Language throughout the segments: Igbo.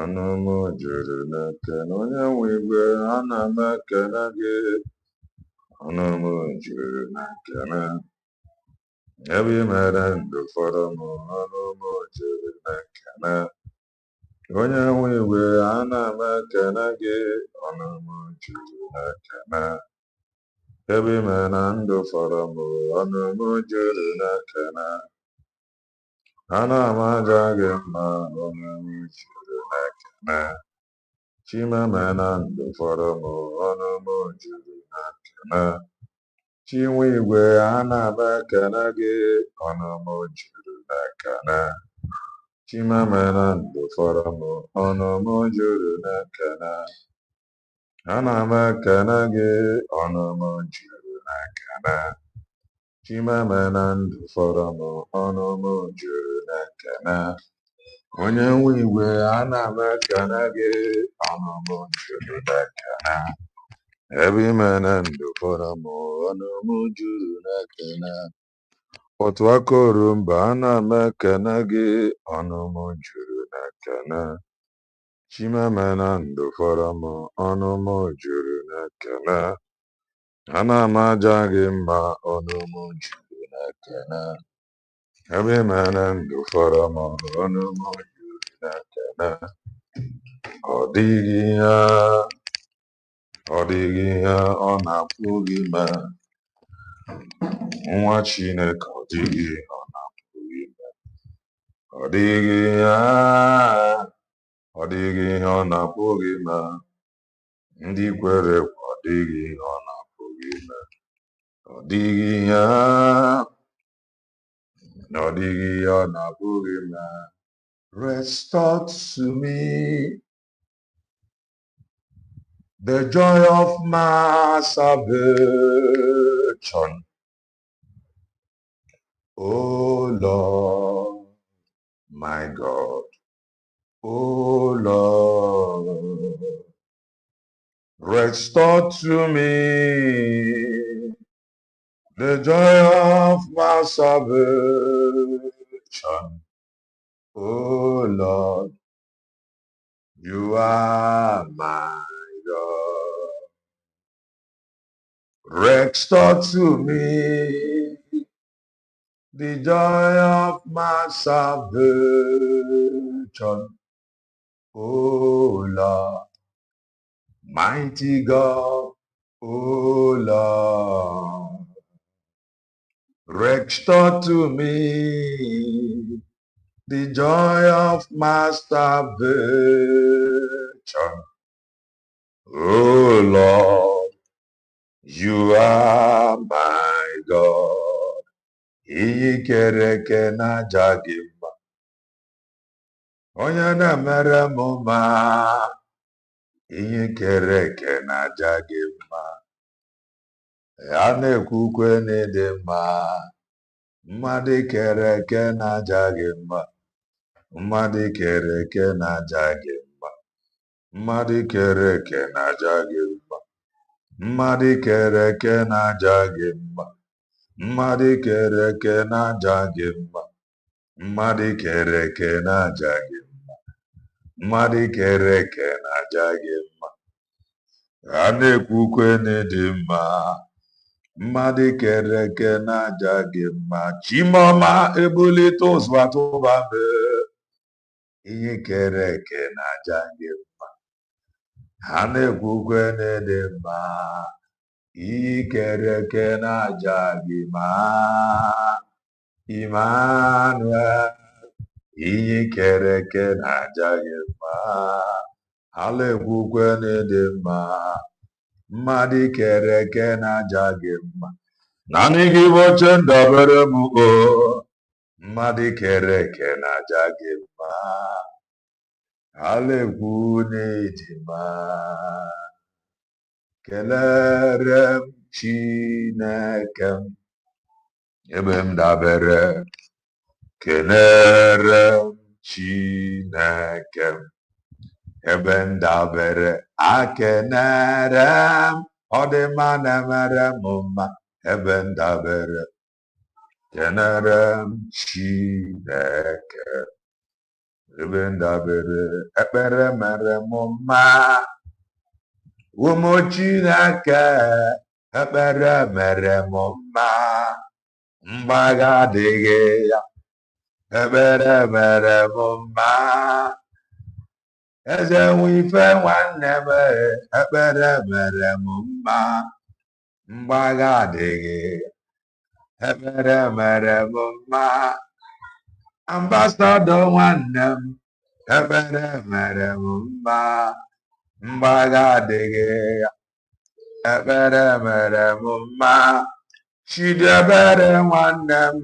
ọnụ m juru n'ekele onye nwe igwe, ana m ekele gị. Ọnụ m juru n'ekele ebe i mere ndụ fọrọ m. Ọnụ m juru n'ekele onye nwe igwe, ana m ekele gị. Ọnụ m juru n'ekele ebe i mere ndụ fọrọ m. Ọnụ m juru n'ekele ana m aja gị mma. Ọnụ m juru n'ekele chimemena ndụ fọrọ m. Ọnụ m juru n'ekele chinwe igwe, ana m ekele gị. Ọnụ m juru n'ekele chimemena ndụ fọrọ m. Ọnụ m juru n'ekele ana m ekele gị. Ọnụ m juru n'ekele chimemena ndụ fọrọ m. Ọnụ m juru n'ekele onye nwe igwe, ana m ekele gị. Ọnụ m juru n'ekele ebe i mere ndụ fọrọ m. Ọnụ m juru n'ekele otu aka oru mba, ana m ekele gị. Ọnụ m juru n'ekele chimemena ndụ fọrọ m. Ọnụ m juru n'ekele ana m aja gị mma. Ọnụ m juru n'ekele ebe i mere ndụ fọrọ m. Ọnụ m juru n'ekele ọ dịghị ihe ọ na-apụghị ime. Nwa Chineke, ọ dịghị ihe ọ na-apụghị ime. Ọ dịghị ihe ọ na-apụghị ime. Ndị kwere ekwe, ọ dịghị ihe ọ na-apụghị ime. Ọ dịghị ihe ọ na-apụghị ime. Restore to me the joy of my salvation. Oh Lord, my God. Oh Lord, restore to me the joy of my salvation. Oh Lord, you are my God. Restore to me the joy of my salvation. Oh Lord, mighty God. Oh Lord, restore to me the joy of my salvation. Oh Lord, you are my God. Iyi kere eke n'aja gị mma, onye na-emere m mma. Iyi kere eke n'aja gị mma, a na-ekwukwe n'ịdị mma. Mmadụ kere eke n'aja gị mma, mmadụ kere eke n'aja gị mma. Mmadụ kere eke n'aja gị mma, mmadụ kere eke n'aja gị mma. Mmadụ kere eke n'aja gị mma, mmadụ kere eke n'aja gị mma. Mmadụ kere eke n'aja gị mma, a na-ekwukwe n'ịdị mma. Mmadụ kere eke n'aja gị mma. Chimọma ebulite ụzụ atụba mbe, ihe kere eke n'aja gị mma, ha na-ekwukwe n'ịdị mma. Ihe kere eke n'aja gị mma, Emmanuel. Ihe kere eke n'aja gị mma, ha na-ekwukwe n'ịdị mma. Mmadụ kere eke n'aja gị mma, naanị gị bụ oche ndabere m. O mmadụ kere eke n'aja gị mma, ha na-ekwu n'ịdị mma. Kelere m Chineke m, ebe m dabere. Kelere m Chineke m, ebe m dabere. Akenere m ọ dị mma na-emere m mma, ebe m dabere. Kenere m Chineke Ebendabere ekpere mere m mma ụmụ Chineke ekpere mere m mma mgbaga adịghị ya ekpere mere m mma eze nwe ife nwanne m ekpere mere m mma mgbaga adịghị ya ekpere mere m mma ambasadọ nwanne m ekpere mere m mma mgbaga adịghị ya ekpere mere m mma Chidiebere nwanne m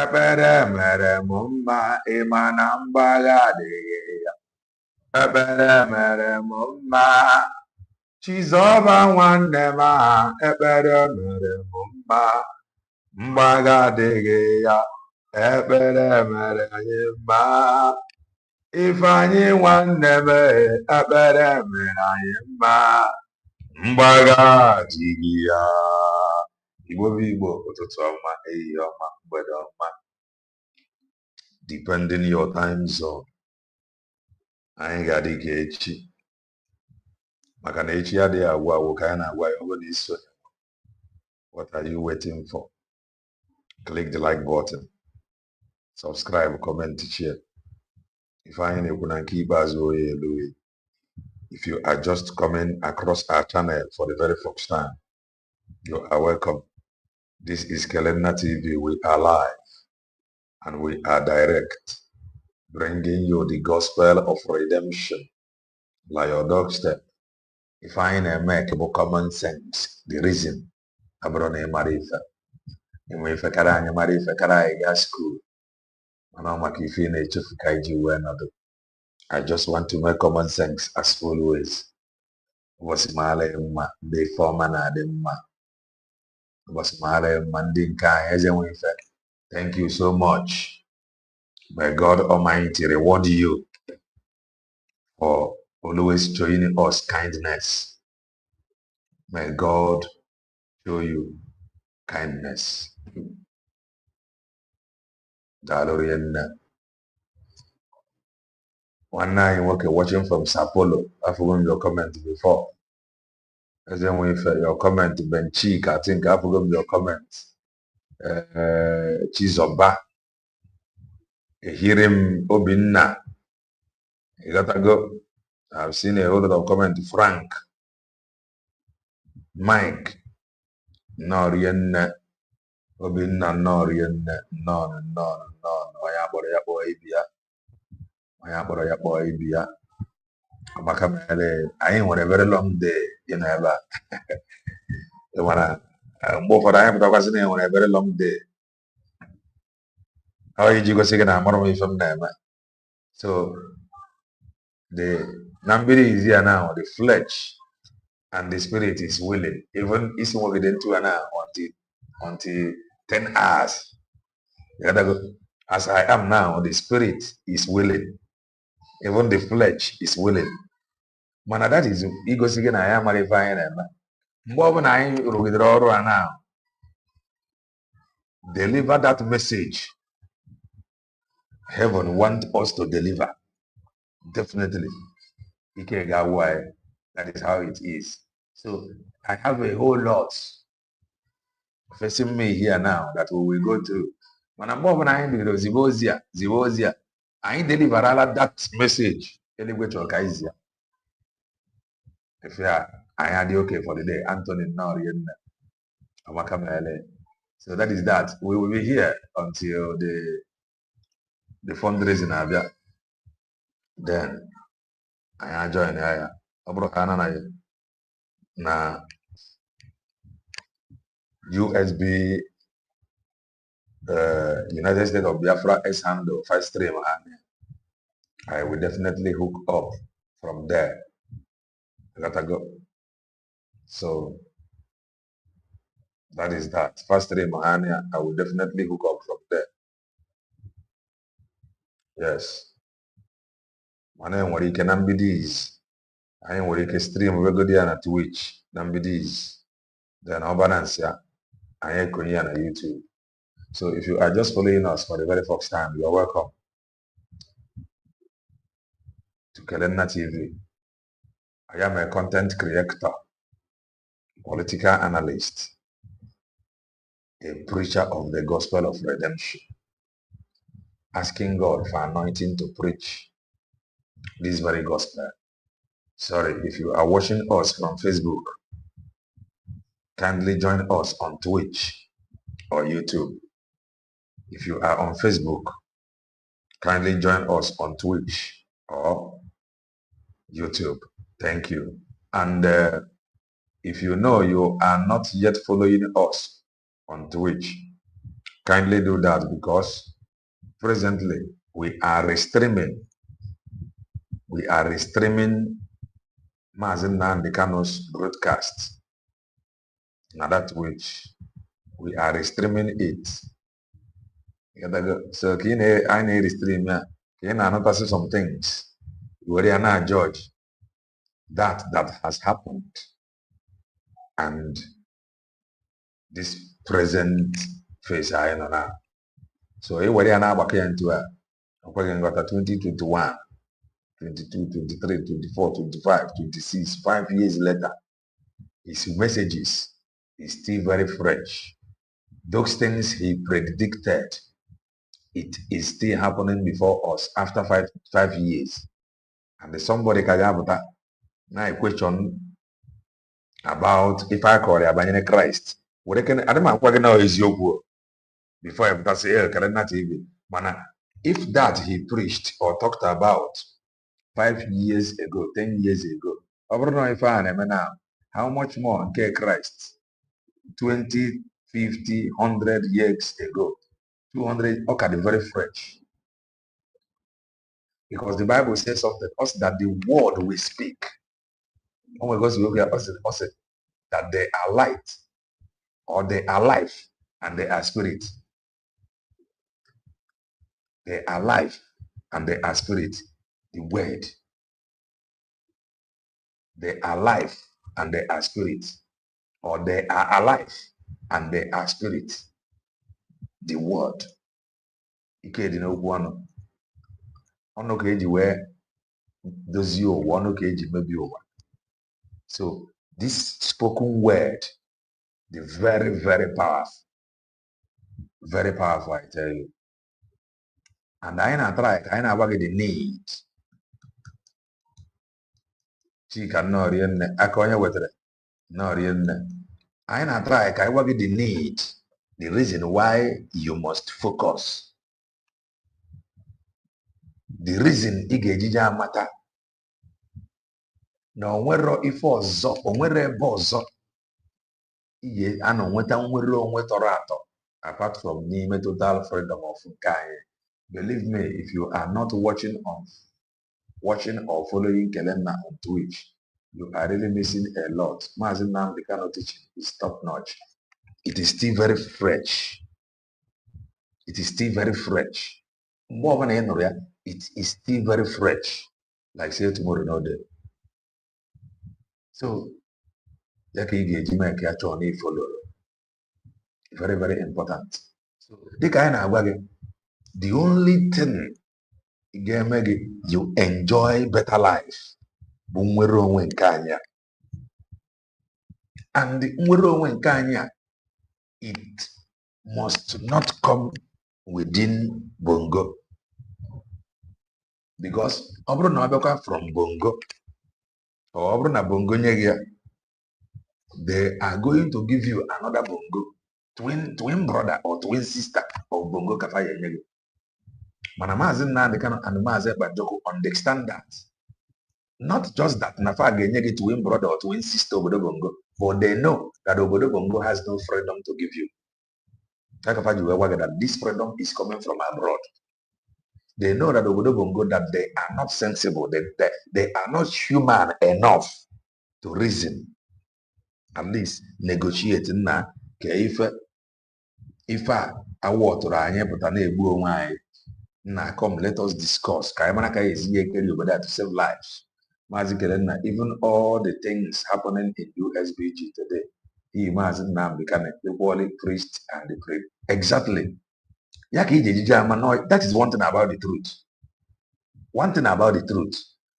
ekpere mere m mma ịma na mgbagha adịghị ya ekpere mere m mma Chizọba nwanne m aha ekpere mere m mma mgbagha adịghị ya ekpere mere anyị mma Ifeanyị nwanne m ekpere mere anyị mma mgbagha adịghị ya Igbo bụ Igbo ụtụtụ ọma ehihie ọma mgbede ọma depending your time zone anyị ga-adị ka echi maka na echi adịghị agwụ agwụ ka anyị na-agwa ya ọ bụrụ na isonye what are you waiting for click the like button subscribe comment share if anyị na-ekwu na nke ikpeazụ oye elu if you are just coming across our channel for the very first time you are welcome. This is Kelenna TV. We are live and we are direct, bringing you the gospel of redemption like your doorstep. If I make common sense, the reason Abrone Marifa, and we Fakaranya Marifa Karaya school, and I'm like if you nature Kaiji another. I just want to make common sense as always. Was Male de Formana de Ma. Was Male Mandinka as a Thank you so much. May God Almighty reward you for always showing us kindness. May God show you kindness. One night watching from Sao Paulo. I've forgotten your comment before. As then with your comment, Ben Cheek, I think I've forgotten your comment. Chizoba. Hear him Obinna. You gotta go. I've seen a whole lot of comment. Frank. Mike. Norienne. Obinna Norienne. No. Oya boy Ibia. I ain't want a very long day, you know. You wanna move for I have to was on a very long day. How did you go second? I'm away from them. So the number is here now, the flesh and the spirit is willing. Even it's within 2 hours until 10 hours. You gotta go. As I am now, the spirit is willing. Even the flesh is willing. Man, that is ego again. I am a fine. Bob and I withdraw now. Deliver that message. Heaven wants us to deliver. Definitely. Why? That is how it is. So I have a whole lot facing me here now that we will go through. When I'm Bob and I do Zibozia. I deliver all of that message. Anyway, to Okaizia. If you are, I had you okay for the day. Anthony Norian. So that is that. We will be here until the fundraising Abia. Then I join here. Na USB United States of Biafra S handle 5 stream. I will definitely hook up from there. I gotta go. So that is that. First stream I will definitely hook up from there. Yes. My name will can be these. I will stream we go there on Twitch. These. Then I'll balance I am on YouTube. So if you are just following us for the very first time, you are welcome. Kelenna TV. I am a content creator, political analyst, a preacher of the gospel of redemption, asking God for anointing to preach this very gospel. Sorry, if you are watching us from Facebook, kindly join us on Twitch or YouTube. If you are on Facebook, kindly join us on Twitch or YouTube. Thank you. And if you know you are not yet following us on Twitch, kindly do that because presently we are restreaming Mazen Nnamdi Kanu's broadcast. Now that which we are restreaming it. So I need restream ya. Can I not some things? We are not judge that has happened and this present phase I know now. So we are now back into a 2021, 22, 23, 24, 25, 26, 5 years later. His messages is still very fresh. Those things he predicted, it is still happening before us after five years. And somebody can have that. Now a question about if I call it Christ. What can I don't know is your before I can say TV. If that he preached or talked about 5 years ago, 10 years ago, I don't know if I am now. How much more okay Christ? 20, 50, 100 years ago. 200, okay, very fresh. Because the Bible says something us that the word we speak. Oh my God, us that they are light or they are life and they are spirit. They are life and they are spirit. The word. They are life and they are spirit. Or they are alive and they are spirit. The word. Ike dị n'okwu ọnụ. Ọnụ ka eji wee dozie ụwa, ọnụ ka eji mebi ụwa. So this spoken word, the very, very powerful. Very powerful, I tell you. And I na-try ka anyị na-agwa gị the need. Chika nnọọ rie nne, aka onye wetara nnọọ rie nne. Anyị na-try ka anyị gwa gị the need, the reason why you must focus. The reason ị ga-ejije amata na onwero ife ọzọ, onwere ebe ọzọ ihe a na nweta nwere onwe tọrọ atọ apart from n'ime total freedom of nke anyị. Believe me, if you are not watching or following Kelenna on Twitch, you are really missing a lot. Maazị Nnamdi Kanu teaching is top notch. It is still very fresh. It is still very fresh. Mgbe ọbụla ị nụrụ ya, it is still very fresh. Like say tomorrow no day. So, ya ka ị ga-eji mee ka ya chọọ na follow. Very, very important. So, dịka anyị na-agwa gị, the only thing ga-eme gị you enjoy better life bụ nnwere onwe nke anyị a. And nnwere onwe nke anyị a, it must not come within bongo. Because ọ bụrụ na ọ bịakwa from bongo, or ọ bụrụ na bongo nye gị ya, they are going to give you another bongo, twin brother or twin sister of bongo kafa ya nye gị. Mana Maazị Nnamdi Kanu and Maazị Ekpajoku understand that. Not just that Nafa ga-enye gị twin brother or twin sister obodo bongo, but they know that obodo bongo has no freedom to give you. That this freedom is coming from abroad. They know that obodo bongo that they are not sensible, they are not human enough to reason, at least negotiate na ka ife a awọtụrụ anyị pụta na-egbu onwe anyị na come let us discuss ka anyị mara ka esi ihe ekeri obodo to save lives. Maazị Kelenna, even all the things happening in USBG today, he Maazị Nnamdi Kanu equally preached and prayed. Exactly. Ya ka ije ejije ama no, that is one thing about the truth. One thing about the truth.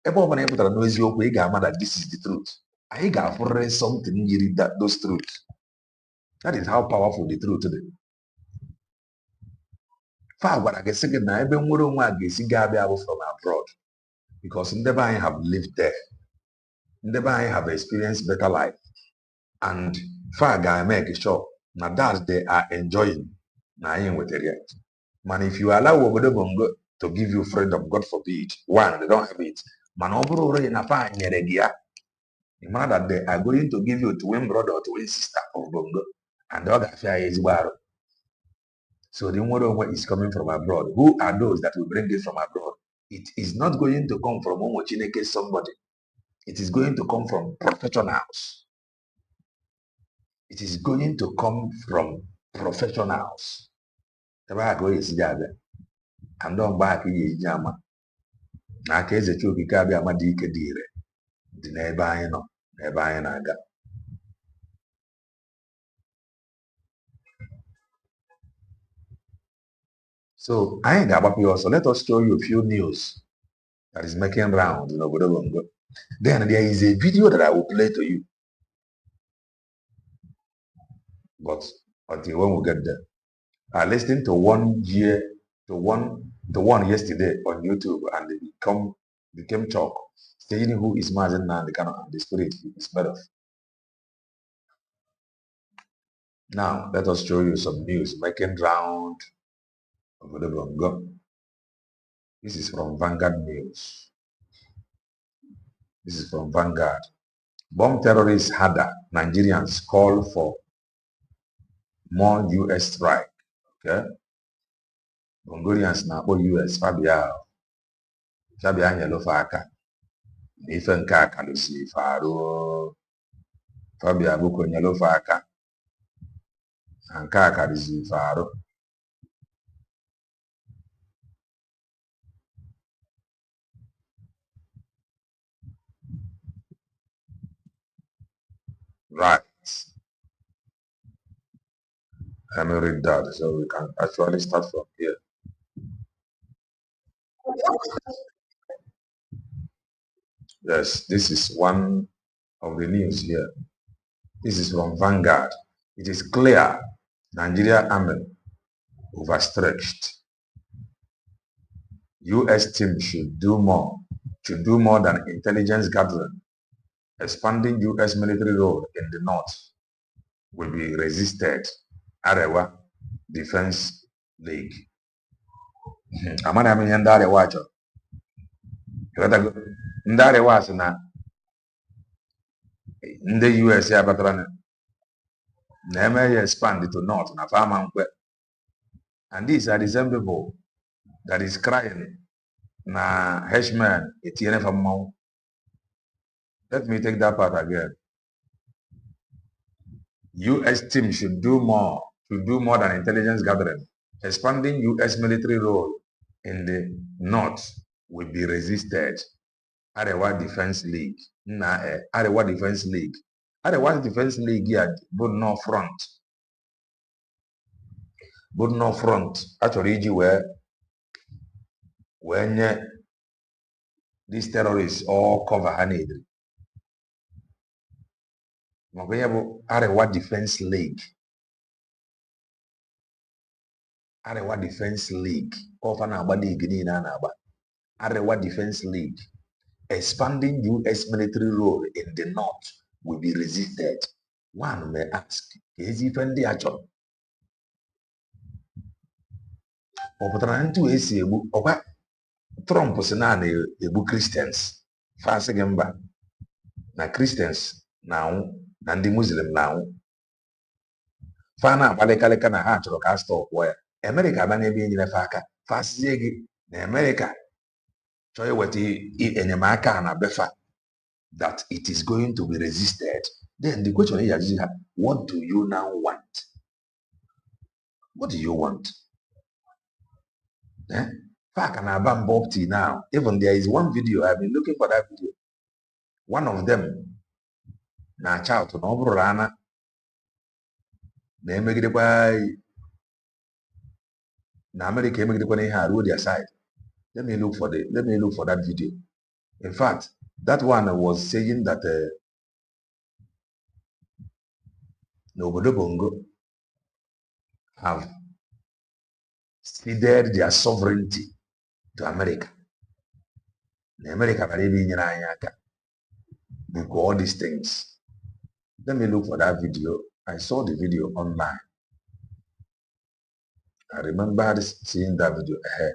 ebe ọbụla ị pụtara n'eziokwu ị ga-ama that this is the truth. Anyị ga-afụrịrị something yiri those truths. That is how powerful the truth is. Fa gwara gị sị gị na ebe nwere onwe a ga-esi ga-abịa abụ from abroad, because ndị be anyị have lived there. Ndị be anyị have experienced better life, and fa ga-make sure na that they are enjoying na anyị nwetara ya. Man, if you allow obodo bongo to give you freedom, God forbid, one, they don't have it. Man, ọ bụrụ ụrụ na fa nyere gị ya, the man that they are going to give you twin brother or twin sister of bongo, and ọ ga-afịa ya ezigbo arụ. So the nwere onwe is coming from abroad. Who are those that will bring it from abroad? It is not going to come from ụmụ Chineke somebody. It is going to come from professionals. It is going to come from professionals. Ebe a ka o yesi abịa. And on back ye jama. Na aka eze Okike abịa ama dị ike dị ire dị n'ebe anyị nọ, n'ebe anyị na-aga. So anyị ga-agbapụ ya ọsọ. Let us show you a few news that is making round in obodo bongo. Then there is a video that I will play to you. But until when we get there, I listened to one yesterday on YouTube, and it became talk, saying who is Mazen and the spirit is made of. Now let us show you some news making round over the Bongo. This is from Vanguard News. This is from Vanguard. Bomb terrorists harder. Nigerians call for more US strike. Okay. Mongolians na US Fabia nyelo aka. Ife nke aka lusi faru. Fabia buko nyelo aka. Nke aka lusi faru. Right. Let me read that so we can actually start from here. Yes, this is one of the news here. This is from Vanguard. It is clear Nigeria army overstretched. US team should do more than intelligence gathering. Expanding US military role in the north will be resisted. Arewa Defense League. Amana mi ndị Arewa achọ. Ndị Arewa sị na ndị US abatara na eme ya expand to north na fama nkwe. And these are the same people that is crying na H-man etiene fa mmanwụ. Let me take that part again. US team should do more than intelligence gathering. Expanding US military role in the north will be resisted. Arewa Defense League. Arewa Defense League. Arewa Defense League here, but no front. But no front. Actually, when these terrorists all cover Hanedri. Arewa Defense League. Arewa Defense League. Arewa Defense League. Expanding US military role in the north will be resisted. One may ask, is even the actual? Trump is not a Christians. Fast mba na Christians now, and the Muslim now. Fana baleka na ha chọrọ ka stop where America ba na-ebe enyi na faka fast gị na America chọọ iweta enyemaka na befa that it is going to be resisted. Then the question is, what do you now want? What do you want? Faka na aba up till now. Even there is one video, I've been looking for that video. One of them na child na ọ bụrụ rana na-emegidekwa na America emegidekwa na ihe a ruo their side. Let me look for that video. In fact, that one was saying that Nobodo Bongo have ceded their sovereignty to America. In America, book all these things. Let me look for that video. I saw the video online. I remember seeing that video ahead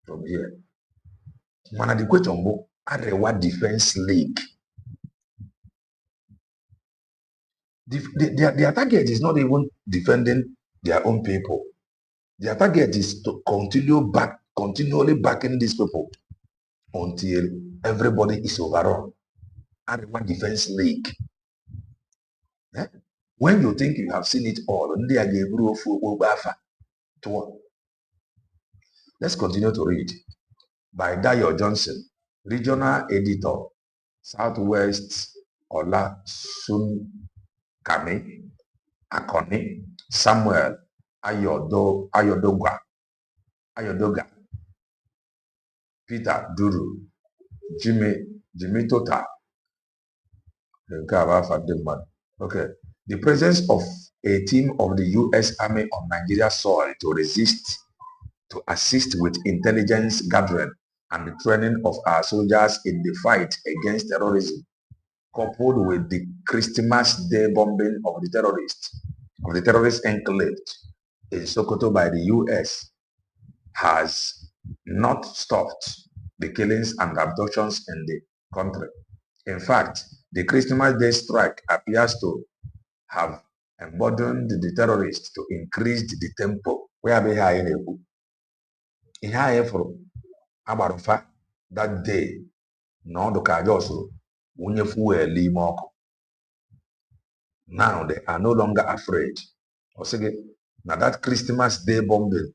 from here. Mana the question Arewa Defense League. Their target is not even defending their own people. Their target is to continually backing these people until everybody is overrun. Arewa Defense League. Eh? When you think you have seen it all, let's continue to read. By Dayo Johnson, Regional Editor, Southwest Ola Sun Kami, Akoni, Samuel Ayodoga, Peter Duru, Jimmy Tota. Okay. The presence of a team of the U.S. Army on Nigeria soil to assist with intelligence gathering and the training of our soldiers in the fight against terrorism, coupled with the Christmas Day bombing of the terrorist enclave in Sokoto by the U.S., has not stopped the killings and abductions in the country. In fact, the Christmas Day strike appears to have emboldened the terrorists to increase the tempo. Where they are in high for Amarufa that day, no do kajoso unye fuel limoko. Now they are no longer afraid. Now that Christmas Day bombing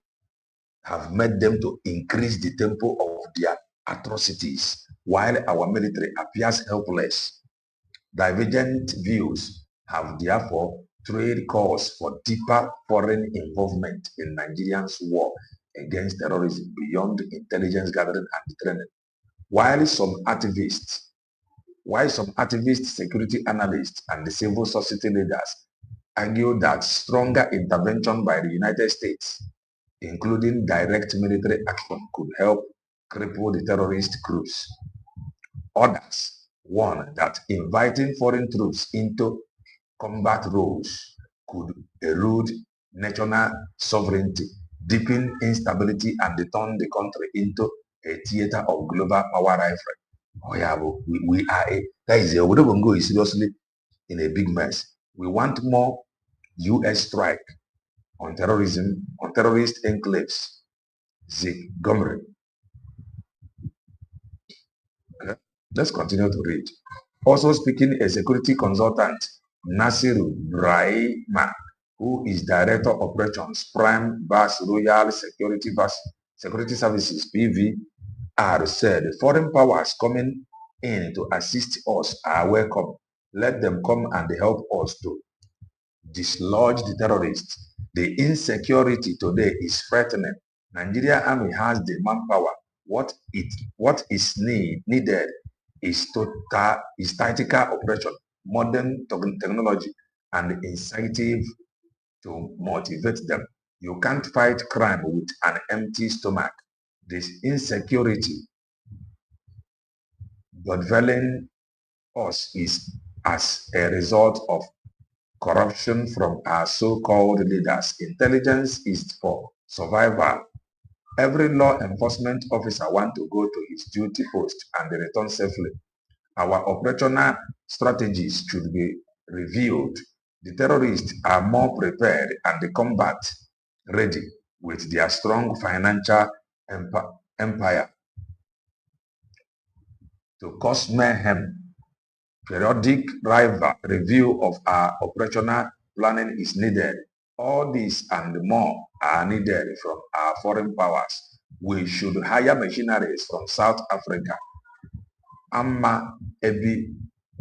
have made them to increase the tempo of their atrocities, while our military appears helpless. Divergent views have therefore trade calls for deeper foreign involvement in Nigerians' war against terrorism beyond intelligence gathering and training. While some activists, security analysts, and the civil society leaders argue that stronger intervention by the United States, including direct military action, could help cripple the terrorist groups. Others warn that inviting foreign troops into combat roles could erode national sovereignty, deepen instability, and turn the country into a theater of global power rivalry. Oh yeah, we are that is Obodo is seriously in a big mess. We want more U.S. strike on terrorism, on terrorist enclaves. Zig Gomri. Okay. Let's continue to read. Also speaking, a security consultant, Nasiru Brahima, who is Director Operations, Prime Bus Royal Security Services, PVR, said foreign powers coming in to assist us are welcome. Let them come and help us to dislodge the terrorists. The insecurity today is threatening. Nigeria Army has the manpower. What is needed is tactical operation, modern technology, and incentive to motivate them. You can't fight crime with an empty stomach. This insecurity bedeviling us is as a result of corruption from our so-called leaders. Intelligence is for survival. Every law enforcement officer wants to go to his duty post and return safely. Our operational strategies should be reviewed. The terrorists are more prepared and the combat ready with their strong financial empire to cause mayhem. Periodic review of our operational planning is needed. All this and more are needed from our foreign powers. We should hire machineries from South Africa. Amma Ebi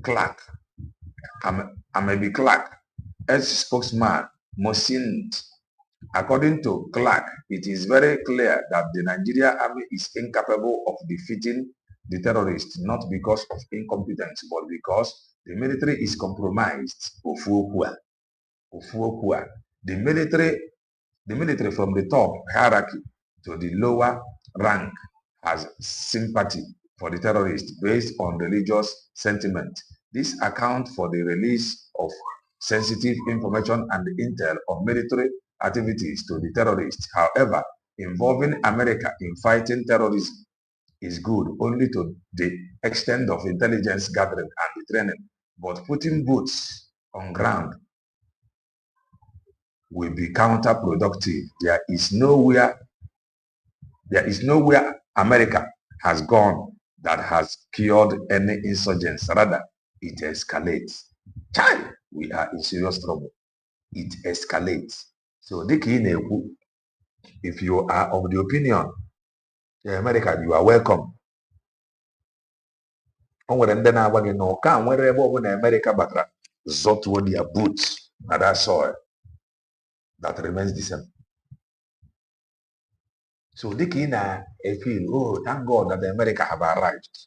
Clark, Amabi Clark, ex-spokesman, Mosin According to Clark, it is very clear that the Nigerian army is incapable of defeating the terrorists, not because of incompetence, but because the military is compromised. Ofuokua. Ofuokua. The military from the top hierarchy to the lower rank has sympathy for the terrorists based on religious sentiment. This accounts for the release of sensitive information and intel on military activities to the terrorists. However, involving America in fighting terrorism is good only to the extent of intelligence gathering and the training, but putting boots on ground will be counterproductive. There is nowhere America has gone that has cured any insurgents. Rather, it escalates. Child, we are in serious trouble. It escalates. So, if you are of the opinion, America, you are welcome. O nwere ndị na-agwa gị na ụka nwere ebe ọbụla America batara zọtuo their boots na that soil that remains the same. So dịka ị na-efeel, oh, thank God that America have arrived.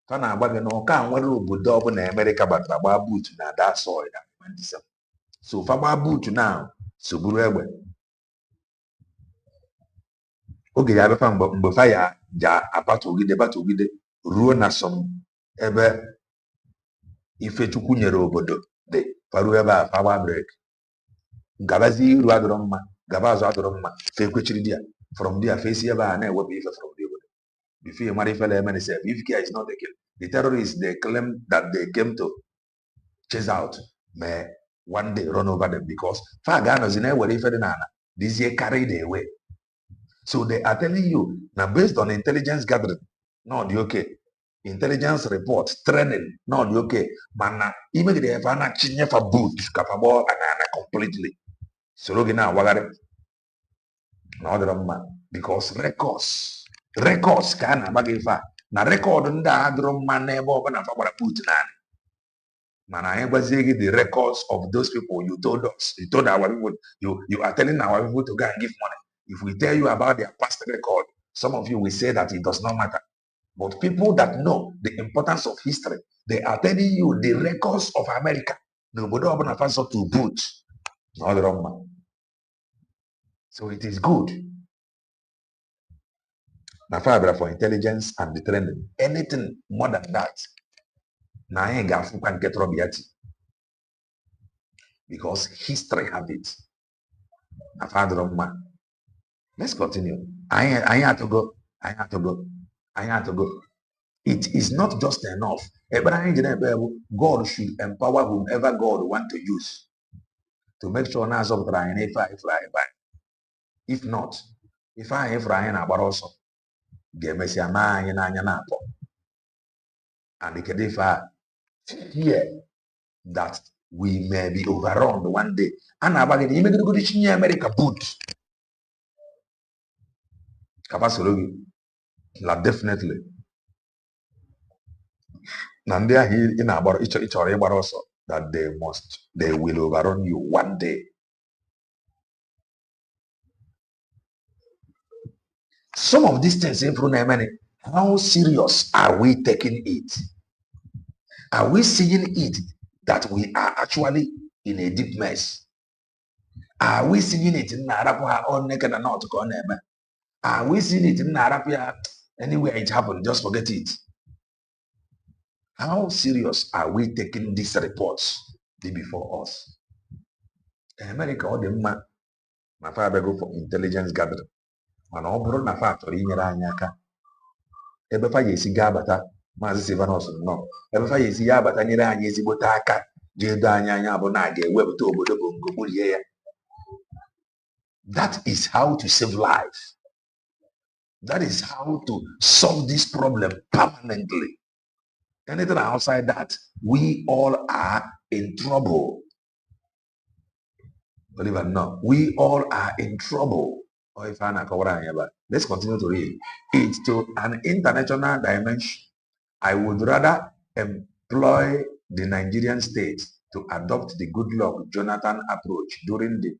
Fa na-agba gị na ụka nwere obodo ọbụla America batara gbaa boot na that soil that remains the same. So fa gbaa boot na so buru egbe. Oge ya abịafa mgbe fa ya ja abatogide ruo na some ebe Ifechukwu nyere obodo dị faruo ebe a fawa break gabazie iru adọrọ mma gaba azụ adọrọ mma fe kwechiri dia from there fesi ebe a na-ewepụ ife from the obodo before you marry fellow MNC. If care is not taken, the terrorists they claim that they came to chase out may one day run over them because faganozi na-ewere ife dị n'ala this year carried away. So they are telling you now based on intelligence gathering, not the okay. Intelligence report, training, not the okay. Mana even the Havana chinye for boot, kapabo and completely. So look now, wagare. No other man because records can bagifa. Na record nda adrom man nebo na fabara boot nan. Man, I ever say the records of those people you told us. You told our people, you are telling our people to go and give money. If we tell you about their past record, some of you will say that it does not matter. But people that know the importance of history, they are telling you the records of America. Nobody open a fast to boot. No, the wrong man. So it is good. Now, for intelligence and the training, anything more than that, now I ain't got can get Robiati. Because history have it. Now, father of man. Let's continue. I had to go. It is not just enough. God should empower whomever God want to use to make sure now of trying if not, if I about also get messy and if I fear that we may be overrun one day and about the immigrant America boot. Definitely. Nandia here in about each or also that they will overrun you one day. Some of these things in front of me, how serious are we taking it? Are we seeing it that we are actually in a deep mess? Are we seeing it in Arapua or naked and not? Are we seeing it in Arapia anywhere it happened? Just forget it. How serious are we taking these reports before us? America or the man, my father go for intelligence gathering. Man, all brought na factory in Ranyaka. Ebe fa yesi gabata, Mazi Sivanos no. Ebe fa yesi gabata ni Ranya yesi botaka. Jedo anya bonage web to obodo bongo ya. That is how to save life. That is how to solve this problem permanently. Anything outside that, we all are in trouble. Believe it or not, we all are in trouble. Let's continue to read. It's to an international dimension. I would rather employ the Nigerian state to adopt the Goodluck Jonathan approach during the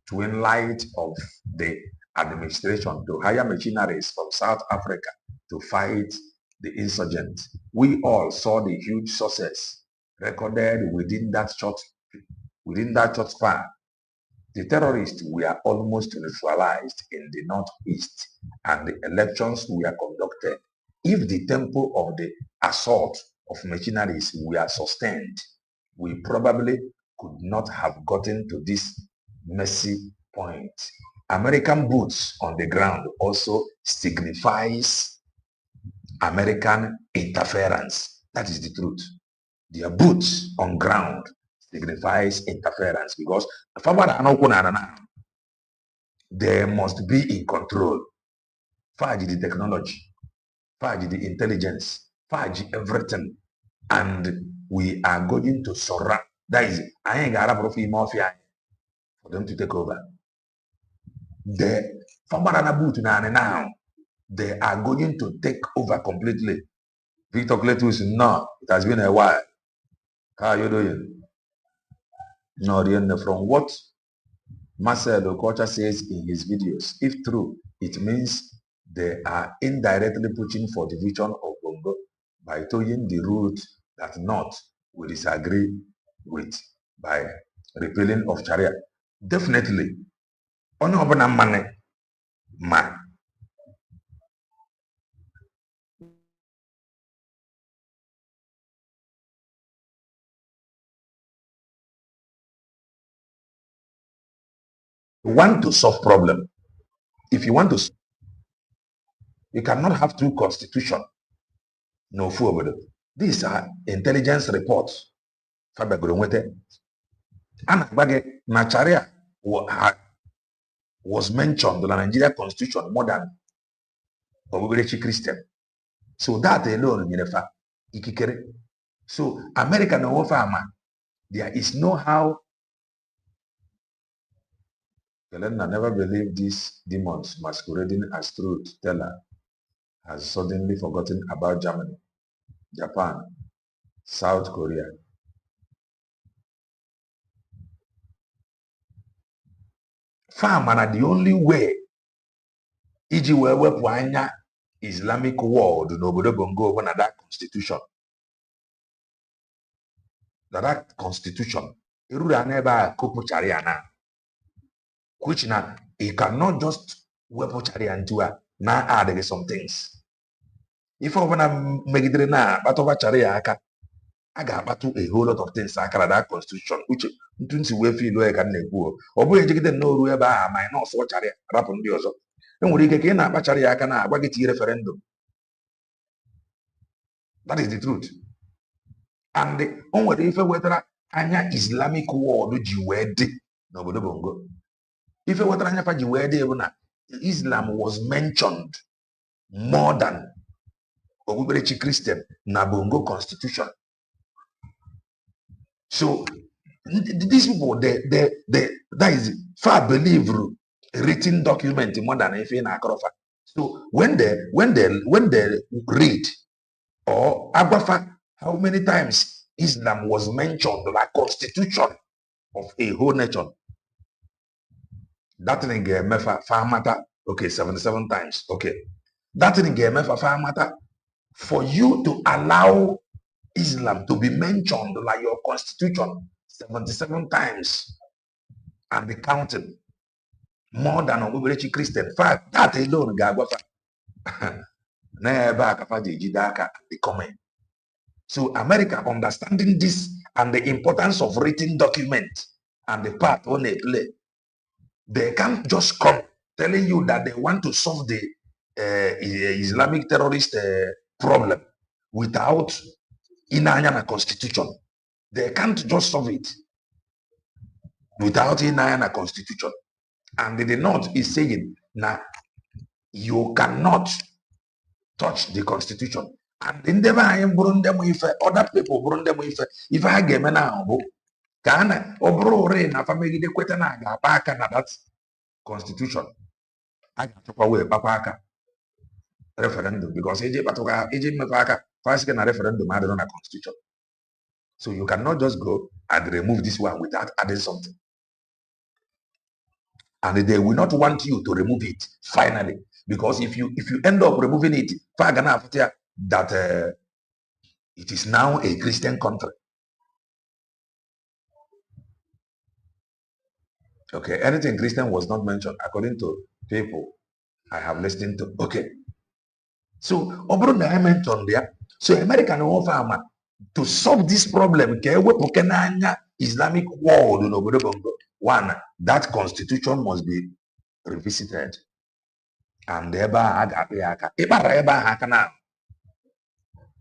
twin light of the administration to hire machineries from South Africa to fight the insurgents. We all saw the huge success recorded within that short span. The terrorists were almost neutralized in the northeast, and the elections were conducted. If the tempo of the assault of machineries were sustained, we probably could not have gotten to this messy point. American boots on the ground also signifies American interference. That is the truth. Their boots on ground signifies interference because they must be in control. Fudge the technology, fudge the intelligence, fudge everything. And we are going to surround. That is, I ain't got a mafia for them to take over. The now, they are going to take over completely. Victor Cletus, no, it has been a while. How are you doing? No, from what Marcel Okocha says in his videos, if true, it means they are indirectly pushing for the vision of Bongo by towing the route that North will disagree with by repealing of Sharia. Definitely. Onye ọbụla money, ma want to solve problem. If you want to, you cannot have two constitution. No fool. These are intelligence reports. Fabegoro nwete. Ana gbage na Sharia was mentioned in the Nigeria constitution more than Obuberechi Christian. So that alone, ikikere. So America no farmer. There is no how. Helena never believed these demons masquerading as truth teller has suddenly forgotten about Germany, Japan, South Korea. Farmer are the only way iji wee wepụ anya Islamic world n'obodo Bongo na that constitution. That constitution eruru anya ebe a kopụchara ya na which na you cannot just wepụchara ya into a na add some things. If ọbụla megidere na akpatụbachara ya aka a ga-akpatụ a whole lot of things akara that constitution uche ntụ nsi wee feel ka m na-ekwu ọ bụghị ejigide n'oru ebe a ma na ọsọ chara ya rapụ ndị ọzọ enwere ike ka ị na-akpachara ya aka na-agwa gị tinye referendum. That is the truth. And o nwere ife wetara anya Islamic world ji wee dị n'obodo Bongo. Ife wetara anya fa ji wee dị bụ na Islam was mentioned more than okpukperechi Christian na Bongo constitution. So these people, that is far believe written document more than anything akrofa. So when they read or agwafa how many times Islam was mentioned like constitution of a whole nation, that thing mefa farmata okay 77 times. Okay, that thing mefa farmata for you to allow Islam to be mentioned like your constitution 77 times and be counting more than Obuberechi Christian. Fact, that alone gagwafa. The comment. So America understanding this and the importance of written document and the part when they play, they can't just come telling you that they want to solve the Islamic terrorist problem without Inayana constitution. They can't just solve it without Inayana constitution. And the North is saying, now you cannot touch the constitution. And in the other people if I get now, Ghana or na family de kweta na ga na that constitution. I got to away papaka referendum because AJ Patoka, AJ Mapaka, first get a referendum added on a constitution. So you cannot just go and remove this one without adding something. and they will not want you to remove it finally, because if you end up removing it, that it is now a Christian country. Okay, anything Christian was not mentioned according to people I have listened to. Okay, so I mentioned there. So American farmer to solve this problem, Islamic world n'obodo Bongo. One, that constitution must be revisited. And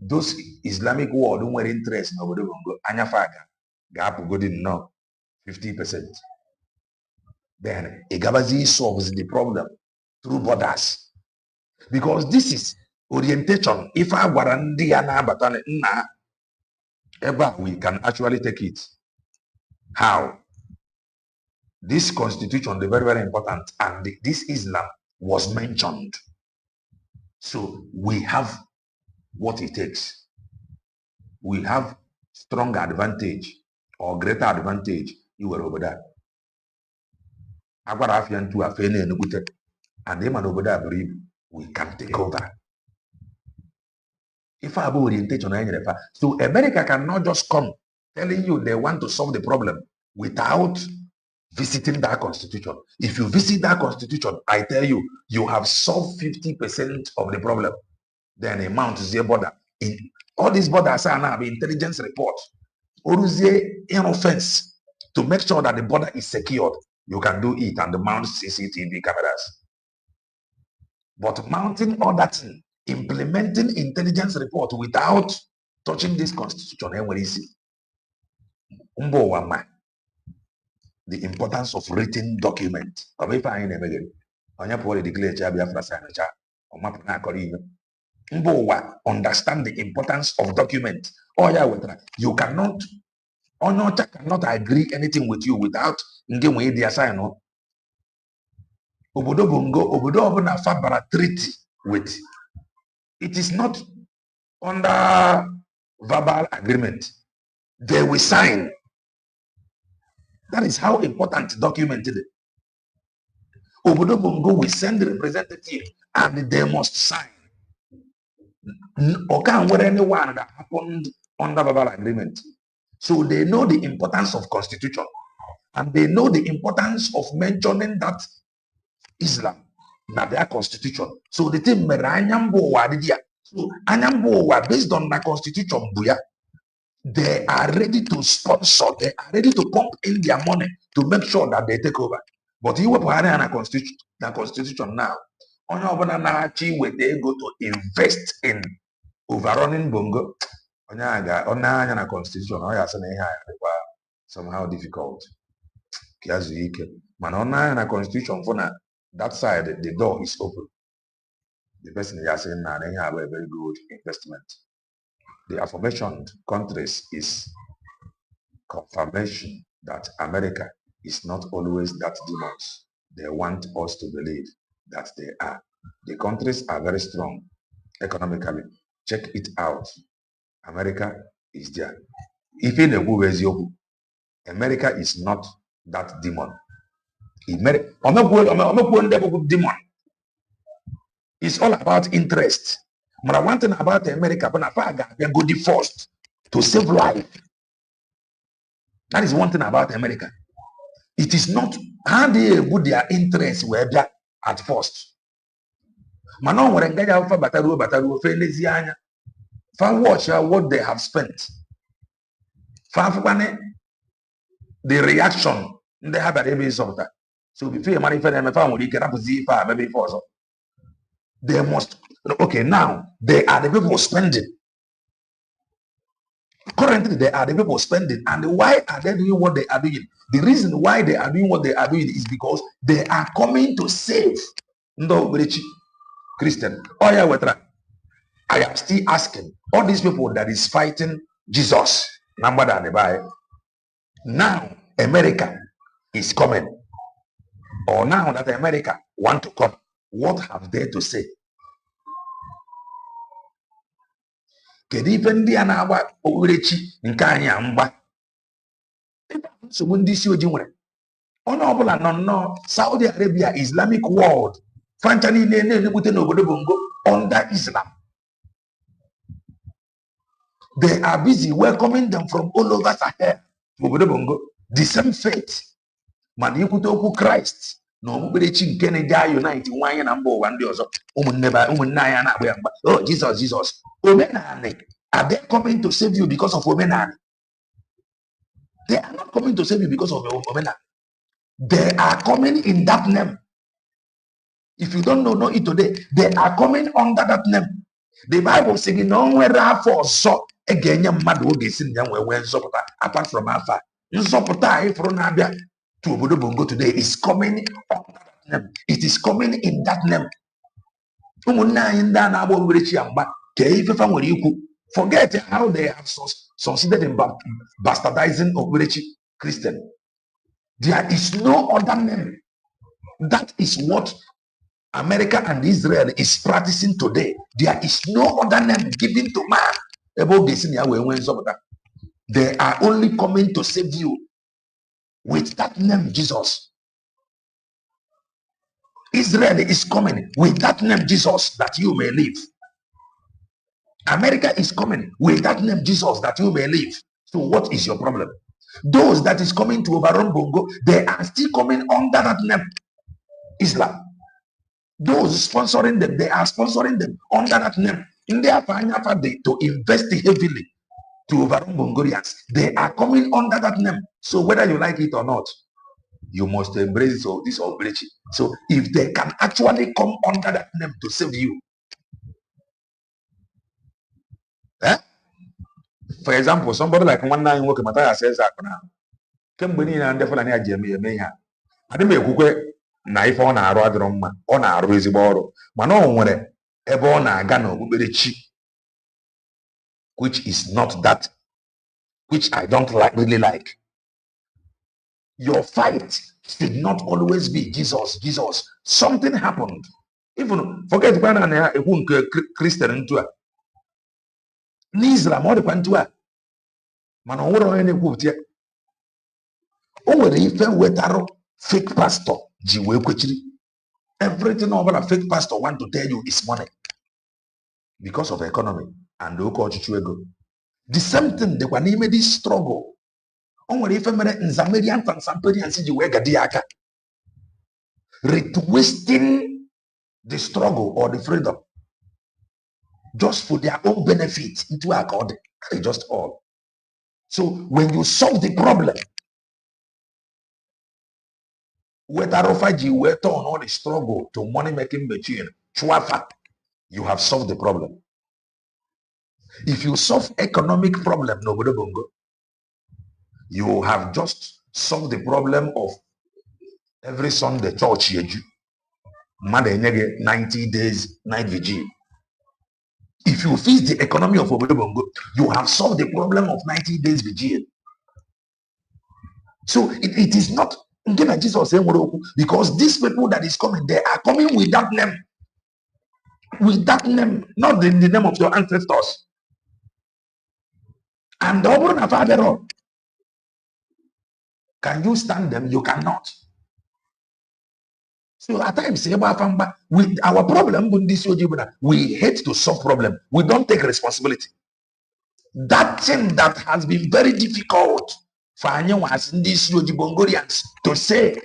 those Islamic world nwere interest n'obodo Bongo, anyafa ga-apụgodi nnọọ 50%. Then Igabazi solves the problem through borders. Because this is orientation. If I warandi na ever we can actually take it. How? This constitution is very, very important, and this Islam was mentioned. So we have what it takes. We have stronger advantage or greater advantage. You were over there. And them over there believe we can take over. If I have orientation, so America cannot just come telling you they want to solve the problem without visiting that constitution. If you visit that constitution, I tell you, you have solved 50% of the problem. Then a mount is a border. In all these borders are now intelligence report. Oruzie in offense to make sure that the border is secured. You can do it and the mount CCTV cameras. But mounting all that, implementing intelligence report without touching this constitution, the importance of written document. Understand the importance of document. You cannot agree anything with you without Obodo Bongo, Obodo Obuna Fabara treaty with. It is not under verbal agreement. They will sign. That is how important documented it. Obodo Bongo will send the representative and they must sign. Or can't wear anyone that happened under verbal agreement. So they know the importance of constitution and they know the importance of mentioning that Islam, not their constitution. So the thing so based on the constitution, they are ready to sponsor, they are ready to pump in their money to make sure that they take over. But you have a constitution now. When they go to invest in overrunning Bongo, constitution somehow difficult. Man, constitution for now. That side, the door is open. The person is saying now they have a very good investment. The aforementioned countries is confirmation that America is not always that demons. They want us to believe that they are. The countries are very strong economically. Check it out. America is there. If in a America is not that demon. Demon. It's all about interest. But one thing about America, they go the first to save life. That is one thing about America. It is not how they put their interest were there at first. Manon were engaged for bataru, for watch what they have spent. The reaction they have at every sort. So before money for them, maybe for they must, okay, now they are the people spending. Currently, they are the people spending. And why are they doing what they are doing? The reason why they are doing what they are doing is because they are coming to save. No, Christian. Oh, yeah, I am still asking all these people that is fighting Jesus. Number than the Bible. Now, America is coming. Or now that America want to come, what have they to say? Kedu ife ndị a na-agba okpukperechi nke anyị mgba nsogbu ndị isi ojii nwere Honorable no Saudi Arabia, Islamic world, Fanchani Bongo under Islam. They are busy welcoming them from all over Sahel. The same faith. Man, you could Christ. No, Muberechi Kennedy unite one number one day or so. Oh, Jesus, Jesus. Omenane. Are they coming to save you because of Omenane? They are not coming to save you because of Omenane. They are coming in that name. If you don't know it today, they are coming under that name. The Bible says, no where for so again, mad will get in them when apart from Alpha. Nsopota from Nabia to Obodo Bongo today is coming under that name. It is coming in that name. Forget how they have succeeded in bastardizing Oberechi Christian. There is no other name. That is what America and Israel is practicing today. There is no other name given to man. They are only coming to save you with that name, Jesus. Israel is coming with that name, Jesus, that you may live. America is coming with that name, Jesus, that you may live. So what is your problem? Those that is coming to overrun Bongo, they are still coming under that name, Islam. Those sponsoring them, they are sponsoring them under that name. In their final to invest heavily to overrun Bongorians. They are coming under that name. So whether you like it or not, you must embrace this operation. So if they can actually come under that name to save you, for example, somebody like one nine work Mataya says that now. Kembuni and definitely a Jamie Mayha. I didn't make na ife ọ na-arụ adịrọ mma, ọ na-arụ ezigbo ọrụ, mana ọ nwere ebe ọ na-aga n'okpukperechi, which is not that, which I don't really like. Your fight should not always be Jesus, Jesus. Something happened. Even forget Christian into a Islam or the Pantua. Man, o nwere ife wetaro fake pastor ji wee kwechiri. Everything over a fake pastor want to tell you is money because of economy and the The same thing they can even this struggle. O nwere ife mere Nzamerian and Samperians ji wee gadi aka. Retwisting the struggle or the freedom just for their own benefit into accord. Just all. So when you solve the problem, whether Rofaji were turn on the struggle to money making machine, chwafa, you have solved the problem. If you solve economic problem, nobody bongo, you have just solved the problem of every Sunday church yeju. 90 days night vigil. If you fix the economy of Obodo Bongo, you have solved the problem of 90 days vigil. So it is not Jesus saying because these people that is coming, they are coming with that name. With that name, not in the name of your ancestors. And the Father, can you stand them? You cannot. So at times, with our problem, we hate to solve problem. We don't take responsibility. That thing that has been very difficult for these Bongorians to say,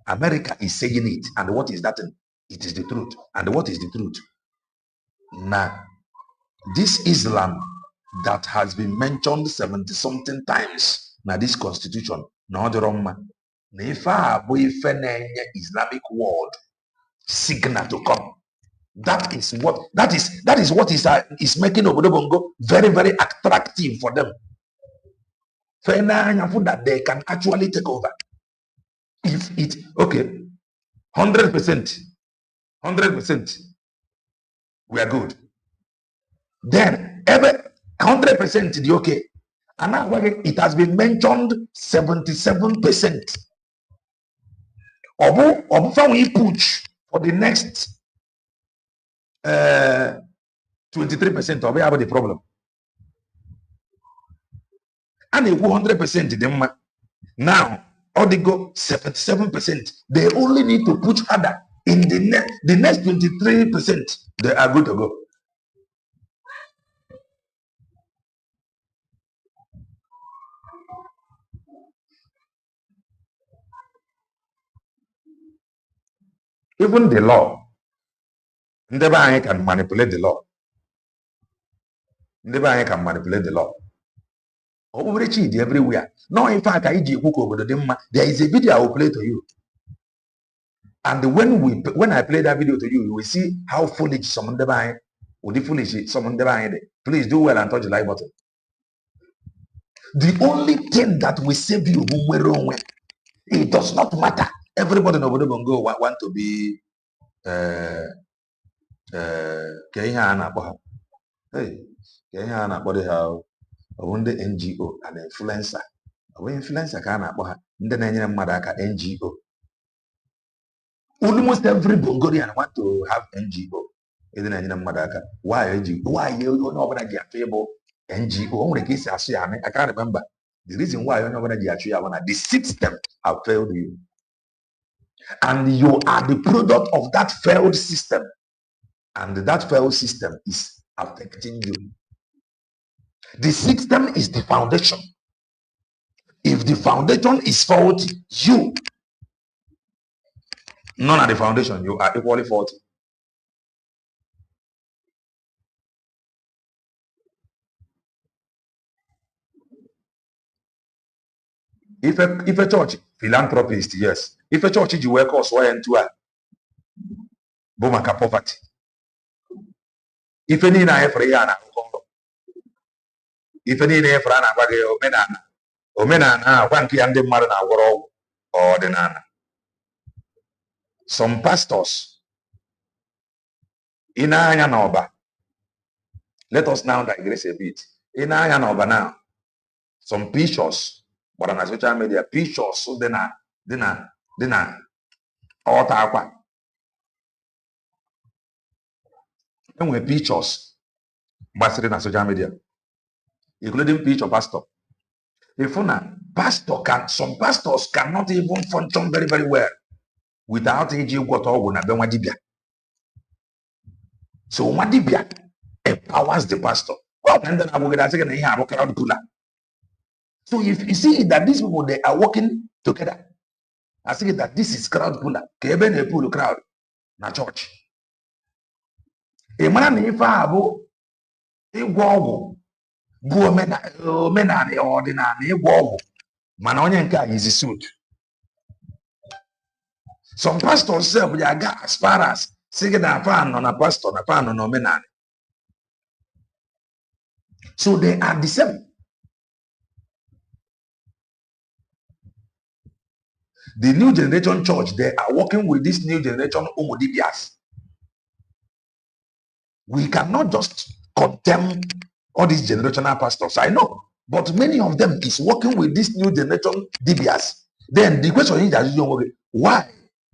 America is saying it. And what is that? It is the truth. And what is the truth? Now, this Islam that has been mentioned 70-something times now this constitution, no the Roma, Islamic world signal to come. That is what is making Obodo Bongo very, very attractive for them. That they can actually take over. If it 100%, we are good. Then every 100% the okay. And now it has been mentioned 77%. Of we push for the next 23% of we have the problem. And 100% them now or they go 77%. They only need to push harder. In the next 23%, they are good to go. Even the law, never can manipulate the law. Never can manipulate the law. Everywhere. No, in fact, there is a video I will play to you. And when I play that video to you, you will see how foolish someone device or the foolish someone device. Please do well and touch the like button. The only thing that will save you, it does not matter. Everybody in Obodo Bongo want to be hey, how the NGO and influencer. Influencer can NGO. Almost every Bongolian want to have NGO. Why NGO? Why you nobody get table NGO? Only case I can't remember. The reason why you nobody get the system have failed you. And you are the product of that failed system. And that failed system is affecting you. The system is the foundation. If the foundation is faulty, you, none of the foundation, you are equally faulty. If a church philanthropist, yes. If a church you work us why into a bomaka poverty. If any na efrayana, if any efrana bage omenana, one key and the marana or the nana. Some pastors in Ayanoba. Let us now digress a bit. In Ayanoba now, some bishops, but on social media, bishops, so then all takwa. When we pictures, but on social media, including picture pastor. If pastor can, some pastors cannot even function very, very well without dibia. So Wadibia empowers the pastor. Well, and then I will get a crowd puller. So if you see that these people they are working together, I say that this is crowd puller. Keben a pull crowd na church. A man if I have a wall, menani ordinary a wall. Manonyanka is a suit. Some pastors say we are as far as singing a fan on a pastor, a fan on a menani. So they are the same. The new generation church, they are working with this new generation Omodibias. We cannot just condemn all these generational pastors. I know, but many of them is working with this new generation DBS. Then the question is that why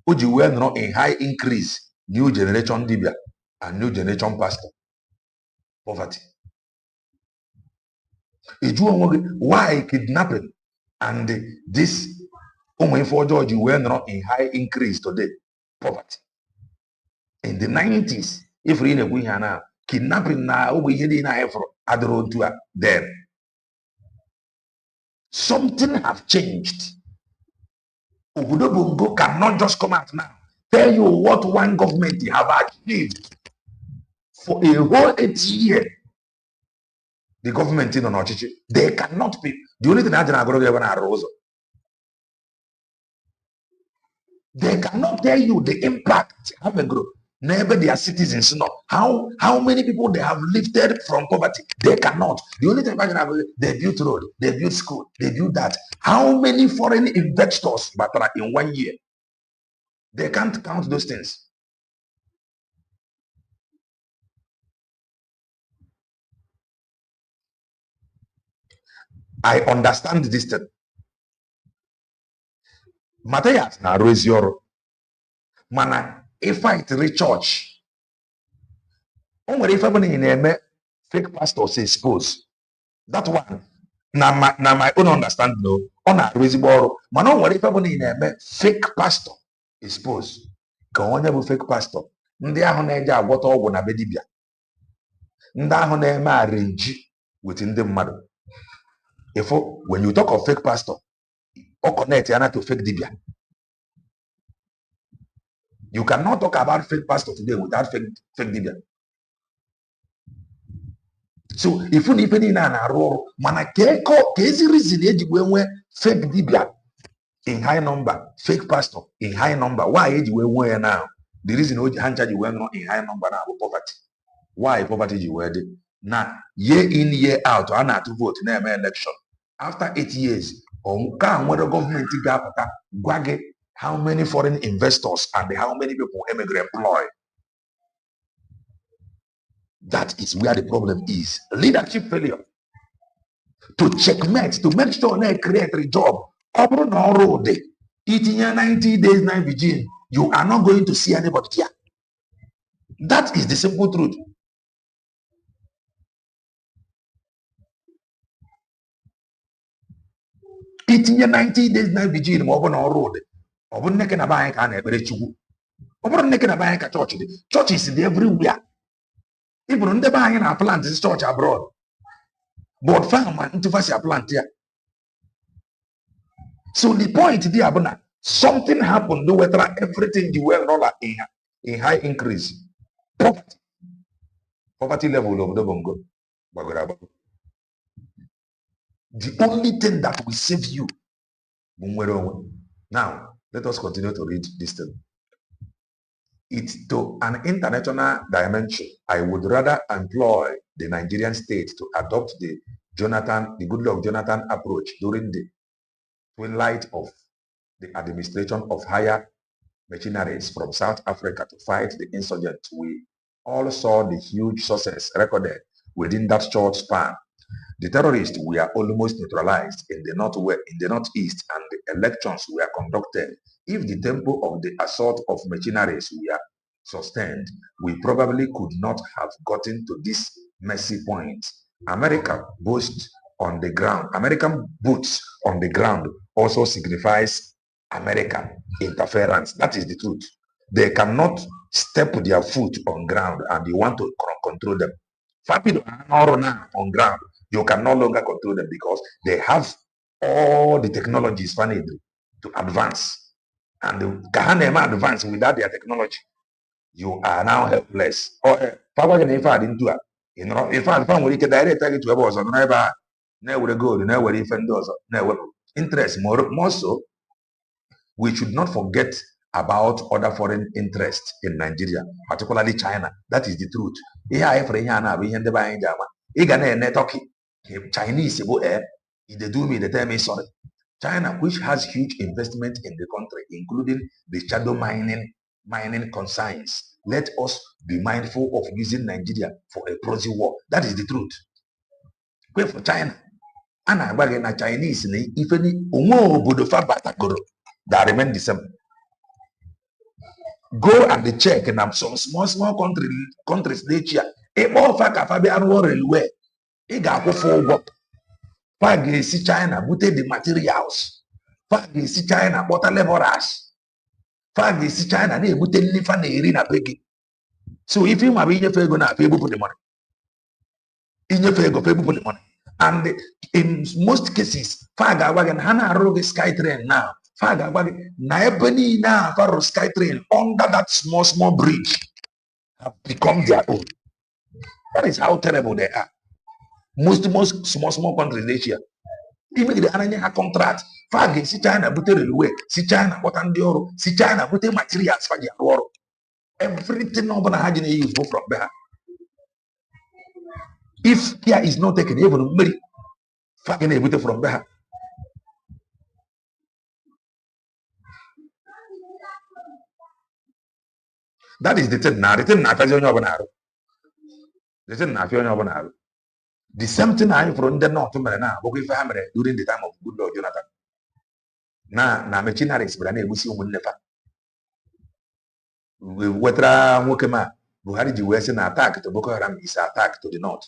would you wear not a high increase new generation DBS and new generation pastor? Poverty. Why kidnapping and this for George were not in high increase today? Poverty. In the 90s, if we now kidnapping now we to them. Something have changed. Obodo Bongo cannot just come out now tell you what one government have achieved for a whole 8 years. The government in Onochichi, they cannot be. The only thing I arose. They cannot tell you the impact have a group. Never their citizens know how many people they have lifted from poverty. They cannot. The only thing I can have, they built road, they built school, they built that. How many foreign investors but in 1 year? They can't count those things. I understand this thing. Matthias na raise your mana if I reach church. If I'm in a fake pastor say expose that one na my own understanding no ọ na-arụ ezigbo ọrụ mana ọ nwere ife bụ na ị na-eme fake pastor expose ka onye bụ fake pastor ndị ahụ na-eje agwọta ọgwụ na be dibịa ndị ahụ na-eme arenji with ndị mmadụ ifo when you talk of fake pastor or connect yana to fake dibia. You cannot talk about fake pastor today without fake dibia. So if you need any na arụ mana keko kezi reason eji we fake dibia in high number, fake pastor in high number. Why eji we now? The reason oji hancha ji we in high number now poverty. Why poverty ji we dey? Now year in year out ana to vote na election. After 8 years, whether government how many foreign investors and how many people emigrate employ. That is where the problem is. Leadership failure. To checkmate, to make sure they create a job. Eating 90 days, 9 vigil, you are not going to see anybody here. That is the simple truth. Itinye 90 days na vigil ma ọ bụ na ọrụ ụdị ọ bụ nneke na be anyị ka a na-ekpere Chukwu ọ bụrụ nneke na be anyị ka chọọchị dị churches dị everywhere ịbụrụ ndị be anyị na plant church abroad but farm ntụfa si plant ya so the point dị abụ na something happened do wetara everything dị well dollar in high increase poverty level obodo bongo gbagoro agbago. The only thing that will save you. Now, let us continue to read this thing. It's to an international dimension. I would rather employ the Nigerian state to adopt the Goodluck Jonathan approach during the twilight of the administration of higher machineries from South Africa to fight the insurgents. We all saw the huge success recorded within that short span. The terrorists were almost neutralized in the northeast, and the elections were conducted. If the tempo of the assault of machineries were sustained, we probably could not have gotten to this messy point. American boots on the ground also signifies American interference. That is the truth. They cannot step their foot on ground and you want to control them. On ground, you can no longer control them because they have all the technologies needed to advance. And they can advance without their technology. You are now helpless. In fact, we can direct target to a never go, never defend us, never interest more so. We should not forget about other foreign interests in Nigeria, particularly China. That is the truth. Turkey, Chinese they do me, they tell me sorry. China, which has huge investment in the country, including the shadow mining concerns. Let us be mindful of using Nigeria for a proxy war. That is the truth. Wait for China. And I'm Chinese, if any that remain the same. Go and check and some small countries this year. Railway. See China booted the materials. See China bought laborers. See China they booted Nifan peggy. So if you are in your favor, pay for the money. In your favor, pay for the money. And in most cases, Faga wagon Hana Rogue Sky Train now. Faga wagon Naebani now for Sky Train under that small bridge have become their own. That is how terrible they are. Most small countries this year. Even the Ananya contract, Fagi, see China, put railway, see China, what and the oro, see China, put materials for the oro. Everything over the use go from there. If care is not taken, even very fucking able from there. That is the thing now. The thing now, the thing now, the same thing I from the north now, but we family during the time of Goodluck Jonathan. Na machineries, but I never see one never. Wetra Mukema, Buhari Western attack to Boko Haram is attack to the north.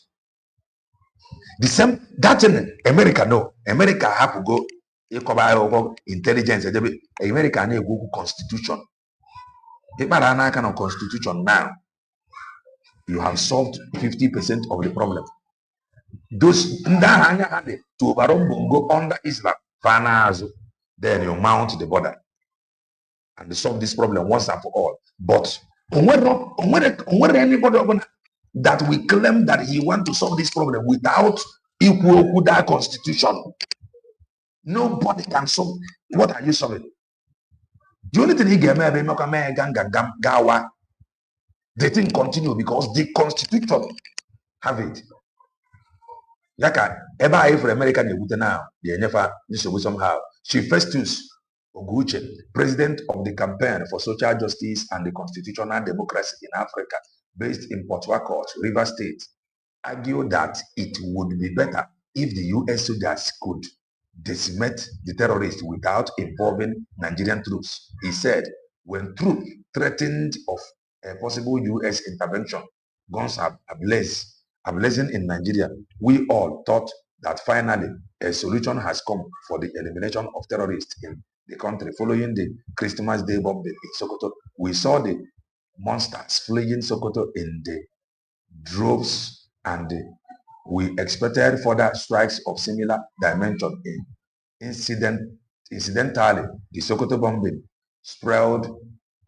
The same that in America, no. America have to go intelligence. America na go constitution. If I kind of constitution now, you have solved 50% of the problem. Those to overrun Bongo under Islam, then you mount the border and solve this problem once and for all. But when anybody that we claim that he want to solve this problem without equal that constitution, nobody can solve. What are you solving? The only thing he gave me, the thing continue because the constitution have it. Yaka, ever for American now, the never somehow. Chief Festus Oguche, president of the campaign for social justice and the constitutional democracy in Africa, based in Port Harcourt, River State, argued that it would be better if the U.S. soldiers could decimate the terrorists without involving Nigerian troops. He said, when troops threatened of a possible U.S. intervention, guns are ablazing in Nigeria, we all thought that finally a solution has come for the elimination of terrorists in the country. Following the Christmas Day bombing in Sokoto, we saw the monsters fleeing Sokoto in the droves, and we expected further strikes of similar dimension. Incidentally, the Sokoto bombing spread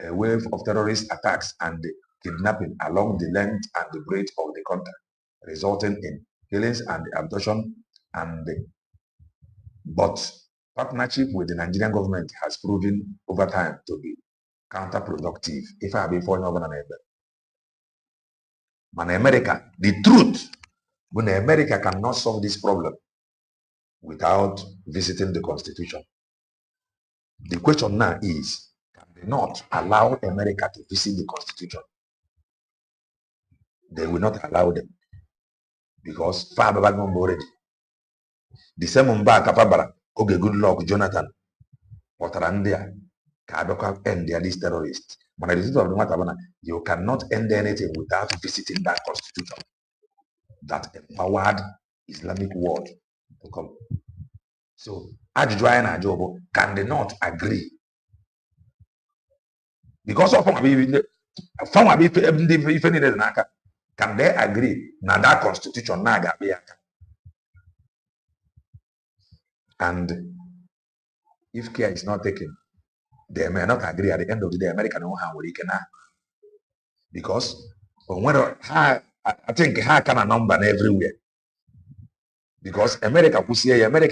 a wave of terrorist attacks and kidnapping along the length and the breadth of the country, resulting in killings and abduction. But partnership with the Nigerian government has proven over time to be counterproductive. If I have been following over but in America, the truth, when America cannot solve this problem without visiting the Constitution. The question now is, can they not allow America to visit the Constitution? They will not allow them because far back already. The same back Fabara, okay, good luck, Jonathan, Potarandia, Kadoka, and these terrorists. But the truth of the matter, you cannot end anything without visiting that Constitution, that empowered Islamic world to come. So, can they not agree? Because of can they agree now that constitution and if care is not taken, they may not agree at the end of the day. America know how we can because when I think how can a number everywhere because America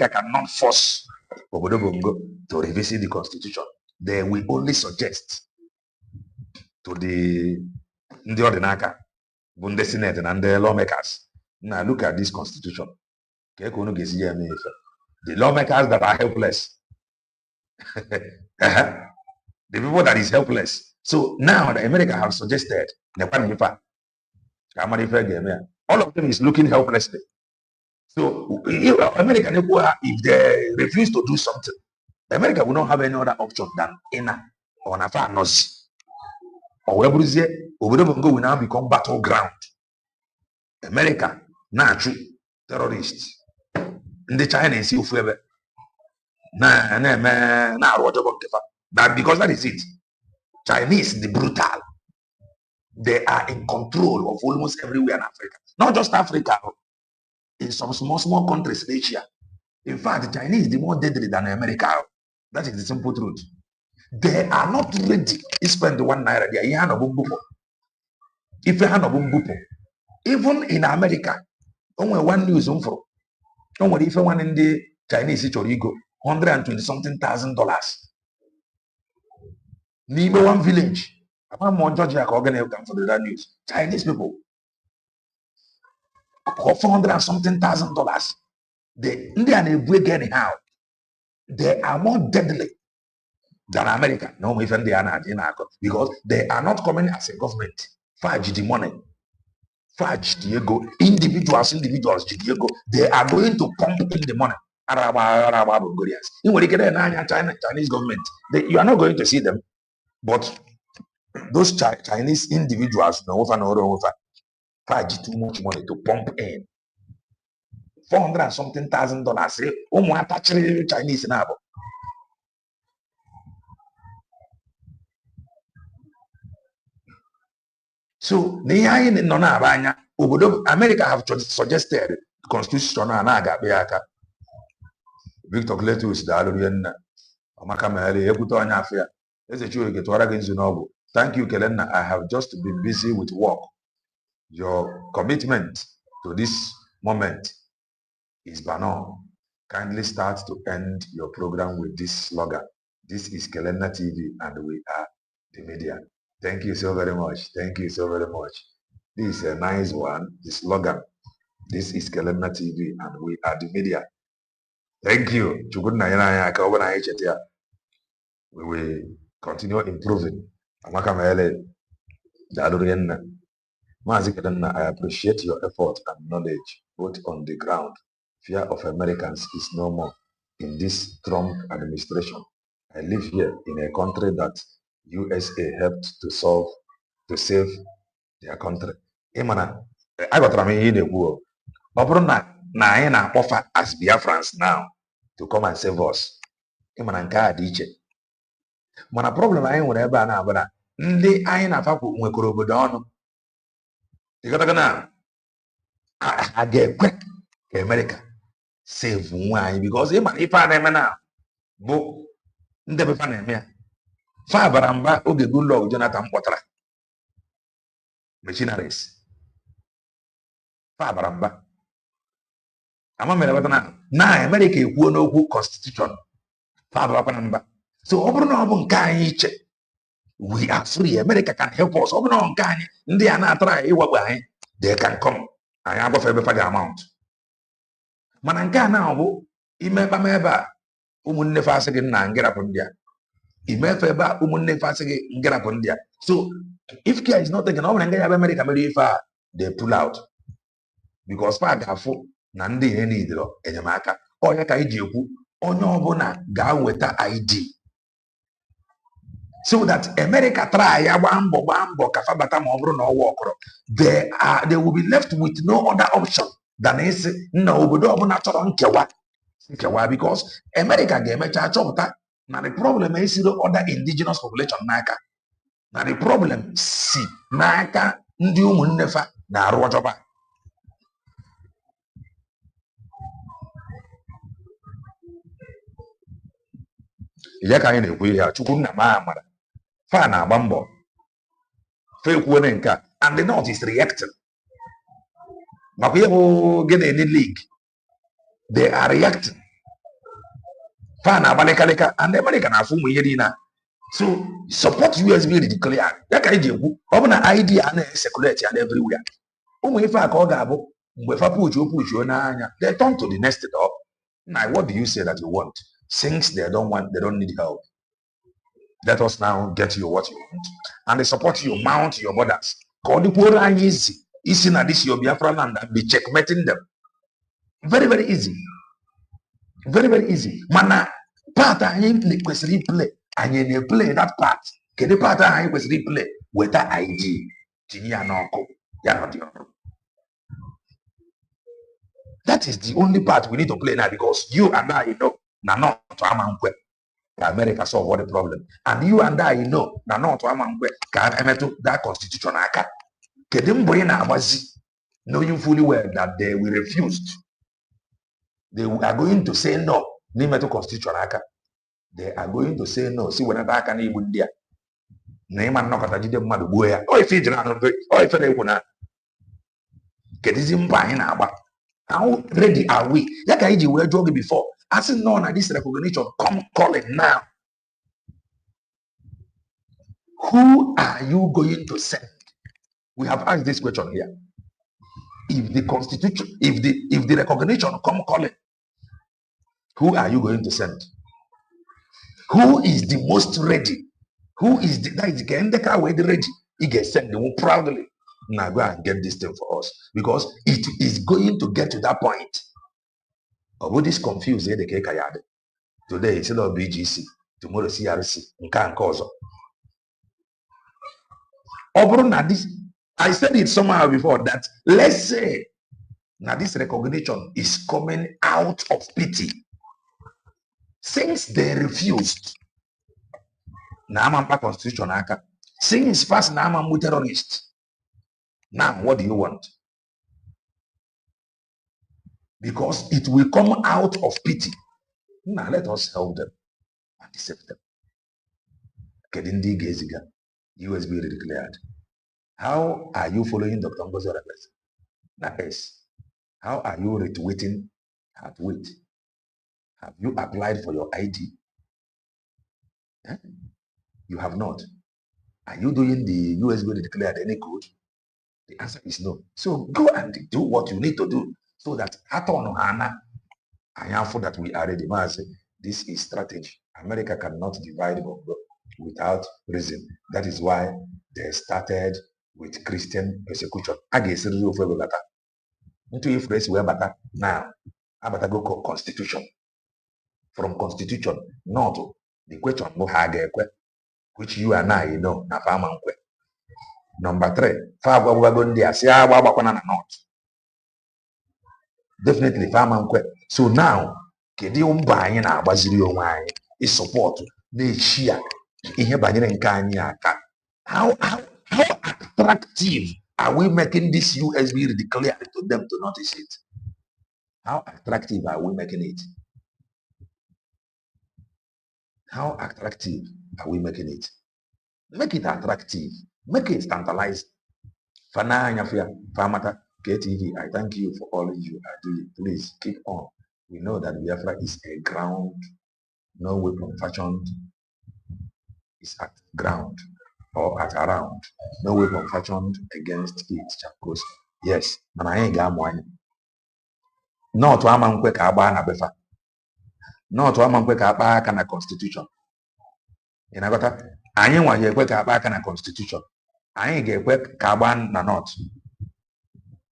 cannot force Obodo Bongo to revisit the constitution. They will only suggest to the Ordinaka, Bunde Senate and the lawmakers. Now look at this constitution. The lawmakers that are helpless. The people that is helpless. So now the America have suggested all of them is looking helplessly. So America, if they refuse to do something, America will not have any other option than inner or Nafanos. Or Obodo will now become battleground. America, natural terrorists. In the China and see whoever. But because that is it. Chinese, the brutal. They are in control of almost everywhere in Africa. Not just Africa. In some small countries in Asia. In fact, the Chinese is more deadly than America. That is the simple truth. They are not ready to spend the 1 naira. They are if you have even in America, only one news for only if one in the Chinese ego $120-something thousand. Name one village. I'm more Georgia for the news. Chinese people $400-something thousand. The Indian break anyhow. They are more deadly than America. No, even they are not in because they are not coming as a government. Fudge the money. Fudge Diego. Individuals, Diego. They are going to pump in the money. Chinese government. You are not going to see them. But those Chinese individuals, fudge too much money to pump in. $400 and something thousand. Chinese na abụ. So na ihe anyị nọ na-aba anya obodo America have suggested constitution a na-aga ya aka. Victor Cletus daalụ nna Amaka Mary ekwute onye afọ ya eze Chiwege tụwara gị nzu n'ọgwụ. Thank you Kelenna, I have just been busy with work. Your commitment to this moment is banal. Kindly start to end your program with this slogan. This is Kelenna TV and we are the media. Thank you so very much. Thank you so very much. This is a nice one. The slogan. This is Kelenna TV and we are the media. Thank you. We will continue improving. Amaka Maele, Mazi Kelenna, I appreciate your effort and knowledge both on the ground. Fear of Americans is no more in this Trump administration. I live here in a country that USA helped to save their country. Imana, I got Rami in the war. Obrona na anyị na-akpọfa as Biafrans now to come and save us. Imana nke a dị iche. Mana problem anyị nwere ebe a na-abụ na ndị anyị na-afakwu nwekọrọ obodo ọnụ. Ịghọtago na a ga-ekwe ka America save nwa anyị because ịma ife a na-eme na bụ ndị befa na-eme ya. Fa bara mba oge Goodluck Jonathan kpọtara machineries. Fa bara mba. Ama mere weta na America ekwuo n'okwu constitution. Fa bara mba. So ọ bụrụ na ọ bụ nke anyị iche, we are free. America can help us. Ọ bụrụ na nke anyị ndị a na-atara ịwagbu anyị, they can come. Anyị agbafe ebe fa ga-amount. Mana nke a na bụ imekpa m ebe a ụmụnne fa asị gị na ngerapụ ndị a. Imefe ebe a ụmụnne fa asị gị ngerapụ ndị a. So if care is not taken, ọ bụrụ nga ya bụ America mere ife a, they pull out. Because fa ga-afụ na ndị ihe niile enyemaka. Onye ka iji ekwu onye ọbụla ga-weta ID. So that America try ya gbaa mbọ ka fa bata ma ọ bụrụ na ọwa ọkọrọ. They will be left with no other option than isi na obodo ọbụla chọrọ nkewa because America ga-emecha chọpụta na the problem esiri other indigenous population n'aka. Na the problem si n'aka ndị ụmụnne fa na-arụ ọjọba. Ya ka anyị na-ekwu ihe a Chukwu nna m amara fa na-agba mbọ fa ekwuone nke a and the North is reacting. Makwa ihe bụ gị na-eni league, they are reacting. Fa na-agbalịkalịka and America na-afụ ụmụ ihe niile. So support USB declare. Ya ka anyị ji ekwu ọ bụ na idea na-esekuleti and everywhere. Ụmụ ife a ka ọ ga-abụ mgbe fa puchuo n'anya, they turn to the next door. Now what do you say that you want? Since they don't need help. Let us now get you what you want. And they support you, mount your borders. Call the poor and easy. Easy na this your Biafra land and be checkmating them. Very, very easy. Very, very easy. Mana part anyị kwesịrị play. Anyị na-play that part. Kedu part anyị kwesịrị play? Weta ID. Tinye ya n'ọkụ. Ya nọ dị ọrụ. That is the only part we need to play now because you and I know na not to amankwe. America solve all the problem. And you and I know na not to amankwe ka emetu that constitution aka. Kedu mbọ ị na-agbazi knowing fully well that they will refuse. They are going to say no n'imetụ constitution aka. They are going to say no. Si wenata aka n'igbu ndị a. Na ịma nnọkọta jide mmadụ gbuo ya. O ife ijiri anụ o ife na-ekwu na kedizi mbọ anyị na-agba. How ready are we? Ya ka iji wee jụọ gị before. As in no, this recognition come calling now. Who are you going to send? We have asked this question here. If the constitution, if the recognition come calling, who are you going to send? Who is the most ready? Who is that is ready? He gets sent them proudly. Now go and get this thing for us because it is going to get to that point. About this confused the Kayade. Today it's not BGC, tomorrow CRC, and cause. This I said it somehow before that let's say Now this recognition is coming out of pity. Since they refused, na amampa constitution aka. Since first na amamu terrorist. Now what do you want? Because it will come out of pity. Now let us help them and save them. Kedindi Geziga, USB declared. How are you following Dr. Ngozi Orebeze? That is, how are you retweeting her tweet? Have you applied for your ID? Eh? You have not. Are you doing the USB declared any good? The answer is no. So go and do what you need to do so that Aton Hana, I am for that we are ready. This is strategy. America cannot divide Bongo without reason. That is why they started with Christian persecution. Into influence where bata now. Abata go constitution. From constitution, not the question which you and I know na farmer. Number 3, far not. Definitely farmer. So now, kedu buying na agbaziri onwe anyị is support na-echia ihe banyere nke anyị aka. How attractive are we making this USB declared to them to notice it? How attractive are we making it? How attractive are we making it? Make it attractive. Make it tantalizing. Fananya Fia, Famata, KTV, I thank you for all you are doing. Please keep on. We know that Biafra is a ground. No weapon fashioned is at ground or at around. No weapon fashioned against it shall prosper. Yes, and I ain't got one. Not to Aman Kwek Abana Befa. Not to Aman Kwek Abaka Constitution. In Agota, I ain't want you Kwek Abaka Constitution. I ain't get Kwek Kaban na not.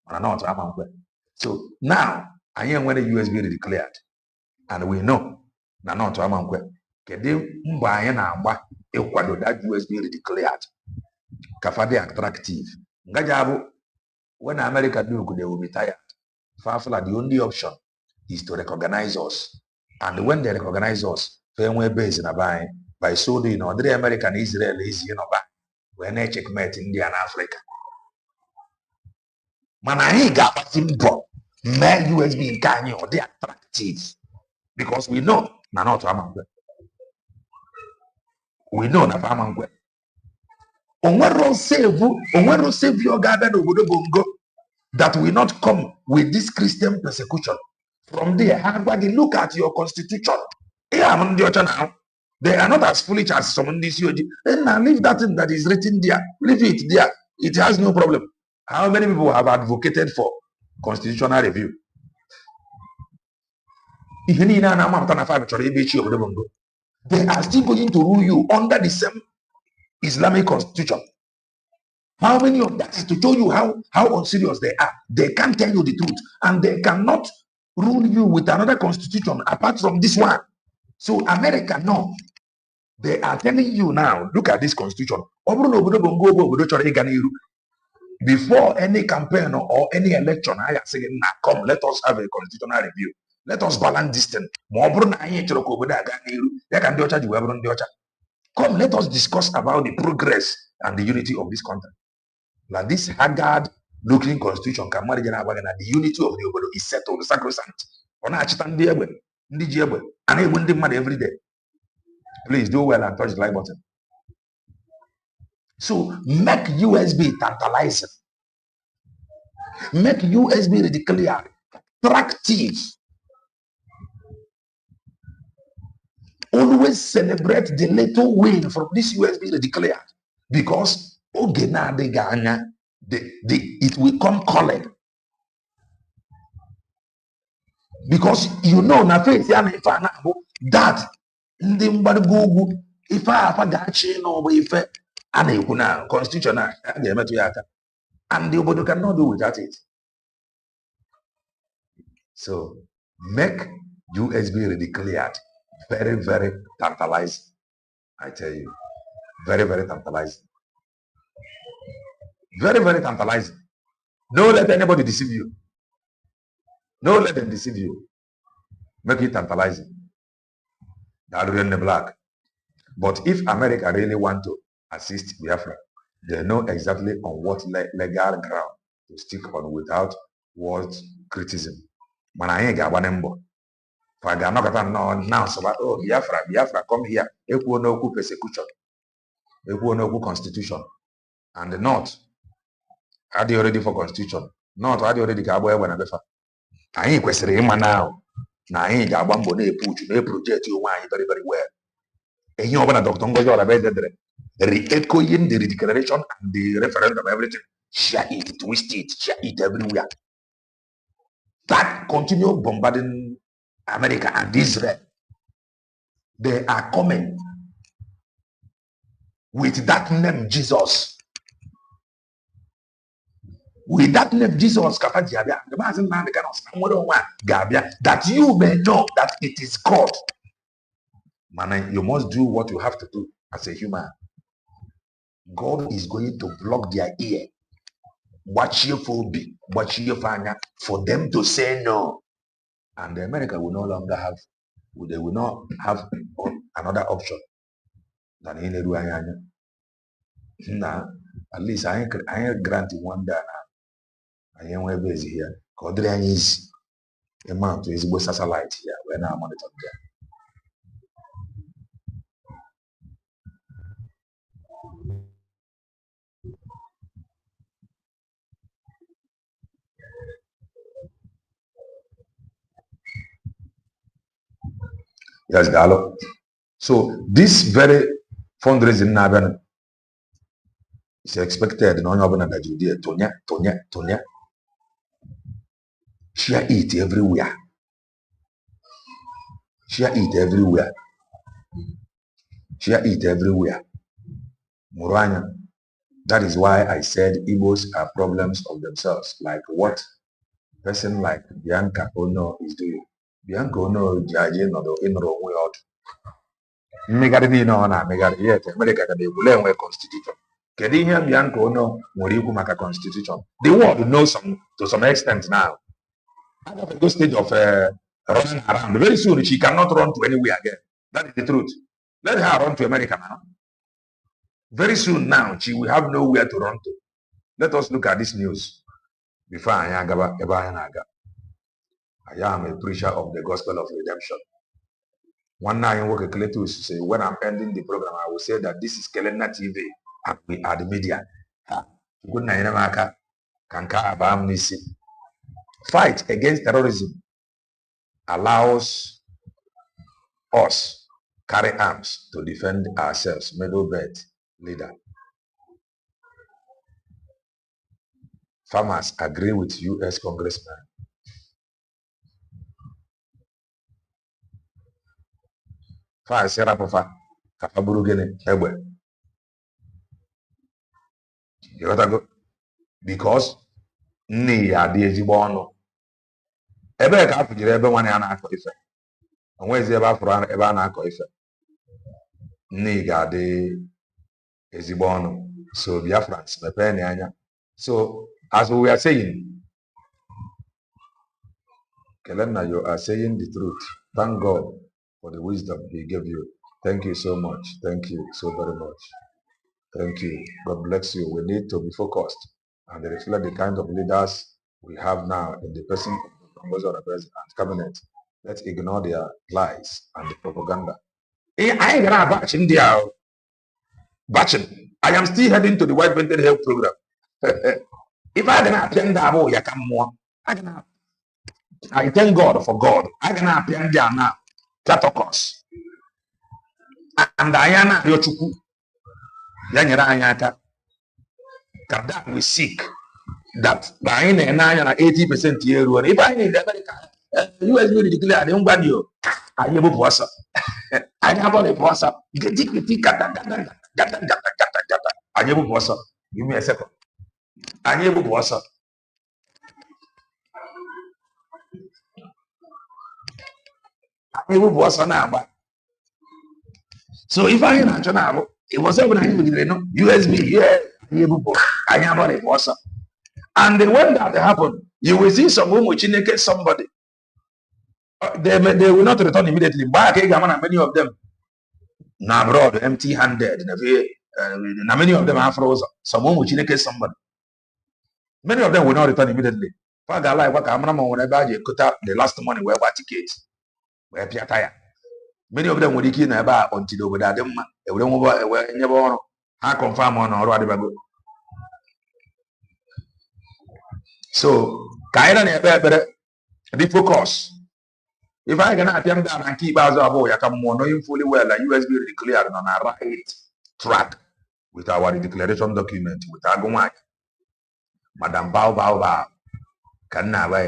Not Aman Kwek. So now, I ain't when the USB declared. And we know na not Aman Kwek. Kede mba anyị na-agba ịkwado that USB declared kafade attractive. Ngaja bụ when America do they will be tired. Fafla, the only option is to recognize us. And when they recognize us, fairway base in a by so doing, or the American Israel is when they checkmate India and Africa. Manahiga Simbo, man USB in Kanye or they attractive. Because we know na not Aman Kwek. We know na Aman Kwek. Onwero save your garden obodo bongo that will not come with this Christian persecution. From there, look at your constitution. Now. They are not as foolish as some in this UOG. Then now leave that thing that is written there. Leave it there. It has no problem. How many people have advocated for constitutional review? They are still going to rule you under the same Islamic constitution. How many of that is to show you how unserious they are? They can't tell you the truth, and they cannot rule you with another constitution apart from this one. So America, no, they are telling you now. Look at this constitution. Before any campaign or any election, I am saying, nah, come, let us have a constitutional review. Let us balance this thing. Come, let us discuss about the progress and the unity of this country. Like this haggard looking constitution, the unity of the obodo is settled, sacrosanct. And every day. Please do well and touch the like button. So make USB tantalizing. Make USB declared attractive. Always celebrate the little win from this USB declared, because it will come calling. Because you know na face that ndị mgbadugwu ugwu ife afa ga-achị n'ọbụ ife a na-ekwu na constitution a ga-emetụ ya aka, and the obodo cannot do without it. So make USB declared very, very tantalizing. I tell you, very, very tantalizing. Very, very tantalizing. Don't let anybody deceive you. No, let them deceive you. Make it tantalizing. That will the black. But if America really want to assist Biafra, they know exactly on what legal ground to stick on without word criticism. Mana anyị ga-agba mbọ fa ga-anọkọta nnọọ now sọba oh Biafra come here ekwuo n'okwu persecution ekwuo n'okwu constitution and the North adịghị ready for constitution North adịghị ready ka agba egbe na befa anyị kwesịrị ịma now na anyị ga-agba mbọ na-epu uchu na-eproject onwe anyị very very well. Ihe ọbụla Dr. Ngozi Orabe dedere re-echoing the declaration and the referendum, everything. Share it, twist it, share it everywhere. That continue bombarding America and Israel. They are coming with that name Jesus. With that name Jesus, that you may know that it is God. Man, you must do what you have to do as a human. God is going to block their ear. Watch your phobia, watch your fire for them to say no. And America will no longer have, they will not have another option than in a now, at least I ain't granting one day now. I ain't busy here. Because there is a man to his satellite here when I'm on it up there. Yes, Dalo. So this very fundraising now is expected in onye ọbụla gaji ụdị tonya. Share it everywhere. Share it everywhere. Share it everywhere. Muranya. That is why I said Igbos are problems of themselves, like what person like Bianca Ono is doing. Bianca Ono jaji nodo inro onwe ọdụ. Mmegharị niile ọ na-amegharị yet America ka na-ebule enwe constitution. Kedu ihe Bianca Ono nwere ikwu maka constitution? The world knows to some extent now. Out of a good stage of running around. Very soon she cannot run to anywhere again. That is the truth. Let her run to America now. Very soon now she will have nowhere to run to. Let us look at this news before I am a preacher of the gospel of redemption. One night I work a Cletus say when I'm ending the program, I will say that this is Kelena TV and we are the media. Good night, America. Kanka Abamnisi. Fight against terrorism allows us carry arms to defend ourselves. Middle belt leader. Farmers agree with U.S. Congressman. Because nne ya adị ezigbo ọnụ. Ebe ka afọ jiri ebe nwanne ya na-akọ ife. Onwezi ebe afọ ebe a na-akọ ife. Nne ga-adị ezigbo ọnụ. So Biafrans mepee na anya. So as we are saying, Kelena, you are saying the truth. Thank God for the wisdom He gave you. Thank you so much. Thank you so very much. Thank you. God bless you. We need to be focused and reflect the kind of leaders we have now in the person of the President and cabinet. Let's ignore their lies and the propaganda. I ain't gonna batch India. Batching. I am still heading to the White Vented Health Program. If I gonna attend that, oh, you come more. I thank God for God. I gonna attend there now. Catocos. And Diana Yochuku. Yanyara Anyaka. That we seek that by 80% year. If I need America, US will declare the Ungadio. I am a boss. I have a boss. Give me a second. I am a boss. I am a boss now. So if I am a it was when I USB, yeah, I am a boss. And when that happened, You will see some women somebody. They will not return immediately. Back many of them now abroad, empty-handed. Many of them are frozen. Some women somebody. Many of them will not return immediately. Father, like what whenever you cut out the last money, where tickets, where tire. Many of them will be keen about until over that. They will never confirm on or so, be focused. If I can attend that and keep us above, I can knowing fully well that USB declared on a right track with our declaration document with Agumai. Madam Bao Bao Bao.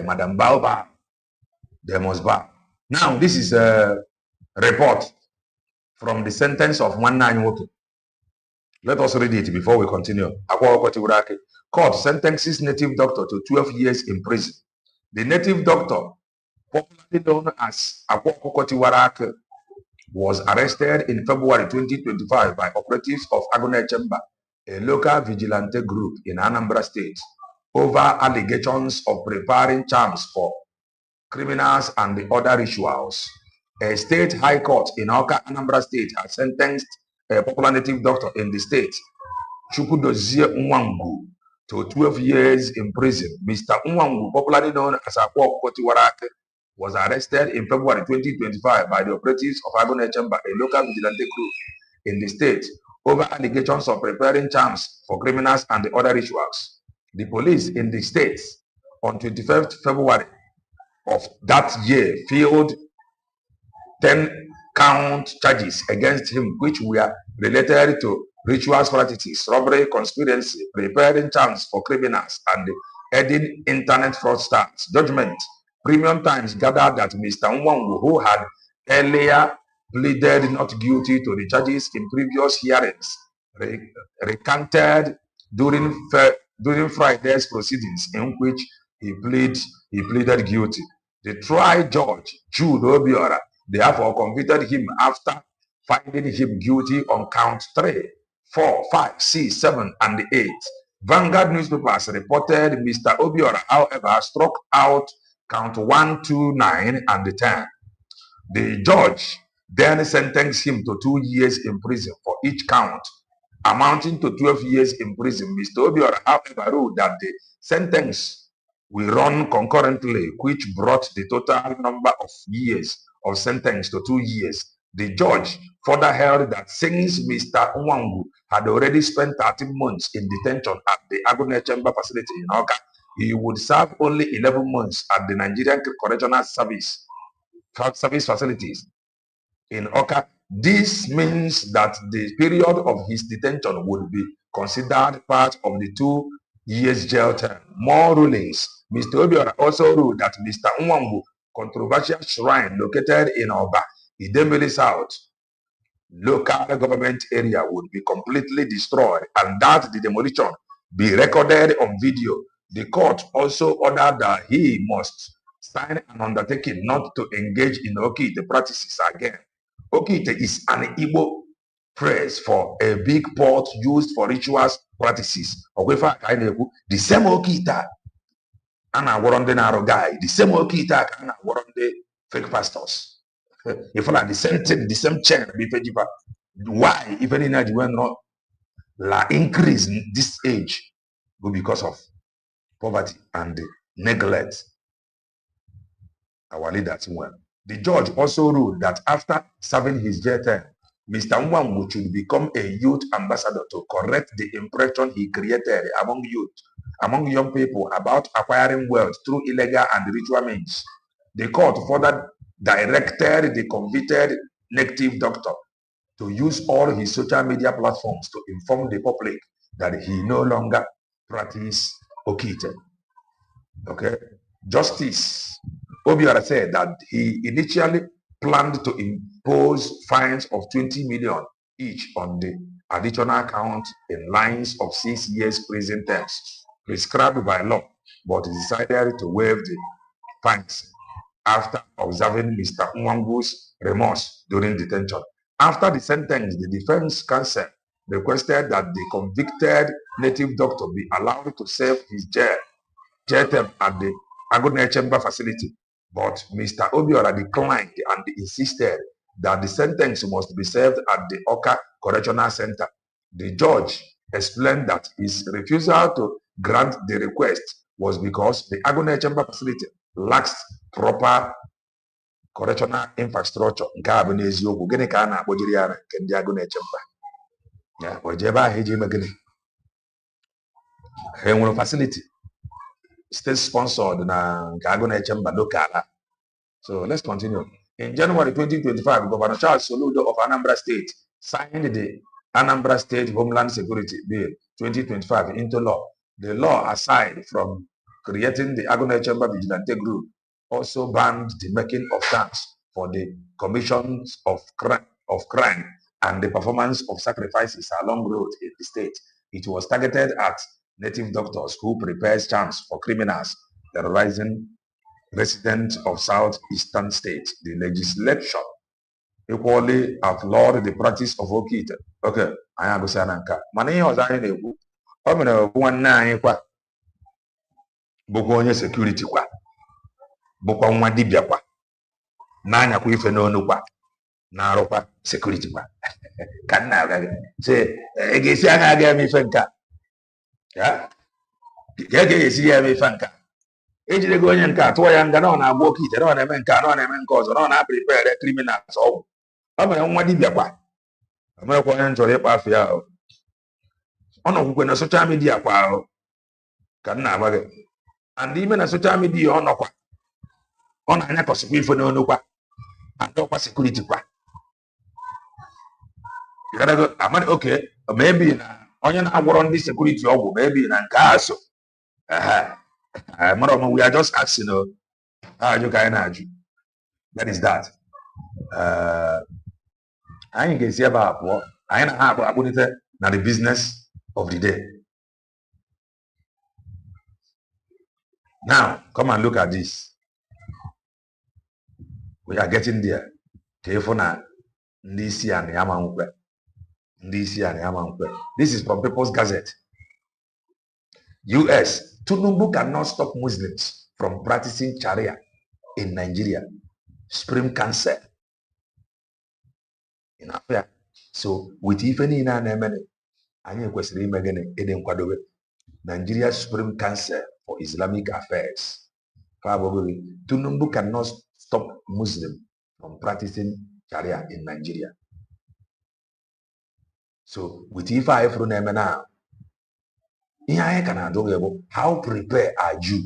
Madam Bao Bao. They must bow. Now, this is a report from the sentence of 1902. Let us read it before we continue. Court sentences native doctor to 12 years in prison. The native doctor, popularly known as Akwokotiwarake, was arrested in February 2025 by operatives of Agone Chamber, a local vigilante group in Anambra State, over allegations of preparing charms for criminals and the other rituals. A state high court in Awka, Anambra State, has sentenced a popular native doctor in the state, Chukwudozie Nwangu, to 12 years in prison. Mr. Nwangu, popularly known as Akwa Kotiwarake, was arrested in February 2025 by the operatives of Agone Chamber, a local vigilante group in the state, over allegations of preparing charms for criminals and the other rituals. The police in the state on 25th February of that year filed 10 count charges against him, which were related to rituals practices, robbery, conspiracy, preparing charms for criminals, and aiding internet fraudsters. Judgment. Premium Times gathered that Mr. Nwangu, who had earlier pleaded not guilty to the charges in previous hearings, recanted during Friday's proceedings, in which he pleaded guilty. The trial judge, Jude Obiora, therefore convicted him after finding him guilty on count 3, 4, 5, 6, 7, and 8. Vanguard newspapers reported Mr. Obiora, however, struck out count 1, 2, 9, and 10. The judge then sentenced him to 2 years in prison for each count, amounting to 12 years in prison. Mr. Obiora, however, ruled that the sentence will run concurrently, which brought the total number of years of sentence to 2 years. The judge further held that since Mr. Nwangu had already spent 13 months in detention at the Agone Chamber facility in Awka, he would serve only 11 months at the Nigerian Correctional Service facilities in Awka. This means that the period of his detention would be considered part of the 2 years jail term. More rulings. Mr. Obiora also ruled that Mr. Nwangu controversial shrine located in Oba, Idemili South, local government area would be completely destroyed and that the demolition be recorded on video. The court also ordered that he must sign an undertaking not to engage in Okite practices again. Okite is an Igbo phrase for a big pot used for rituals practices. The same Okite and a warranted narrow guy, the same Okite and a warranted fake pastors. If like the same thing, the same chain, why even in Nigeria not la increase in this age go because of poverty and neglect our leaders well. The judge also ruled that after serving his jail term, Mr. Nwangu should become a youth ambassador to correct the impression he created among young people about acquiring wealth through illegal and ritual means. The court further directed the convicted native doctor to use all his social media platforms to inform the public that he no longer practices Okite. Okay. Justice Obiora said that he initially planned to impose fines of 20 million each on the additional count in lines of 6 years prison terms prescribed by law, but decided to waive the fines after observing Mr. Nwangu's remorse during detention. After the sentence, the defense counsel requested that the convicted native doctor be allowed to serve his jail JTM at the Agone Chamber facility. But Mr. Obiora declined and insisted that the sentence must be served at the Oka Correctional Center. The judge explained that his refusal to grant the request was because the Agone Chamber facility lacks proper correctional infrastructure. Nke a bụ n'eziokwu. Gịnị ka a na-akpọjiri ya nke ndị Agone Chamber? Ya, o jebe ahụ eji ime gịnị? Ha enwere facility state sponsored na nke Agone Chamber local. So let's continue. In January 2025, Governor Charles Soludo of Anambra State signed the Anambra State Homeland Security Bill 2025 into law. The law, aside from creating the Agone Chamber Vigilante Group, also banned the making of terms for the commissions of crime and the performance of sacrifices along roads in the state. It was targeted at native doctors who prepare charms for criminals terrorizing residents of southeastern states. The legislation equally outlawed the practice of okite. Okay, anyị agụsịa na nka. Mana ihe ọzọ anyị na-ekwu, ọ mere okwu nwanne anyị kwa, bụkwa onye security kwa, bụkwa nwa dibịa kwa, na-anyakwa ife n'onu kwa, na-arụkwa security kwa. Ka nna agaghị sị, ga-esi anya aga eme ife nka. Ya? Ka ga-esi ya eme ife nka. Ejidego onye nke atụọ ya nga na ọ na-agba oke ite, na ọ na-eme nke a, na ọ na-eme nke ọzọ, na ọ na-aprepare criminals ọgwụ. Ọ mere nwa dibịa kwa. O merekwa onye chọrọ ịkpa afọ ya. Ọ nọkwukwe na social media kwa ahụ. Ka nna agba gị. And ime na social media ọ nọkwa. Ọ na-anyakọsịkwa ife n'onu kwa. Adọkwa security kwa. Amadi okay, maybe na onye na-agwọrọ ndị security ọgwụ, maybe na nke a so. Madam, we are just asking, how you can argue. That is that. I ain't see about what I ain't have now the business of the day. Now, come and look at this. We are getting there. This is from People's Gazette. US. Tinubu cannot stop Muslims from practicing Sharia in Nigeria. Supreme Council. In Africa. So, with Ifeni in an emene, anyị kwesịrị ime gịnị ịdị nkwadobe. Nigeria Supreme Council for Islamic Affairs. Tinubu cannot stop Muslims from practicing Sharia in Nigeria. So, with Ifa Efru na-eme now, ihe anyị ka na-ajụ gị bụ, how prepare are you?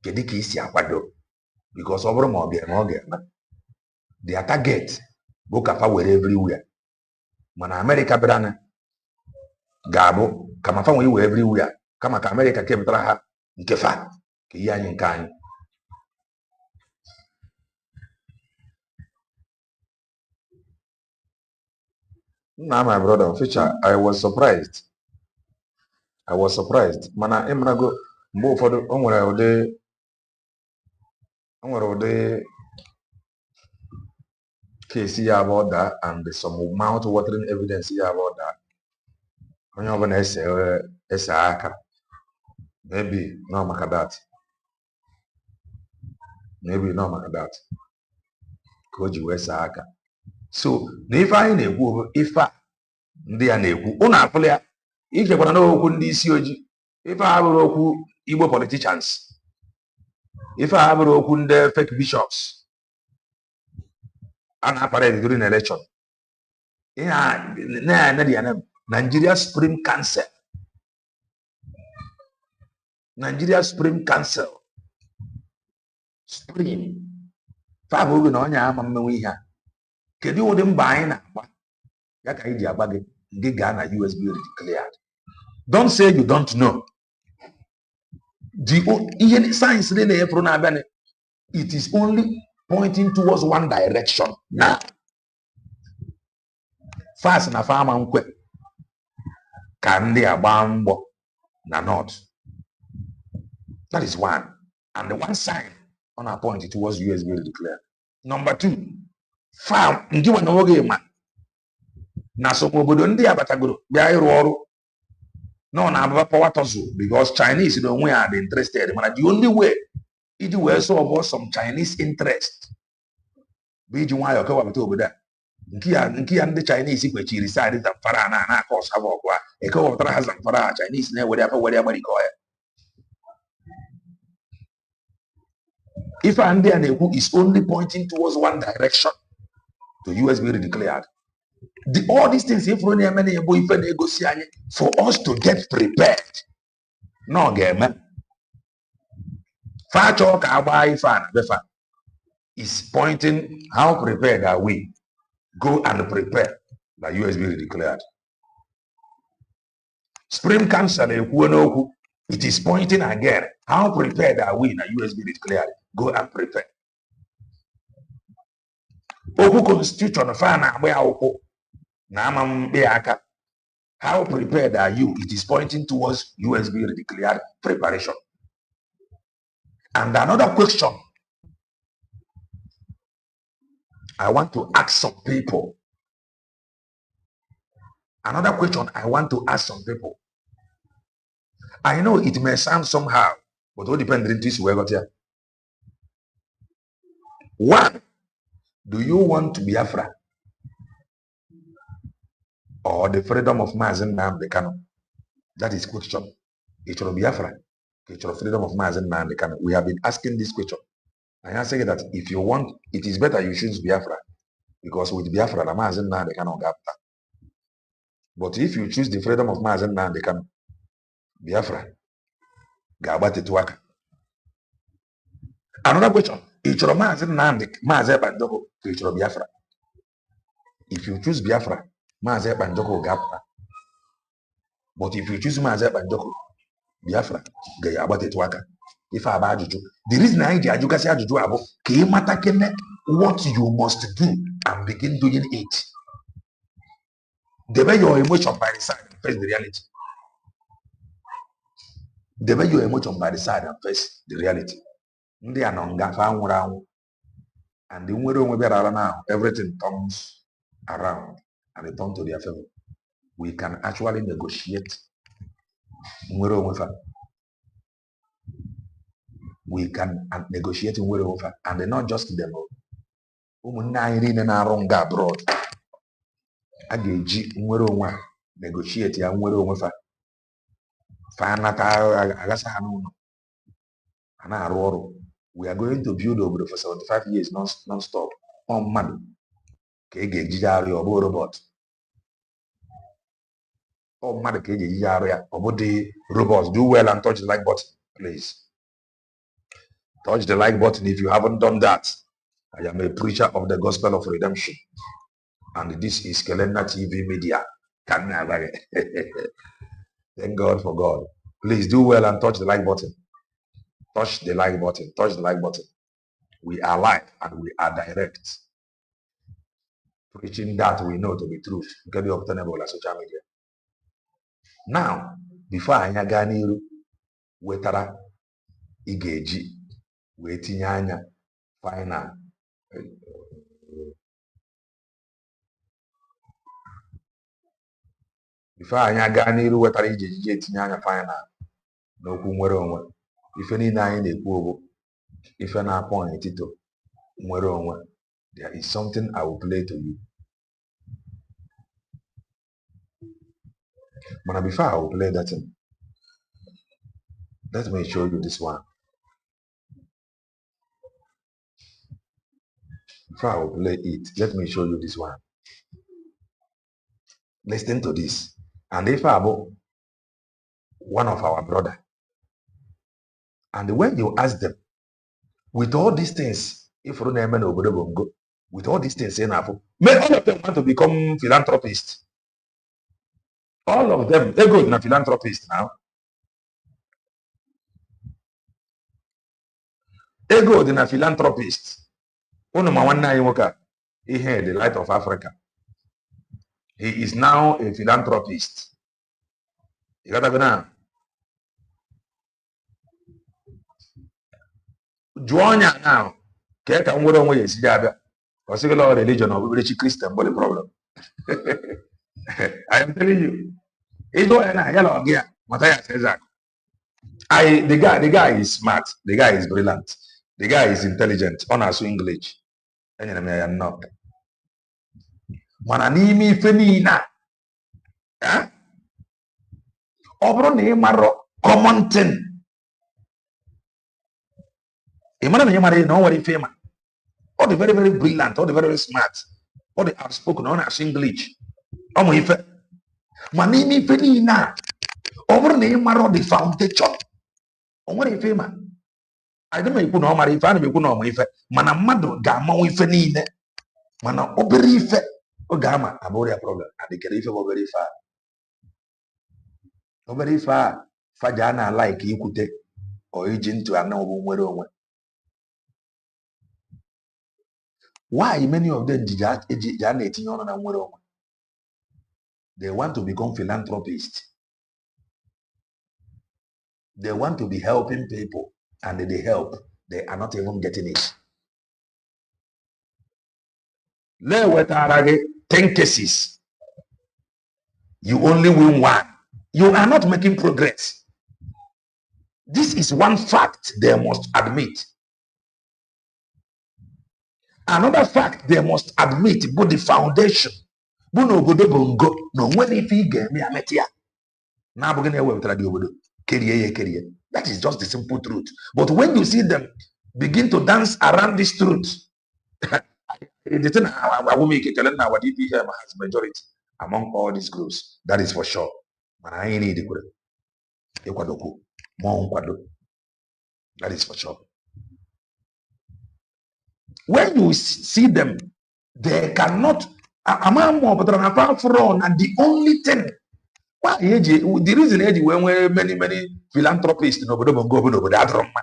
Kedu ka isi akwado? Because ọ bụrụ ma ọ ga-eme, their target bụ ka fa were everywhere. Mana America bịara na ga-abụ kama fa nwee everywhere, kama ka America kepụtara ha nke fa ka ihe anyị nke anyị. Nah, my brother, Fisher, I was surprised. Mana emrago mgbe ụfọdụ o nwere ụdị case ya about that and some mouth watering evidence ya about that. Onye ọbụla ese aka. Maybe no maka that. Ka o ji wee saa aka. So, na ife anyị na-ekwu bụ ife a ndị ya na-ekwu. Unu afụla ya. Ijekwara n'okwu ndị isi ojii. Ife a bụrụ okwu Igbo politicians. Ife a bụrụ okwu ndị fake bishops. A na-aparade during election. Ihe a na Nigeria Supreme Council. Nigeria Supreme Council. Supreme. Fa bụ oge na onye ama mmenwe ihe a. Kedu ụdị mba anyị na-agba? Ya ka anyị ji agba gị. Ndị gaa na USB declared. Don't say you don't know. The science it is only pointing towards one direction. Now, fast na farm and quick. Can they abambo na not? That is one. And the one sign on our point it was USB declared. Number two, farm ngiwa na oge ma. Na so obodo ndị abatagoro bịa ịrụ ọrụ no na power tussle because Chinese don't we are interested. But the only way it will so about some Chinese interest. Biji why okay what over there. Nkia ndị Chinese kwechiri side Zamfara na cause havoc kwa eke wọtara ha Zamfara Chinese na were afa were agbari ko ya. If and there is only pointing towards one direction to US be declared. All these things if only many for us to get prepared. No game. Is pointing how prepared are we? Go and prepare. The US be declared. Supreme Council, it is pointing again. How prepared are we? The US be declared. Go and prepare. Oku Constitution how prepared are you? It is pointing towards US be declared preparation. And another question I want to ask some people. Another question I want to ask some people. I know it may sound somehow, but all depends on this we got here. One, do you want to be Biafra or the freedom of Mazen Nnamdi Kanu? That is question. It should be Biafra. It should freedom of Mazen Nnamdi Kanu. We have been asking this question. I am saying that if you want, it is better you choose Biafra because with Biafra, the Mazen Nnamdi Kanu gap. But if you choose the freedom of Mazen Nnamdi Kanu, Biafra, Gabate Tuaka. Another question. It should Mazen Nnamdi Mazen Bandoko to Biafra. If you choose Biafra, Mazen Bandoko Gapa. But if you choose Mazen Bandoko, Biafra, Gabate Tuaka. If I buy Juju, the reason I say Juju abo, what you must do and begin doing it. The way your emotion by the side and face the reality. The way your emotion by the side and face the reality. Ndị anonga fa nwụrụ anwụ and the nwere onwe bịara now everything turns around and they turn to their favor. We can actually negotiate nwere onwe fa. We can negotiate nwere onwe fa and not just them. Ụmụnne anyị niile na-arụ nga abroad. A ga-eji nwere onwe a negotiate ya nwere onwe fa. Fa anata agasa ha n'ụlọ. A na-arụ ọrụ. We are going to build over for 75 years non-stop. On money. Robot. Oh, money. The robots. Do well and touch the like button, please. Touch the like button if you haven't done that. I am a preacher of the gospel of redemption. And this is Kelena TV Media. Thank God for God. Please do well and touch the like button. Touch the like button. Touch the like button. We are live and we are direct. Preaching that we know to be truth. Can be obtainable on social media. Now, before I ga n'iru wetara igeji wee tinye anya final. Before I ga n'iru wetara igeji etinye anya final n'okwu nwere onwe. Ife niile anyị na-ekwu okwu ife na-akpọ n'etito nwere onwe. There is something I will play to you. But before I will play that thing, let me show you this one. Before I will play it, let me show you this one. Listen to this. And if I have one of our brother, and when you ask them, with all these things, if you go, with all these things, may all of them want to become philanthropists. All of them, they go to a philanthropist now. They go to a philanthropist. The Light of Africa. He is now a philanthropist. You got to go now. Joanya now. Keka nwere onwe ya si abia. Particular religion of which Christian but the problem. I am telling you. Ido na ya lo gia. Matthias Ezak. The guy is smart. The guy is brilliant. The guy is intelligent. On asu English. Enyere m ya nnọọ. Mana n'ime ife niile a, ọ bụrụ na ị marọ common thing, ị mara na ị mara na ọ nwere ife ịma. Ọ dị very very brilliant. Ọ dị very very smart. Ọ dị outspoken. Ọ na-asụ English. Ọ mụ ife. Ma n'ime ife niile a, ọ bụrụ na ị marọ the foundation, o nwere ife ịma. Adị m ekwu na ọ mara ife, ana m ekwu na ọ ma ife, mana mmadụ ga-amanwu ife niile, mana obere ife ọ ga-ama abụrụ ya problem. Adịkere ife bụ obere ife a. Obere ife a faja na like ikwute o iji ntụ anọ bụ nwere onwe. Why many of them ji na-etinye ọnụ na nwere onwe? They want to become philanthropists. They want to be helping people, and they help. They are not even getting it. Let wetara gị 10 cases. You only win 1. You are not making progress. This is one fact they must admit. Another fact they must admit, but the foundation. Bụ na obodo bụ ngo na onwere ife ị ga-eme ya metụ ya. Na-abụghị na ewepụtara gị obodo. Kerie. That is just the simple truth. But when you see them begin to dance around this truth, the thing I will make it tell now what DP here has majority among all these groups. That is for sure. But I ain't need it. That is for sure. When you see them, they cannot. And the only thing. The reason when many philanthropists in obodo bongo obodo adroma.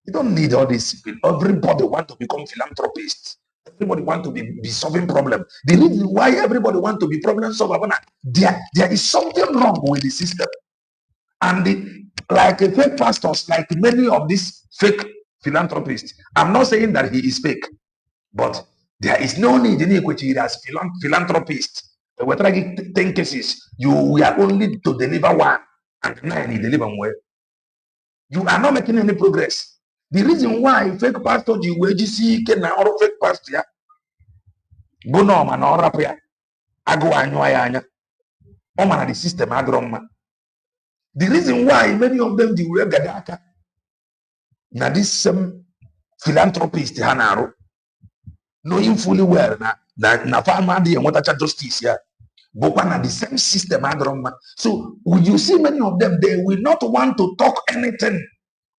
You don't need all this. Everybody want to become philanthropists. Everybody want to be solving problems. The reason why everybody want to be problem solver, there is something wrong with the system. And like fake pastors, like many of these fake philanthropists, I'm not saying that he is fake, but there is no need in equity as philanthropist. We're trying 10 cases. We are only to deliver 1, and 9 you deliver well. You are not making any progress. The reason why fake pastor see can or fake pastor bono man or rapia ago anyoya anya the system agroma. The reason why many of them the gadaka na this same philanthropist hanaro knowing fully well na farmer dey want justice here, but na the same system agroma. So when you see many of them, they will not want to talk anything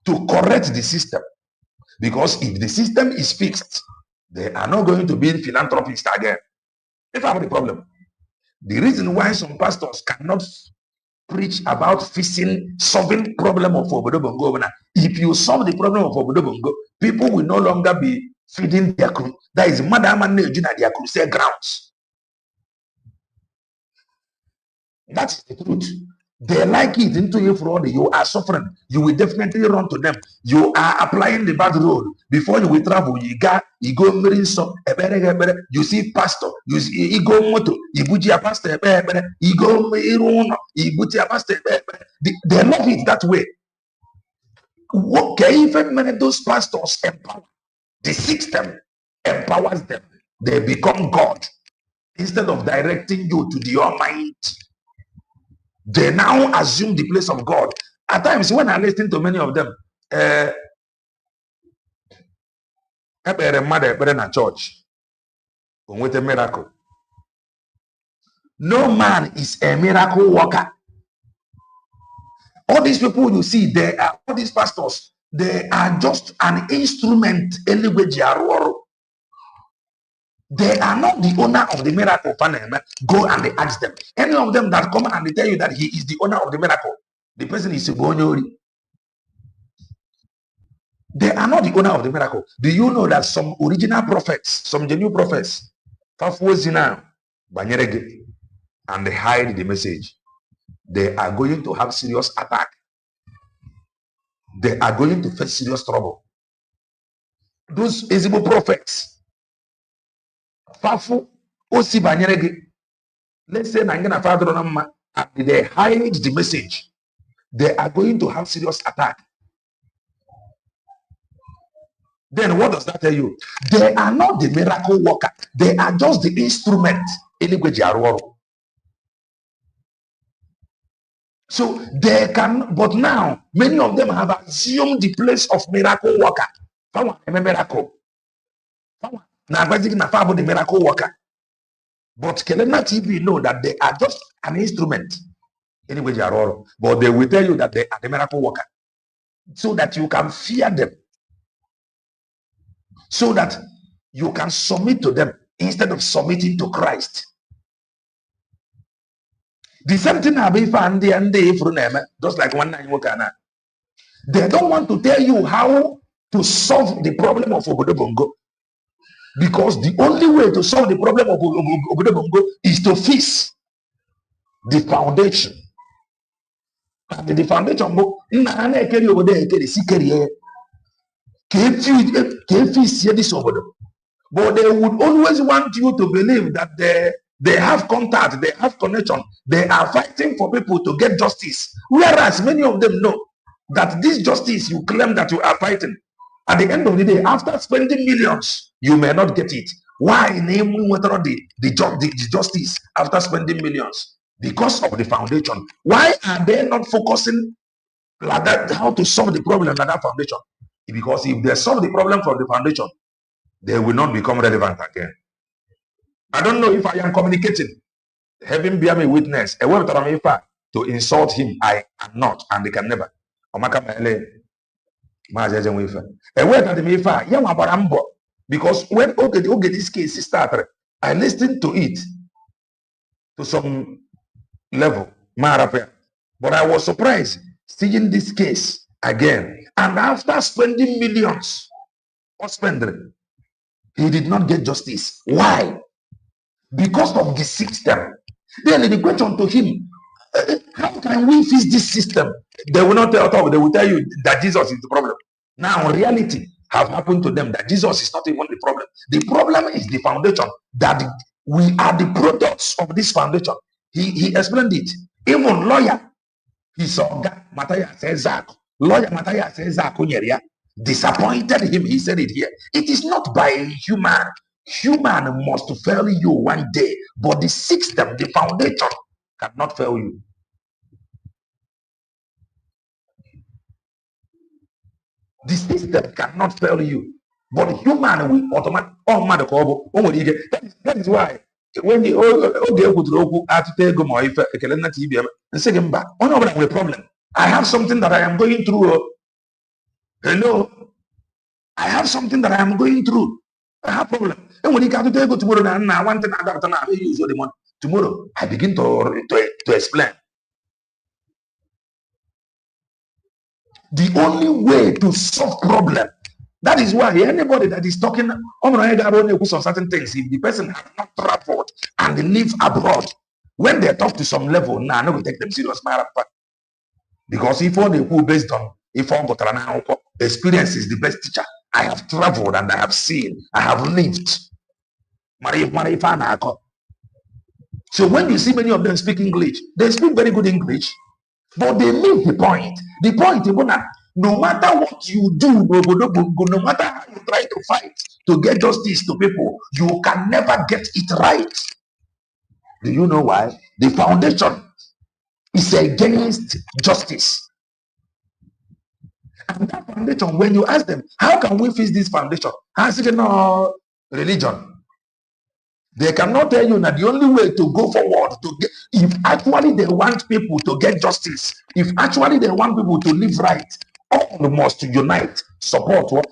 to correct the system, because if the system is fixed, they are not going to be philanthropists again. If I have the problem, the reason why some pastors cannot preach about fixing, solving problem of Obodo Bongo, if you solve the problem of Obodo Bongo, people will no longer be feeding their crew. That is Madam and their crusade grounds. That is the truth. They like it into you for all. You are suffering. You will definitely run to them. You are applying the bad road. Before you will travel, you go marry some. You see pastor. You see you go moto. You buji a pastor. You go iruna. You buji a pastor. They love it that way. Okay, even many of those pastors empower. The system empowers them. They become God instead of directing you to the Almighty. They now assume the place of God. At times, when I listen to many of them, church with a miracle. No man is a miracle worker. All these people you see, they are all these pastors. They are just an instrument. They are not the owner of the miracle. Go and they ask them. Any of them that come and they tell you that he is the owner of the miracle, the person is Sibonyori. They are not the owner of the miracle. Do you know that some original prophets, some genuine prophets, and they hide the message? They are going to have serious attack. They are going to face serious trouble. Those visible prophets, Fafu Osi Banyerege, let's say Nangana Father and they hide the message, they are going to have serious attack. Then what does that tell you? They are not the miracle worker. They are just the instrument. So they can, but now many of them have assumed the place of miracle worker. Miracle. Now, the miracle worker. But Kelena TV know that they are just an instrument. But they will tell you that they are the miracle worker. So that you can fear them. So that you can submit to them instead of submitting to Christ. The same thing happened and they just like one night worker now. They don't want to tell you how to solve the problem of Obodo Bongo. Because the only way to solve the problem of Obodo Bongo is to fix the foundation. And the foundation, but they would always want you to believe that they have contact, they have connection, they are fighting for people to get justice. Whereas many of them know that this justice you claim that you are fighting, at the end of the day, after spending millions, you may not get it. Why name the justice after spending millions? Because of the foundation. Why are they not focusing like that, how to solve the problem at that foundation? Because if they solve the problem from the foundation, they will not become relevant again. I don't know if I am communicating. Heaven bear me witness. A word to insult him, I am not, and they can never. Because when okay, this case started, I listened to it to some level, but I was surprised seeing this case again. And after spending millions, he did not get justice. Why? Because of the system. Then the question to him, how can we fix this system? They will not tell you, they will tell you that Jesus is the problem. Now, reality have happened to them that Jesus is not even the problem. The problem is the foundation, that we are the products of this foundation. He explained it. Even lawyer, he saw Matthias says lawyer Matthias says disappointed him. He said it here. It is not by human. Human must fail you one day, but the system, the foundation, cannot fail you. The system cannot fail you, but human will automatically. That is why when the problem, I have something that I am going through. Hello, I have something that I am going through. I have problem. And when you come to go tomorrow, now one thing I use the money. Tomorrow, I begin to explain. The only way to solve problem. That is why anybody that is talking on certain things, if the person has not traveled and live abroad, when they talk to some level, now I will take them serious. Because if all they who based on experience is the best teacher. I have traveled and I have seen, I have lived. So when you see many of them speak English, they speak very good English, but they miss the point. The point is that no matter what you do, no matter how you try to fight to get justice to people, you can never get it right. Do you know why? The foundation is against justice. And that foundation, when you ask them, how can we fix this foundation? I say, no, religion. They cannot tell you that the only way to go forward, to get, if actually they want people to get justice, if actually they want people to live right, all must unite, support what?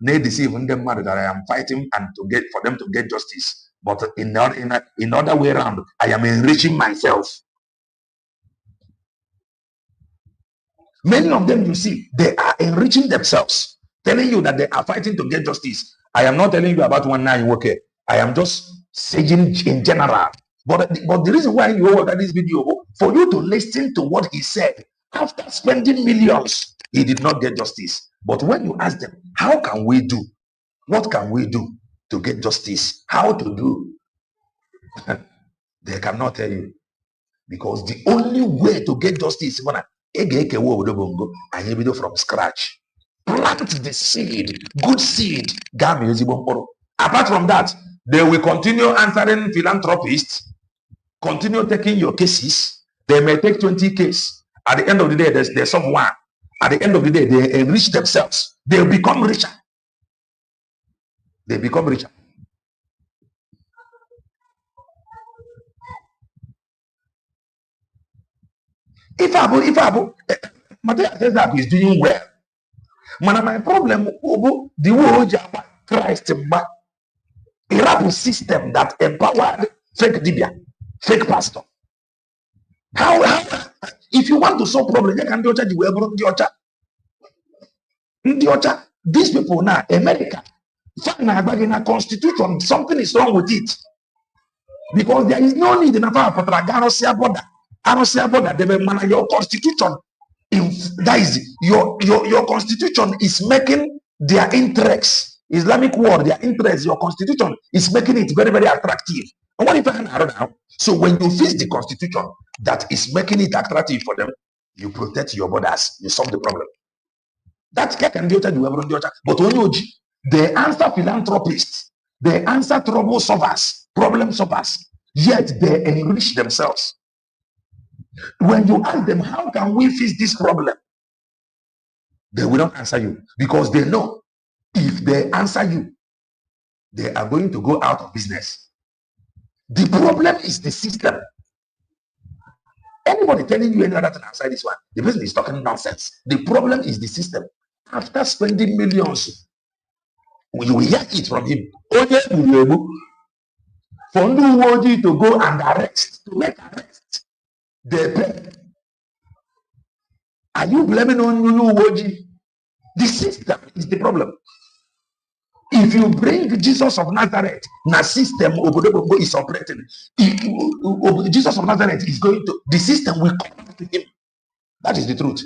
They deceive them that I am fighting and to get for them to get justice. But in other way around, I am enriching myself. Many of them, you see, they are enriching themselves, telling you that they are fighting to get justice. I am not telling you about one night worker. I am just saying in general. But the reason why you order this video, for you to listen to what he said, after spending millions, he did not get justice. But when you ask them, how can we do? What can we do to get justice? How to do? They cannot tell you. Because the only way to get justice is from scratch. Plant the seed, good seed. Apart from that, they will continue answering philanthropists, continue taking your cases. They may take 20 cases. At the end of the day, they solve one. At the end of the day, they enrich themselves. They become richer. They become richer. If Abu, Matthias is doing well. My problem, the way Christ, a rap system that empowered fake dibia, fake pastor. How if you want to solve problem, you can do the these people now, America, in a constitution, something is wrong with it. Because there is no need in a border. Your constitution, that is your constitution is making their interests, Islamic war, their interests, your constitution is making it very, very attractive. And what if I now? So when you fix the constitution that is making it attractive for them, you protect your borders, you solve the problem. That's can do it, but when they answer philanthropists, they answer trouble solvers, problem solvers, yet they enrich themselves. When you ask them, how can we fix this problem? They will not answer you because they know if they answer you, they are going to go out of business. The problem is the system. Anybody telling you any other thing outside this one, the person is talking nonsense. The problem is the system. After spending millions, you will hear it from him. For nobody to go and arrest, to make arrest, they pay. Are you blaming on Nuwoji? The system is the problem. If you bring Jesus of Nazareth, na system is operating. Jesus of Nazareth is going to, the system will come to him. That is the truth.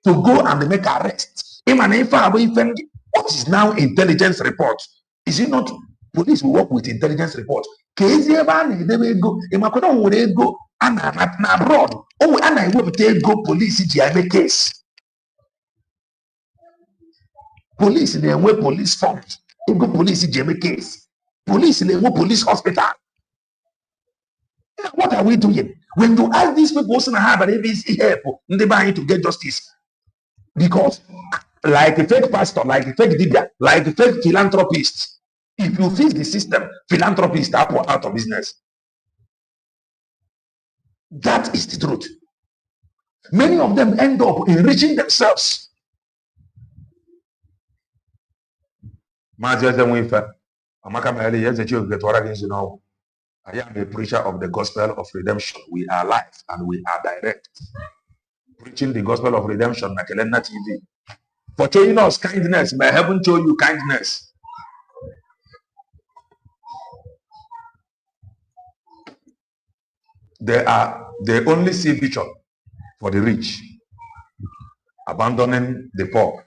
To go and make arrests. What is now intelligence report? Is it not police will work with intelligence report? Police ne police forms. Go police case. Police ne police hospital. What are we doing? When you ask these people they buy to get justice. Because like a fake pastor, like a fake dibia, like a fake philanthropist, if you fix the system, philanthropists are out of business. That is the truth. Many of them end up enriching themselves. I am a preacher of the gospel of redemption. We are live and we are direct. Preaching the gospel of redemption, Nakelena TV. For showing us kindness, may heaven show you kindness. They only see vision for the rich, abandoning the poor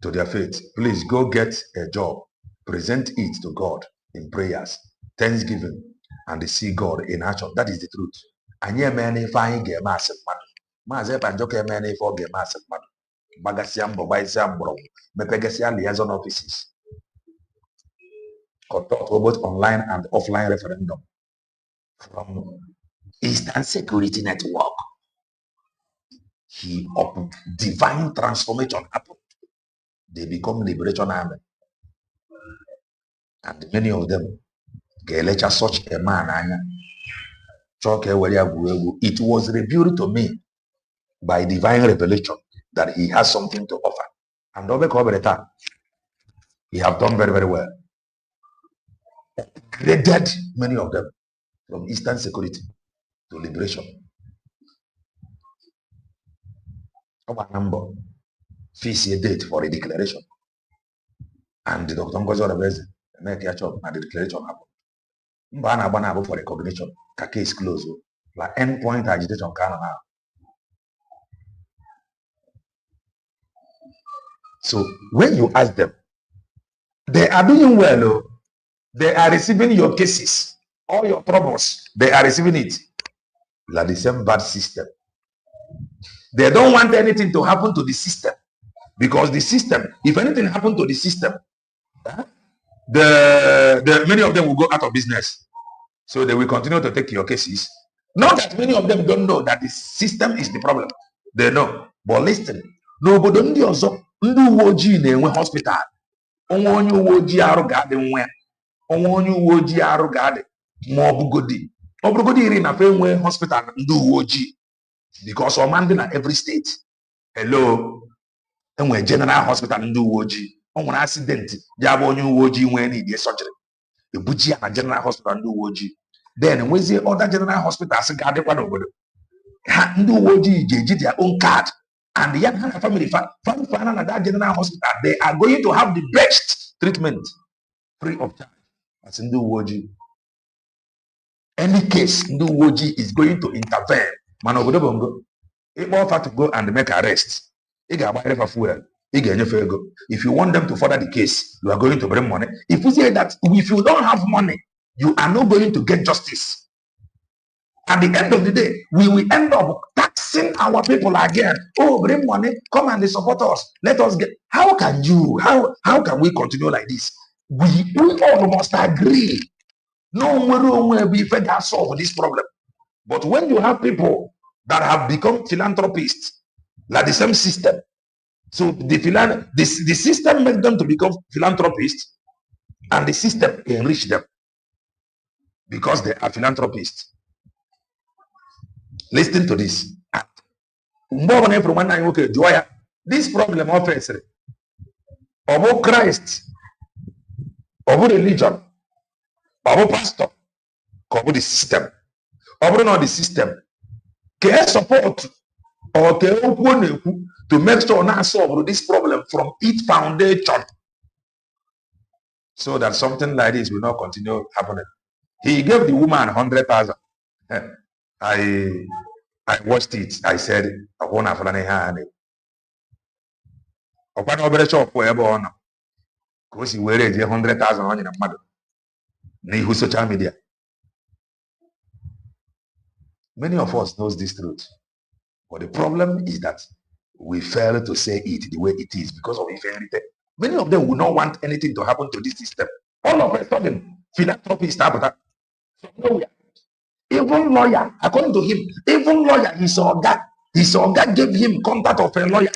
to their fate. Please go get a job, present it to God in prayers, thanksgiving, and see God in action. That is the truth. And yeah, man, if I get massive money, Mazep and Joker man, if I get massive money, Bagasiam, Bobaisiam, Bro, Mepegasian liaison offices, conduct both online and offline referendum from Eastern Security Network. He opened divine transformation happened. They become liberation army. And many of them get such a man. It was revealed to me by divine revelation that he has something to offer. And he have done very, very well. Graded many of them from Eastern Security to liberation. Our number, fix a date for a declaration. And the Dr. Ngozi Odebeze make a chop and the declaration happened. For recognition, case closed. Like endpoint agitation now. So when you ask them, They are doing well. Oh. They are receiving your cases, all your troubles. They are receiving it. Like the same bad system. They don't want anything to happen to the system because the system, if anything happened to the system, the many of them will go out of business. So they will continue to take your cases. Not that many of them don't know that the system is the problem. They know. But listen, n'obodo ndị ọzọ, ndị uwe ojii na-enwe hospital. Onwe onye uwe ojii arụ ga-adị nwa ya. Onwe onye uwe ojii arụ ga-adị ma ọ bụrụgodi iri na fe enwe hospital ndị uwe ojii because ọma ndị na every state. Hello, enwe general hospital ndị uwe ojii. O nwere accident ya bụ onye uwe ojii nwee n'idie surgery. Ebuji ya na general hospital ndị uwe ojii. Then nwezie other general hospitals ga-adịkwa n'obodo. Ha ndị uwe ojii ga-eji their own card and the young family na that general hospital, they are going to have the best treatment free of charge. As ndị uwe ojii. Any case ndị uwe ojii is going to intervene. Mana obodo bongo, ịkpọ ọfa to go and make arrest. Ị ga-agbanyere fuel. Ị ga-enyefe ego. If you want them to further the case, you are going to bring money. If you say that if you don't have money, you are not going to get justice. At the end of the day, we will end up taxing our people again. Oh, bring money, come and support us. Let us get. How can can we continue like this? We all must agree. No one will solve this problem. But when you have people that have become philanthropists, like the same system, so the system makes them to become philanthropists, and the system enrich them because they are philanthropists. Listen to this. This problem of Christ, of religion, of pastor, of the system, of not the system, can support or to make sure now solve this problem from its foundation, so that something like this will not continue happening. He gave the woman 100,000. I watched it. I said, I want to find a open over shop wherever on because he wear 100,000 on your mother. Nehu social media. Many of us knows this truth. But the problem is that we fail to say it the way it is because of inferiority. Many of them will not want anything to happen to this system. All of a sudden, philanthropy start from nowhere. Even lawyer, according to him, even lawyer, his organ gave him contact of a lawyer.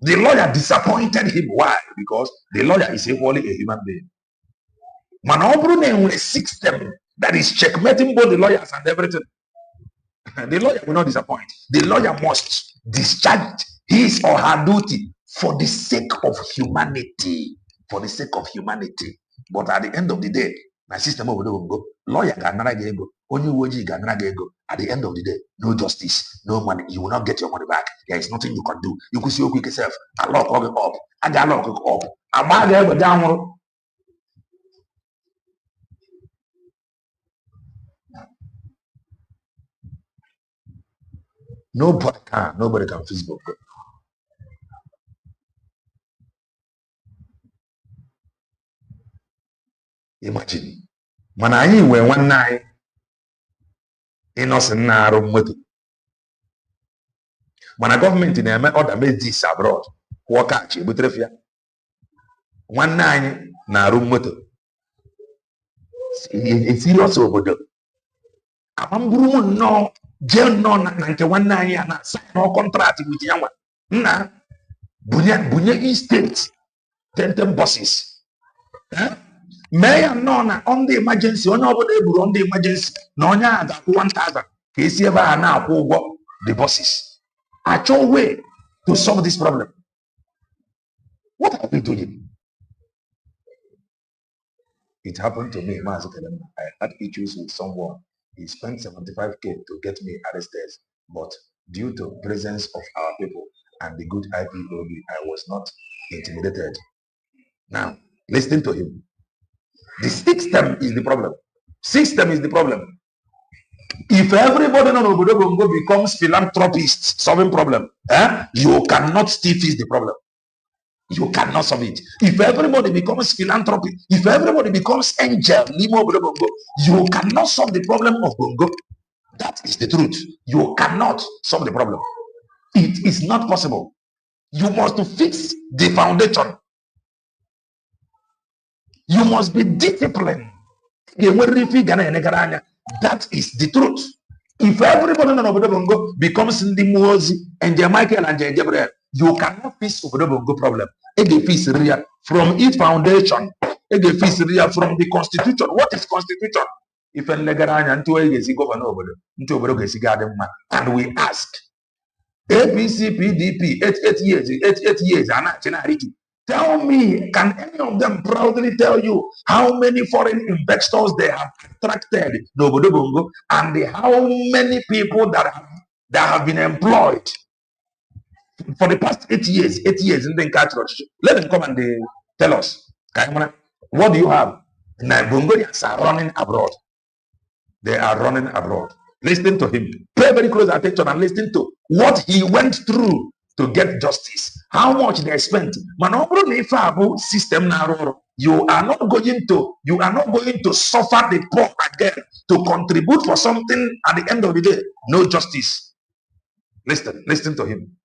The lawyer disappointed him. Why? Because the lawyer is equally a human being. Man, a system that is checkmating both the lawyers and everything. The lawyer will not disappoint. The lawyer must discharge his or her duty for the sake of humanity. For the sake of humanity. But at the end of the day, my system over there will go. Lawyer ga-anara ego. Onye uwe ojii ga-anara ego. At the end of the day, no justice, no money. You will not get your money back. There is nothing you can do. You could see you quick yourself. I lock it up. I got lock it up. I'm not there, but down. Nobody can Facebook. Imagine. Mana anyị wee nwanne anyị ịnọsị nna arụ moto. Mana gọọmenti na-eme ọda medis abroad kwụọ kaachị ebutere ya. Nwanne anyị na-arụ moto. Serious obodo. Amamburu nnọọ jee nnọọ na nke nwanne anyị a na sign contract with ya nwa. Nna bunye estate 10 buses. Mee ya nnọọ na on the emergency, onye ọbụla eburu on the emergency na onye a ga-akwụ 1,000 ka esi ebe a na-akwụ ụgwọ the buses. Achọ way to solve this problem. What are we doing? It happened to me. I had issues with someone. He spent 75K to get me arrested, but due to presence of our people and the good IPOB, I was not intimidated. Now, listen to him. The system is the problem. System is the problem. If everybody in Obodo becomes philanthropists solving problem, you cannot still fix the problem. You cannot solve it. If everybody becomes philanthropy, if everybody becomes angel, you cannot solve the problem of Bongo. That is the truth. You cannot solve the problem. It is not possible. You must fix the foundation. You must be disciplined. That is the truth. If everybody in Obodo Bongo becomes Ndi Muozi and Michael and Gabriel, you cannot fix Obodo Bongo problem. From its foundation, from the constitution. What is constitution? If and we ask APC, PDP, 8 years, 8 years, tell me, can any of them proudly tell you how many foreign investors they have attracted Nobodo Bongo and how many people that have been employed for the past 8 years? 8 years in the culture. Let them come and they tell us. What do you have? Now, Bongolians are running abroad. They are running abroad. Listen to him. Pay very close attention and listen to what he went through to get justice. How much they spent. System you are not going to suffer the poor again to contribute for something at the end of the day. No justice. Listen to him.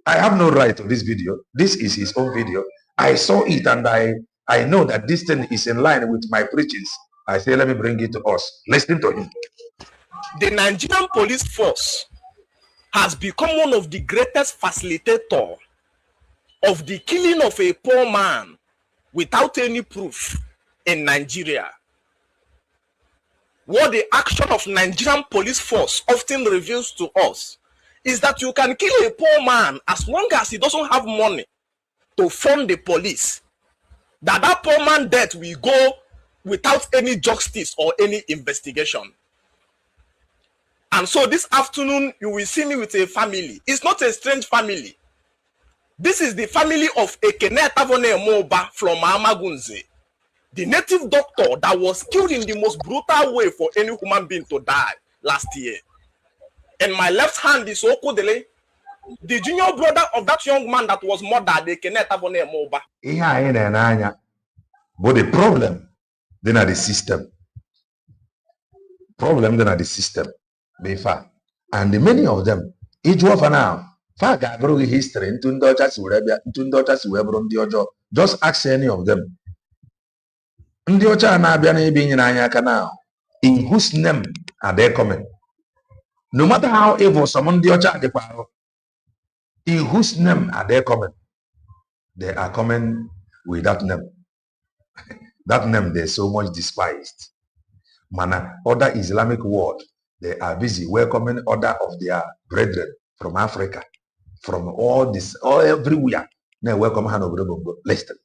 I have no right to this video. This is his own video. I saw it and I know that this thing is in line with my preachings. I say, let me bring it to us. Listen to him. The Nigerian police force has become one of the greatest facilitators of the killing of a poor man without any proof in Nigeria. What the action of Nigerian police force often reveals to us is that you can kill a poor man as long as he doesn't have money to fund the police. That poor man's death will go without any justice or any investigation. And so this afternoon, you will see me with a family. It's not a strange family. This is the family of Ekene Tavone Moba from Amagunze, the native doctor that was killed in the most brutal way for any human being to die last year. And my left hand is Okodele, the junior brother of that young man that was murdered, Ekene Tavone Moba. But the problem, then are the system. Problem, then are the system. And the many of them, each one for now, history just ask any of them. In whose name are they coming? No matter how evil someone in whose name are they coming? They are coming with that name. That name they so much despised. Other Islamic world, they are busy welcoming other of their brethren from Africa, from all everywhere. They welcome Hanover. Listen.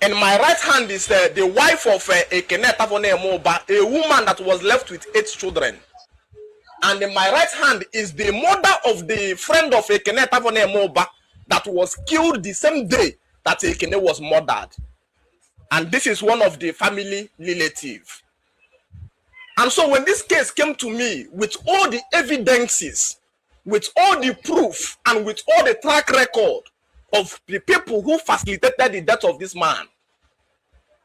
And my right hand is the wife of Ekene Tavone Moba, a woman that was left with 8 children. And in my right hand is the mother of the friend of Ekene Tavone Moba that was killed the same day that Ekene was murdered. And this is one of the family relatives. And so when this case came to me with all the evidences, with all the proof, and with all the track record of the people who facilitated the death of this man,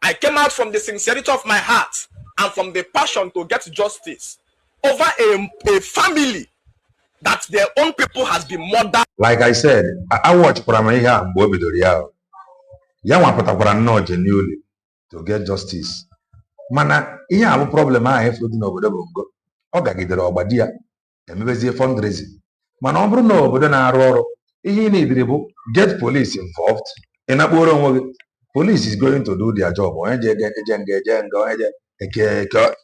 I came out from the sincerity of my heart and from the passion to get justice over a family that their own people has been murdered. Like I said, I watched Pramaiha and Bobidoriao. Genuinely to get justice. Mana, ihe a problem a floating obodo Bongo. Ọ gagidere ọgbadia, emebezie fundraising. Mana ọ bụrụ na obodo na-arụ ọrụ, ihe na-edire bụ get police involved. Ịnakpọrọ onwe gị, police is going to do their job. Onye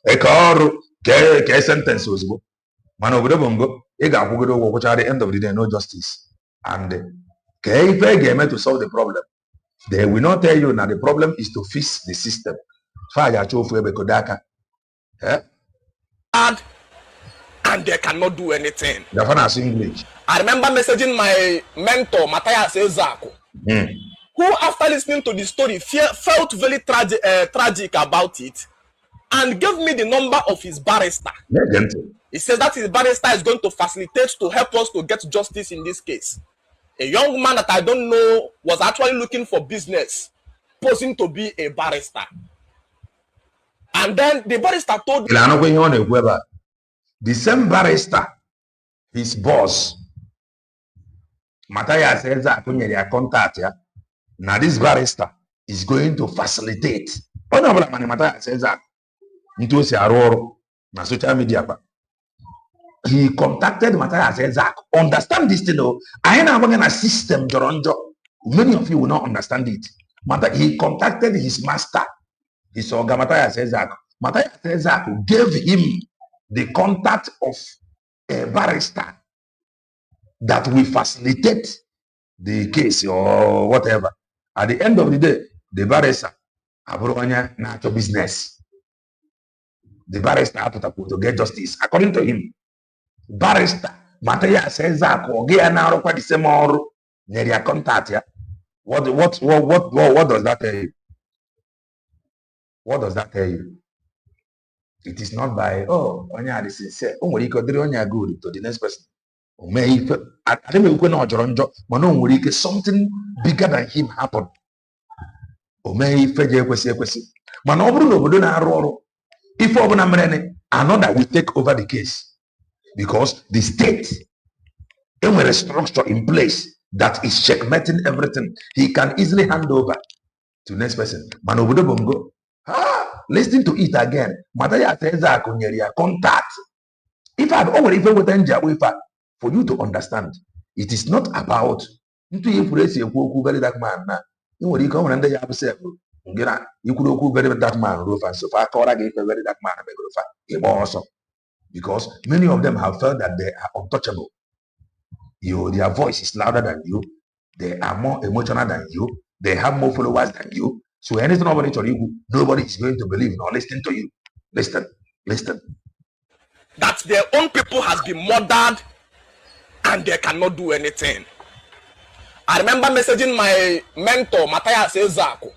eke ọrụ ke sentence ozugbo. Mana obodo Bongo, ị ga-akwụgide ụgwọ kwụcha at the end of the day, no justice. And ke ife ga-eme to solve the problem. They will not tell you now the problem is to fix the system. And they cannot do anything. English. I remember messaging my mentor, Matthias Ezako, who after listening to the story felt very tragic about it. and gave me the number of his barrister. He says that his barrister is going to facilitate to help us to get justice in this case. A young man that I don't know was actually looking for business, posing to be a barrister. And then the barrister told me, the same barrister, his boss, Matthias says that contact. Now this barrister is going to facilitate. Matthias says that into na social media. He contacted Matthias says that understand this thing. I ain't a system. Many of you will not understand it. He contacted his master. His organ Matthias says that gave him the contact of a barrister that will facilitate the case or whatever. At the end of the day, the barrister abronya natural business. The barrister had to get justice. According to him, barrister Matthias says that the same or their contact. What does that tell you? What does that tell you? It is not by onya is sincere. Only good to the next person. Something bigger than him happened. If another will take over the case because the state with a structure in place that is checkmating everything, he can easily hand over to next person. Listen to it again. Contact. If I've already with for you to understand, it is not about very dark man. You come and you could very dark man, so far very dark man, because many of them have felt that they are untouchable. Their voice is louder than you, they are more emotional than you, they have more followers than you. So anything over it, nobody is going to believe nor listen to you. Listen. That their own people has been murdered and they cannot do anything. I remember messaging my mentor, Matthias Ezako,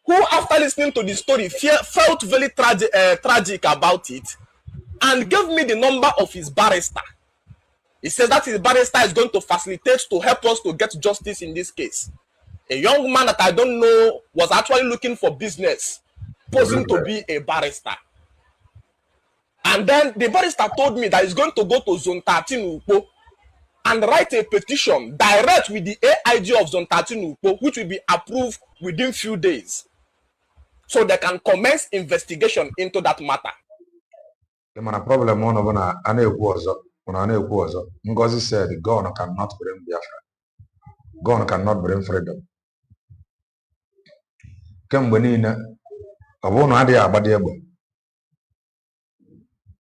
who after listening to the story felt very tragic about it and gave me the number of his barrister. He says that his barrister is going to facilitate to help us to get justice in this case. A young man that I don't know was actually looking for business, posing to be a barrister. And then the barrister told me that he's going to go to Zone 13 Ukpo and write a petition direct with the AIG of Zone 13 Ukpo, which will be approved within few days. So they can commence investigation into that matter. The problem Ngozi said God cannot bring Biafra. God cannot bring freedom. Kemgbe niile ọ bụ na adịghị agbado egbe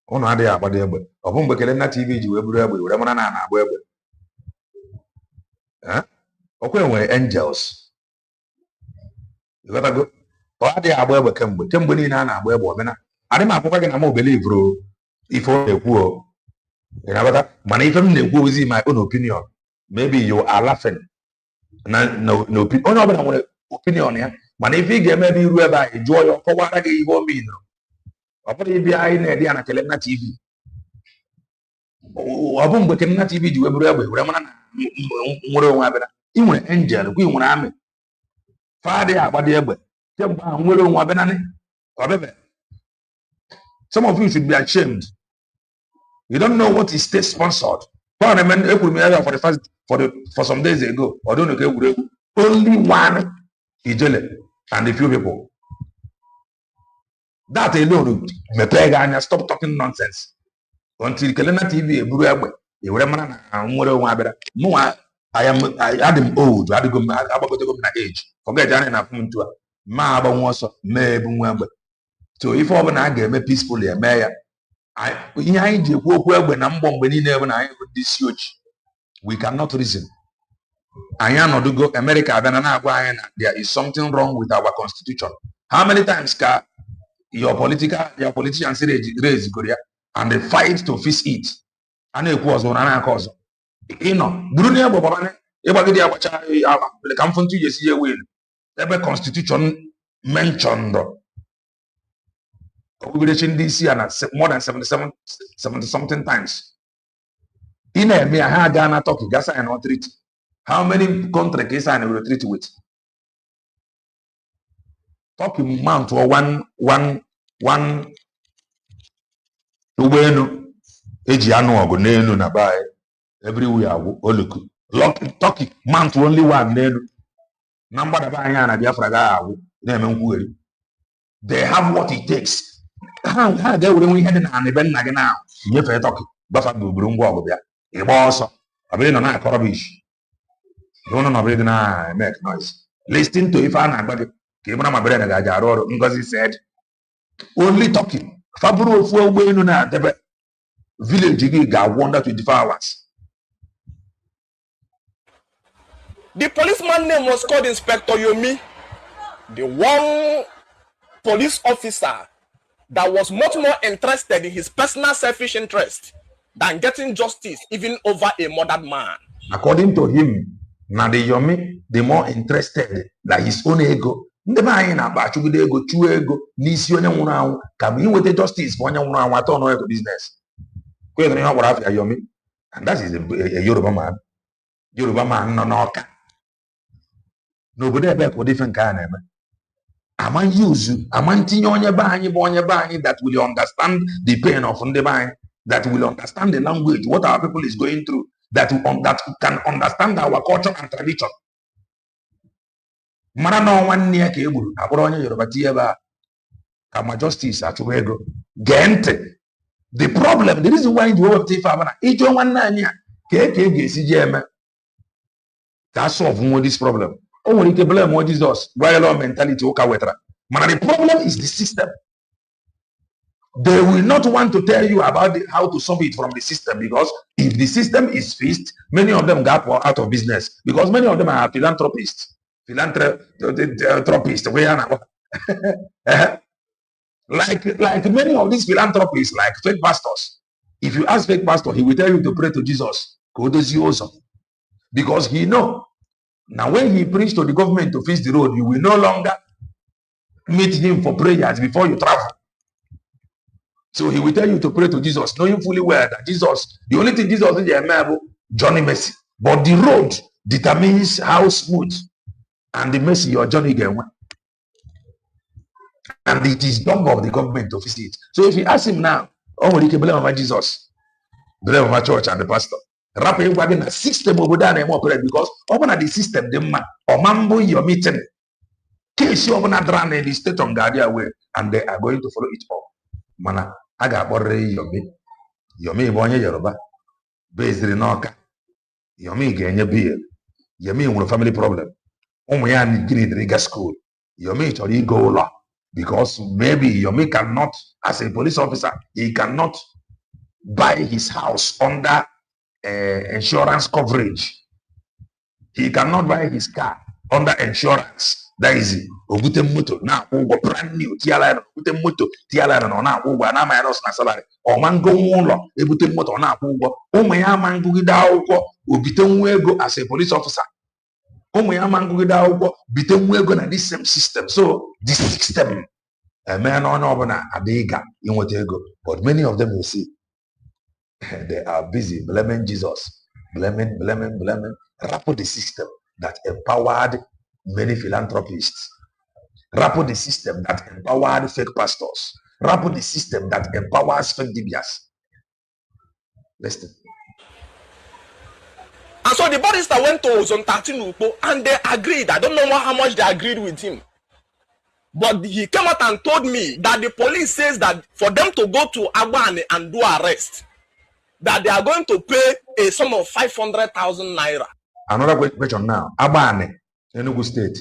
ụnụ adịghị agbado egbe ọ bụ mgbe Kelena TV ji wee buru egbe were mara na na-agba egbe ọkwa nwere angels ịghọtago ọ adịghị agba egbe kemgbe niile a na-agba egbe omena adị m akwụkwọ gị na m obelivro ife ọ na-ekwu o ịnabata mana ife m na-ekwu ozi my own opinion maybe you are laughing na opinion onye ọbụla nwere opinion ya. Mana if you get maybe you ever enjoy your power, I give you mean. Apa dia biar ini dia nak Kelena TV. Apa mungkin Kelena TV juga berapa? Berapa mana murah orang apa? Imun angel, kui imun ame. Father apa dia ber? Dia murah orang apa ni? Apa? Some of you should be ashamed. You don't know what is state sponsored. Parliament for some days ago. I don't know. Only one Ijele. And a few people. That alone, stop talking nonsense. Until Kelena TV, I am old. I go my age. Forget age. So if I get peacefully, we cannot reason. America, there is something wrong with our constitution. How many times can your politicians raise Korea and they fight to fix it? And it was on an cause. Brunia Bobane, come from 2 years here win. Every constitution mentioned okpukperechi ndị isi ya na more than 70 something times. Ị na-eme ya ha gaa na Turkey gaa sign on treaty. How many countries ka ị sign a treaty with? Turkey mount or one ụgbọelu eji anụ ọgụ n'elu na be everywhere oluku. Turkey mount only one n'elu na mgbadaba anya na Biafra ga agwụ na-eme nkwugheri. They have what it takes. Ha ga-ewere nwe ihe dị na ebe nna gị na nyefee Turkey gbafa gburugburu ngwa ọgụ bịa ịgba ọsọ ọbụrụ nọ na-akọ rubbish ụnụ na ọbụrụ dị na make noise. Listen to ife a na-agba gị ka ị mara ma bere na ga-aja arụ ọrụ. Ngozi said only Turkey faburu ofu ụgbọelu na-adebe village gị ga-agwụ under 24 hours. The policeman name was called Inspector Yomi, the one police officer that was much more interested in his personal selfish interest than getting justice even over a murdered man. According to him, now the Yomi, the more interested than his own ego. Ndị be anyị na-agba achụgide ego chụọ ego n'isi onye nwụrụ anwụ ka bụ inweta justice for onye nwụrụ anwụ atọ ọnụ ego business. Kwenyere ihe ọ gwara afọ ya Yomi, and that is a Yoruba man. Yoruba man nọ n'ọka. N'obodo ebe ka ụdị ife nke a na-eme. Ama yuzu, ama ntinye onye be anyị bụ onye be anyị that will understand the pain of ndị be anyị, that will understand the language, what our people is going through, that can understand our culture and tradition. Mara na nwanne ya ka egburu abụrụ onye Yoruba tie ebe a ka ma justice achụwa ego. Gee ntị. The problem, the reason why ji wepụta ife abana ịjụ nwanne anyị a ka eke ga-esi ji eme ka solve nwe this problem. O nwere ike blame what Jesus royal mentality ụka wetara. Mana the problem is the system. They will not want to tell you about how to solve it from the system, because if the system is fixed, many of them got out of business because many of them are philanthropists. Philanthropists, like many of these philanthropists, like fake pastors. If you ask fake pastor, he will tell you to pray to Jesus, because he know now when he preached to the government to fix the road, you will no longer meet him for prayers before you travel. So he will tell you to pray to Jesus, knowing fully well that Jesus, the only thing Jesus is a journey mercy, but the road determines how smooth and the mercy your journey can win. And it is job of the government to fix it. So if you ask him now, oh, you can blame about Jesus, blame about church and the pastor. Rapping wagon the system over there and more because open at the system, the man or mambo your meeting. Case you open a run in the state on Guardia way, and they are going to follow it up. Mana aga borre yomi bonye Yoruba based in Noka yomi genye bill yomi with family problem ya need rigor school yomi chori go law because maybe yomi cannot, as a police officer, he cannot buy his house under insurance coverage. He cannot buy his car under insurance. That is ogute moto na ụgwọ brand new tiala ogute moto tiala na na ụgwọ na minus na salary o mango ụlọ ebute moto na ụgwọ ụmụ ya mangugide akwụkwọ obite nwa ego as a police officer ụmụ ya mangugide akwụkwọ bite nwa ego na this same system. So the system man on ọbụla adịga inweta ego, but many of them will see they are busy blaming Jesus, blaming rapport the system that empowered many philanthropists, rapport the system that empowered fake pastors, rapport the system that empowers fake dibias. Listen. And so the barrister went to Zone 13 Upo and they agreed. I don't know how much they agreed with him. But he came out and told me that the police says that for them to go to Agbani and do arrest, that they are going to pay a sum of 500,000 naira. Another question now. Agbani, Enugu State.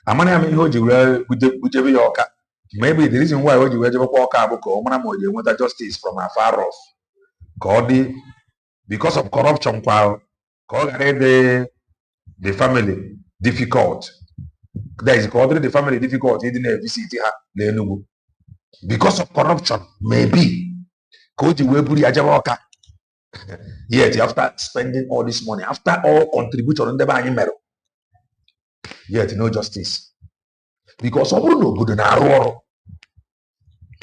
Amani ami hoji we yoka. Maybe the reason why hoji we walk want justice from afar off. Because of corruption, the family difficult. There is the family difficult. He didn't visit the Enugu. Because of corruption, maybe. Yet after spending all this money, after all contribution, yet no justice. Because of no good na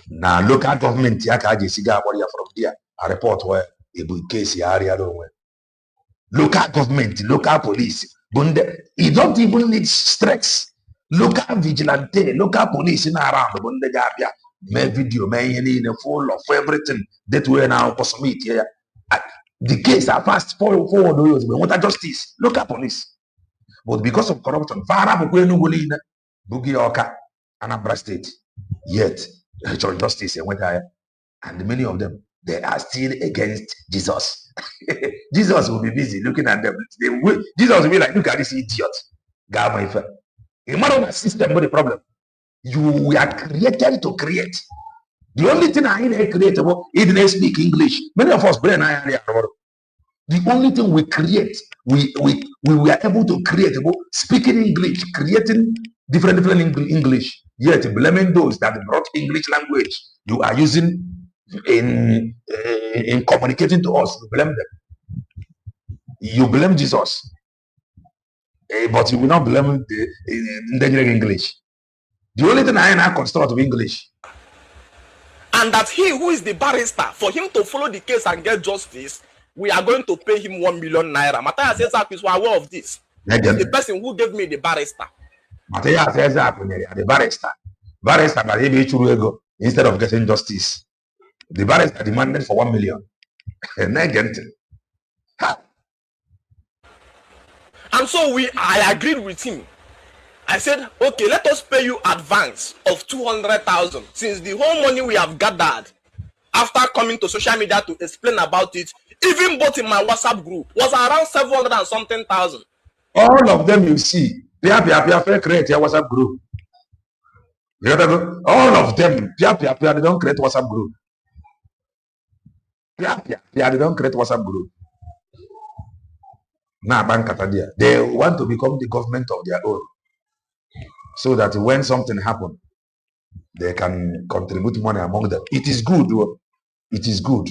Now, local government, from there, a report where a case area. Local government, local police, you don't even need stress. Local vigilante, local police in around the my video, in the full of everything that we now submit here. The case are fast forward, what justice, local police. But because of corruption, Bugi Oka, Anambra State, yet justice went higher, and many of them they are still against Jesus. Jesus will be busy looking at them. Jesus will be like, look at this idiot. A matter of system, but the problem. You are created to create. The only thing I ain't creatable, he didn't speak English. Many of us brain the only thing we create, we were able to create speaking English, creating different English. Yet blaming those that brought English language you are using in communicating to us, you blame them. You blame Jesus, but you will not blame the English. The only thing I am construct of English. And that he who is the barrister, for him to follow the case and get justice, we are going to pay him 1 million naira. Matthias says that is aware of this. The person who gave me the barrister. Matthias says that the barrister. Barrister, but he ego instead of getting justice. The barrister demanded for 1 million. And so I agreed with him. I said, okay, let us pay you advance of 200,000 since the whole money we have gathered after coming to social media to explain about it, even both in my WhatsApp group, was around 700 and something thousand. All of them you see, create a WhatsApp group. You gotta go. All of them, they don't create WhatsApp group. They don't create WhatsApp group. Now, they want to become the government of their own, so that when something happens, they can contribute money among them. It is good. It is good.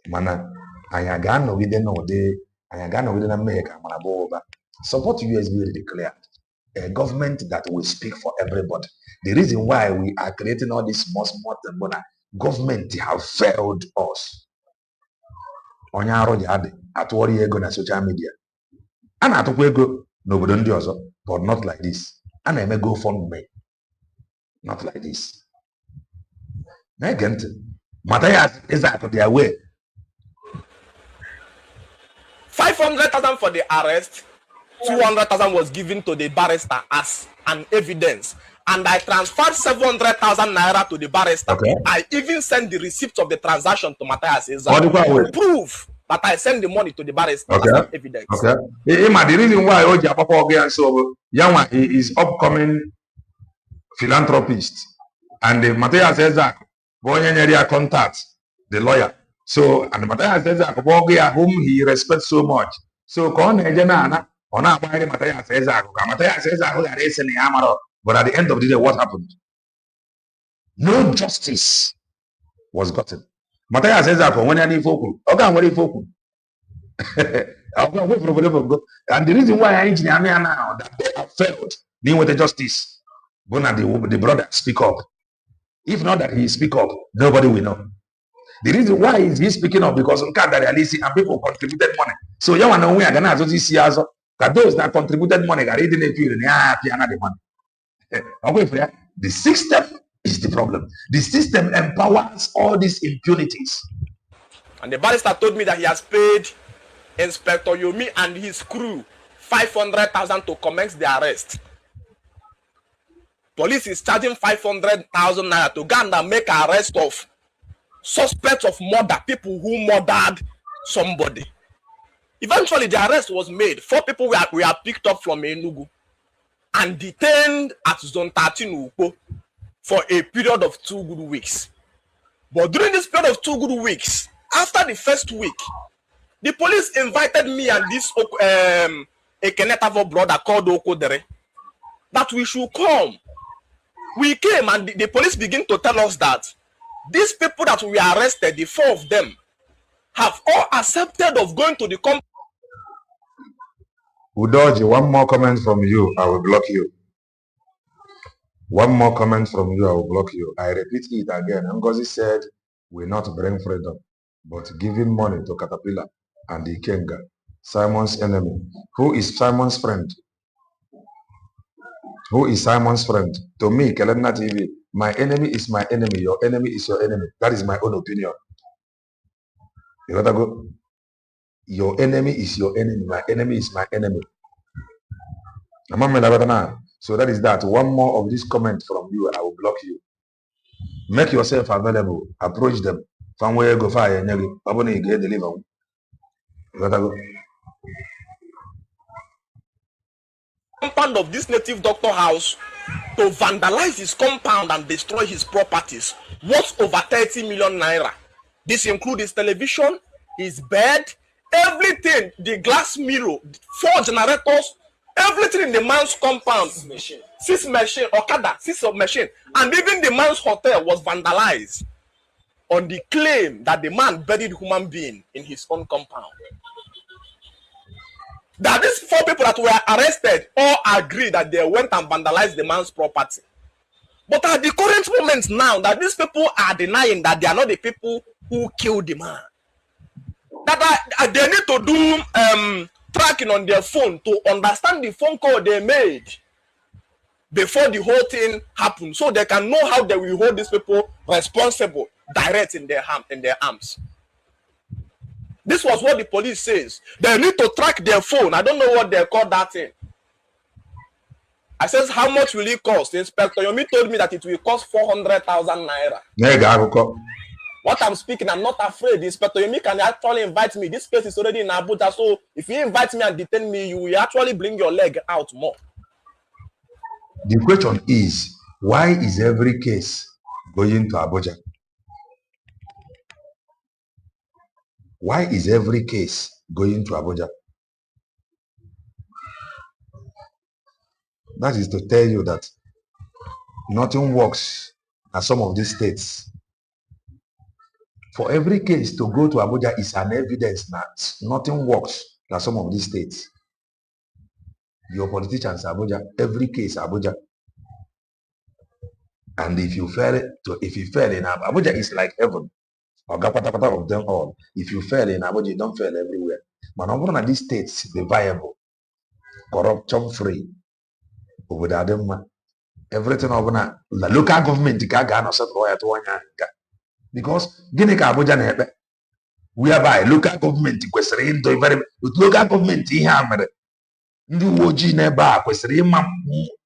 Mana, ayagano within no day, ayagano within America, manaboba. Support USB declared a government that will speak for everybody. The reason why we are creating all this small government have failed us. Onyaro jade atwori ego na social media. Ana atukwa ego n'obodo ndị ọzọ, but not like this. Ana eme go fund me. Not like this. Matthias is out of their way. 500,000 for the arrest, 200,000 was given to the barrister as an evidence, and I transferred 700,000 naira to the barrister. Okay. I even sent the receipt of the transaction to Matthias to prove that I sent the money to the barrister as an evidence. Okay. The reason why Oja Papa again so Yawa is upcoming philanthropist, and Matthias says that Boya contacts the lawyer. So, and Matthias says that whom he respects so much. So, but at the end of the day, what happened? No justice was gotten. Matthias says that when any focal, and the reason why I engineer now that they have failed dealing with the justice, the brother speak up. If not that he speak up, nobody will know. The reason why is he speaking up because and people contributed money. So you want to know we are gonna that those that contributed money are reading the money. The system is the problem. The system empowers all these impunities. And the barrister told me that he has paid Inspector Yomi and his crew 500,000 to commence the arrest. Police is charging 500,000 naira to go and make an arrest of suspects of murder, people who murdered somebody. Eventually, the arrest was made. 4 people were picked up from Enugu and detained at Zone 13 Ukpo for a period of 2 good weeks. But during this period of 2 good weeks, after the first week, the police invited me and this Ekenetavo brother called Okodere that we should come. We came and the police began to tell us that these people that we arrested, the 4 of them, have all accepted of going to the company. Udoji, one more comment from you. I will block you. One more comment from you, I will block you. I repeat it again. Ngozi said, we not bring freedom, but giving money to Caterpillar and the Ikenga, Simon's enemy. Who is Simon's friend? Who is Simon's friend? To me, Kelena TV, my enemy is my enemy. Your enemy is your enemy. That is my own opinion. You gotta go. Your enemy is your enemy. My enemy is my enemy. So that is that. One more of this comment from you, I will block you. Make yourself available. Approach them. From where you go fire, you get deliver. You gotta go. Compound of this native doctor house to vandalize his compound and destroy his properties worth over 30 million naira. This includes his television, his bed, everything, the glass mirror, 4 generators, everything in the man's compound. 6 machine, Okada, 6 of machine, and even the man's hotel was vandalized on the claim that the man buried human being in his own compound. That these 4 people that were arrested all agree that they went and vandalized the man's property. But at the current moment now, that these people are denying that they are not the people who killed the man. That they need to do tracking on their phone to understand the phone call they made before the whole thing happened, so they can know how they will hold these people responsible, direct in their arms. This was what the police says. They need to track their phone. I don't know what they call that thing. I says, how much will it cost? Inspector Yomi told me that it will cost 400,000 naira. What I'm speaking, I'm not afraid. Inspector Yomi can actually invite me. This case is already in Abuja, so if you invite me and detain me, you will actually bring your leg out more. The question is, why is every case going to Abuja? Why is every case going to Abuja? That is to tell you that nothing works at some of these states. For every case to go to Abuja is an evidence that nothing works at some of these states. Your politicians Abuja, every case Abuja. And if you fail in Abuja, is like heaven. Of them all. If you fail in Abuja, you don't fail everywhere. But over these states, they're viable, corruption free. Everything over the local government because Abuja whereby local government kwesịrị ịdọ very with local government ihe a mere ndị uwe ojii n'ebe a kwesịrị ịma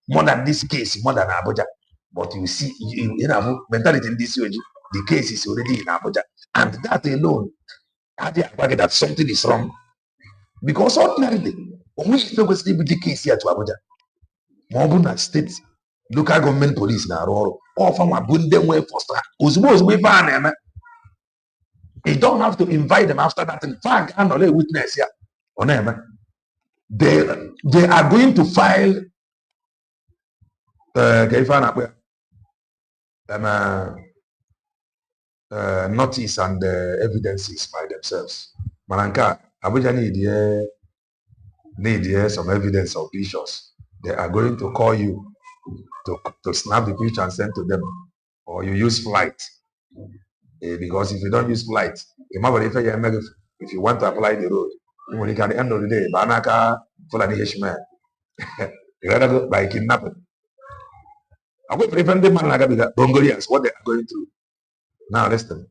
more than this case, more than Abuja. But you see, you know, mentality in this ojii, the case is already in Abuja, and that alone, that something is wrong. Because ordinarily, when we kwesịrị ibute case here to Abuja, ma ọ bụ na state local government police na-arụ ọrụ ọfanwa bụ ndị nwe first ozugbo ife a na-eme. You don't have to invite them after that. In fact, I'm not a witness here. They are going to file notice and evidences by themselves. Maranka, Abuja need some evidence of pictures. They are going to call you to snap the picture and send to them, or you use flight. Because if you don't use flight, if you want to apply the road, at the end of the day, Banaka, Fulani Hishman, you gotta go by kidnapping. I will prevent the Bongolians, what they are going through. Now listen.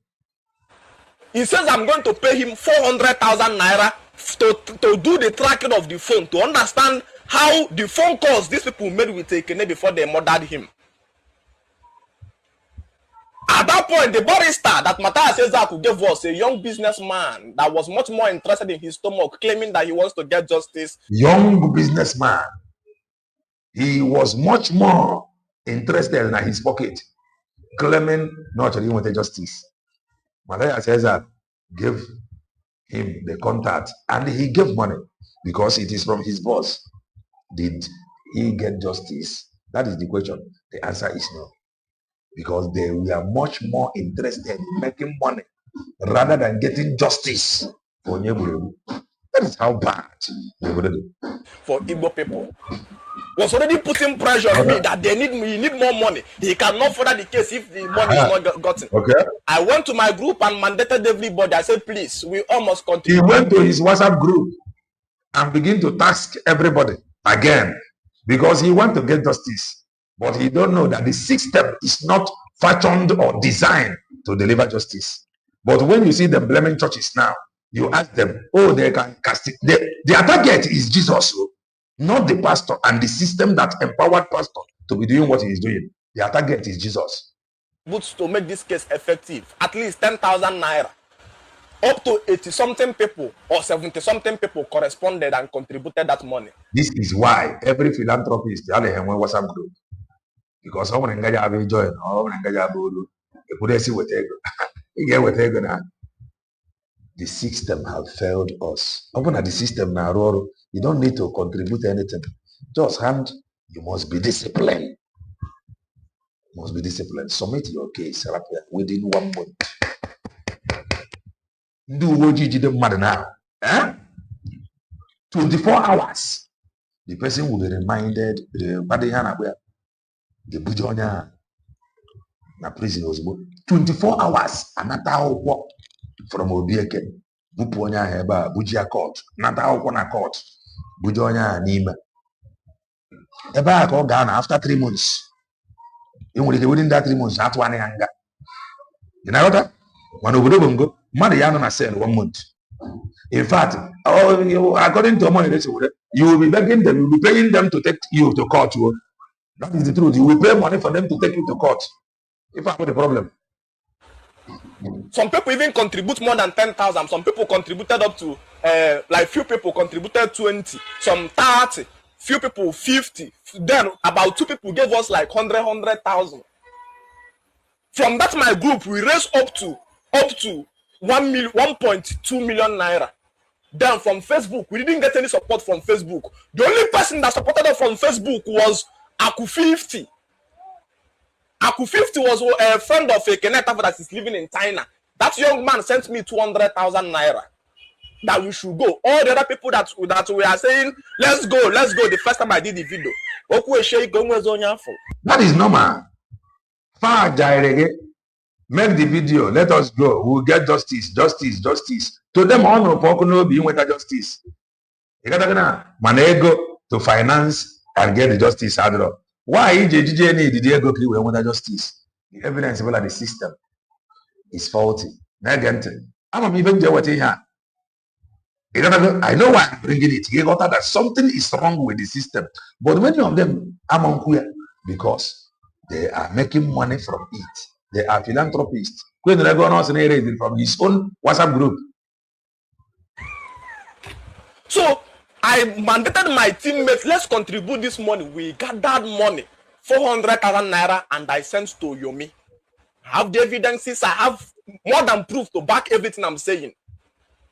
He says, I'm going to pay him 400,000 naira to do the tracking of the phone, to understand how the phone calls these people made with Ekene before they murdered him. At that point, the barrister that Matthias Ezeaku gave us, a young businessman that was much more interested in his stomach, claiming that he wants to get justice. Young businessman. He was much more interested in his pocket, claiming not that he wanted justice. Matthias Ezeaku gave him the contact and he gave money because it is from his boss. Did he get justice? That is the question. The answer is no. Because they were much more interested in making money rather than getting justice for Nyeburebu. That is how bad they would do. For Igbo people. Was already putting pressure on me that they need more money. He cannot further the case if the money is not gotten. Okay. I went to my group and mandated everybody. I said, please, we almost continue. He went to his WhatsApp group and began to task everybody again because he wants to get justice. But he don't know that the system is not fashioned or designed to deliver justice. But when you see them blaming churches now, you ask them, oh, they can cast it. Their target is Jesus, not the pastor and the system that empowered pastor to be doing what he is doing. Their target is Jesus. But to make this case effective, at least 10,000 naira. Up to 80-something people or 70-something people corresponded and contributed that money. This is why every philanthropist has a WhatsApp group. Because someone engage have join, or engage have the system have failed us. Open at the system now, you don't need to contribute anything. Just hand, you must be disciplined. You must be disciplined. Submit your case within 1 month. Do what you did now. 24 hours. The person will be reminded the Bujonia na prison was 24 hours. Another work from Obieke. Buponia Heba, Bujia court. Another work on court. Bujonia Nima. Eba called Ghana after 3 months. Within that 3 months, at one anger. You know what? When Obudobungo, money na sell 1 month. In fact, according to money, you will be begging them, you will be paying them to take you to court. That is the truth. You will pay money for them to take you to court. If I have the problem. Some people even contribute more than 10,000. Some people contributed up to, like few people contributed 20, some 30, few people 50. Then about 2 people gave us like 100,000. From that my group, we raised up to 1.2 million naira. Then from Facebook, we didn't get any support from Facebook. The only person that supported us from Facebook was Aku50. Aku50 was a friend of a Keneta that is living in China. That young man sent me 200,000 naira that we should go. All the other people that we are saying, let's go. The first time I did the video. That is normal. Make the video, let us go. We'll get justice. To them, all no being with justice. You got to manego to finance and get the justice. Why JJ need the go with justice? The evidence about the system is faulty. I'm even what here. I know why I'm bringing it. You got that something is wrong with the system. But many of them are on because they are making money from it. They are philanthropists. When they're going on from his own WhatsApp group. So I mandated my teammates, let's contribute this money. We got that money, 400,000 naira, and I sent to Yomi. I have the evidences, I have more than proof to back everything I'm saying.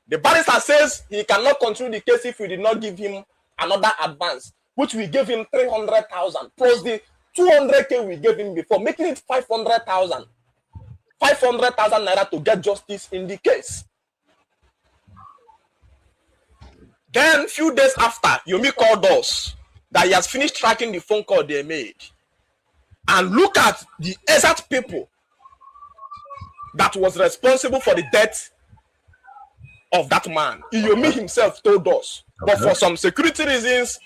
The barrister says he cannot continue the case if we did not give him another advance, which we gave him 300,000 plus the 200K we gave him before, making it 500,000. 500,000 naira to get justice in the case. Then, few days after, Yomi called us that he has finished tracking the phone call they made. And look at the exact people that was responsible for the death of that man. Yomi himself told us. Okay. But for some security reasons,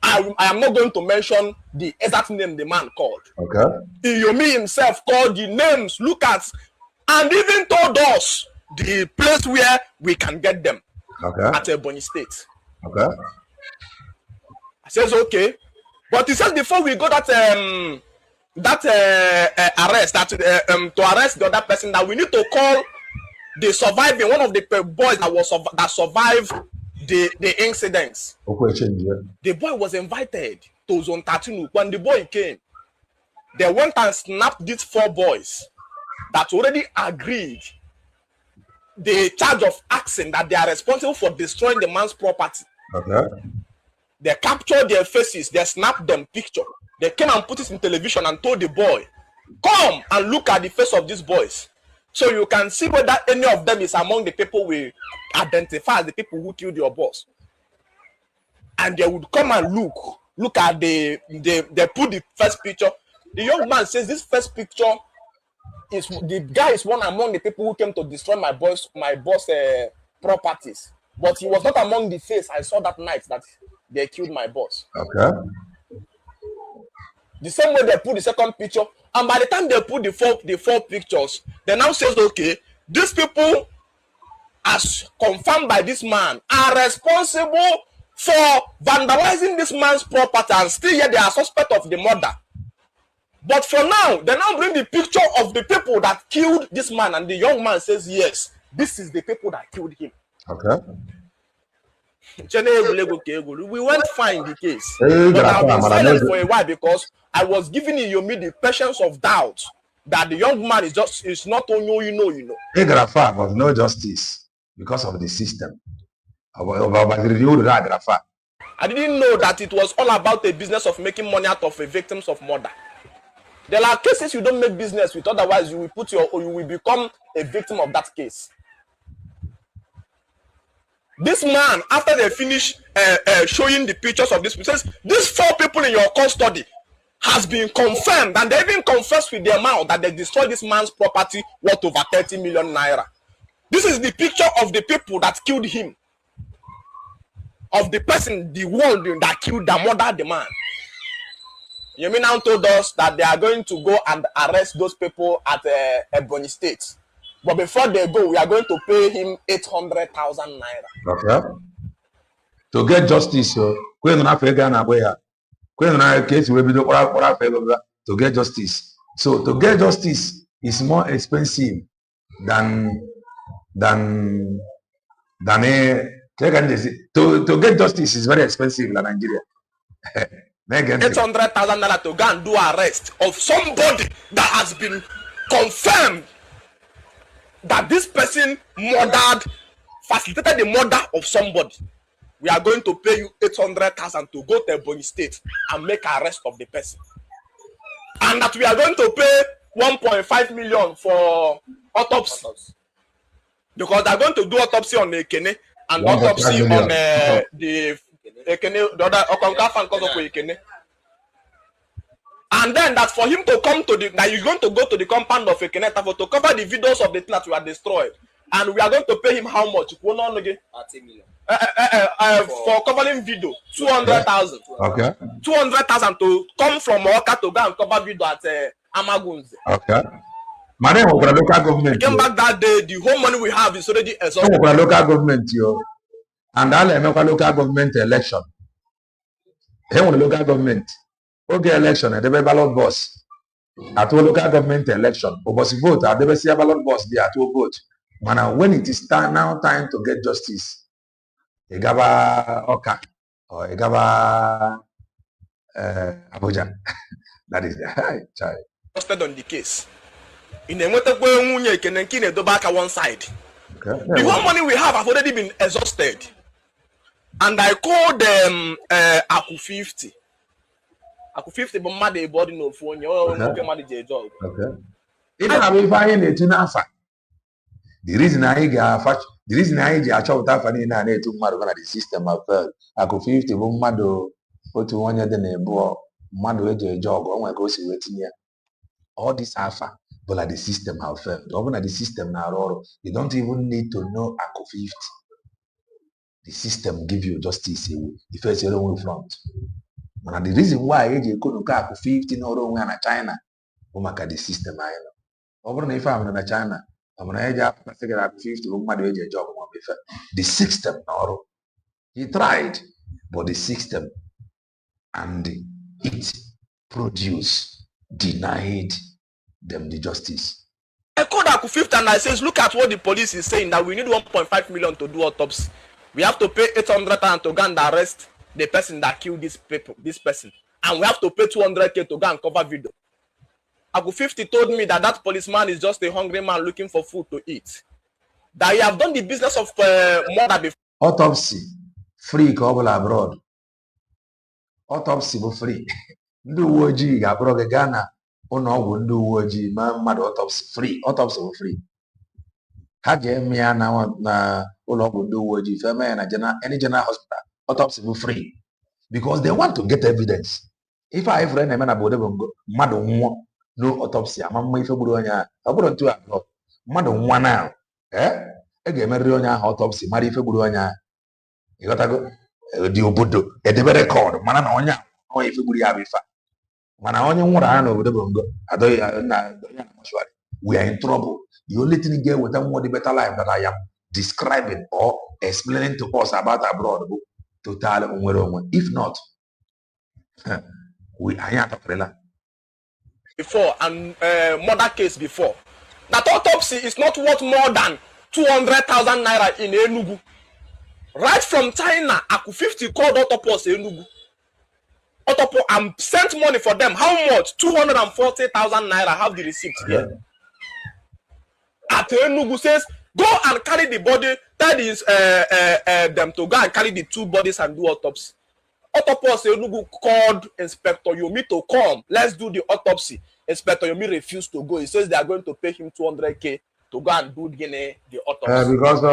I am not going to mention the exact name the man called. Okay. Yomi himself called the names, look at, and even told us the place where we can get them. Okay. At Ebonyi State. Okay. I says okay, but he says before we go that arrest, to arrest the other person, that we need to call the surviving one of the boys that survived the incidents. Okay, the boy was invited to Zone 13. When the boy came, they went and snapped these 4 boys that already agreed the charge of arson, that they are responsible for destroying the man's property. Okay. They captured their faces, they snapped them picture. They came and put it in television and told the boy, come and look at the face of these boys. So you can see whether any of them is among the people we identify as the people who killed your boss. And they would come and look at they put the first picture. The young man says this first picture is the guy is one among the people who came to destroy my boss properties, but he was not among the face I saw that night that they killed my boss. Okay. The same way they put the second picture, and by the time they put the four pictures, they now says, okay, these people, as confirmed by this man, are responsible for vandalizing this man's property, and still yet they are suspect of the murder. But for now, they now bring the picture of the people that killed this man, and the young man says, yes, this is the people that killed him. Okay. We went fine the case, but I've been silent for a while because I was giving Yomi the patience of doubt that the young man is not you know. Grafa was no justice because of the system. I didn't know that it was all about the business of making money out of the victims of murder. There are cases you don't make business with, otherwise you will become a victim of that case. This man, after they finish showing the pictures of this, says these 4 people in your custody has been confirmed, and they even confessed with their mouth that they destroyed this man's property worth over 30 million naira. This is the picture of the people that killed him, of the person, the one that killed, that murdered the man. Yemi now told us that they are going to go and arrest those people at Ebonyi State. But before they go, we are going to pay him 800,000 naira. Okay. To get justice, to get justice. So to get justice is more expensive than to get justice is very expensive in Nigeria. 800,000 naira to go and do arrest of somebody that has been confirmed that this person facilitated the murder of somebody. We are going to pay you 800,000 to go to Ebonyi State and make arrest of the person, and that we are going to pay 1.5 million for autopsy, because they are going to do autopsy on Ekene and autopsy on the other Okonka fan cause of Ekene. And then that for him to come to that you're going to go to the compound of Ekene to cover the videos of the thing that we are destroyed, and we are going to pay him how much? 30 million. For covering video, 200,000. Okay. 200,000 to come from Oka to go and cover video at Amagunze. Okay. Money over local government. Came back that day. The whole money we have is already exhausted. Over local government, yo, and all local government election. Hey, on the local government. Okay, election. They be ballot boss. At all local government election, because vote. They be see a ballot boss. They are to vote. Man, when it is now time to get justice, Egaba Oka or Egaba Abuja. That is the high child. Posted on the case. In the way can do back at one side. Okay. The whole money we have already been exhausted. And I called them Aku 50. Aku 50 but mad body no phone. Okay. Even if I need to know. The reason I get without funny na to mad the system of Aku 50 but mad otu one year the neighbor mad a job or go see waiting here. All this alpha, but like the system have failed. Open at the system now, you don't even need to know Aku 50. The system give you justice if it's your own front. And the reason why you couldn't go Aku 50 no wrong in China, the system I know. Over if I'm in China, I'm gonna figure out 50 job. The system no. He tried, but the system and it produced denied them the justice. I called Aku 50 and I says, look at what the police is saying, that we need 1.5 million to do autopsy. We have to pay 800,000 to go and arrest the person that killed this person. And we have to pay 200K to go and cover video. Aku 50 told me that policeman is just a hungry man looking for food to eat. That he have done the business of murder before. Autopsy, free couple abroad. Autopsy free. Ndị uwe ojii ga-abụrụ gị Ghana ụlọ ọgwụ ndị uwe ojii ma mmadụ autopsy free. Autopsy free. ha ga-eme ya na ụlọ ọgwụ ndị uwe ojii feme ya na any general hospital autopsy bụ free because they want to get evidence. Ife anyị fụrụ na-eme na obodo bụ mmadụ nwụọ no autopsy ama mma ife gburu onye ahụ ọ bụrụ ntu abụọ mmadụ nwa na e ga-emerịrị onye ahụ autopsy mara ife gburu onye ahụ ịghọtago dị obodo edebe rekọdụ mana na onye ahụ ife gburu ya bụ ife mana onye nwụrụ anya n'obodo bongo adọghị na mọshụarị we are in trouble. The only thing ga-eweta nwa dị better life that I am describing or explaining to us about abroad bụ total onwere onwe. If not anyị atọkarịla before and murder case before that autopsy is not worth more than 200,000 naira in Enugu. Right from China, Aku 50 called Autopos Enugu. Autopos and sent money for them. How much? 240,000 naira. Have the receipt here. At Enugu says, go and carry the body. That is them to go and carry the two bodies and do autopsy. Autopos Enugu called Inspector Yomi to come. Let's do the autopsy. Inspector Yomi refused to go. He says they are going to pay him 200K to go and do the autopsy. Because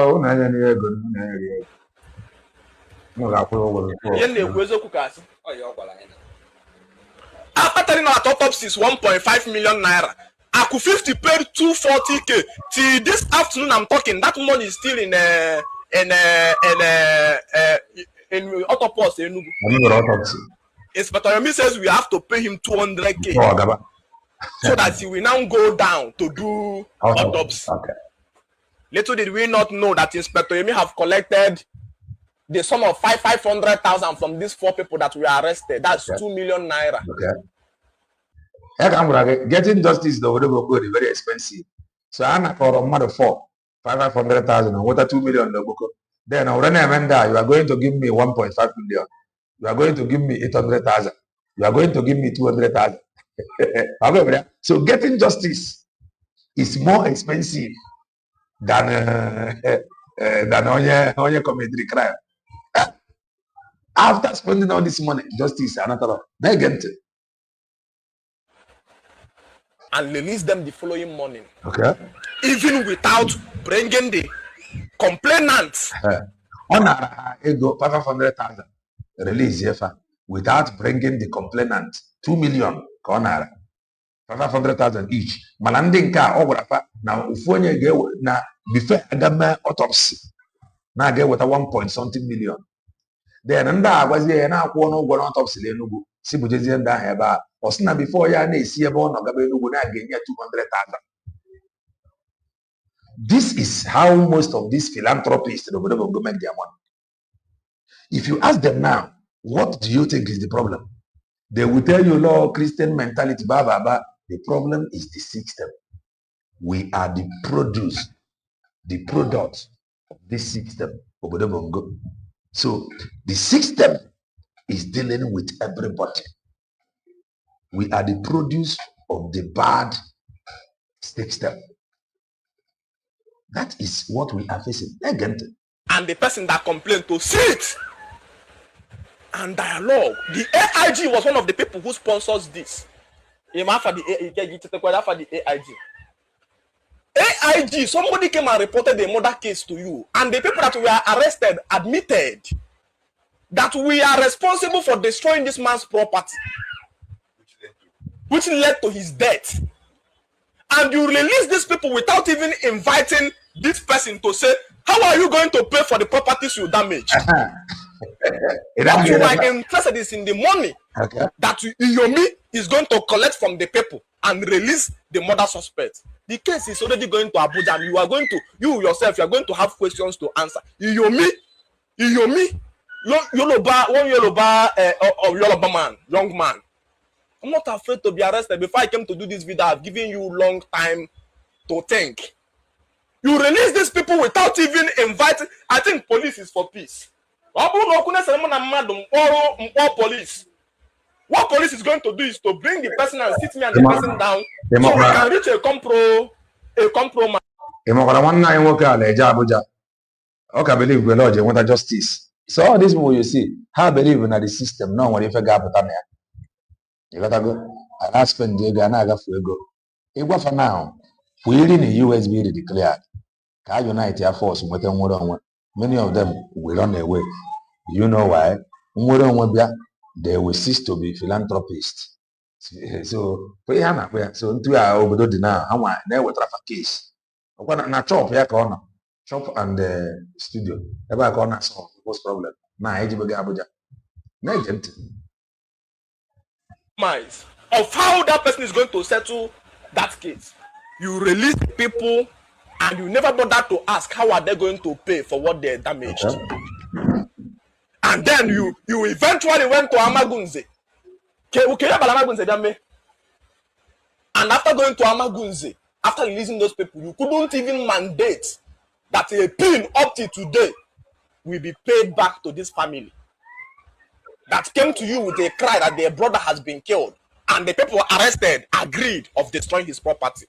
after telling our autopsy is 1.5 million naira, Aku 50 paid 240K. Till this afternoon I'm talking, that money is still in autopsy. Inspector Yomi says we have to pay him 200K so that he will now go down to do autopsy. Okay. Little did we not know that Inspector Yomi have collected the sum of 500,000 from these 4 people that were arrested. That's 2 million naira. Okay. Getting justice though is very expensive. So I'm for a mother 500,000 and what 2 million. Then you are going to give me 1.5 million. You are going to give me 800,000. You are going to give me 200,000. So getting justice is more expensive than onye committed crime. After spending all this money, justice another. And release them the following morning. Okay. Even without bringing the complainants. On ego 500,000 release without bringing the complainant 2 million corner 500,000 each. Malanding ka ografa na ufonye ge na before agama autopsy na get with a 1 point something million. Then nda agwazie na akwụ n'ụgwọ autopsy le Enugu si bujezie nda ha ebe a osina before ya na esi ebe ọ nọ gaba Enugu na ga-enye 200,000. This is how most of these philanthropists in the go make their money. If you ask them now, what do you think is the problem? They will tell you, Lord, Christian mentality, blah, blah, blah. The problem is the system. We are the product of this system. So the system is dealing with everybody. We are the produce of the bad system. That is what we are facing. Again. And the person that complained to sit and dialogue. The AIG was one of the people who sponsors this. After the AIG, somebody came and reported a murder case to you, and the people that were arrested admitted that we are responsible for destroying this man's property, which led to his death. And you release these people without even inviting this person to say, how are you going to pay for the properties you damaged? What you are interested is in the money that Yomi is going to collect from the people and release the murder suspect. The case is already going to Abuja, and you are going to, you yourself, you are going to have questions to answer. Yomi, Yoruba man, young man. I'm not afraid to be arrested. Before I came to do this video, I've given you long time to think. You release these people without even inviting. I think police is for peace. Police. What police is going to do is to bring the person and sit me and the person down so we can reach a compromise. Okay, believe we Lord, you want a justice. So all this people you see, how believe in the system, no one if a gap you gotta go. I spend the Ghana fuego. It was for now. We in the US be declared. ka unite ya force nweta nwere onwe. Many of them will run away. You know why? Nwere onwe bịa, they will cease to be philanthropists. So ihe a na-akpọ ya, so ntu a obodo dị na ha nwa na-ewetara fa case ọkwa na chop ya ka ọ nọ, chop and studio ebe a ka ọ na-solve most problem na ejibega Abuja na-ege ntị of how that person is going to settle that case. You release people and you never bother to ask how are they going to pay for what they damaged. Okay. And then you eventually went to Amagunze. And after going to Amagunze, after releasing those people, you couldn't even mandate that a pin up to today will be paid back to this family that came to you with a cry that their brother has been killed, and the people arrested agreed of destroying his property.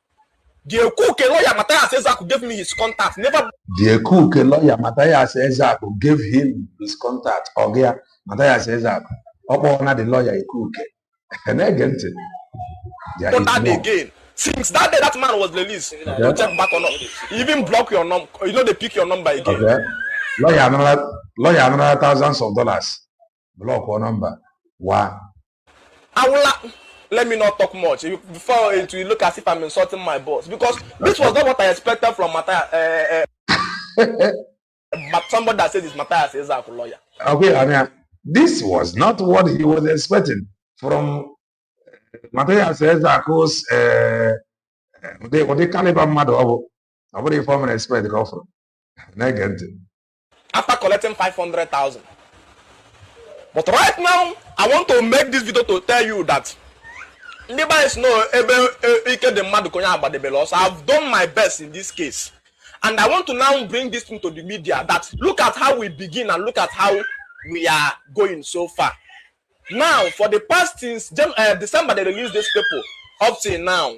The cook lawyer Matthias Ezaku gave me his contact. Never. The cook lawyer Matthias Ezaku gave him his contact. Okay, Matthias Ezaku. Upon the lawyer cook. And again, that again. Since that day, that man was released. Okay. To check back or not. He even block your number. You know they pick your number again. Okay. Lawyer another thousands of dollars. Block or number. Wow. I will. Let me not talk much before it will look as if I'm insulting my boss, because this was not what I expected from Matthias. But somebody that says it's Matthias Ezaku lawyer. Okay, I mean, this was not what he was expecting from Matthias Ezaku's the caliber mother. Nobody from expect the offer. After collecting 500,000. But right now, I want to make this video to tell you that I've done my best in this case. And I want to now bring this into the media that look at how we begin and look at how we are going so far. Now, for the past since December, they released this people up till now.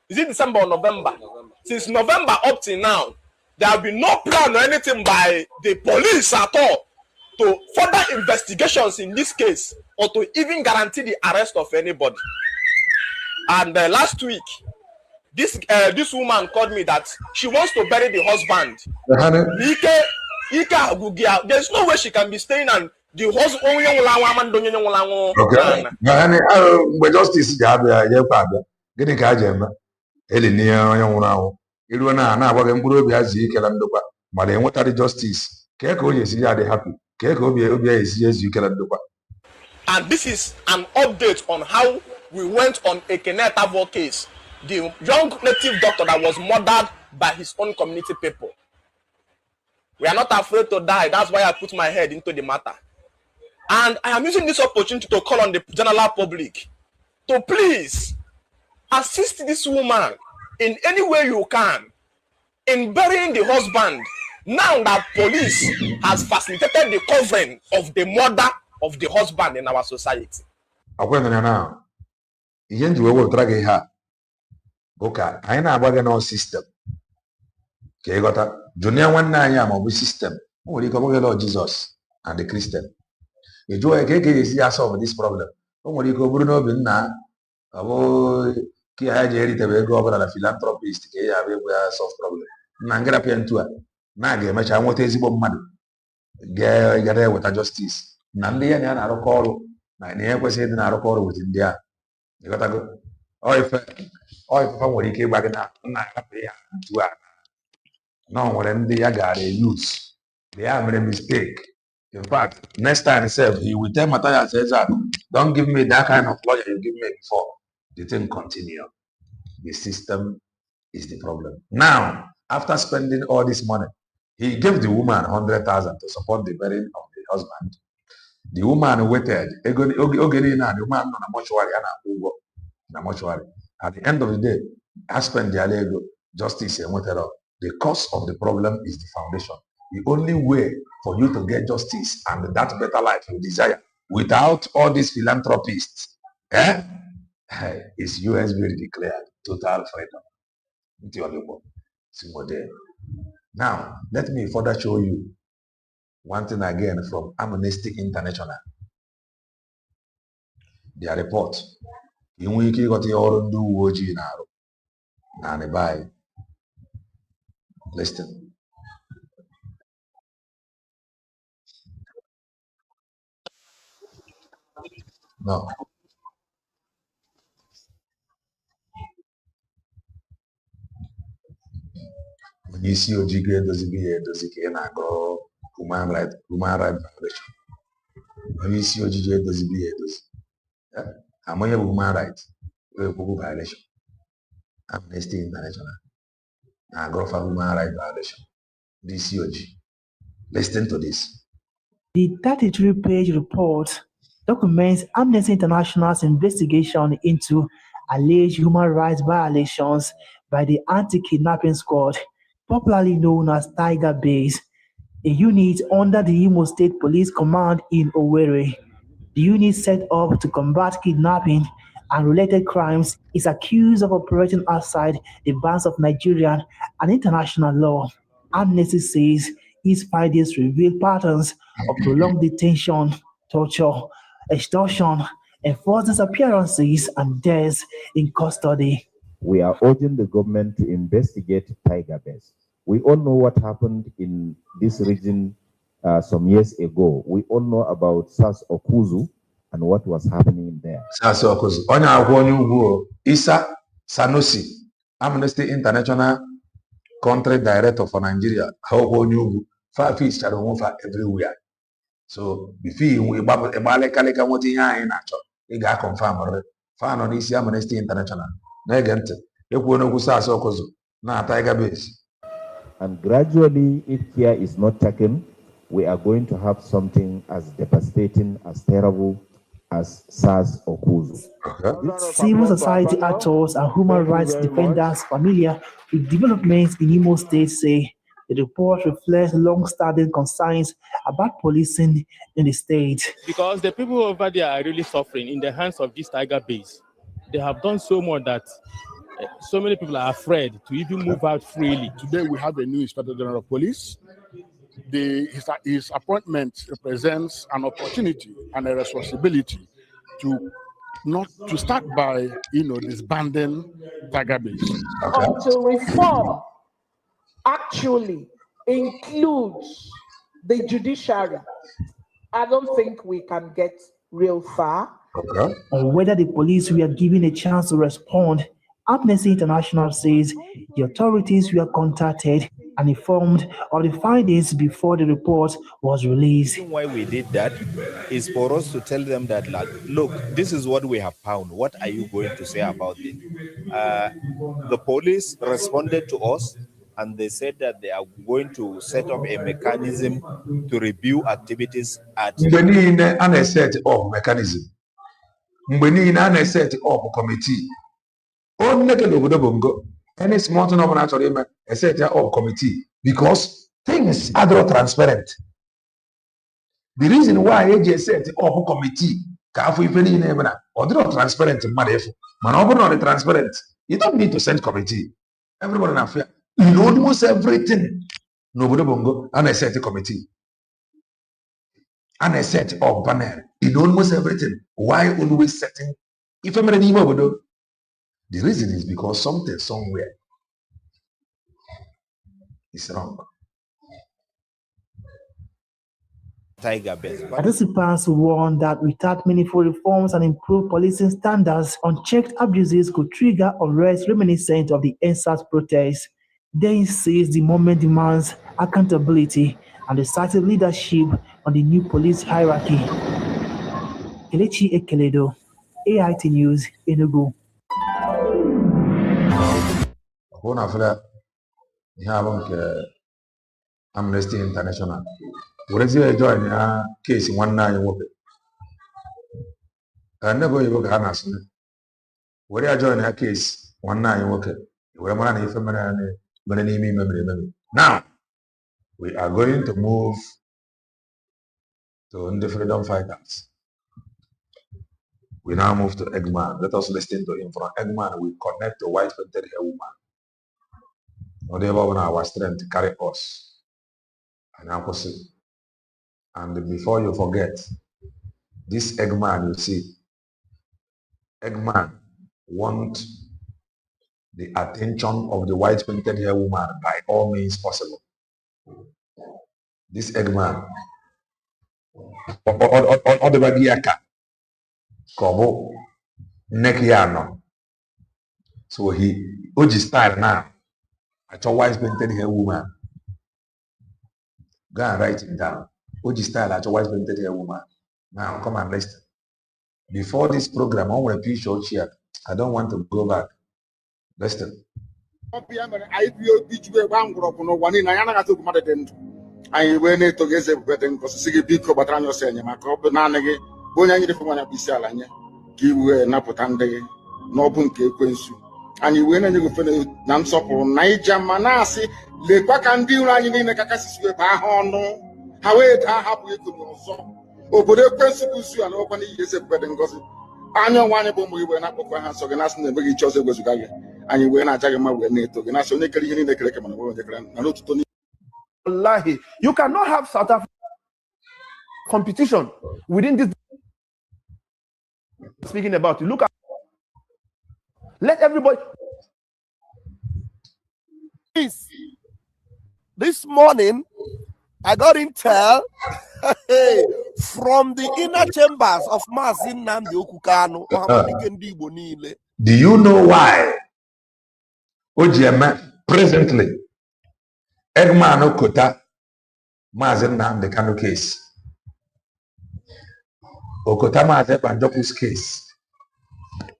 Is it December or November? Since November up till now, there have been no plan or anything by the police at all to further investigations in this case or to even guarantee the arrest of anybody. And last week, this woman called me that she wants to bury the husband. There's no way she can be staying and the husband. Okay. Justice justice. And this is an update on how we went on a Kenetavo case, the young native doctor that was murdered by his own community people. We are not afraid to die. That's why I put my head into the matter. And I am using this opportunity to call on the general public to please assist this woman in any way you can in burying the husband, now that police has facilitated the covering of the murder of the husband in our society. Ihe nji wee wepụtara gị ha bụ ka anyị na-agba gị n'ọ sistem ka ịghọta jụnịa nwanne anyị a ma ọ bụ sistem o nwere ike ọ bụghị lọ Jizọs and the Christian ịjụọ ya ka eke ga-esi ya solve this problem. O nwere ike ọ bụrụ n'obi nna ọ bụ ka ya ji eritebe ego ọbụla na philanthropist ka ya abịa egwu ya solve problem na ngarapịa ntu a na ga-emecha nweta ezigbo mmadụ ga-egara eweta justice na ndị ya na ya na-arụkọ ọrụ na ihe kwesịrị ịdị na-arụkọ ọrụ weta ndị a. Ife nwere ike ịgba gị na nna agapụ ya ntu a na o nwere ndị ya gara use ya mere mistake. In fact, next time self he will tell Matthias Ezaku, don't give me that kind of lawyer you give me before. The thing continue. The system is the problem. Now, after spending all this money, he gave the woman 100,000 to support the burying of the husband. The woman waited. The woman mortuary. At the end of the day, husband the justice and whatever. The cause of the problem is the foundation. The only way for you to get justice and that better life you desire without all these philanthropists is USB declared total freedom. Now, let me further show you one thing again from Amnesty International. Their report. In wiki got your own do woji na nebai. Listen. No. When you see Ojige Dozike and Agro human right violation. When you see Ojige Dozike, I'm on human right violation. Amnesty International. Agro for human right violation. DCOG. Listen to this. The 33-page report documents Amnesty International's investigation into alleged human rights violations by the Anti-Kidnapping Squad, popularly known as Tiger Base, a unit under the Imo State Police Command in Owerri. The unit set up to combat kidnapping and related crimes is accused of operating outside the bounds of Nigerian and international law. Amnesty says its findings reveal patterns of prolonged detention, torture, extortion, enforced disappearances, and deaths in custody. We are urging the government to investigate Tiger Base. We all know what happened in this region some years ago. We all know about Sas Okuzu and what was happening there. Sas Okuzu. Onye akwụ onye ugwu Isa Sanusi, Amnesty International Country Director for Nigeria. Ha akwụ onye ugwu. Fa fichara onwe fa everywhere. So before we gbalịkalịka nweta ihe anyị na-achọ, ị ga-confirm fa nọ n'isi Amnesty International. Na-ege ntị, ekwuo n'okwu Sas Okuzu na Tiger Base. And gradually, if care is not taken, we are going to have something as devastating, as terrible as SARS or Okuzu. Okay. Civil society actors and human rights defenders familiar with developments in Imo State say the report reflects long-standing concerns about policing in the state. Because the people over there are really suffering in the hands of this Tiger Base. They have done so much that so many people are afraid to even move out freely. Today we have a new Inspector General of Police. His appointment represents an opportunity and a responsibility to start by disbanding Tiger Base. Okay. Until reform actually includes the judiciary, I don't think we can get real far. Okay. On whether the police were given a chance to respond, Amnesty International says the authorities were contacted and informed of the findings before the report was released. The reason why we did that is for us to tell them that, like, look, this is what we have found. What are you going to say about it? The police responded to us and they said that they are going to set up a mechanism to review activities at... Mgbe niile a na-set up mechanism. Mgbe niile a na-set up committee. Any small thing of a set up committee because things are not transparent. The reason why AJ set up committee or not transparent in Madefu, not transparent. You don't need to send committee. Everybody in fair. In almost everything, nobody bongo and I set a committee. And I set up panel. In almost everything. Why always setting? If I'm ready, the reason is because something somewhere is wrong. Tiger Base. Participants warned that without meaningful reforms and improved policing standards, unchecked abuses could trigger unrest reminiscent of the NSAS protests. They insist the moment demands accountability and decisive leadership on the new police hierarchy. Kelechi Ekeledo, AIT News, Enugu. Amnesty International. Whereas join a case in 1 9 work. I never even got us. Where I join a case 1 9 work. Now we are going to move to the freedom fighters. We now move to Eggman. Let us listen to him. From Eggman, we connect to white painted hair woman. Whatever when our strength to carry us. And before you forget, this Eggman, you see, Eggman want the attention of the white painted hair woman by all means possible. This Eggman, all the body Kobo, Nekiano. So he, Oji style now. I told white painted hair woman. Go and write it down. Oji style, I told white painted hair woman. Now come and listen. Before this program, I want to be short here. I don't want to go back. Listen. Anyị wee na-eto gị eze ebube dị ngosi si gị biko gbatara anyị ọsọ enyemaka ọ bụ naanị gị bụ onye anyị dịfụ nwanya bụ isi ala nye ka i wee napụta ndị gị n'ọbụ nke ekwensu anyị wee na-enye gị ofe na nsọpụrụ na ija ma na-asị lekwa ka ndị iro anyị niile ka kasị wee baa ha ọnụ ha wee daa hapụ ego ọzọ obodo ekwensu bụ usu ala ọkwa n'ihi eze ebube dị ngosi anya ọnwa anyị bụ ụmụ gị wee na-akpọkwa ha nsọ gị na-asị na ebe gị chi ọzọ egwezuga gị anyị wee na-aja gị mma wee na-eto gị na-asị onye kere ihe niile kere eke mana onye kere na n'otuto Wallahi, you cannot have South Africa competition within this speaking about. You look at, let everybody. This morning, I got intel from the inner chambers of Mazin Nnamdi Okukano. Do you know why? OGM presently. Eggman Okota, Mazin Nnamdi Kanu case. Okota Maze Banjoku's case.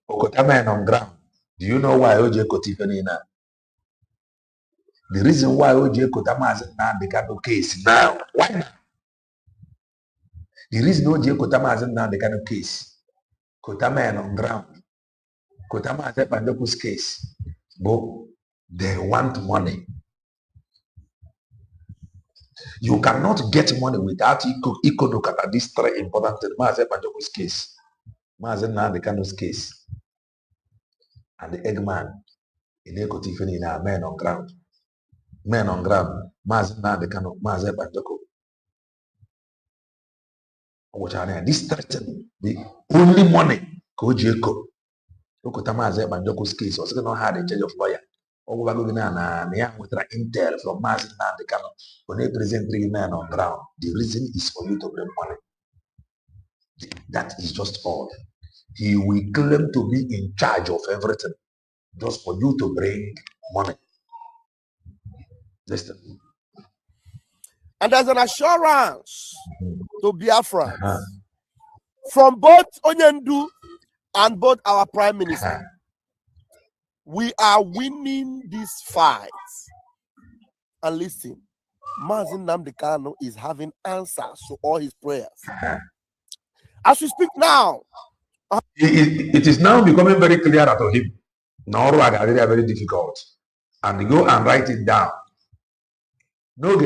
Okota man on ground. Do you know why OJ Kotifanina? The reason why OJ Kota Mazin Nnamdi Kanu case now. Why now? The reason OJ Kota Mazin Nnamdi Kanu case. Kota man on ground. Kota Maze Banjoku's case. But they want money. You cannot get money without Ikonokata. These three important things. Mazen Banjoku's case, Mazen Nnamdi Kanu's case, and the Eggman in Ekotifeni in our men on ground. Men on ground. Mazen Nnamdi Kanu, Mazen Banjoku. Which are there? This threatening the only money Kojeko. Okota Mazen Banjoku's case was going to have a change of lawyer. With intel from Mazin Nnamdi Kanu, when they present 3 men on ground, the reason is for you to bring money. That is just all. He will claim to be in charge of everything, just for you to bring money. Listen. And there's an assurance to Biafrans from both Onyendu and both our Prime Minister. We are winning this fight. And listen, Mazin Nnamdi Kanu is having answers to all his prayers. As we speak now, it is now becoming very clear to him. Now, very difficult. And go and write it down. No,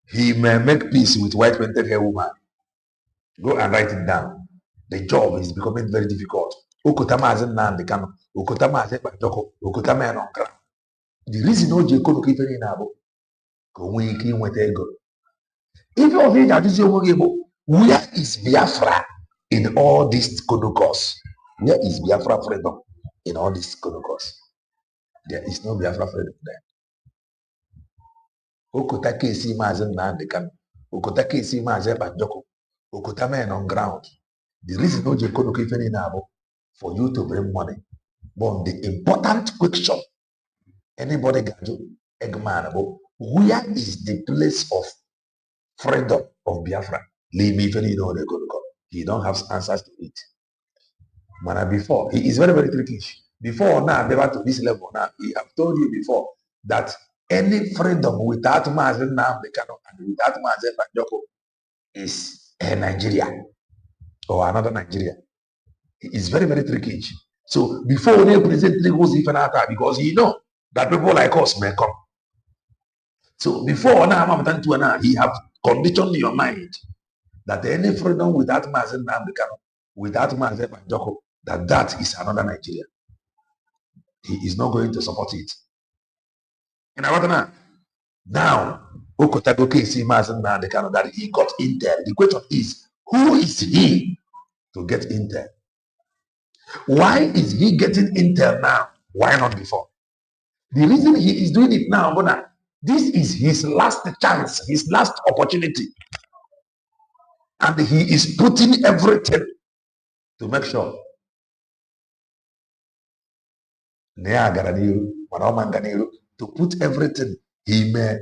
he may make peace with white painted hair woman. Go and write it down. The job is becoming very difficult. Okota Mazin Nnamdi Kanu, Okota Maze Banjoko, Okota men on ground. The reason OJ Kono keep any nabo, going with ego. If you think that is where is Biafra in all this Konokos? Where is Biafra freedom in all this Konokos? There is no Biafra freedom there. Okota Kesi Mazin Nnamdi Kanu, Okota Kesi Maze Banjoko, Okota men on ground. The reason OJ Kono keep any nabo, for you to bring money. But the important question, anybody got to Eggman about where is the place of freedom of Biafra? Leave me if you know they're going to come. He don't have answers to it. Man, before, he is very, very tricky. Before now, never to this level now, he have told you before that any freedom without Mazin Nnamdi Kanu and without Mazen Banjoko is Nigeria or another Nigeria. It's very, very tricky. So before they present goes even after, because he know that people like us may come. So before now, he have conditioned your mind that any freedom without Mazen Nnamdi Kanu, without Mazen Banjoko, that is another Nigeria. He is not going to support it. And now, Okotago Kesi Mazen Nnamdi Kanu, that he got intel. The question is, who is he to get intel? Why is he getting intel now Why not before? The reason he is doing it now, Bona, this is his last chance, his last opportunity. And he is putting everything to make sure to put everything. He may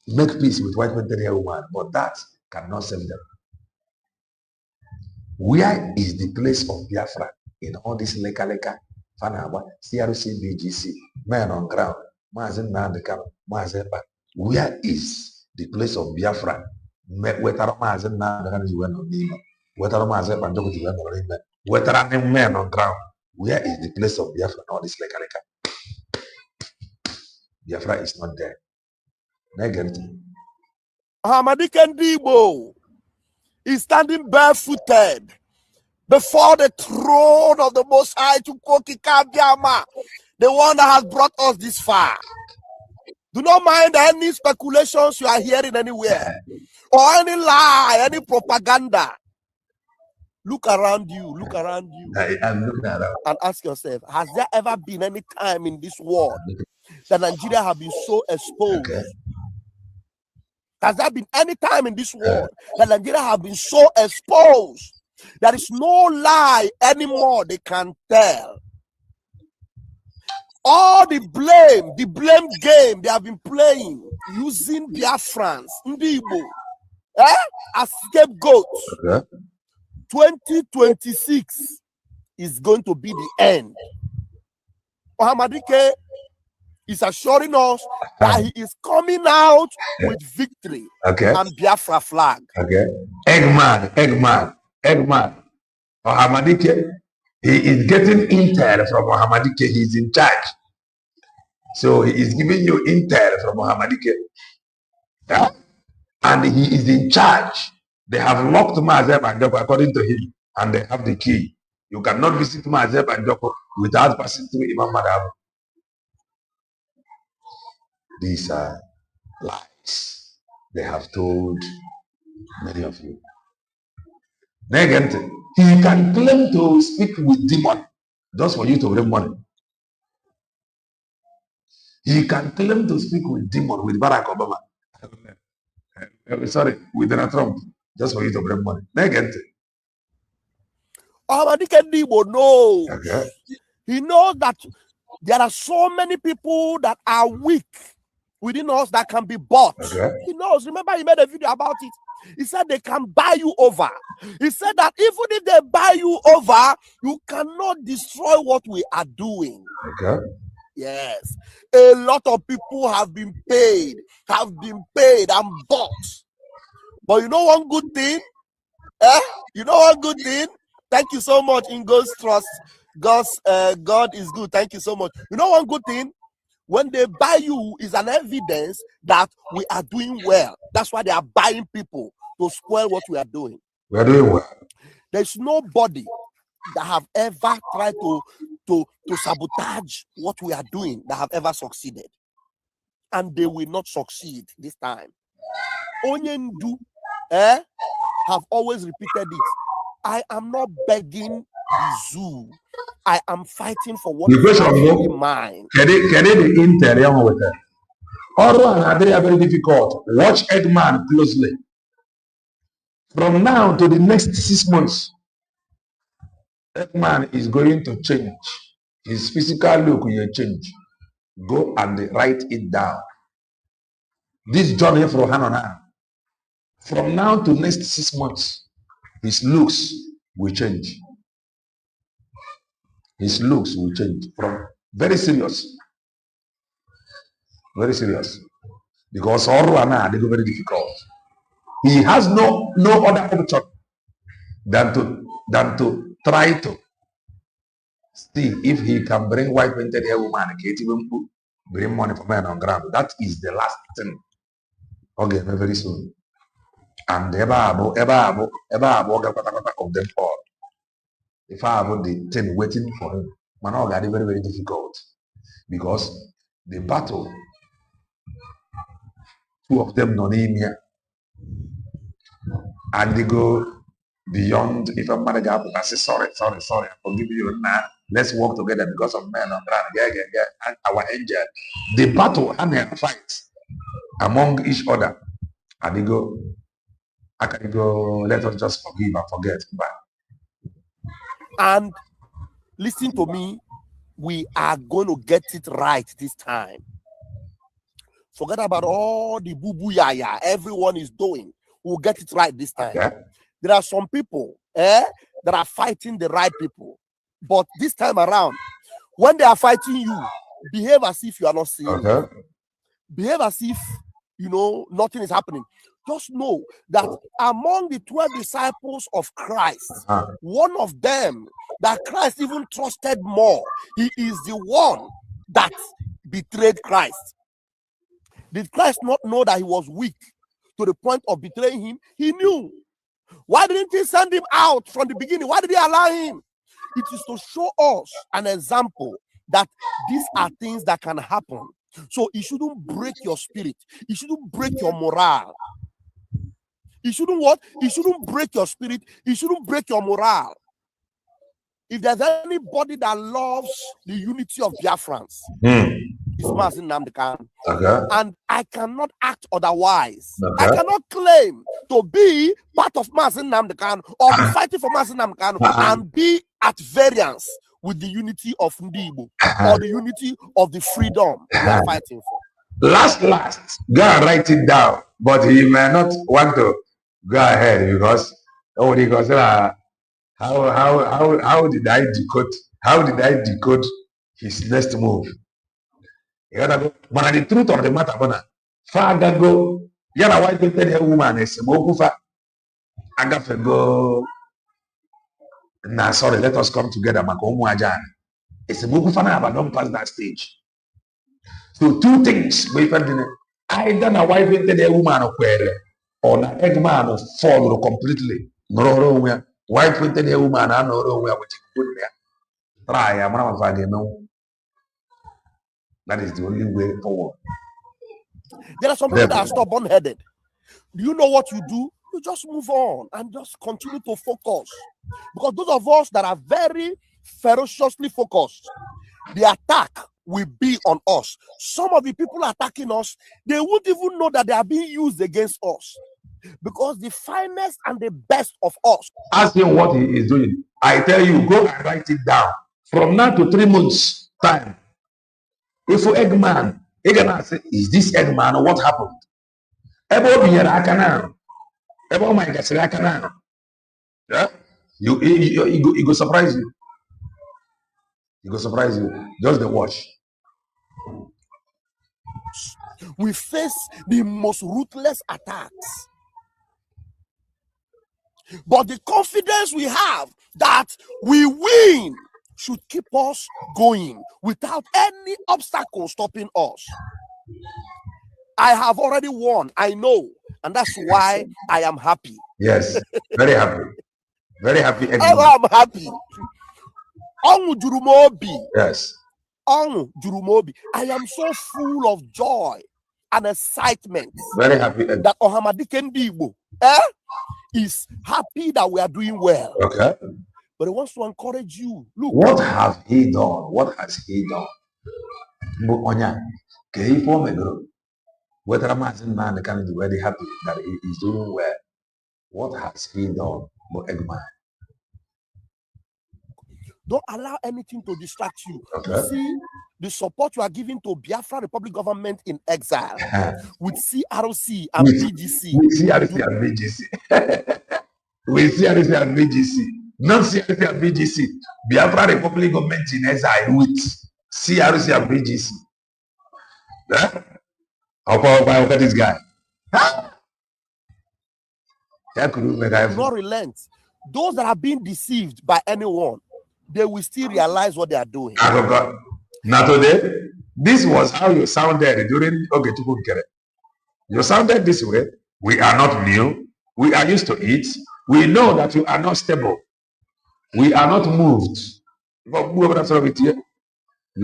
make peace with white men, woman, but that cannot save them. Where is the place of Biafra in all this leka, Fanaba, CRC, BGC, men on ground, Mazen Nandekam, Mazepa? Where is the place of Biafra? Wetara Mazen Nandekan is when on Nima, Wetara Mazepa and Jokoji when on Nima, Wetara men on ground. Where is the place of Biafra in all this leka? Biafra is not there. Negative. Ahamadike Ndibo is standing barefooted before the throne of the Most High to Kokikabiama, the one that has brought us this far. Do not mind any speculations you are hearing anywhere, or any lie, any propaganda. Look around you, and ask yourself, has there ever been any time in this world that Nigeria have been so exposed? Okay. Has there been any time in this world that Nigeria have been so exposed? There is no lie anymore they can tell. All the blame game they have been playing using Biafrans, Ndibo, as scapegoats. Okay. 2026 is going to be the end. Ahamadike is assuring us that he is coming out with victory and Biafra flag. Okay. Eggman. Ahamadike, he is getting intel from Ahamadike. He is in charge. So he is giving you intel from Ahamadike. Yeah? And he is in charge. They have locked Mazeb and Joko according to him. And they have the key. You cannot visit Mazeb and Joko without passing through Imam Madam. These are lies they have told many of you. Negent, he can claim to speak with demon just for you to bring money. He can claim to speak with demon with Barack Obama. Sorry, with Donald Trump, just for you to bring money. Negent. Ahamadike Ndibo knows. Okay. He knows that there are so many people that are weak within us that can be bought. Okay. He knows. Remember, he made a video about it. He said they can buy you over. He said that even if they buy you over, you cannot destroy what we are doing. Okay. Yes. A lot of people have been paid and bought. But you know one good thing? You know one good thing? Thank you so much in God's trust. God is good. Thank you so much. You know one good thing? When they buy you is an evidence that we are doing well. That's why they are buying people to spoil what we are doing. We are doing well. There's nobody that have ever tried to sabotage what we are doing that have ever succeeded. And they will not succeed this time. Onyendu have always repeated it. I am not begging the zoo. I am fighting for what is actually mine. Can it the interior with her? All are very difficult. Watch Edman closely. From now to the next 6 months, Edman is going to change. His physical look will change. Go and write it down. This journey from hand on hand. From now to next 6 months, his looks will change. His looks will change from very serious. Very serious. Because all Rana they go very difficult. He has no other option than to try to see if he can bring white painted hair woman and bring money for men on ground. That is the last thing. Okay, very soon. And ever of them all. If I have the thing waiting for him, man, all got very, very difficult. Because the battle, two of them non here. And they go beyond if a manager I say sorry, I forgive you now. Let's work together because of men on ground. Yeah. And our angel. The battle and the fight among each other. And they go, I can go, let us just forgive and forget. But And listen to me, we are going to get it right this time. Forget about all the boo-boo yaya everyone is doing. We'll get it right this time. okay. There are some people that are fighting the right people. But this time around, when they are fighting you, behave as if you are not seeing it. Okay. Behave as if, nothing is happening. Just know that among the 12 disciples of Christ, one of them that Christ even trusted more, he is the one that betrayed Christ. Did Christ not know that he was weak to the point of betraying him? He knew. Why didn't he send him out from the beginning? Why did he allow him? It is to show us an example that these are things that can happen. So it shouldn't break your spirit. It shouldn't break your morale. It shouldn't what? It shouldn't break your spirit. It shouldn't break your morale. If there's anybody that loves the unity of Biafrans, it's Mazin Nnamdi Kanu. Okay. And I cannot act otherwise. Okay. I cannot claim to be part of Mazin Nnamdi Kanu or be fighting for Mazin Nnamdi Kanu and be at variance with the unity of Ndibo or the unity of the freedom we are fighting for. Last, go and write it down. But he may not want to go ahead because how did I decode his next move? But the truth of the matter, Father go, yana white painted a woman is Mokufa. Agafe go. Nah, sorry, let us come together. Makomu Ajan. It's a Mokufa now, but don't pass that stage. So two things. Either na white painted a woman or na egg man fall completely. No, white painted a woman, I know where which put there. Try, I'm not. That is the only way forward. There are some people that are stubborn-headed. Do you know what you do? You just move on and just continue to focus. Because those of us that are very ferociously focused, the attack will be on us. Some of the people attacking us, they won't even know that they are being used against us. Because the finest and the best of us. Ask him what he is doing. I tell you, go and write it down. From now to 3 months' time. If you Eggman, you're gonna say, is this Eggman or what happened? Ebo here I can now. Ebo my guess I can now. Yeah? It go surprise you. It go surprise you. Just the watch. We face the most ruthless attacks. But the confidence we have that we win should keep us going without any obstacle stopping us. I have already won, I know, and that's why I am happy. Yes, very happy. Very happy. I'm happy. Yes. I am so full of joy and excitement. Very happy. That Ohamadike Ndibo is happy that we are doing well. Okay. But he wants to encourage you. Look. What has he done? What has he done? Whether I'm asking man can be very happy that he is doing well. What has he done? Don't allow anything to distract you. Okay. You see the support you are giving to Biafra Republic government in exile with CRC and BGC. With CRC and BGC. With CRC and BGC. Not CRC and BGC. Biafra Republic government in exile with CRC and BGC. How about this guy? Do not relent. Those that are being deceived by anyone, they will still realize what they are doing. Now today, this was how you sounded during Ogetukwu Nkere. You sounded this way. We are not new. We are used to it. We know that you are not stable. We are not moved. We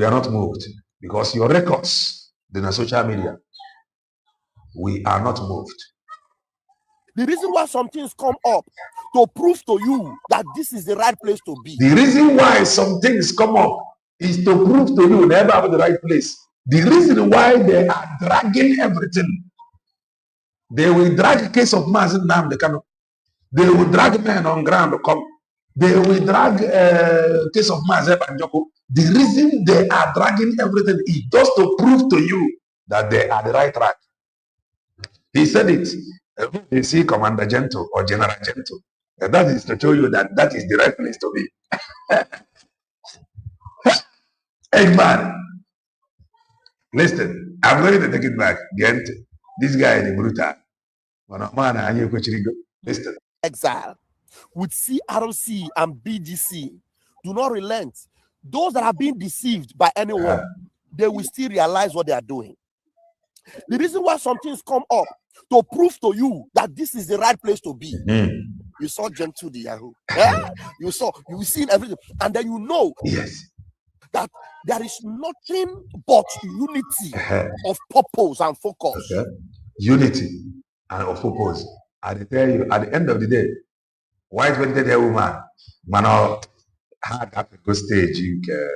are not moved because your records in the social media. We are not moved. The reason why some things come up to prove to you that this is the right place to be. The reason why some things come up is to prove to you never have the right place. The reason why they are dragging everything. They will drag a case of Mazen Nam, they will drag men on ground to come. They will drag case of Mazep and Joko. The reason they are dragging everything is just to prove to you that they are the right track. He said it. You see Commander Gentle or General Gentle. That is to show you that that is the right place to be. Hey man, listen, I'm going to take it back. Gent, this guy is brutal. Listen. Exile with CRC and BGC do not relent. Those that have been deceived by anyone, they will still realize what they are doing. The reason why some things come up to prove to you that this is the right place to be. You saw Gentle the Yahoo. You've seen everything, and then you know that there is nothing but unity of purpose and focus. Unity and of purpose. I tell you, at the end of the day, white vented woman, man, had at a good stage, you can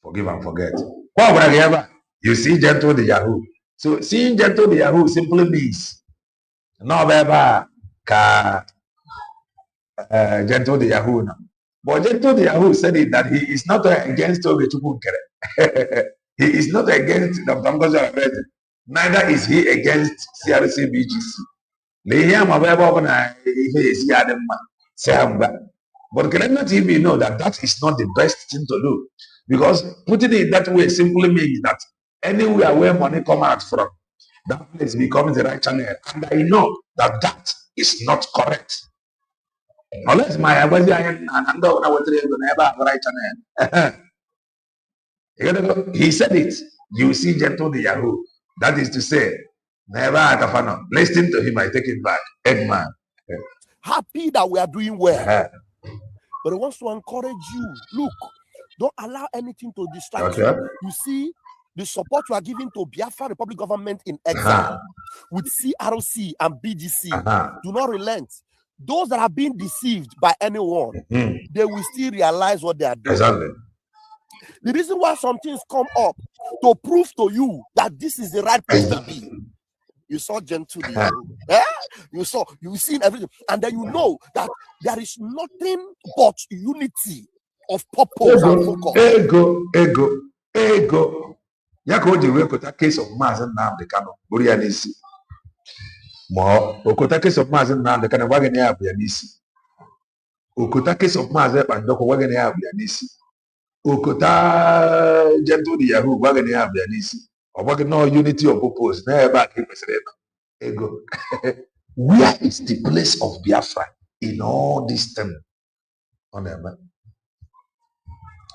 forgive and forget. What would I ever? You see Gentle the Yahoo. So seeing Gentle the Yahoo simply means no beba ka Gentle the Yahoo. No. But Gentle the Yahoo said it that he is not against Ogechukwukere. He is not against Dr. Ngozi. Neither is he against CRC BGC. But can not TV know that that is not the best thing to do? Because putting it that way simply means that anywhere where money comes out from, that place becomes the right channel. And I know that that is not correct. Unless my right channel. He said it. You see Gentle the Yahoo. That is to say, never listen to him, I take it back. Eggman. Happy that we are doing well. But he wants to encourage you. Look, don't allow anything to distract you. You see, the support you are giving to Biafra Republic government in exile with CRC and BGC do not relent. Those that have been deceived by anyone, they will still realize what they are doing. Exactly. The reason why some things come up to prove to you that this is the right place to be. You saw Gentle the Yahoo. You've seen everything, and then you know that there is nothing but unity of purpose and focus. Ego. Yako di wekota case of Mazen Nnamdi Kanu Burianisi. Mo okota case of Mazen Nnamdi Kanu wagene ya Burianisi. Okota case of Mazen Pandoko wagene ya Burianisi. Okota Gentle the Yahoo wagene ya Burianisi. No unity of purpose. Never ego. Where is the place of Biafra in all this time?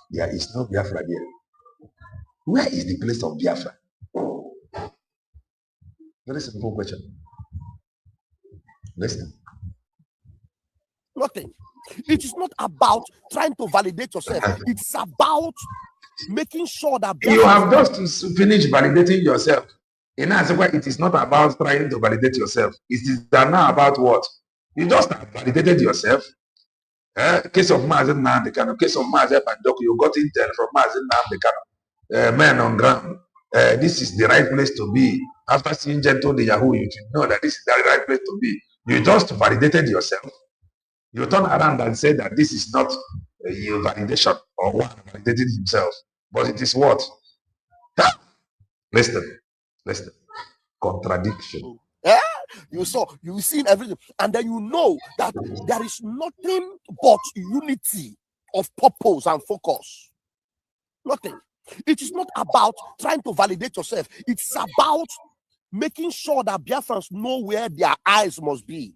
There is no Biafra there. Where is the place of Biafra? Very simple question. Listen. Nothing. It is not about trying to validate yourself. It's about making sure that you have just to finish validating yourself. In answer, it is not about trying to validate yourself. It is now about what? You just have validated yourself. Case of Mazen Nnamdi Kanu, case of Mazen Pandoko, you got intel from Mazen Nnamdi Kanu, men on ground. This is the right place to be. After seeing Gentle the Yahoo, you should know that this is the right place to be. You just validated yourself. You turn around and say that this is not your validation or one validating himself, but it is what? Listen. Contradiction. You've seen everything, and then you know that there is nothing but unity of purpose and focus. Nothing. It is not about trying to validate yourself. It's about making sure that Biafrans know where their eyes must be.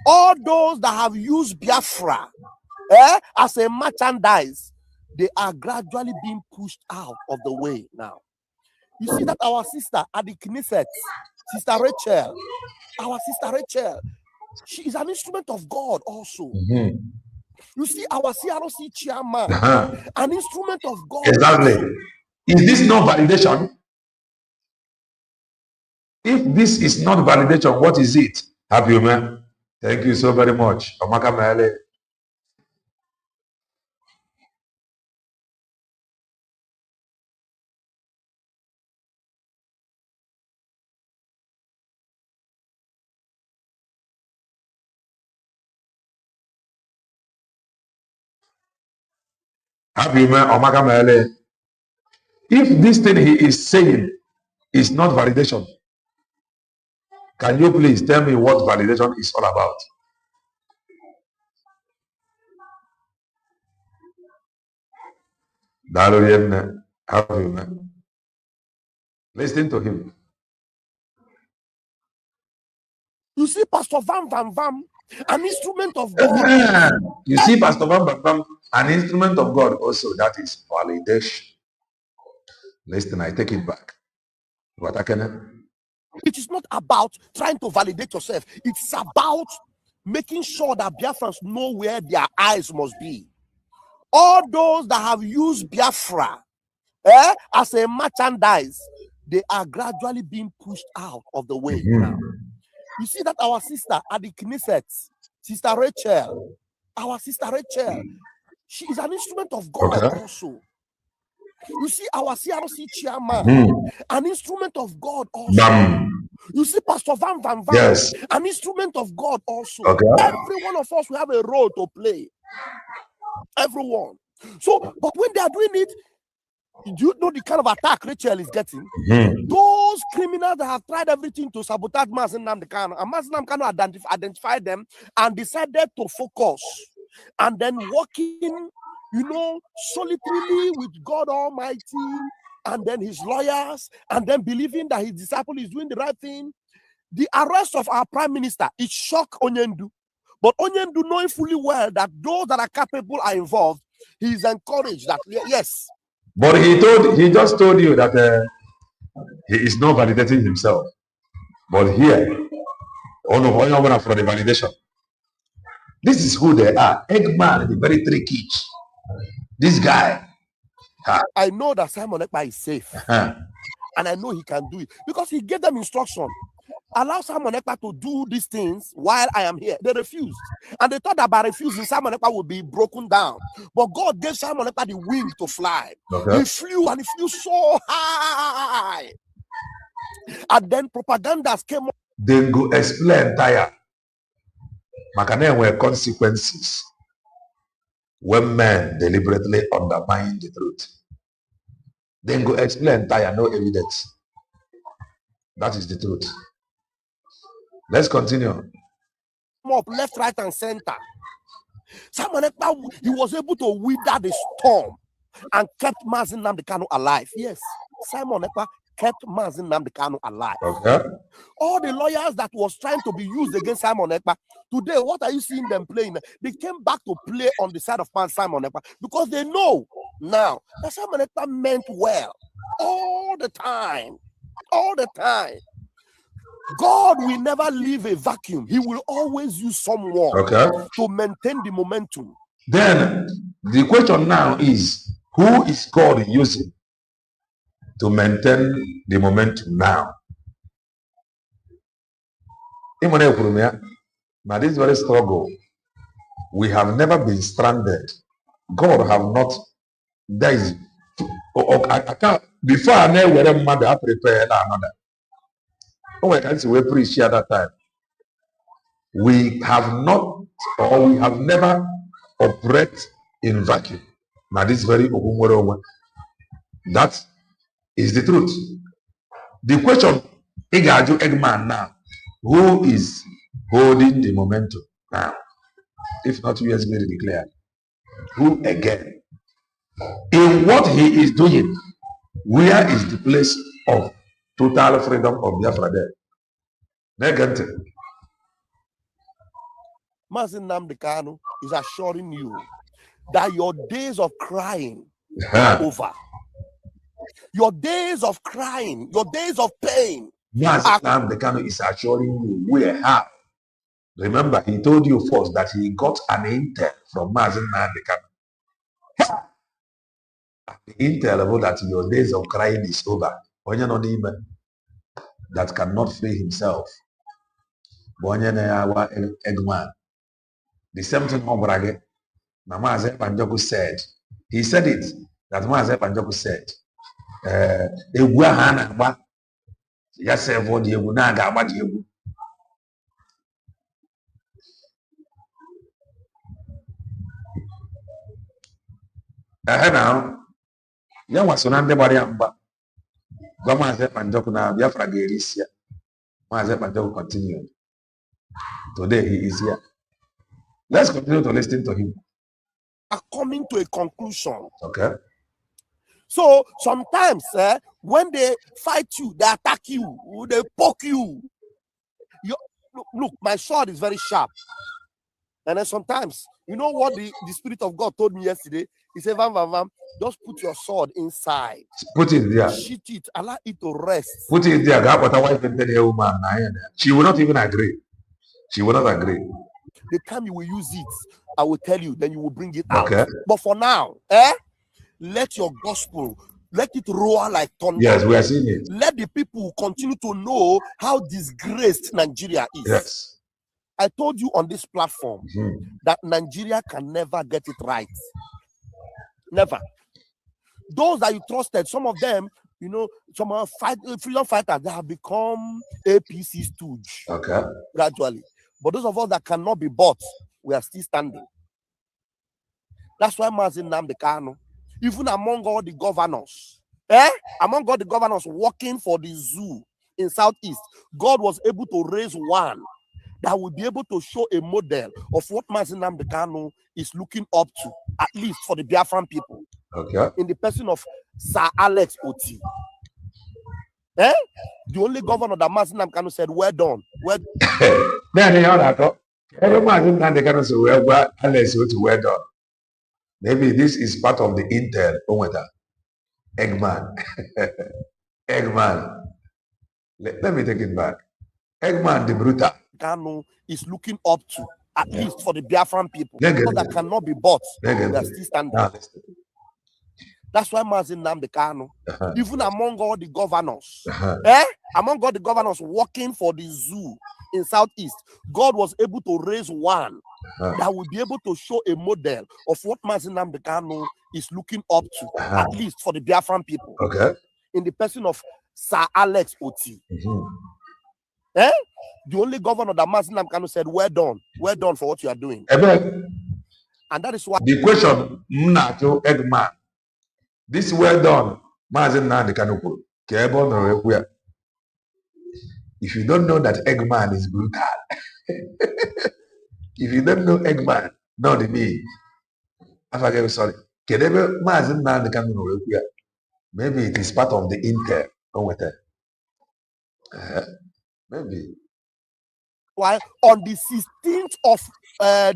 All those that have used Biafra as a merchandise, they are gradually being pushed out of the way now. You see that our sister at the Knesset, Sister Rachel, she is an instrument of God also. You see our CRC chairman, an instrument of God. Exactly. Is this not validation? If this is not validation, what is it? Have you, man? Thank you so very much. Omaka Mele. Happy man, Omaka Mele. If this thing he is saying is not validation, can you please tell me what validation is all about? Happy man. Listen to him. You see, Pastor Vam, an instrument of God. You see, Pastor Vam, an instrument of God also, that is validation. Listen, I take it back. What I can. It is not about trying to validate yourself. It's about making sure that Biafrans know where their eyes must be. All those that have used Biafra as a merchandise, they are gradually being pushed out of the way now. You see that our sister at the Knesset, Sister Rachel, our sister Rachel, she is an instrument of God also. You see our CRC chairman, an instrument of God also. You see Pastor Van, yes, an instrument of God also. Okay. Every one of us will have a role to play. Everyone. So, but when they are doing it, do you know the kind of attack Rachel is getting? Those criminals that have tried everything to sabotage Mazen Nnamdi Kanu, and Mazen Nnamdi Kanu identified them and decided to focus and then working, solitarily with God Almighty and then his lawyers and then believing that his disciple is doing the right thing. The arrest of our prime minister, it shocked Onyendu. But Onyendu, knowing fully well that those that are capable are involved, he is encouraged that, yes. But he just told you that he is not validating himself. But here, for the validation. This is who they are. Eggman is very tricky. This guy. I know that Simon Ekpa is safe. And I know he can do it. Because he gave them instruction. Allow Simon Ekpa to do these things while I am here. They refused. And they thought that by refusing, Simon Ekpa would be broken down. But God gave Simon Ekpa the wing to fly. Okay. He flew and he flew so high. And then propagandas came up. They go explain tire. Makane were consequences when men deliberately undermine the truth. Then go explain tire, no evidence. That is the truth. Let's continue. Up left, right, and center. Simon Ekpa, he was able to wither the storm and kept Mazen Nnamdi Kanu alive. Yes, Simon Ekpa kept Mazen Nnamdi Kanu alive. Okay. All the lawyers that was trying to be used against Simon Ekpa, today, what are you seeing them playing? They came back to play on the side of Simon Ekpa because they know now that Simon Ekpa meant well all the time. All the time. God will never leave a vacuum. He will always use someone to maintain the momentum. Then the question now is, who is God using to maintain the momentum now? Now this very struggle, we have never been stranded. God have not. There is. I can't. Before I know whether mother I prepare another. Oh, I can't say we preach at that time. We have not, or we have never operate in vacuum. Now this very that is the truth. The question, Igaju Eggman now, who is holding the momentum now? If not US very declared. Who again? In what he is doing, where is the place of total freedom of Biafra there? Negative. Mazen Nnamdi Kanu is assuring you that your days of crying are over. Your days of crying, your days of pain. Mazen Nnamdi Kanu is assuring you where how. Remember, he told you first that he got an intel from Mazen Nnamdi Kanu. The intel about that your days of crying is over. When you're not even that cannot free himself. Bonye na yawa Eggman. The same thing Obrage, Namaze Panjoku said. He said it, that Maze Panjoku said. Egwa hana ba yasevo di egwu na aga agba di egwu. Now, ya waso na ndị gbara ya mgba. Gwa Maze Panjoku na Biafra ga-erisi ya. Maze Panjoku continued. Today he is here. Let's continue to listen to him. Are coming to a conclusion. Okay. So sometimes when they fight you, they attack you, they poke you. Look, my sword is very sharp. And then sometimes, you know what the Spirit of God told me yesterday? He said, Vam, just put your sword inside. Put it there. Shoot it, allow it to rest. Put it there. God, but wife and the woman. She will not even agree. She will not agree. The time you will use it, I will tell you, then you will bring it out. Okay. But for now, let your gospel, let it roar like thunder. Yes, we are seeing it. Let the people continue to know how disgraced Nigeria is. Yes. I told you on this platform that Nigeria can never get it right. Never. Those that you trusted, some of them, you know, some freedom fighters, they have become APC stooge. Okay. Gradually. But those of us that cannot be bought, we are still standing. That's why Mazin Nnamdi Kanu, even among all the governors, among all the governors working for the zoo in Southeast, God was able to raise one that will be able to show a model of what Mazin Nnamdi Kanu is looking up to, at least for the Biafran people. Okay. In the person of Sir Alex Oti. The only governor that Mazin Nnamdi Kanu said, well done. Well done. Maybe this is part of the intel. Eggman. Eggman. Let me take it back. Eggman the brutal. Kanu is looking up to, at least for the Biafran people. People that cannot be bought. They are still standing. That's why Mazin Nnamdi Kanu, even among all the governors, among all the governors working for the zoo in Southeast, God was able to raise one that will be able to show a model of what Mazin Nnamdi Kanu is looking up to, at least for the Biafran people. Okay. In the person of Sir Alex Oti. The only governor that Mazin Nnamdi Kanu said, well done for what you are doing. And that is why the question, Eggman, this well done, Mazin Nnamdi Kanu. If you don't know that Eggman is brutal, if you don't know Eggman, not me. I'm sorry. Maybe it is part of the intel. Maybe. Why on the 16th of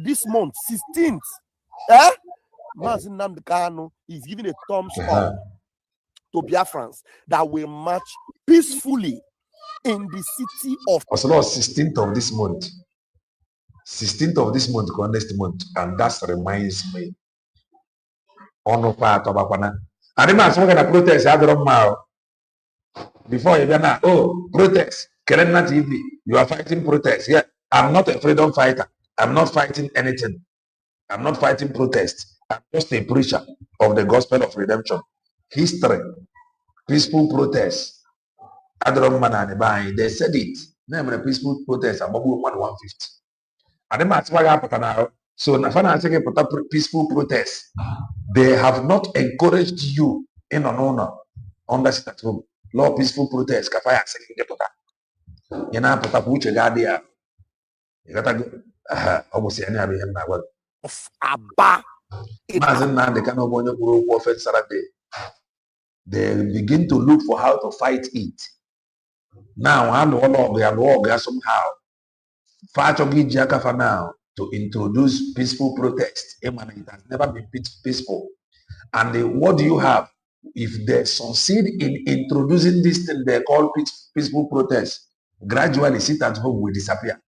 this month, 16th, Mazin Nnamdi Kanu is giving a thumbs up to Biafrans that will march peacefully in the city of 16th of this month. 16th of this month, next month, and that reminds me. On part of Abakwana. I remember someone gonna protest. I don't know. Before you gonna protest. Kerena TV, you are fighting protest. Yeah, I'm not a freedom fighter. I'm not fighting anything. I'm not fighting protest. I'm just a preacher of the gospel of redemption. History, peaceful protest. They said it. Name a peaceful protest above 150. I remember so Nafana peaceful protest. They have not encouraged you in an honor on the sit at home. Law peaceful protest. Kafaya second get Yana put which a guardian. You got to almost any of Abba. Imagine now they cannot go to warfare Saturday. They begin to look for how to fight it. Now I'm one of their war somehow. Fight for now to introduce peaceful protest. It has never been peaceful. And what do you have? If they succeed in introducing this thing they call peaceful protest, gradually sit at home will disappear.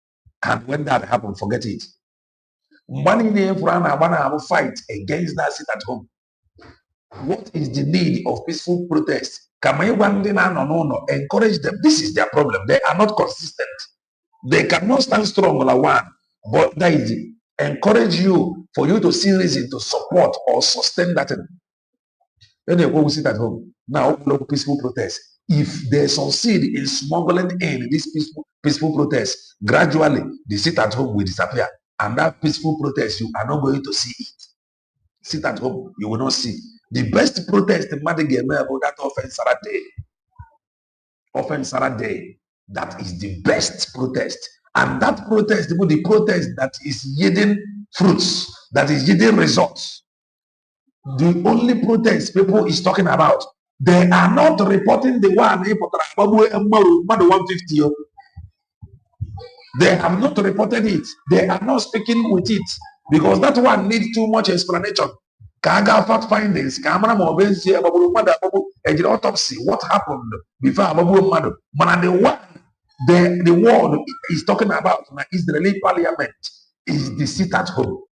And when that happens, forget it. Money name for an fight against that sit at home. What is the need of peaceful protest? Encourage them. This is their problem. They are not consistent. They cannot stand strong like one, but that is encourage you for you to see reason to support or sustain that. Then they go sit at home. Now, peaceful protest. If they succeed in smuggling in this peaceful protest, gradually the sit at home will disappear. And that peaceful protest, you are not going to see it. Sit at home, you will not see. The best protest in Madigame about that offense Saturday. Offense Saturday. That is the best protest. And that protest, the protest that is yielding fruits, that is yielding results. The only protest people is talking about, they are not reporting the one 150. They have not reported it. They are not speaking with it because that one needs too much explanation. Kaga fact findings, camera mobensi, autopsy, what happened before the one the world is talking about Israeli parliament is the sit at home.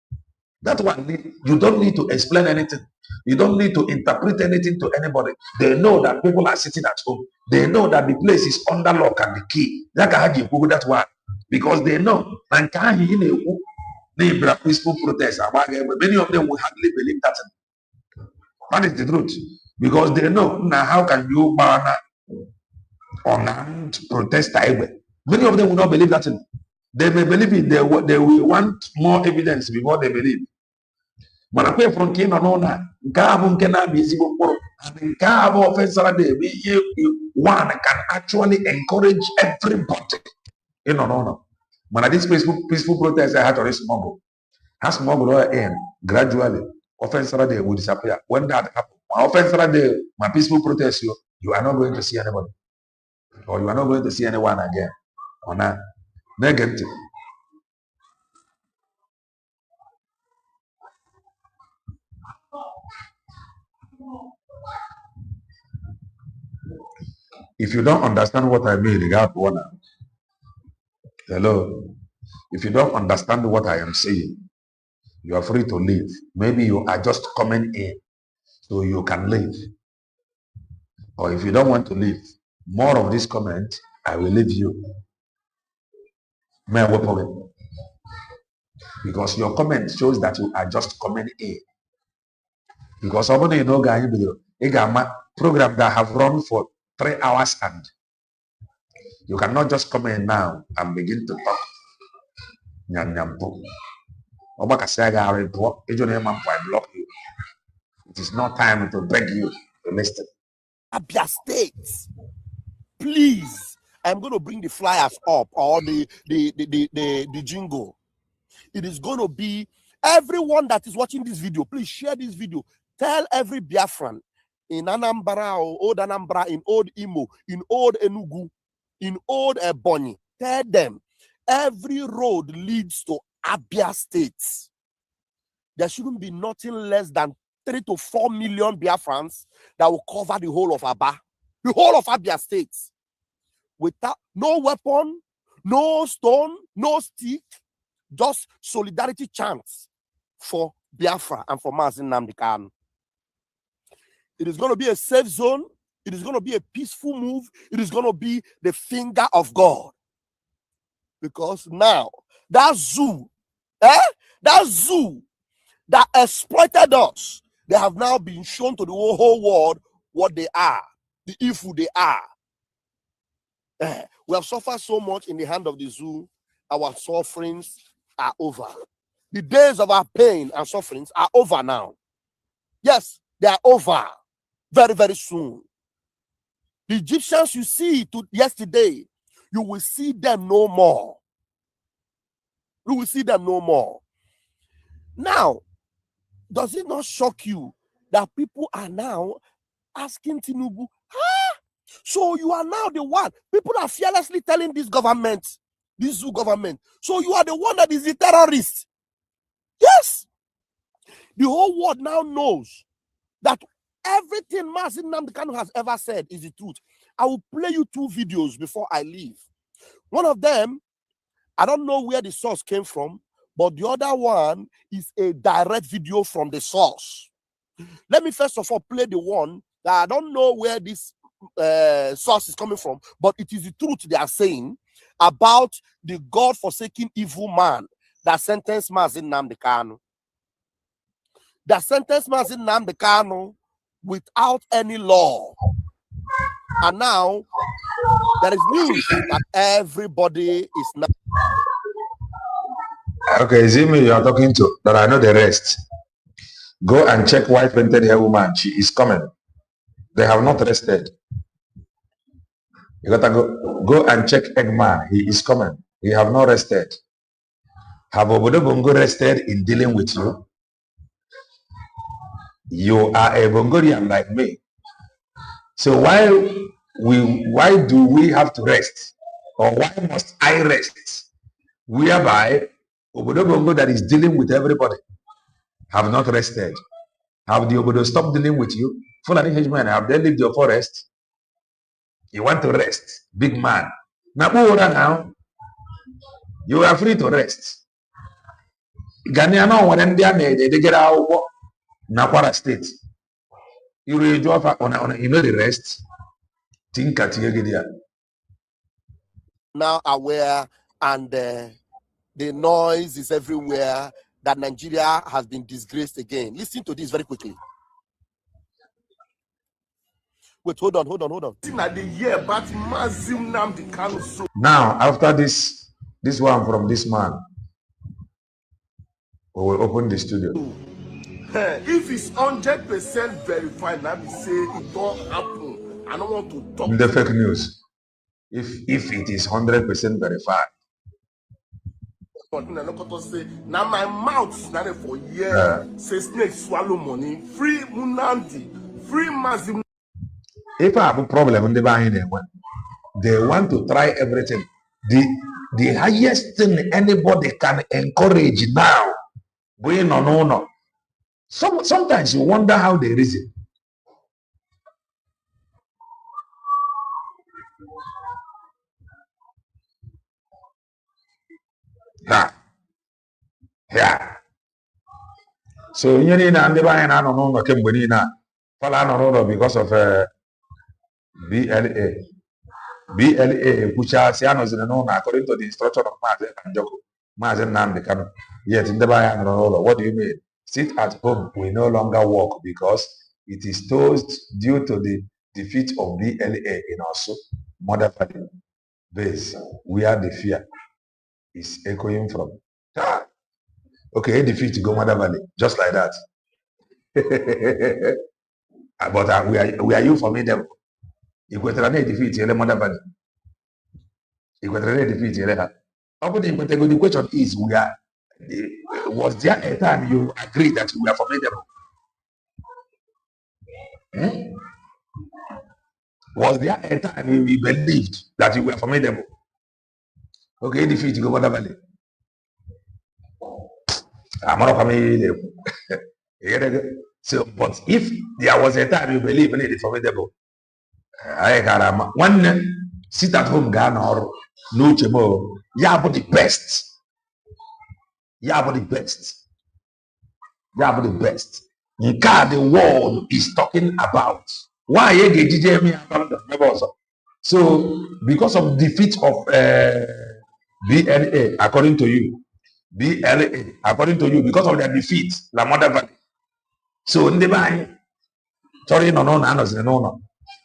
That one, you don't need to explain anything. You don't need to interpret anything to anybody. They know that people are sitting at home. They know that the place is under lock and the key. That one. Because they know. Peaceful protest. Many of them will hardly believe that. That is the truth. Because they know, now how can you ban unarmed protest? Many of them will not believe that. They may believe it. They will want more evidence before they believe. Mana kwe from kin no na nke abụ nke na-abịa ezigbo mkpụrụ and nke abụ offensara dey be ihe one can actually encourage everybody in no. Mana this peaceful protest I had to smuggle. Has smuggle in gradually offensara dey will disappear. When that happens, offensara dey my peaceful protest you are not going to see anybody or you are not going to see anyone again. Or not negative. If you don't understand what I mean, you have one. Hello. If you don't understand what I am saying, you are free to leave. Maybe you are just coming in, so you can leave. Or if you don't want to leave, more of this comment, I will leave you. Because your comment shows that you are just coming in. Because somebody you know, guy, program that have run for 3 hours and you cannot just come in now and begin to talk. I block you. It is not time to beg you to listen. Abia State, please. I'm going to bring the flyers up or the jingle. It is going to be everyone that is watching this video. Please share this video. Tell every Biafran in Anambra or Old Anambra, in Old Imo, in Old Enugu, in Old Ebonyi. Tell them every road leads to Abia State. There shouldn't be nothing less than 3 to 4 million Biafrans that will cover the whole of Aba, the whole of Abia State, without no weapon, no stone, no stick, just solidarity chants for Biafra and for Mazin Nnamdi Kanu. It is going to be a safe zone. It is going to be a peaceful move. It is going to be the finger of God. Because now, that zoo that exploited us, they have now been shown to the whole world what they are, the evil they are. We have suffered so much in the hand of the zoo. Our sufferings are over. The days of our pain and sufferings are over now. Yes, they are over very, very soon. The Egyptians you see yesterday, you will see them no more. You will see them no more. Now, does it not shock you that people are now asking Tinubu, so you are now the one? People are fearlessly telling this government, this zoo government, so you are the one that is the terrorist. Yes. The whole world now knows that everything Mazin Nnamdi Kanu has ever said is the truth. I will play you 2 videos before I leave. One of them, I don't know where the source came from, but the other one is a direct video from the source. Let me first of all play the one that I don't know where this source is coming from, but it is the truth they are saying about the God-forsaken evil man that sentenced Mazin Nnamdi Kanu. That sentenced Mazin Nnamdi Kanu without any law. And now there is news that everybody is now. Okay, Zimi, you are talking to, but I know the rest. Go and check white painted hair woman. She is coming. They have not rested. You gotta go and check Eggman. He is coming. He have not rested. Have Obodo Bongo rested in dealing with you? You are a Bongorian like me. So why do we have to rest? Or why must I rest? Whereby Obodo Bongo that is dealing with everybody have not rested. Have the Obodo stopped dealing with you? Fulani Hedgemen, have they leave your forest? You want to rest, big man. Now, you are free to rest. Ghanaian they get out Nakwara State. You know the rest. Think at now aware, and the noise is everywhere that Nigeria has been disgraced again. Listen to this very quickly. Wait, hold on. Now, after this one from this man, we will open the studio. If it's 100% verified, now we say it don't happen. I don't want to talk. The fake news. If it is 100% verified. Now my mouth now for years say snake swallow money. Free Munandi, free Mazim. If I have a problem in the buying, they want to try everything. The highest thing anybody can encourage now, going on. Sometimes you wonder how they reason. Yeah. So you need to buy an no because of BLA. BLA, which are according to the instruction of Mazen Nnamdi Kanu. Yet in the buy what do you mean? Sit at home will no longer work because it is toast due to the defeat of BLA in also Mother Valley base, where the fear is echoing from. Okay, defeat go Mother Valley, just like that. But we are you formidable. Equatorial defeat in Mother Valley. Equatorial defeat in the question is, was there a time you agreed that we are formidable? Was there a time we believed that we were formidable? Okay, defeat go Mother Valley. I'm not familiar. So, but if there was a time you believe in it, it's formidable. One sit at home, Ghana or no chemo. Yeah, but the best. Yeah, but the best. Yeah, but the best. The world is talking about. Why you get DJ me also? So, because of defeat of BLA, according to you, BLA, according to you, because of their defeat, La Mother Valley. So, in the mind, sorry, no.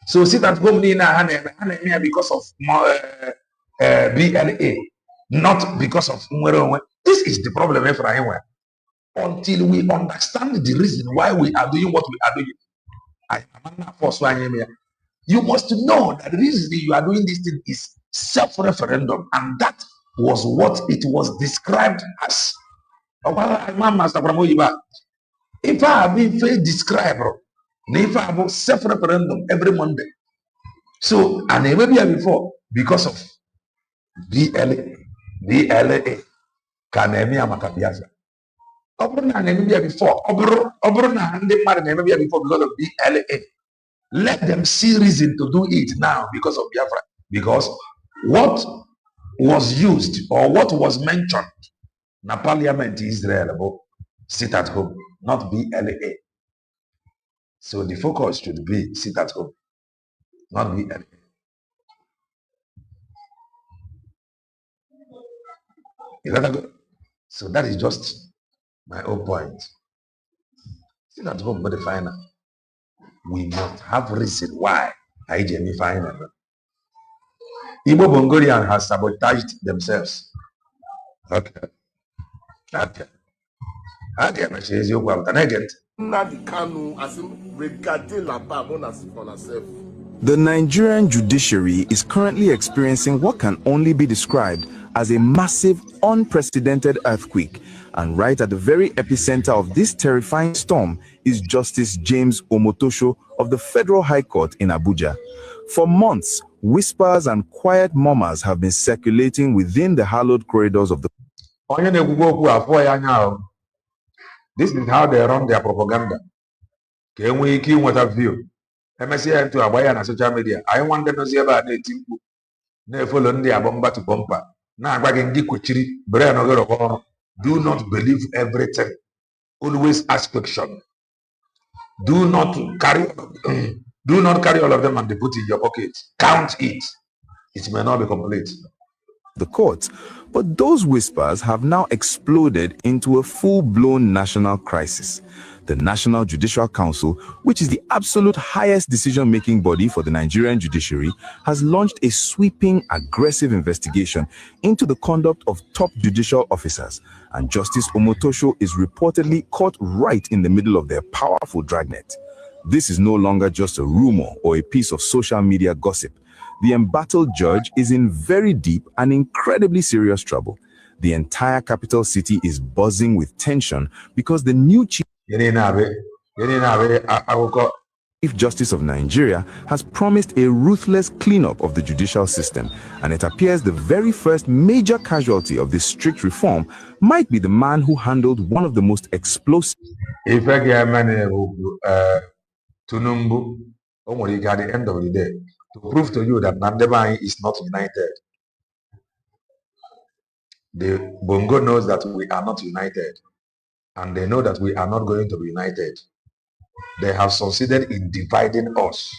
So, sit at home because of BLA, not because of Umwerewe. This is the problem, Ephraim. Until we understand the reason why we are doing what we are doing. You must know that the reason you are doing this thing is self-referendum, and that was what it was described as. If I have been described, if I have self-referendum every Monday. So, and maybe before, because of BLA, Kanemi Amakabiaza. Before, before because of BLA. Let them see reason to do it now because of Biafra. Because what was used or what was mentioned in the parliament Israel about sit at home, not BLA. So the focus should be sit at home, not BLA. You gotta go. So that is just my own point. Still at home, but the final. We must have reason why IJME final. Igbo Bongolian has sabotaged themselves. Okay. Okay. Okay, my says you want an agent. The Nigerian judiciary is currently experiencing what can only be described as a massive, unprecedented earthquake. And right at the very epicenter of this terrifying storm is Justice James Omotosho of the Federal High Court in Abuja. For months, whispers and quiet murmurs have been circulating within the hallowed corridors of the... This is how they run their propaganda. Can we keep what a view? MSC to Abaya and social media. I want them to see about the team. Ne follow their bomba to bumper. Now bagging Dikuchiri, Brian. Do not believe everything. Always ask question. Do not carry all of them and put in your pocket. Count it. It may not be complete. The courts, but those whispers have now exploded into a full-blown national crisis. The National Judicial Council, which is the absolute highest decision-making body for the Nigerian judiciary, has launched a sweeping, aggressive investigation into the conduct of top judicial officers, and Justice Omotosho is reportedly caught right in the middle of their powerful dragnet. This is no longer just a rumor or a piece of social media gossip. The embattled judge is in very deep and incredibly serious trouble. The entire capital city is buzzing with tension because the new Chief Justice of Nigeria has promised a ruthless cleanup of the judicial system, and it appears the very first major casualty of this strict reform might be the man who handled one of the most explosive... Tunumbu, at the end of the day, to prove to you that Nandebai is not united. The Bongo knows that we are not united, and they know that we are not going to be united. They have succeeded in dividing us,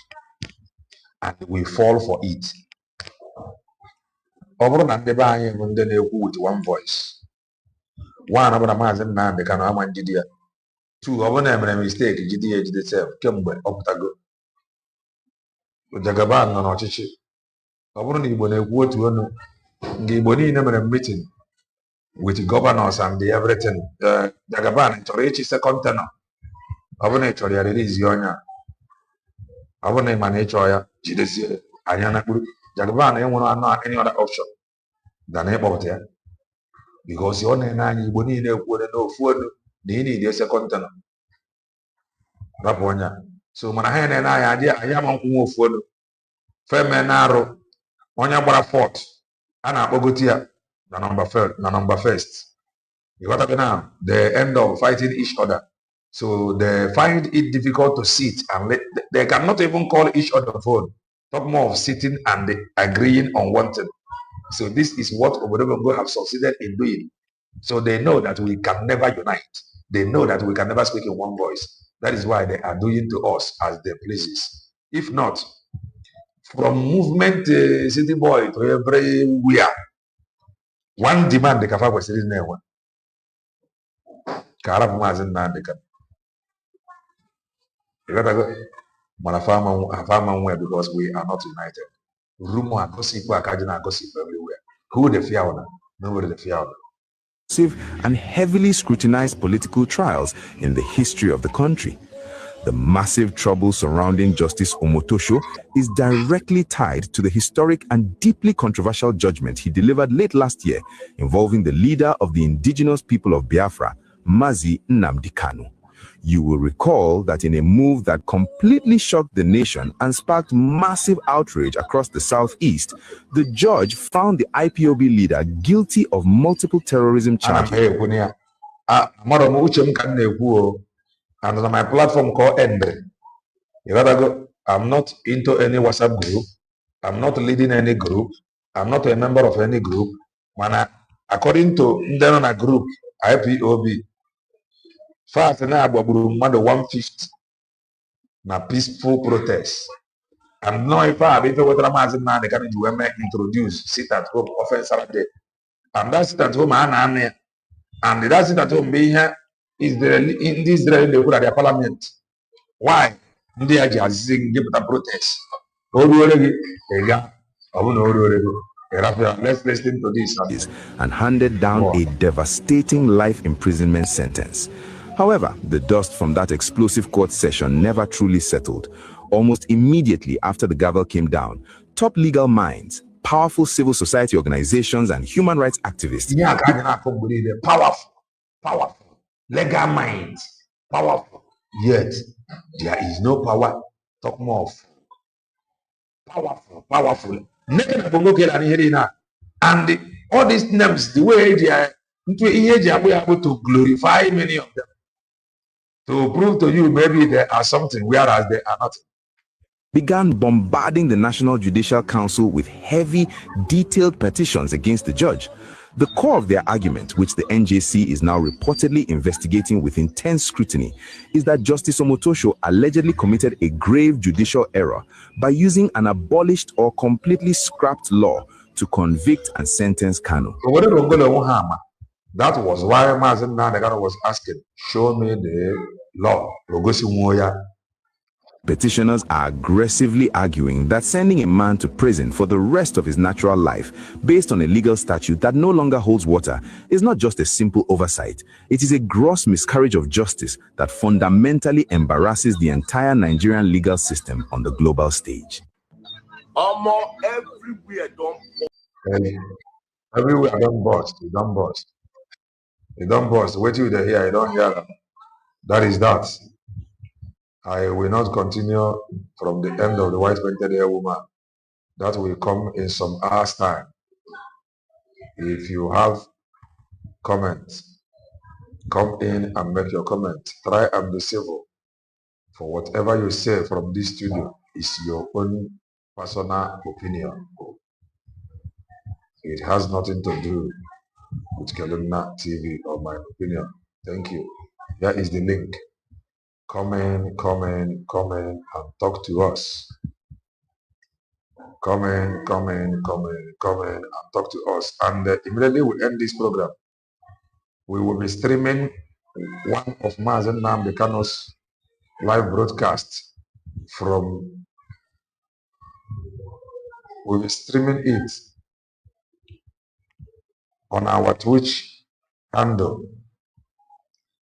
and we fall for it. Over Nandebai with one voice. One of the Mazin Nan, the Kanaman Jidia. Two of them a mistake, GDH itself, Kembe, Optago. Jagaban no ọchịchị ọ bụrụ na Igbo na-ekwu otu ọnụ nke Igbo niile mere meeting with governors and everything. Jagaban chọrọ ịchị second tenor. Ọ bụrụ na ị chọrọ ya release onye ọ bụrụ na ị ma na ịchọ ya jidesie anya na mkpụrụ. Jagaban enwere any other option than ịkpọpụta ya because ọ na-ene anya Igbo niile ekwuole n'ofu ọnụ na ị na-ide second tenor rapụ onye. So mana ha na-ene anya anyị ama nkwụ ofu ọnụ feme na-arụ onye gbara fort a na-akpọgoti ya na number first. You got to now the end of fighting each other. So they find it difficult to sit and they cannot even call each other on phone. Talk more of sitting and agreeing on one thing. So this is what Obodo have succeeded in doing. So they know that we can never unite. They know that we can never speak in one voice. That is why they are doing to us as they pleases. If not, from movement city boy to everywhere, one demand the kafa was sitting there. Karab mazin na de kan. You gotta go. Manafama because we are not united. Rumor gossip, akajina gossip everywhere. Who the fear on? Nobody the fear on. And heavily scrutinized political trials in the history of the country. The massive trouble surrounding Justice Omotosho is directly tied to the historic and deeply controversial judgment he delivered late last year involving the leader of the indigenous people of Biafra, Mazi Nnamdi Kanu. You will recall that in a move that completely shocked the nation and sparked massive outrage across the southeast, the judge found the IPOB leader guilty of multiple terrorism charges. And on my platform called Ende, you gotta go. I'm not into any WhatsApp group. I'm not leading any group. I'm not a member of any group. According to a group, IPOB, fast na agbaburu mmadụ 150 na peaceful protest. And now if I wetara Mazi Nnamdi Kanu ji wee introduce sit at home offense Saturday. And that's it at home, and that's it at home being here is the in this Israel they put at their parliament. Why? Ndị a ji azizi gị pụta protest. Let's listen to this. And handed down a devastating life imprisonment sentence. However, the dust from that explosive court session never truly settled. Almost immediately after the gavel came down, top legal minds, powerful civil society organizations, and human rights activists. Powerful, legal minds, powerful. Yet there is no power. Talk more of powerful. And all these names, the way they are to glorify many of them, to prove to you maybe they are something, whereas they are not. Began bombarding the National Judicial Council with heavy, detailed petitions against the judge. The core of their argument, which the NJC is now reportedly investigating with intense scrutiny, is that Justice Omotosho allegedly committed a grave judicial error by using an abolished or completely scrapped law to convict and sentence Kanu. That was why Mazen Nandegano was asking, show me the law. Petitioners are aggressively arguing that sending a man to prison for the rest of his natural life based on a legal statute that no longer holds water is not just a simple oversight. It is a gross miscarriage of justice that fundamentally embarrasses the entire Nigerian legal system on the global stage. Everywhere don't bust. You don't bust. You don't bust. Wait till you hear. You don't hear them. That is that. I will not continue from the end of the white painted hair woman. That will come in some hours time. If you have comments, come in and make your comment. Try and be civil. For whatever you say from this studio is your own personal opinion. It has nothing to do with Kelumna TV or my opinion. Thank you. Here is the link. Come in, and talk to us. Come in, and talk to us. And immediately we end this program. We will be streaming one of Mazen Namdekano's live broadcasts from, we'll be streaming it on our Twitch handle.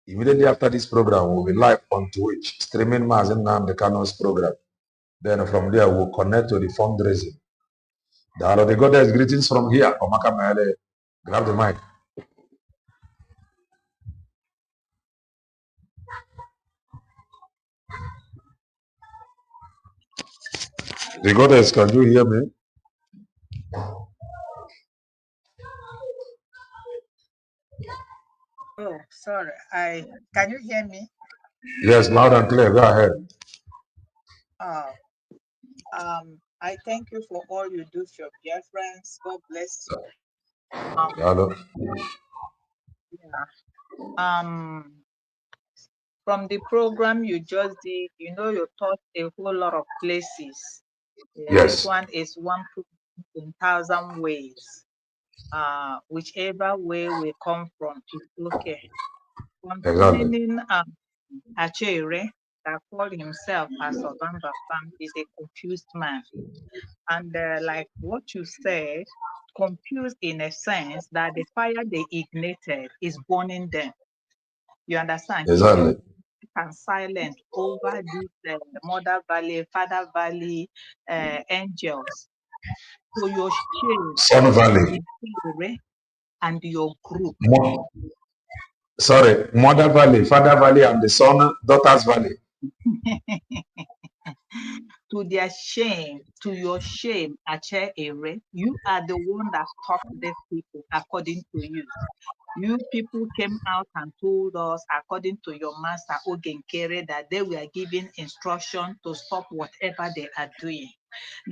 Immediately after this program, we'll be live on Twitch, streaming Mazen Namdekano's program. Then from there, we'll connect to the fundraising. The goddess greetings from here. Omaka Mele, grab the mic. The goddess, can you hear me? Oh, sorry. Can you hear me? Yes, loud and clear. Go ahead. I thank you for all you do for your friends. God bless you. Hello. Yeah. From the program you just did, you know, you taught a whole lot of places. Yes. This one is one in 1,000 ways. Whichever way we come from, it's okay. Concerning Achere, that called himself as Obamba Farm, is a confused man. And like what you said, confused in a sense that the fire they ignited is burning them. You understand? Exactly. And silent over this Mother Valley, Father Valley angels. So your shame, Son Valley, and your group. Mother Valley, Father Valley, and the Son, Daughters Valley. To their shame, to your shame, Ache Ere, you are the one that stopped these people, according to you. You people came out and told us, according to your master Ogenkere, that they were giving instruction to stop whatever they are doing.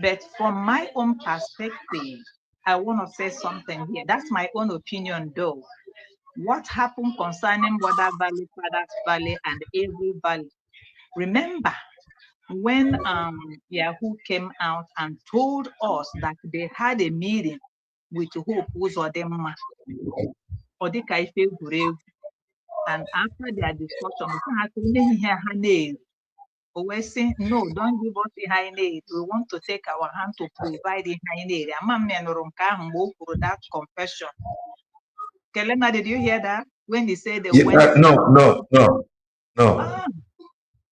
But from my own perspective, I want to say something here. That's my own opinion, though. What happened concerning Water Valley, Father's Valley, and every valley? Remember, when Yahoo came out and told us that they had a meeting with Hope Uzodinma. Or the Kaife Gure. And after their discussion, we have to hear her name. We say, no, don't give us the high aid. We want to take our hand to provide the high aid. That confession. Kelema, did you hear that? When he said they went. No.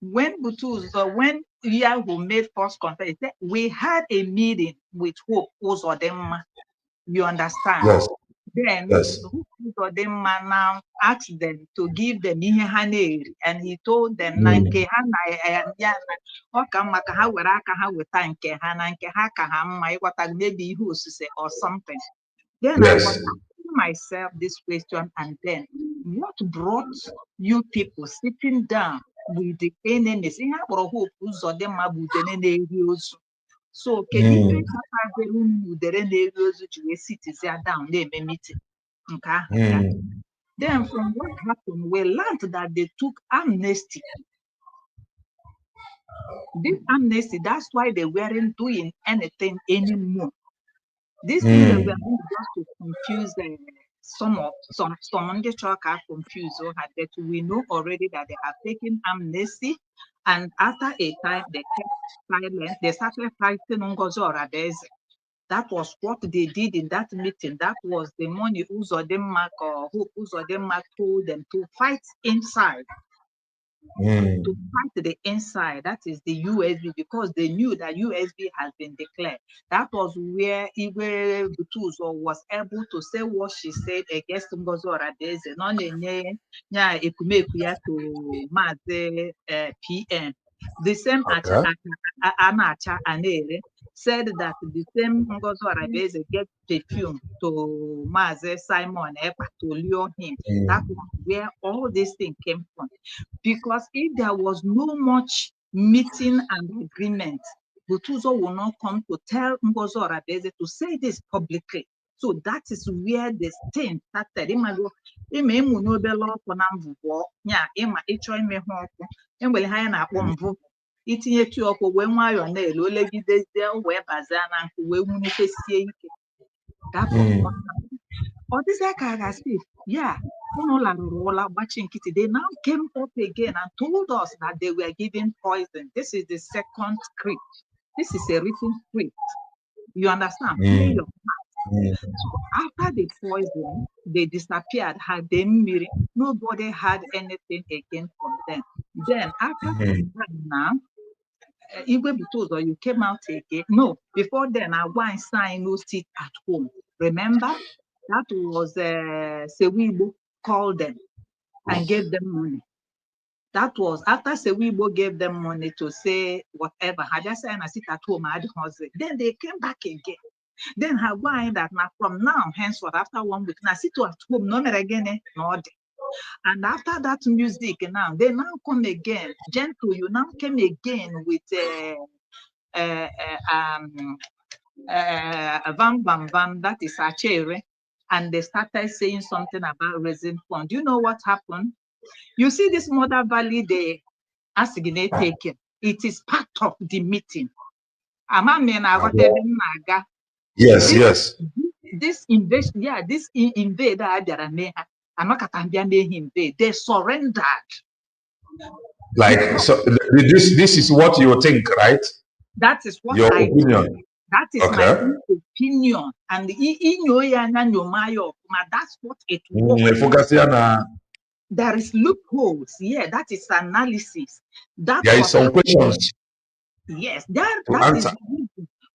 When Butuz, when Yahu made first confession, he said, we had a meeting with Hope Uzodinma. You understand? Yes. Then Yes. Uzodinma now asked them to give them ihe ha na-eri, and he told them na Mm. nke ha na ya ọ ka mma ka ha were aka ha weta nke ha na nke ha ka ha mma ịghọta maybe ihe osise or something. Then I was Yes. asking myself this question, and then what brought you people sitting down with the enemies? Ihe akpọrọ Hope Uzodinma bụ udene na-eri ozu. So kedu ife kpatara udere na-eri ozu ji wee sitizia down na-eme meeting nke ahụ ya? Then from what happened, we learned that they took amnesty. This amnesty, that's why they weren't doing anything anymore. This thing that we are doing just to confuse some on the chalk are confused, that we know already that they have taken amnesty, and after a time they kept silent. They started fighting on Ngozi. That was what they did in that meeting. That was the money Uzodinma or Hope Uzodinma told them to fight inside. To fight the inside, that is the USB, because they knew that USB has been declared. That was where Igwe Butuzo was able to say what she said against Ngozi Oradeze, to Maze PM. The same Anacha Anere said that the same Ngozi Oradeze get perfume to Maze Simon Ekpa to lure him. That was where all these things came from. Because if there was no much meeting and agreement, Butuzo will not come to tell Ngozi Oradeze to say this publicly. So that is where the stain started. That was what happened. Or this yeah. They now came up again and told us that they were giving poison. This is the second script. This is a written script. You understand? Play your part. So after the poison, they disappeared. Had them mirrored, nobody had anything again from them. Then after some time now, Igwe Butuzo, you came out again. No, before then, I went sign no sit at home. Remember? That was Sewibo called them and gave them money. That was after Sewibo gave them money to say whatever. I just said I sit at home, I had husband. Then they came back again. Then I went that now from now henceforth after 1 week, now sit at home, no more again, no. And after that music now, they now come again. Gentle, you now came again with Vam Bam Bam, that is Achere. And they started saying something about raising fund. Do you know what happened? You see this Mother Valley, they assignate taken. It is part of the meeting. Yes. This invasion, this invader, they surrendered. Like, so this is what you think, right? That is what your opinion. That is my own opinion. And that's what it was. There is loopholes. Yeah, that is analysis. There is some questions. Yes, that is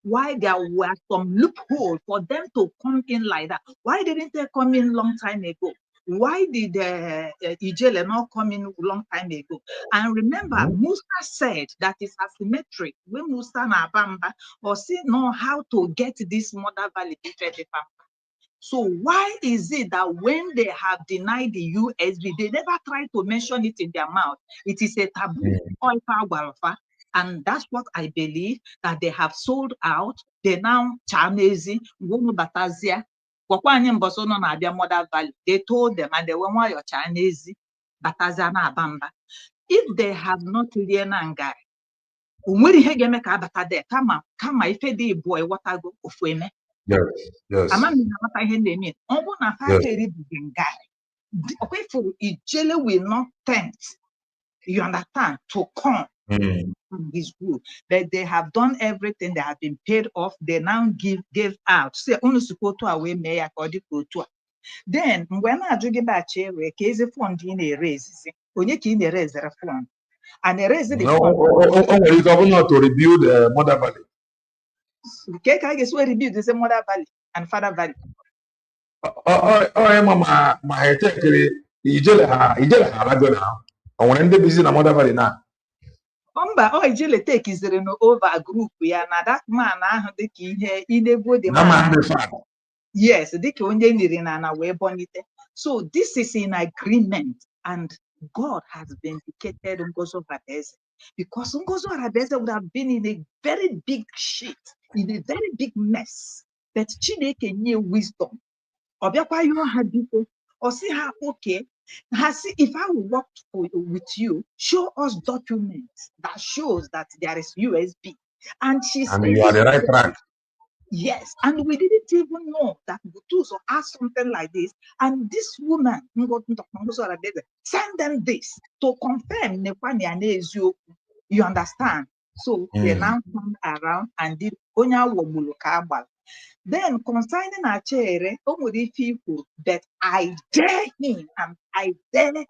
why there were some loopholes for them to come in like that. Why didn't they come in long time ago? Why did Ijele not come in long time ago? And remember, Musa said that is asymmetric. When Musa na Bamba or see know how to get this Mother Valley. So why is it that when they have denied the USB, they never try to mention it in their mouth? It is a taboo. And that's what I believe, that they have sold out. They now Chinese, Batazia. Mother Valley. They told them, and they were your Chinese, Batazia na Bamba. If they have not Lienangai, when he get make a there, come ife the boy what I go of women. Yes. Ama mi na mata ihe na-eme. Ọ bụ na fa kere Bugengai. Okay, for Ijele will not tempt, you understand, to come from his group. But they have done everything, they have been paid off, they now give out. Say, only support to away may according to. Then, when I do get back here, case fund in a raise, when you can raise the fund. And the raise the fund. You governor to rebuild Mother Valley. Okay, I guess we rebuild the Mother Valley and Father Valley. Mama, my take Ijele ha alago na. I want to busy na Mother Valley na. Mba, Ijele take is no over a group ya na that man ahụ dịka ihe inegwu the man. Yes, dịka onye nyere na wee bonite. So this is in agreement, and God has vindicated Ngozo Rabeze, because Ngozo Rabeze would have been in a very big shit, in a very big mess. But Chineke knew wisdom. Obiakwa you had before, or see how okay. If I will work with you, show us documents that shows that there is USB. And she said, you are the right track. Yes, and we didn't even know that Butuso asked something like this. And this woman, send them this to confirm. You understand? So they now turned around and did Onya Wobulukabal. Then concerning Achere, that I dare him and I dare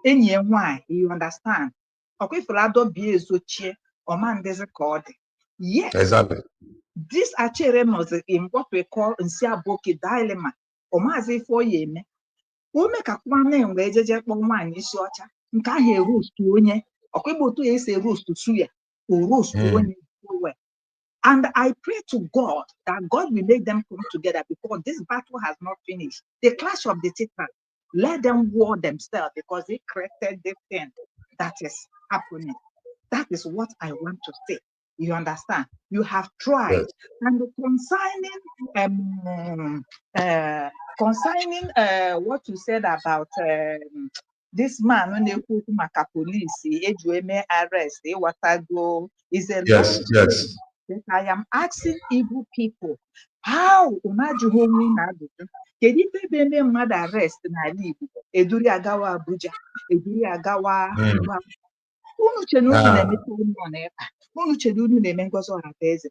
any why, you understand? Okay, for Ado be so cheer or man there's a code. Yes. Exactly. This Achere was in what we call in Siaboki dilemma. Or Mazi for Yeme. Who make a one name where one is shorter. Nkahe rules to Onye. Okay, but to say rules to Suya or rules to Onye. And I pray to God that God will make them come together, because this battle has not finished. The clash of the Titans, let them war themselves, because they created this thing that is happening. That is what I want to say. You understand? You have tried. Yes. And concerning what you said about this man when they put Maka police, arrest, is a yes. That I am asking Igbo people, how unajuhomi na-adụjụ kedu ife ebe eme mmadụ arrest n'ala Igbo eduri agawa Abuja, eduri agawa unu chere unu na-emepe ụlọ na ebe unu chere unu na-eme Ngozi Orabaeze.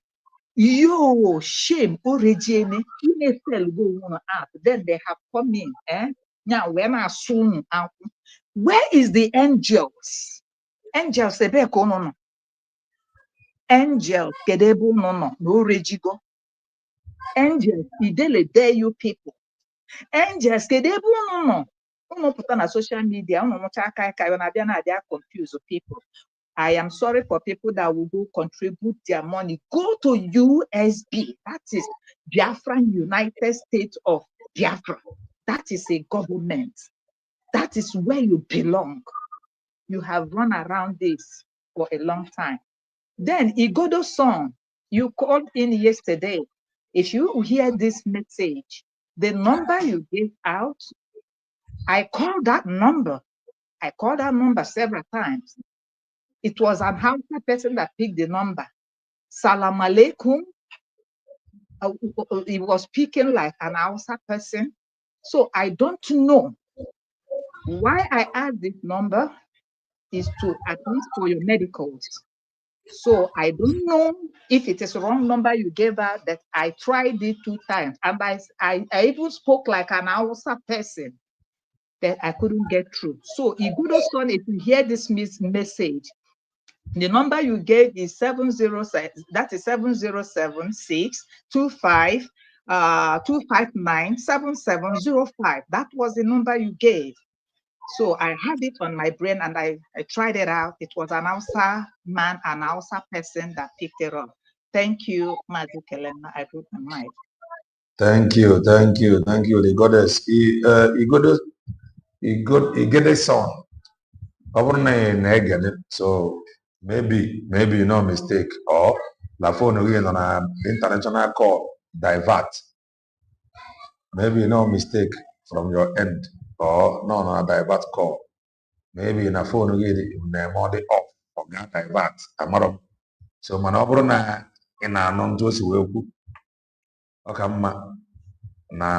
Yo, shame orejieme ime sell go unu out, then they have come in nya wee na-asụ unu akwụ. Where is the angels? Angels ebe ka unu nọ? Angels, kedebe unu nọ na orejigo? Angels, idele dare you people. Angels, kedebe unu nọ? Unu pụta na social media, unu nụcha aka aka na abịa na-abịa confuse people. I am sorry for people that will go contribute their money. Go to USB. That is Biafran United States of Biafra. That is a government. That is where you belong. You have run around this for a long time. Then Igodo song, you called in yesterday. If you hear this message, the number you gave out, I called that number. I called that number several times. It was an Hausa person that picked the number. Salam alaikum. It was speaking like an Hausa person. So I don't know why I asked this number is to at least for your medicals. So I don't know if it is the wrong number you gave out, that I tried it 2 times. And I even spoke like an Hausa person that I couldn't get through. So Igudo son, if you hear this message, the number you gave is 707, that is 707625 259 7705. That was the number you gave. So I had it on my brain and I tried it out. It was an Hausa man, an Hausa person that picked it up. Thank you, Mazi Kelena. I put my mic. Thank you. The goddess. He get a song. So maybe no mistake, or la phone again on an international call divert. Maybe no mistake from your end, or no divert call. Maybe in a phone again more the off or got divert. So manobro na in a non-josi Ọka mma na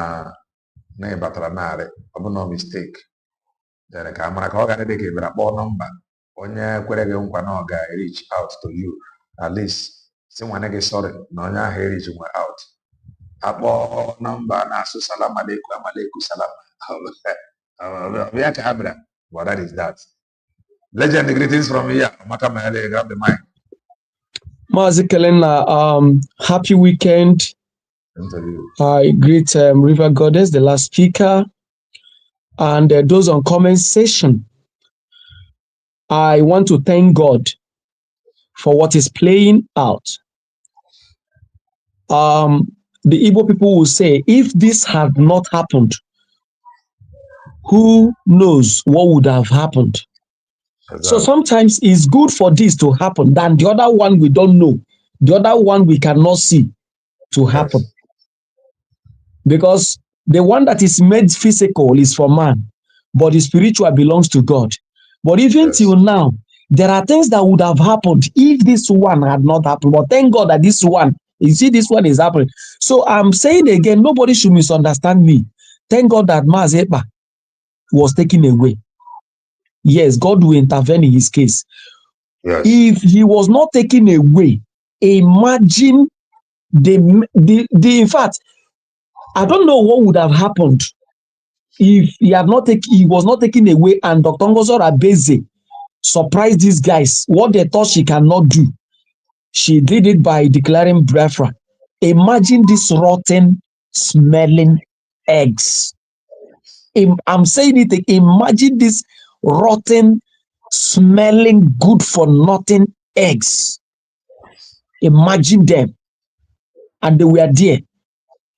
ị batara narị ọ bụ no mistake dere ka amara ka ọ ga dị ka ị bịara kpọọ nọmba onye kwere gị nkwa na ọ ga-reach out to you at least si nwanne gị sorry na onye ahụ erich nwe out akpọ nọmba na-asụ salam aleikum amalaikum salam ya ka ha bịara but that is that. Legend, greetings from here. Maka Mayele, grab the mic. Mazi Kelena, happy weekend. I greet River Goddess, the last speaker, and those on comment section. I want to thank God for what is playing out. The Igbo people will say, if this had not happened, who knows what would have happened? Exactly. So sometimes it's good for this to happen than the other one we don't know, the other one we cannot see to happen. Yes. Because the one that is made physical is for man, but the spiritual belongs to God. But even till now, there are things that would have happened if this one had not happened. But thank God that this one, you see, this one is happening. So I'm saying again, nobody should misunderstand me. Thank God that Mazepa was taken away. Yes, God will intervene in his case. Yes. If he was not taken away, imagine in fact, I don't know what would have happened if he was not taken away and Dr. Ngozo Rabeze surprised these guys. What they thought she cannot do, she did it by declaring Biafra. Imagine this rotten, smelling eggs. I'm saying it, imagine this rotten, smelling, good for nothing eggs. Imagine them. And they were there.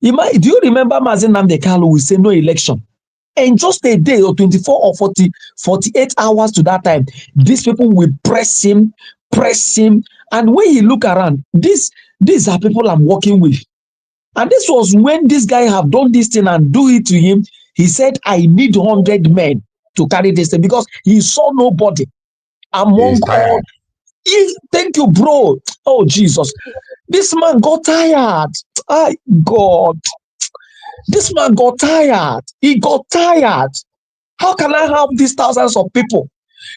Do you remember Mazen Nnamdi Kanu will say no election? And just a day or 24 or 48 hours to that time, these people will press him. And when you look around, these are people I'm working with. And this was when this guy have done this thing and do it to him. He said, I need 100 men to carry this thing because he saw nobody among all. Thank you, bro. Oh, Jesus. This man got tired. God. This man got tired. He got tired. How can I help these thousands of people?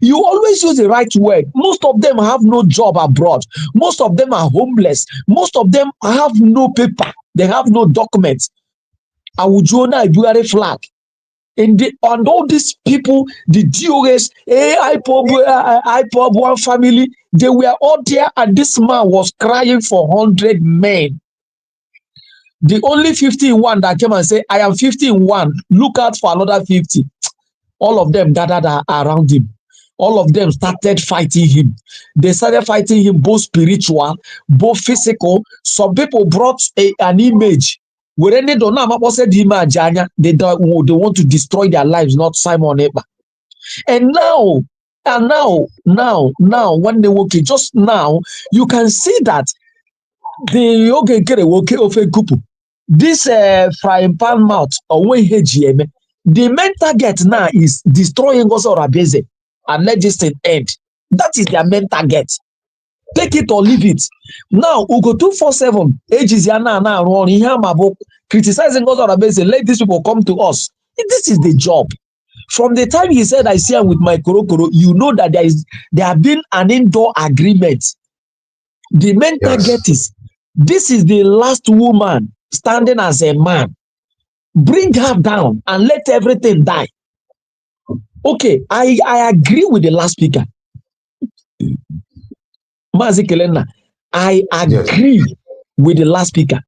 You always use the right word. Most of them have no job abroad. Most of them are homeless. Most of them have no paper. They have no documents. Awujona Ibuare flag. And all these people, the DOS, IPOB, one family, they were all there, and this man was crying for 100 men. The only 50 in one that came and said, I am 50 in one, look out for another 50. All of them gathered around him. All of them started fighting him. They started fighting him both spiritual, both physical. Some people brought an image. When they don't know what said the image, they want to destroy their lives, not Simon Eber. And now, when they walk in, just now, you can see that this frying pan mouth, the main target now is destroying Ngozo Rabeze and let this thing end. That is their main target. Take it or leave it. Now, Ugo 247, criticizing Ngozo Rabeze, let these people come to us. This is the job. From the time he said, I see him with my korokoro, you know that there have been an indoor agreement. The main target is, this is the last woman standing as a man. Bring her down and let everything die. Okay, I agree with the last speaker. Mazi Kelena, I agree with the last speaker.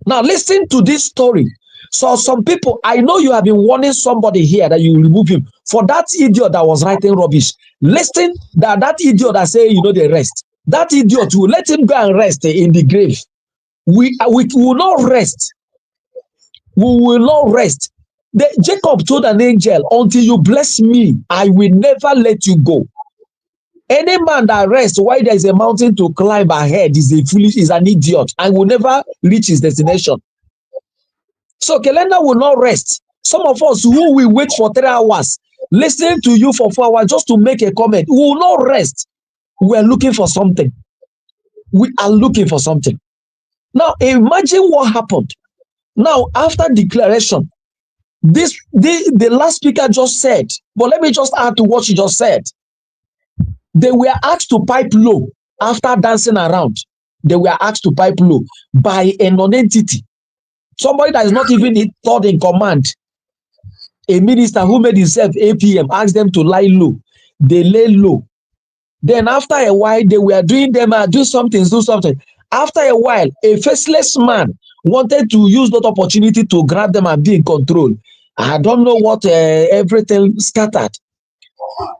Now listen to this story. So some people, I know you have been warning somebody here that you remove him for that idiot that was writing rubbish. Listen, that idiot that say, they rest. That idiot will let him go and rest in the grave. We will not rest. We will not rest. Jacob told an angel, until you bless me, I will never let you go. Any man that rests while there is a mountain to climb ahead is an idiot and will never reach his destination. So Kelena will not rest. Some of us who will wait for 3 hours, listening to you for 4 hours just to make a comment, we will not rest. We are looking for something. We are looking for something. Now imagine what happened. Now after declaration, the last speaker just said, but let me just add to what she just said. They were asked to pipe low after dancing around. They were asked to pipe low by a non-entity, somebody that is not even third in command. A minister who made himself APM asked them to lie low. They lay low. Then after a while, they were doing them, do something. After a while, a faceless man wanted to use that opportunity to grab them and be in control. I don't know what, everything scattered.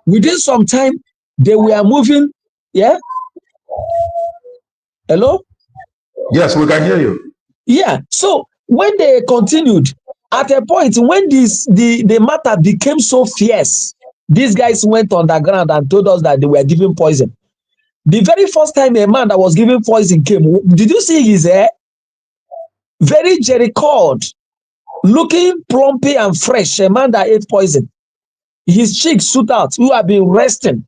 Within some time, they were moving. Yeah? Hello? Yes, we can hear you. Yeah. So when they continued, at a point when the matter became so fierce, these guys went underground and told us that they were giving poison. The very first time a man that was giving poison came, did you see his hair? Very jerry curled, looking plumpy and fresh, a man that ate poison. His cheeks stood out, who had been resting,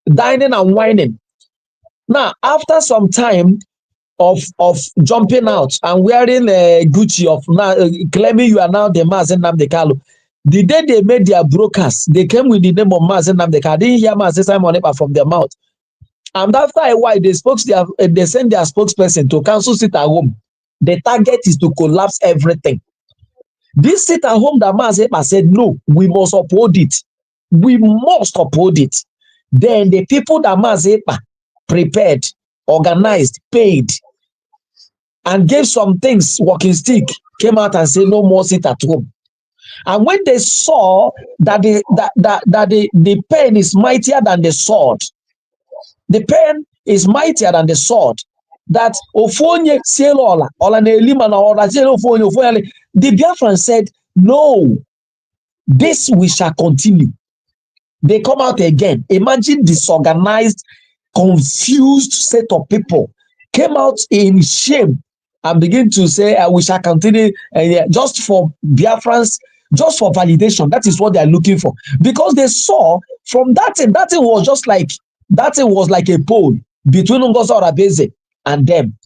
dining and whining. Now, after some time of jumping out and wearing a Gucci of now, claiming you are now the Mazen Nnamdi Kanu, the day they made their broadcast, they came with the name of Mazen Nnamdi Kanu. I didn't hear Mazen Simon Ekpa from their mouth. And after a while, they sent their spokesperson to council sit at home. The target is to collapse everything. This sit at home that Mazen Ekpa said, no, we must uphold it. We must uphold it. Then the people that Mazen Ekpa prepared, organized, paid, and gave some things, walking stick, came out and said, no more sit at home. And when they saw that the pen is mightier than the sword, the pen is mightier than the sword, that Ofonye Selola, the Biafran said, no, this we shall continue. They come out again. Imagine disorganized, confused set of people came out in shame and begin to say, we shall continue, just for Biafrans, just for validation. That is what they are looking for. Because they saw from that thing was just like, that thing was like a pole between Ngozi Orabeze and them.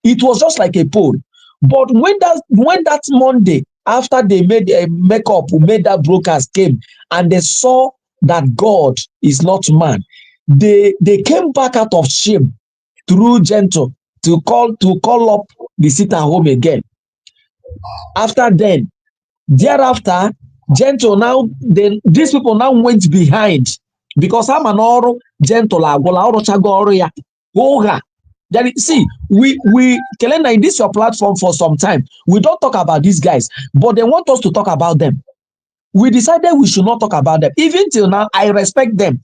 It was just like a pole. But when that Monday, after they made a made that broadcast came, and they saw that God is not man, they came back out of shame through Gentle to call up the sit at home again. After then, thereafter, Gentle now, these people now went behind, because I'm an oro Gentle ya. See, we Kelena, in this your platform for some time, we don't talk about these guys, but they want us to talk about them. We decided we should not talk about them. Even till now, I respect them.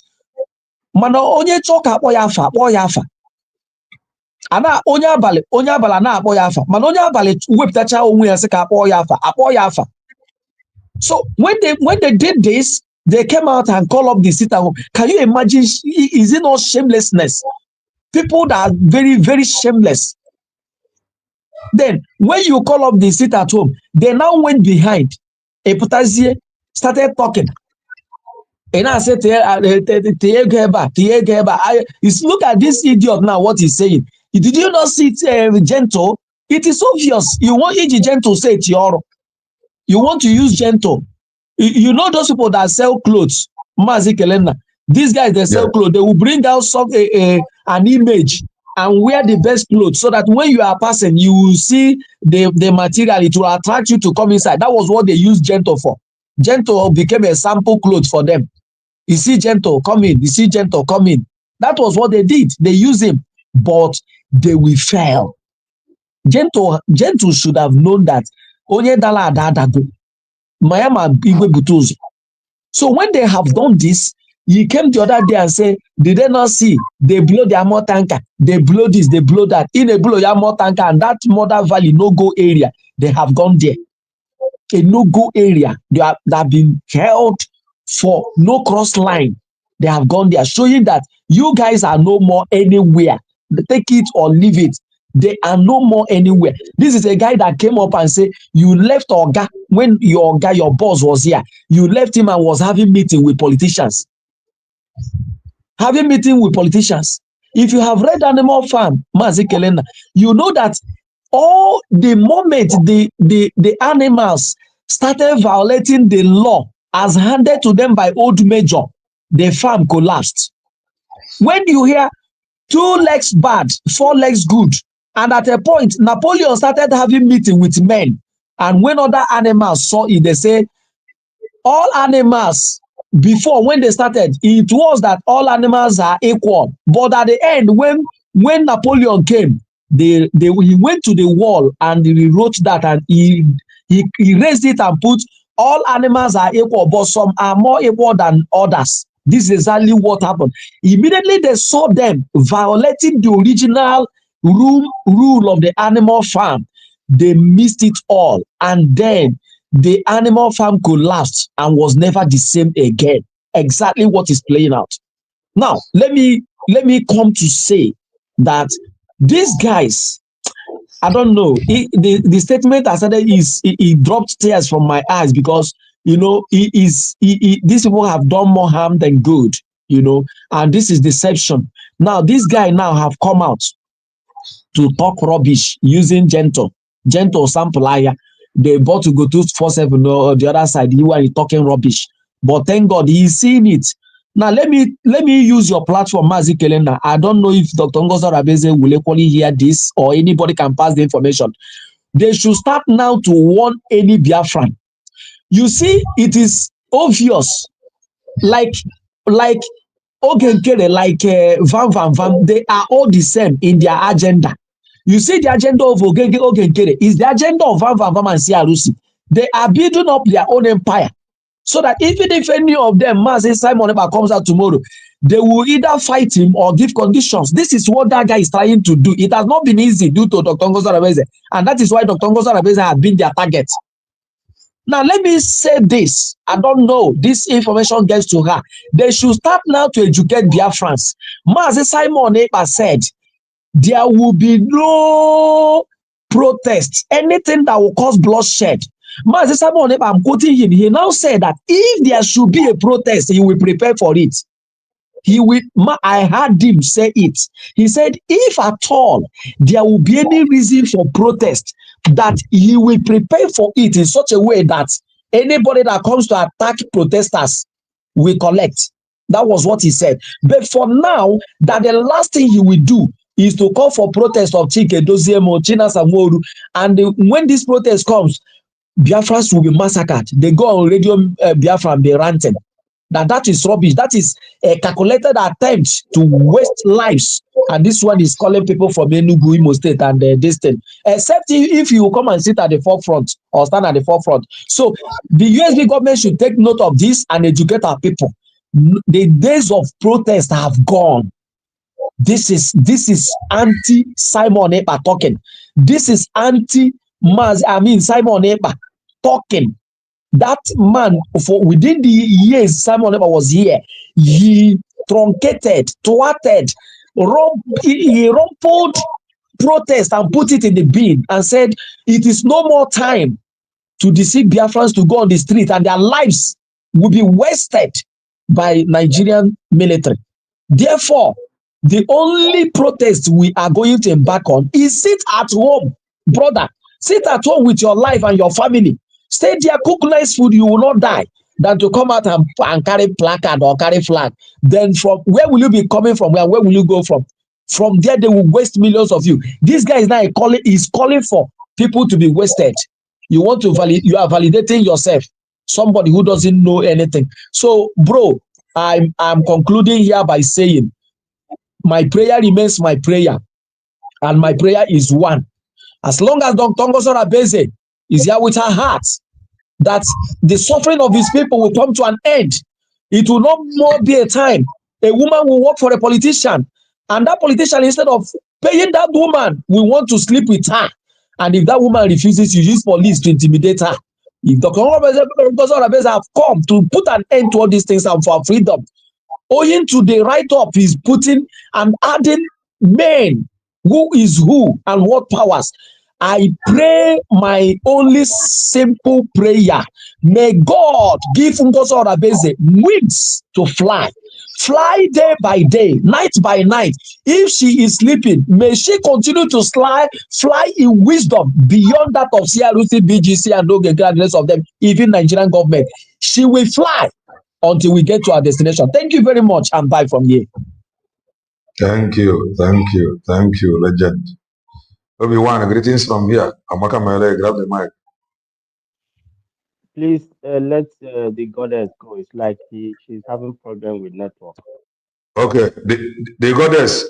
Mana onye choka akpọ ya afa. Ana onye abali na akpọ ya afa. Mana onye abali wepụtacha onwe ya sị ka akpọ ya afa. So when they did this, they came out and called up the sit at home. Can you imagine? Is it not shamelessness? People that are very, very shameless. Then when you call up the sit at home, they now went behind. Eputazie started talking. And I said, look at this idiot now, what he's saying. Did you not see it, Gentle? It is obvious. You want Gentle to say it, you want to use Gentle. You know those people that sell clothes, Mazi Kelena. These guys, they sell clothes. They will bring out an image and wear the best clothes so that when you are passing, you will see the material. It will attract you to come inside. That was what they used Gentle for. Gentle became a sample clothes for them. You see Gentle, come in. You see Gentle, come in. That was what they did. They used him, but they will fail. Gentle should have known that. So when they have done this, he came the other day and said, did they not see? They blow their more tanker. They blow this, they blow that. In a blow your more tanker, and that Mother Valley no-go area, they have gone there. A no-go area. They have been held for no cross line. They have gone there, showing that you guys are no more anywhere. Take it or leave it. They are no more anywhere. This is a guy that came up and said, you left Oga when your boss was here. You left him and was having meeting with politicians. Having meeting with politicians. If you have read Animal Farm, Mazi Kelena, you know that all the moment the animals started violating the law as handed to them by old major, the farm collapsed. When you hear 2 legs bad, 4 legs good, and at a point Napoleon started having meeting with men, and when other animals saw it, they say all animals, before when they started, it was that all animals are equal, but at the end when Napoleon came, he went to the wall and he rewrote that, and he raised it and put all animals are equal, but some are more equal than others. This is exactly what happened. Immediately they saw them violating the original rule of the animal farm. They missed it all, and then the animal farm collapsed and was never the same again. Exactly what is playing out. Now, let me come to say that these guys, I don't know, the statement I said is it dropped tears from my eyes, because these people have done more harm than good, and this is deception. Now, this guy now have come out to talk rubbish using gentle sample. They bought to go to 47 or the other side. You are talking rubbish, but thank God he's seeing it. Now let me use your platform, Mazi Kelena. I don't know if Dr. Ngozi Arabeze will equally hear this, or anybody can pass the information. They should start now to warn any Biafran. You see, it is obvious, like Ogenkere, like Van, they are all the same in their agenda. You see, the agenda of Ogenkere is the agenda of Van and Siarusi. They are building up their own empire, so that even if any of them, Mazi Simon Ekpa, comes out tomorrow, they will either fight him or give conditions. This is what that guy is trying to do. It has not been easy due to Dr. Ngozi Arabeze, and that is why Dr. Ngozi Arabeze has been their target. Now, let me say this. I don't know. This information gets to her. They should start now to educate Biafrans. Mazi Simon Ekpa said, there will be no protest, anything that will cause bloodshed. Mazi Simon Ekpa, I'm quoting him. He now said that if there should be a protest, he will prepare for it. I heard him say it. He said, if at all there will be any reason for protest, that he will prepare for it in such a way that anybody that comes to attack protesters will collect. That was what he said. But for now, that the last thing he will do is to call for protest of Chike Doziemo, China Samoru, and when this protest comes, Biafrans will be massacred. They go on radio Biafra and be ranting. That is rubbish. That is a calculated attempt to waste lives. And this one is calling people from Enugu, Imo State, and this thing. Except if you come and sit at the forefront or stand at the forefront. So the USB government should take note of this and educate our people. The days of protest have gone. This is anti-Simon Ekpa talking. This is Simon Ekpa talking. That man, for within the years Simon Ekpa was here, he truncated, thwarted, he rumpled protest and put it in the bin and said, it is no more time to deceive Biafrans to go on the street, and their lives will be wasted by Nigerian military. Therefore, the only protest we are going to embark on is sit at home, brother. Sit at home with your life and your family. Stay there, cook nice food, you will not die, than to come out and carry placard or carry flag. Then from where will you be coming from? Where will you go from? From there, they will waste millions of you. This guy is now calling for people to be wasted. You want to you are validating yourself. Somebody who doesn't know anything. So, bro, I'm concluding here by saying, my prayer remains my prayer, and my prayer is one. As long as Dr. Ngozi Arabeze is here with her heart, that the suffering of his people will come to an end. It will no more be a time a woman will work for a politician, and that politician, instead of paying that woman, will want to sleep with her. And if that woman refuses, you use police to intimidate her. If Dr. Ngozi Arabeze have come to put an end to all these things and for freedom, owing to the write-up he's putting and adding men, who is who and what powers, I pray my only simple prayer, may God give Ngozi Arabeze wings to fly, Fly day by day, night by night. If she is sleeping, may she continue to fly in wisdom beyond that of CRUC, BGC, and the of them, even Nigerian government. She will fly until we get to our destination. Thank you very much, and bye from here. Thank you, legend. Obi-Wan, greetings from here. Amaka Mele, grab the mic. Please let the goddess go. It's like she's having problem with network. Okay, the goddess.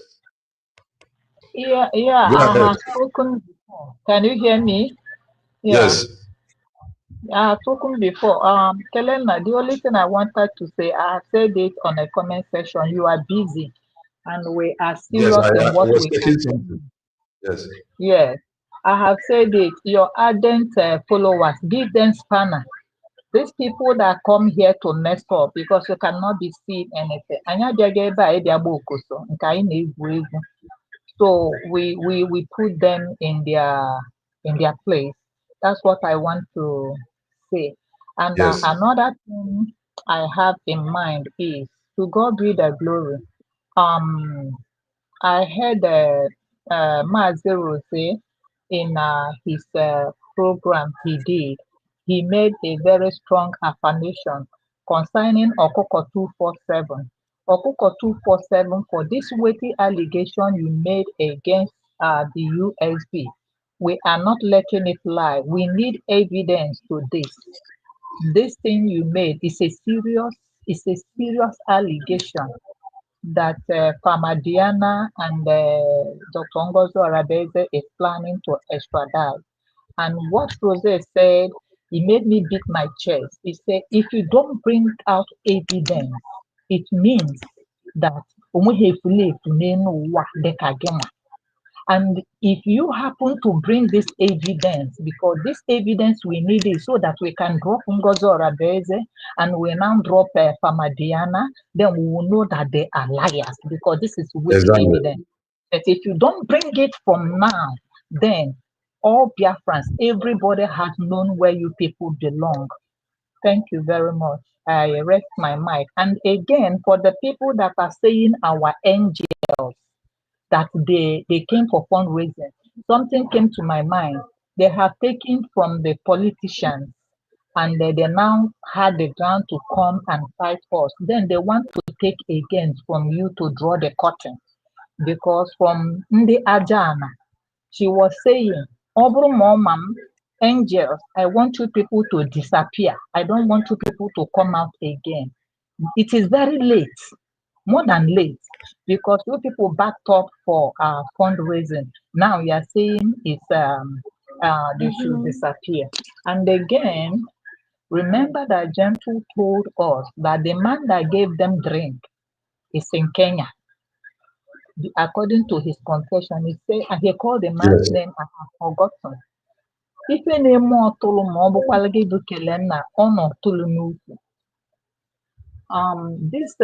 Yeah, Go I ahead. have spoken before. Can you hear me? Yeah, Yes. I have spoken before. Kelena, the only thing I wanted to say, I have said it on a comment section. You are busy, and we are Yes, serious in I what was we are taking doing. something. Yes. Yes, I have said it. Your ardent followers, give them spanner. These people that come here to mess up because you cannot be seen anything. Anya bịaga ebe a ịbịa gba okoso nke anyị na-egwu egwu. So we put them in their place. That's what I want to say. And Yes. another thing I have in mind is to God be the glory. I heard Mazero say in his program he made a very strong affirmation concerning Okoko 247. Okoko 247 for this weighty allegation you made against the USB. We are not letting it lie. We need evidence to this. This thing you made is a serious allegation that Farmer Diana and Dr. Ngozo Arabeze is planning to extradite. And what Rose said, it made me beat my chest. He said, if you don't bring out evidence, it means that and if you happen to bring this evidence, because this evidence we need it so that we can drop Ngozo Rabeze and we now drop Famadiana, then we will know that they are liars because this is weak evidence. But if you don't bring it from now, then all Biafrans, everybody has known where you people belong. Thank you very much. I rest my mic. And again, for the people that are saying our angels, that they came for fundraising. Something came to my mind. They have taken from the politicians and they now had the ground to come and fight us. Then they want to take again from you to draw the curtain. Because from Ndi Ajana, she was saying, Obru Momam, angels, I want you people to disappear. I don't want you people to come out again. It is very late, more than late, because you people backed up for fundraising. Now you are saying it's they should disappear. And again, remember that Gentle told us that the man that gave them drink is in Kenya. According to his confession, he said, and he called the man's name, I have forgotten. If any more tolu ma ọ bụkwala gị bụ Kelenna, ọ nọ tolu n'ukwu. This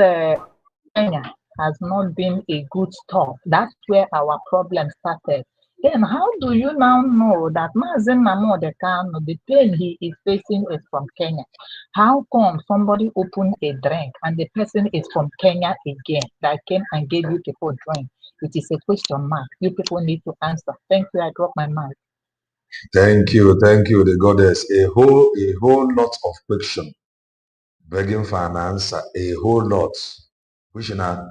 Kenya has not been a good start. That's where our problem started. Then how do you now know that Mazen Namodekano, the pain he is facing is from Kenya? How come somebody opened a drink and the person is from Kenya again that came and gave you people drink? It is a question mark. You people need to answer. Thank you. I drop my mic. Thank you, the goddess. A whole lot of question. Begging for an answer. A whole lot. Which now,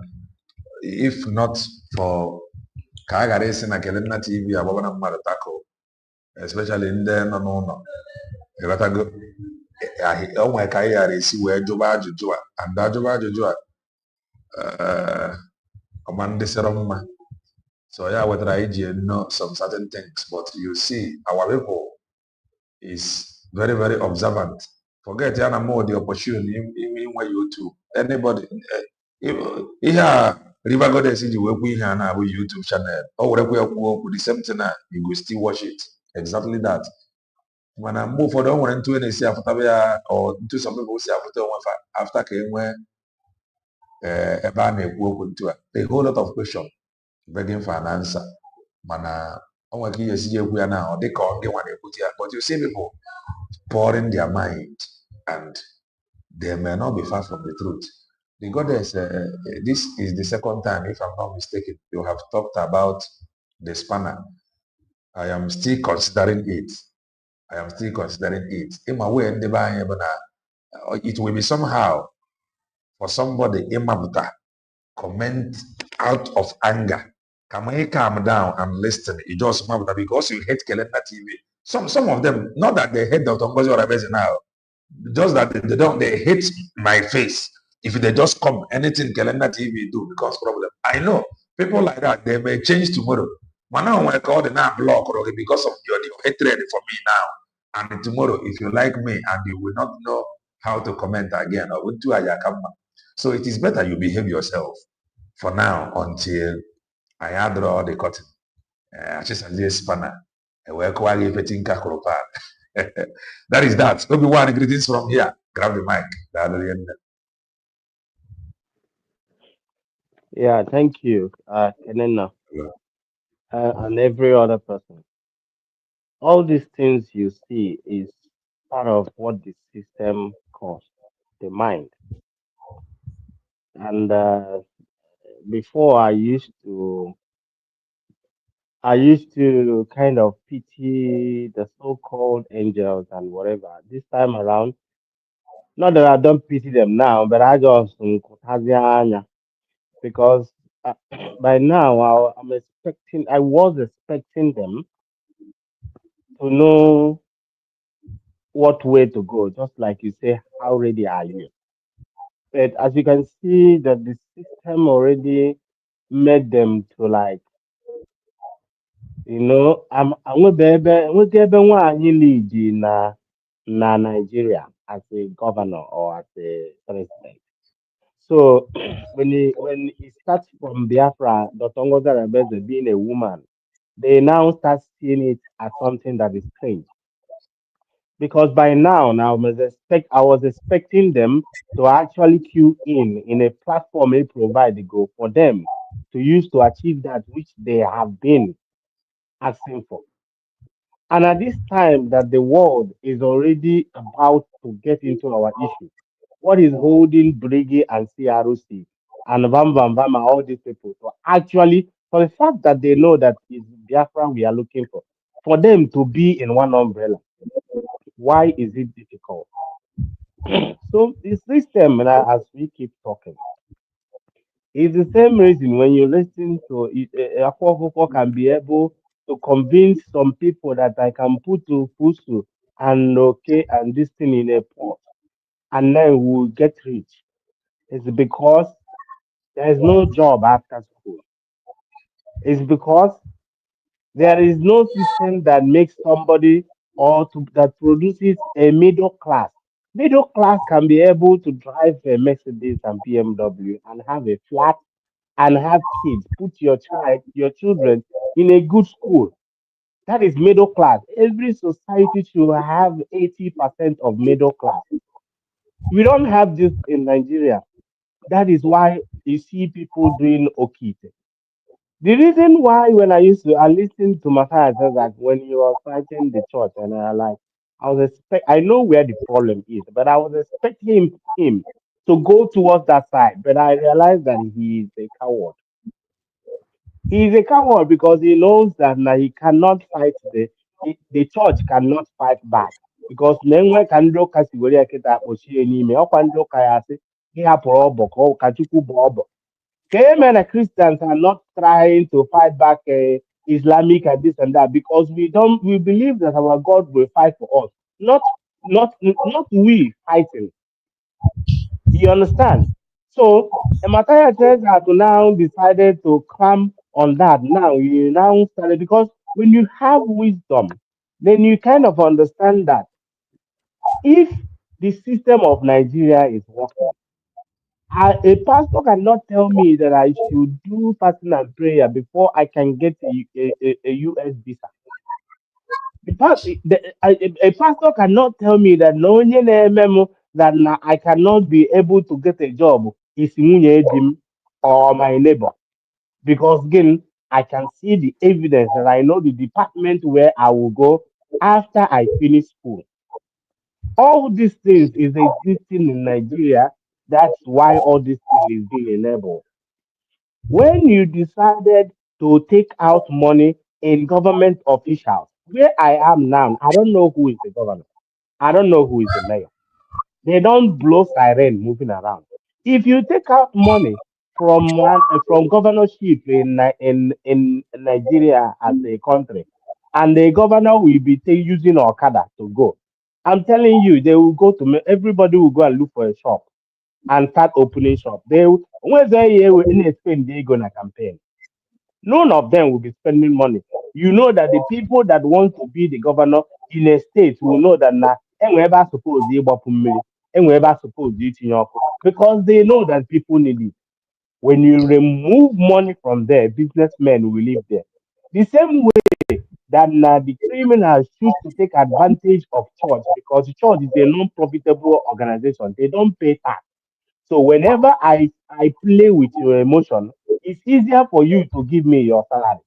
if not for Kagaresi na Kelena TV, Ababana Maratako, especially in there, no. Ratago, oh my Kaya, see where Joba Jujua, and Dajoba Jujua, Amanda Seroma. So, yeah, whether I know some certain things, but you see, our people is very, very observant. Forget Yana more the opportunity in where you too. Anybody, yeah, River Goddess is we have our YouTube channel. Or whatever we work with the same thing, you will still watch it. Exactly that. When I move for the one into any say after or into some people say after came where a ban work into a whole lot of questions begging for an answer. Mana, I want to see we are now. They call they want to put here, but you see people pouring their mind, and they may not be far from the truth. The goddess, this is the second time, if I'm not mistaken, you have talked about the spanner. I am still considering it. I am still considering it. In my way, it will be somehow for somebody in Mabuta comment out of anger. Can I calm down and listen? It just Mabuta because you hate Kelenda TV. Some of them, not that they hate Dr. Ngozi Orabezi now, just that they hate my face. If they just come, anything Calendar TV do becomes problem. I know people like that, they may change tomorrow. But now when I call the now block okay, because of your hatred for me now. And tomorrow, if you like me and you will not know how to comment again, or would do Ayakama. So it is better you behave yourself for now until I draw the curtain. Just a spanner. That is that. Obi-Wan, greetings from here. Grab the mic. Yeah, thank you, Kenena, and every other person. All these things you see is part of what the system calls the mind. And before I used to kind of pity the so-called angels and whatever. This time around, not that I don't pity them now, but I just because by now I was expecting them to know what way to go, just like you say, how ready are you? But as you can see, that the system already made them to like, enwebe nwaanyị lead na Nigeria as a governor or as a president. So when it starts from Biafra, Dr. Ngozi Arabeze being a woman, they now start seeing it as something that is strange. Because by now I was expecting them to actually queue in a platform they provide go for them to use to achieve that which they have been asking for. And at this time that the world is already about to get into our issue, what is holding Briggy and CROC and Vam, and all these people to actually, for the fact that they know that it's Biafra we are looking for them to be in one umbrella, why is it difficult? So the system, as we keep talking, is the same reason when you listen to it, Akwokwo can be able to convince some people that I can put to Fusu and okay and this thing in a pot and then we'll get rich. It's because there is no job after school. It's because there is no system that makes somebody that produces a middle class. Middle class can be able to drive a Mercedes and BMW and have a flat and have kids. Put your children in a good school. That is middle class. Every society should have 80% of middle class. We don't have this in Nigeria. That is why you see people doing okite. The reason why when I listened to Matthias said that when he was fighting the church and I know where the problem is, but I was expecting him to go towards that side, but I realized that he is a coward. He is a coward because he knows that now he cannot fight the church cannot fight back because nenwe ka ndị ụka si were ekịta kpochie n'ime ọkwa ndị ụka ya asị gị hapụrụ ọbọ ka ụkọchukwu bụ ọbọ. Amen. Christians are not trying to fight back Islamic and this and that because we believe that our God will fight for us, not we fighting. You understand? So Matthias says that now decided to come on that. Now you now started because when you have wisdom, then you kind of understand that if the system of Nigeria is working, a pastor cannot tell me that I should do fasting and prayer before I can get a US visa. A pastor cannot tell me that no memo that I cannot be able to get a job is Jim or my neighbor. Because again, I can see the evidence that I know the department where I will go after I finish school. All these things is existing in Nigeria That's why all this thing is being enabled. When you decided to take out money in government officials, where I am now, I don't know who is the governor. I don't know who is the mayor. They don't blow siren moving around. If you take out money from governorship in Nigeria as a country, and the governor will be using Okada to go, I'm telling you, they will go to everybody will go and look for a shop and start opening shop. When they spend they go na campaign. None of them will be spending money. You know that the people that want to be the governor in a state will know that now, ever suppose they ever suppose because they know that people need it. When you remove money from there, businessmen will live there. The same way that now the criminals choose to take advantage of church because church is a non-profitable organization. They don't pay tax. So whenever I play with your emotion, it's easier for you to give me your salary.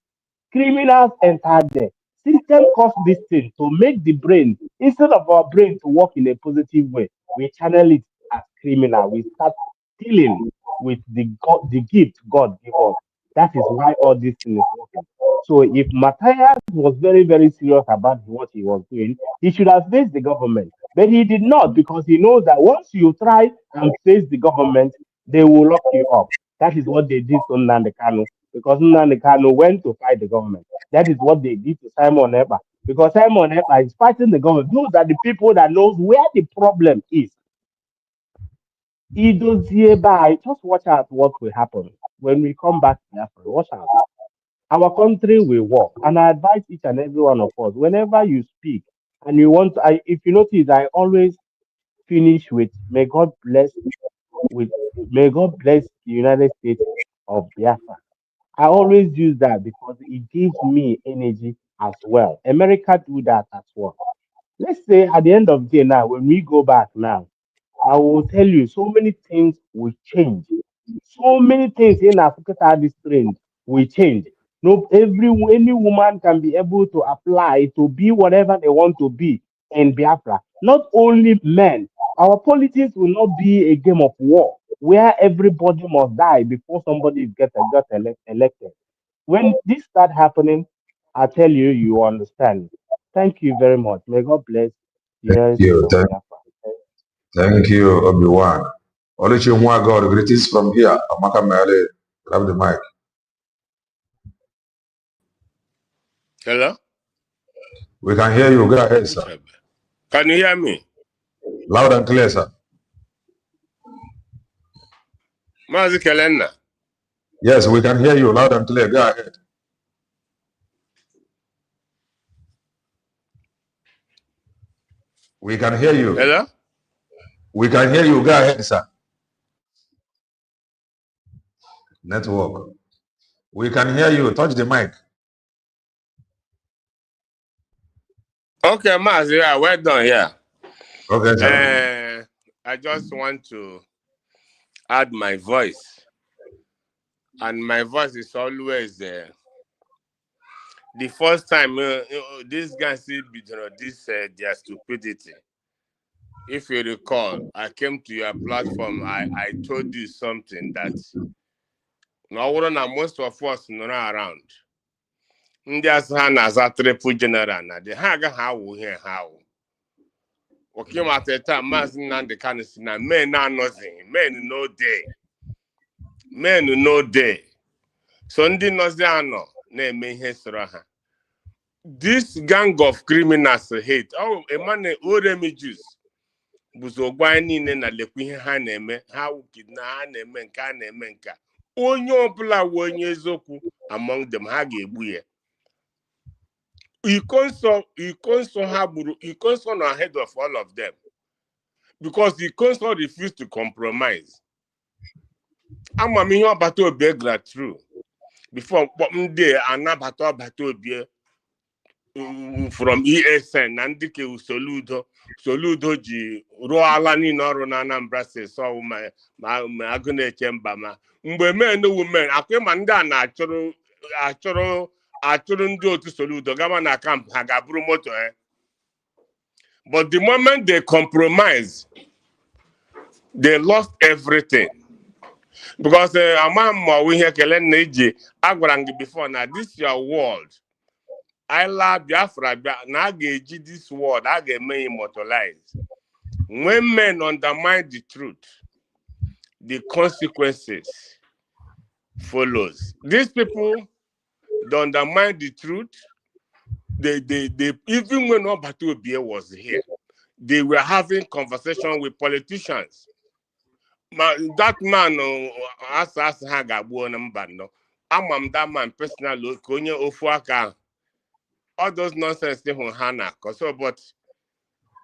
Criminals enter there. System costs this thing to make the brain, instead of our brain to work in a positive way, we channel it as criminal. We start stealing with the gift God gave us. That is why all this thing is working. So if Matthias was very, very serious about what he was doing, he should have faced the government. But he did not because he knows that once you try and face the government, they will lock you up. That is what they did to Nnamdi Kanu because Nnamdi Kanu went to fight the government. That is what they did to Simon Ekpa because Simon Ekpa is fighting the government. Those are the people that knows where the problem is. Just watch out what will happen when we come back to Africa. Watch out. Our country will work. And I advise each and every one of us, whenever you speak and you want to, if you notice, I always finish with may God bless the United States of Biafra. I always use that because it gives me energy as well. America do that as well. Let's say at the end of the day now, when we go back now, I will tell you so many things will change. So many things in Africa this trend will change. No, any woman can be able to apply to be whatever they want to be in Biafra. Not only men. Our politics will not be a game of war where everybody must die before somebody gets elected. When this start happening, I tell you, you understand. Thank you very much. May God bless the United States You, of Biafra. thank you, Obi-Wan. Oluchi God, greetings from here. Amaka Mele, grab the mic. Hello? We can hear you. Go ahead, sir. Can you hear me? Loud and clear, sir. Mazi Kelenna. Yes, we can hear you loud and clear. Go ahead. We can hear you. Hello? We can hear you. Go ahead, sir. Network. We can hear you. Touch the mic. Okay, Mazi, well done here. Okay, sir. I just want to add my voice. And my voice is always the first time this guy see their stupidity. If you recall, I came to your platform. I told you something that most of us not around. Ndị asị ha na-aza triple general na dị ha agaghị awụ ihe ha awụ. Okimata taa Maazị Nnamdi Kanu si na men anọzighị, men no day. So ndị nọzi anọ na-eme ihe soro ha. This gang of criminals hate. Oh, Emmanuel Oremi Jews. Bụzi ogbo anyị niile na lekwa ihe ha na-eme. Ha kidna ha na-eme nke a na-eme nke. Onye ọbụla wụ onye eziokwu among them ha ga-egbu ya. Ikonso no ahead of all of them because Ikonso refused to compromise. Amamihe ọbata obi gra through before ndị anabata ọbata obi from ESN na ndị ke Soludo ji rụọ ala niile ọrụ na Anambra State so ma agụ na-eche mba ma mgbe men women akwụma ndị a na-achụrụ ndị otu Soludo gama na camp ha ga-abụrụ moto but the moment they compromise They lost everything. Because we hear Kellen Neji Agwarang before now, this is your world. I love Biafra, now this world, I get me immortalized. When men undermine the truth, the consequences follows. These people, they undermine the truth. They even when Obatu Obie was here, they were having conversation with politicians. That man, as Hagabu Nambano, I'm that man personally, Konya Ofuaka, all those nonsense things on Hana, but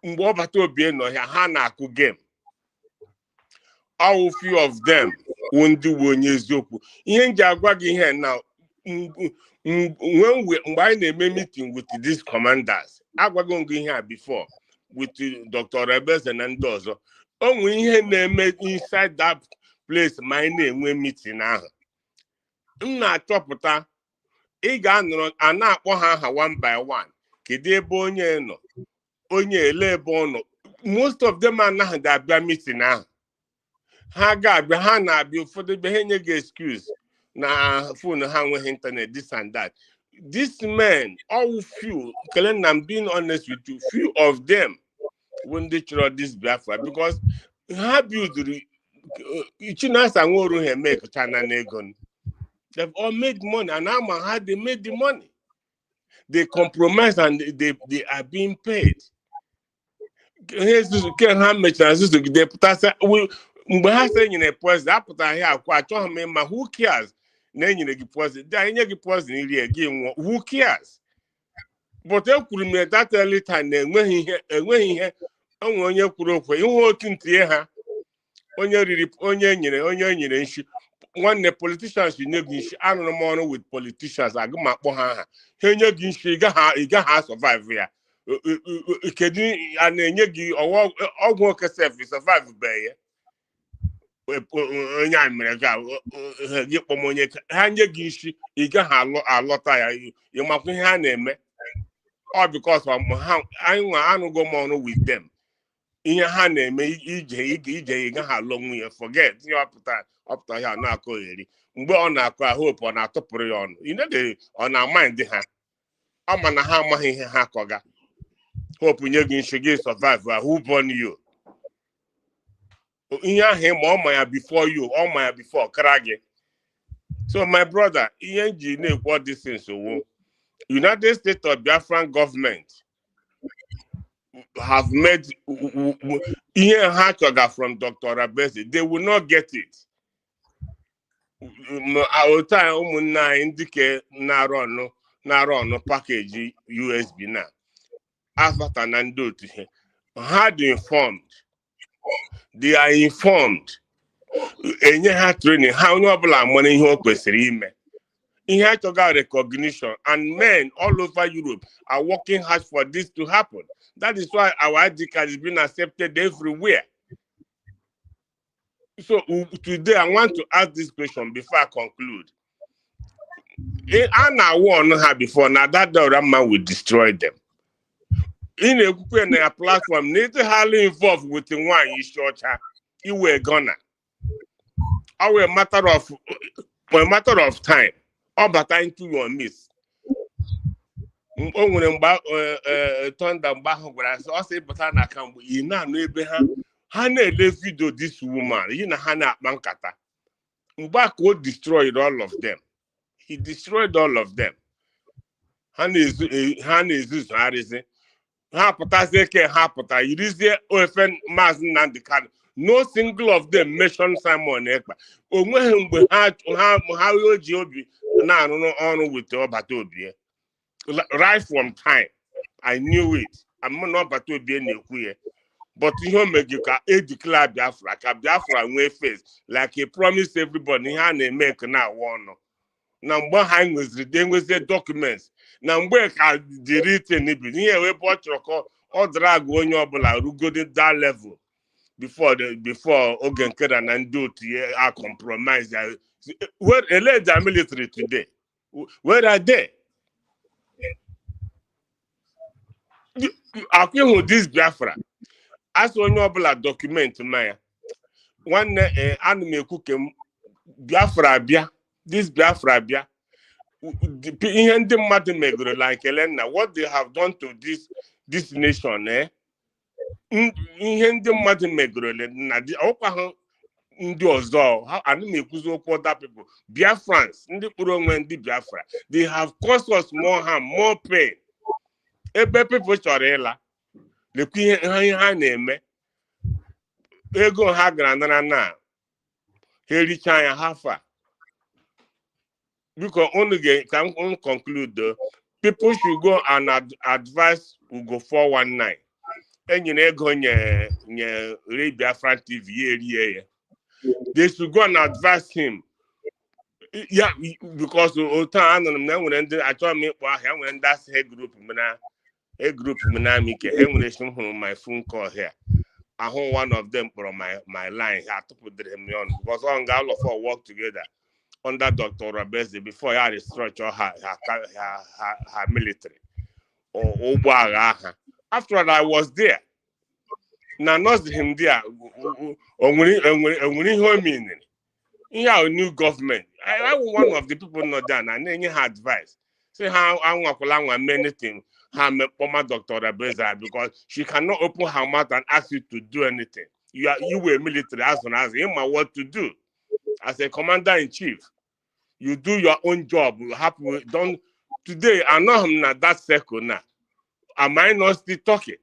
Obatu Obie no Hana could game. How few of them won't do when you zopu. Yen Jagwagi here now. When they made meeting with these commanders, I was going here before with Dr. Rebels and Endozo. Oh, we made inside that place, my name we meeting now. Not top and not one by one. Kide bonye no, onye ele bono. Most of them are not that meeting now. Ha na-abịa ụfọdụ ebe ha enyeghị excuse na phone ha nweghị internet, this and that. These men, all few, I'm being honest with you, few of them when they try this Biafra because ha build they've all made money and how they made the money. They compromise and they are being paid. Mgbe ha sị nyere poison apụta ihe akwa achọghị m ịma who cares na enyere gị poison dị enye gị poison iri gị nwụọ who cares but ekwuru m that early time na enweghị ihe onwe onye kwuru okwu ihu otu ntinye ha onye nyere nshi nwanne politicians nye gị nshi anụrụ m ọrụ with politicians agụ m akpọ ha aha ha enye gị nshi ị gaghị survive ya kedu a na-enye gị ọgwụ oke sef survive be ya onye mere ga gị kpọm onye ha nye gị isi ị gaghị alọta ya ịmakwa ihe ha na-eme ọ because anyị nwa anụgo m ọrụ with them ihe ha na-eme ije ị gaghị alụ nwunye forget ihe ọpụta ya na-akọ eri mgbe ọ na-akọ hope ọ na-atụpụrụ ya ọnụ ọ na-mind ha ọ ma na ha amaghị ihe ha kọga hope nye gị isi gị survive who born you ihe ahụ ma ọ ma ya before you ọ ma ya before kara gị. So my brother ihe nji na-ekwu all these things United States of Biafran government have made ihe ha chọga from Dr. Rabesi, they will not get it. Ụta ụmụnne anyị ndị ke na-arụ ọnụ package USB na afata na ndị otu ha dị informed. They are informed. Enye ha training ha onye ọbụla mara ihe o kwesịrị ime. Ihe achọga recognition and men all over Europe are working hard for this to happen. That is why our ID card is being accepted everywhere. So today I want to ask this question before I conclude. I now warn her before now that the man will destroy them. In a platform, need to highly involved with the one you short her. You were gonna. Our matter of time. All but into your miss. Thunder Bahagrass, or say, but I can't be in a neighbor. Hannah video this woman, Hannah Mankata. Mbako destroyed all of them. He destroyed all of them. Hannah is Harrison. No single of them mentioned Simon Ekpa. Right from time, I knew it. I'm not but to be in but you make you can declare Biafra, Biafra way face like he promised everybody. He make now one. Number hang was the documents. Number can delete anything. Here we bought your call or drag on your bala who go to that level before Ogen Kedan and do to are compromised. Where the military today? Where are they? I feel with this Biafra. As one bala document Maya. one ana m ekwu ke Biafra bịa, this Biafra bịa, ihe ndị mmadụ megoro like Elena, what they have done to this nation, ihe ndị mmadụ megoro na ọkwa ha ndị ọzọ, ana m ekwuzi okwu other people, Biafrans, ndị kpụrụ onwe ndị Biafra, they have caused us more harm, more pain. Ebe people chọrọ ịla, lekwa ihe ha na-eme, ego ha gara nara na ha ericha anya hafa. Because only can conclude, people should go and advise Ugo 419. And you know, go nye Biafran TV. They should go and advise him. Yeah, because all time I told me when that's a group, my phone call here. I hold one of them from my line. I had to put them on because all of us work together under Dr. Rabezi before he had structure her military. After all, I was there. Now, not him there. A new government. I was one of the people not done, and then you had advice. Say how I want many things. How former Dr. Rabeza, because she cannot open her mouth and ask you to do anything. You were military as soon as him what to do. As a commander in chief, you do your own job. Don't today. I know I'm not that circle now. Am I not still talking?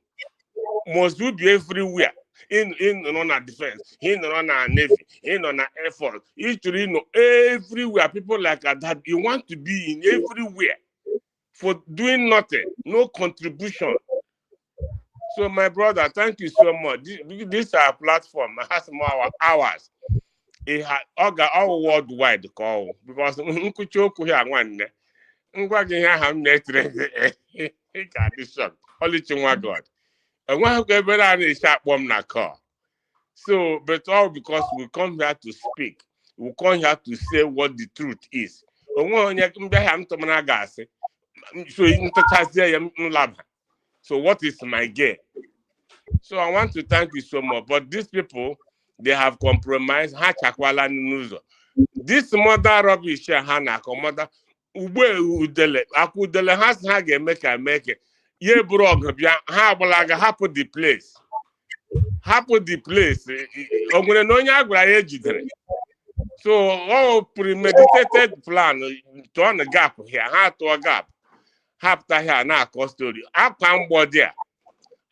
Must we be everywhere? In on our defense, in on our navy, in on our air force. Everywhere. People like that. You want to be in everywhere for doing nothing, no contribution. So, my brother, thank you so much. This is our platform. It has more hours. It had all worldwide call because Nkuchoku here one. Only God. And one every sharp bomb na car. So, but all because we come here to speak, we come here to say what the truth is. So what is my gain? So I want to thank you so much. But these people, they have compromised. This mother rubbish, Hana, mother, Udele, Akudele has make it. Ye brog, Habalaga, happen the place. Happen the place. So, all premeditated plan to on a gap here, how to a gap. Hapta here now, custody. I can't board there.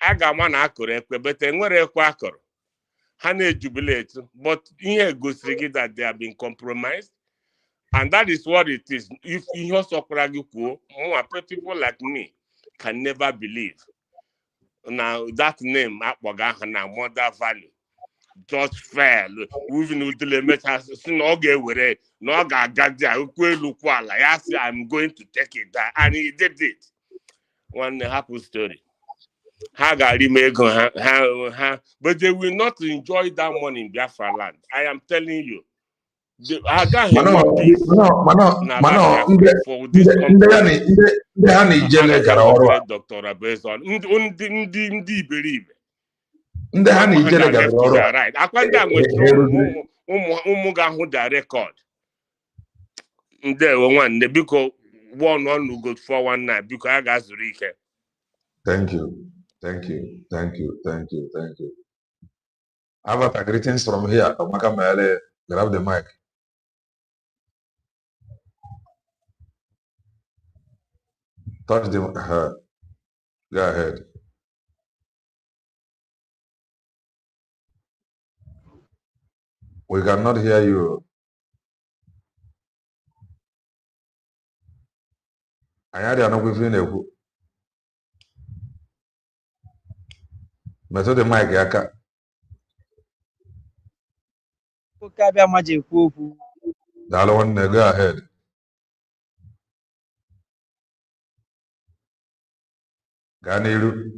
I got one accurate, but then where a quacker. Hane jubilate, but here goes that they have been compromised. And that is what it is. If you also more people like me can never believe. Now that name, mother value, just fair. Even with the message, no get with it, no got there. I'm going to take it, and he did it. One happy story. But they will not enjoy that money in Biafra land. I am telling you. I got him peace. For this country. Dr. Abezon. Right. I can't their record. There one because one who got 419 because I got Zurich. Thank you. Avatar, greetings from here. Tomaka Mele, grab the mic. Touch the go ahead. We cannot hear you. I had an opinion. Metode mic yaka. Dalo one go ahead. Ganiru.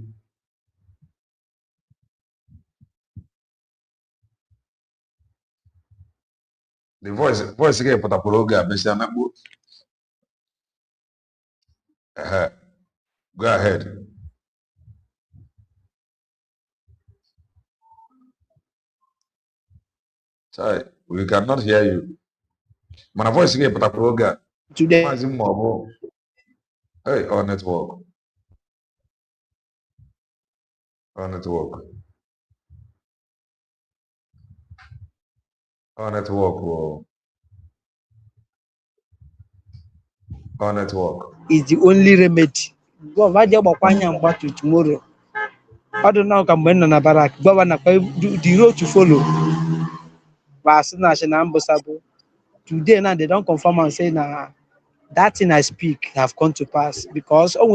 The voice again put up logo Mr. Nabu. Go ahead. Sorry, we cannot hear you. My voice is but program. Today. Hey, on network. On network. On network. On network. Is the only remedy. Go vaje gbakwanya mgba to tomorrow. I don't know come when na barak. Go na the road to follow. But as na ambassador. Today now they don't confirm and say na that thing I speak have come to pass because so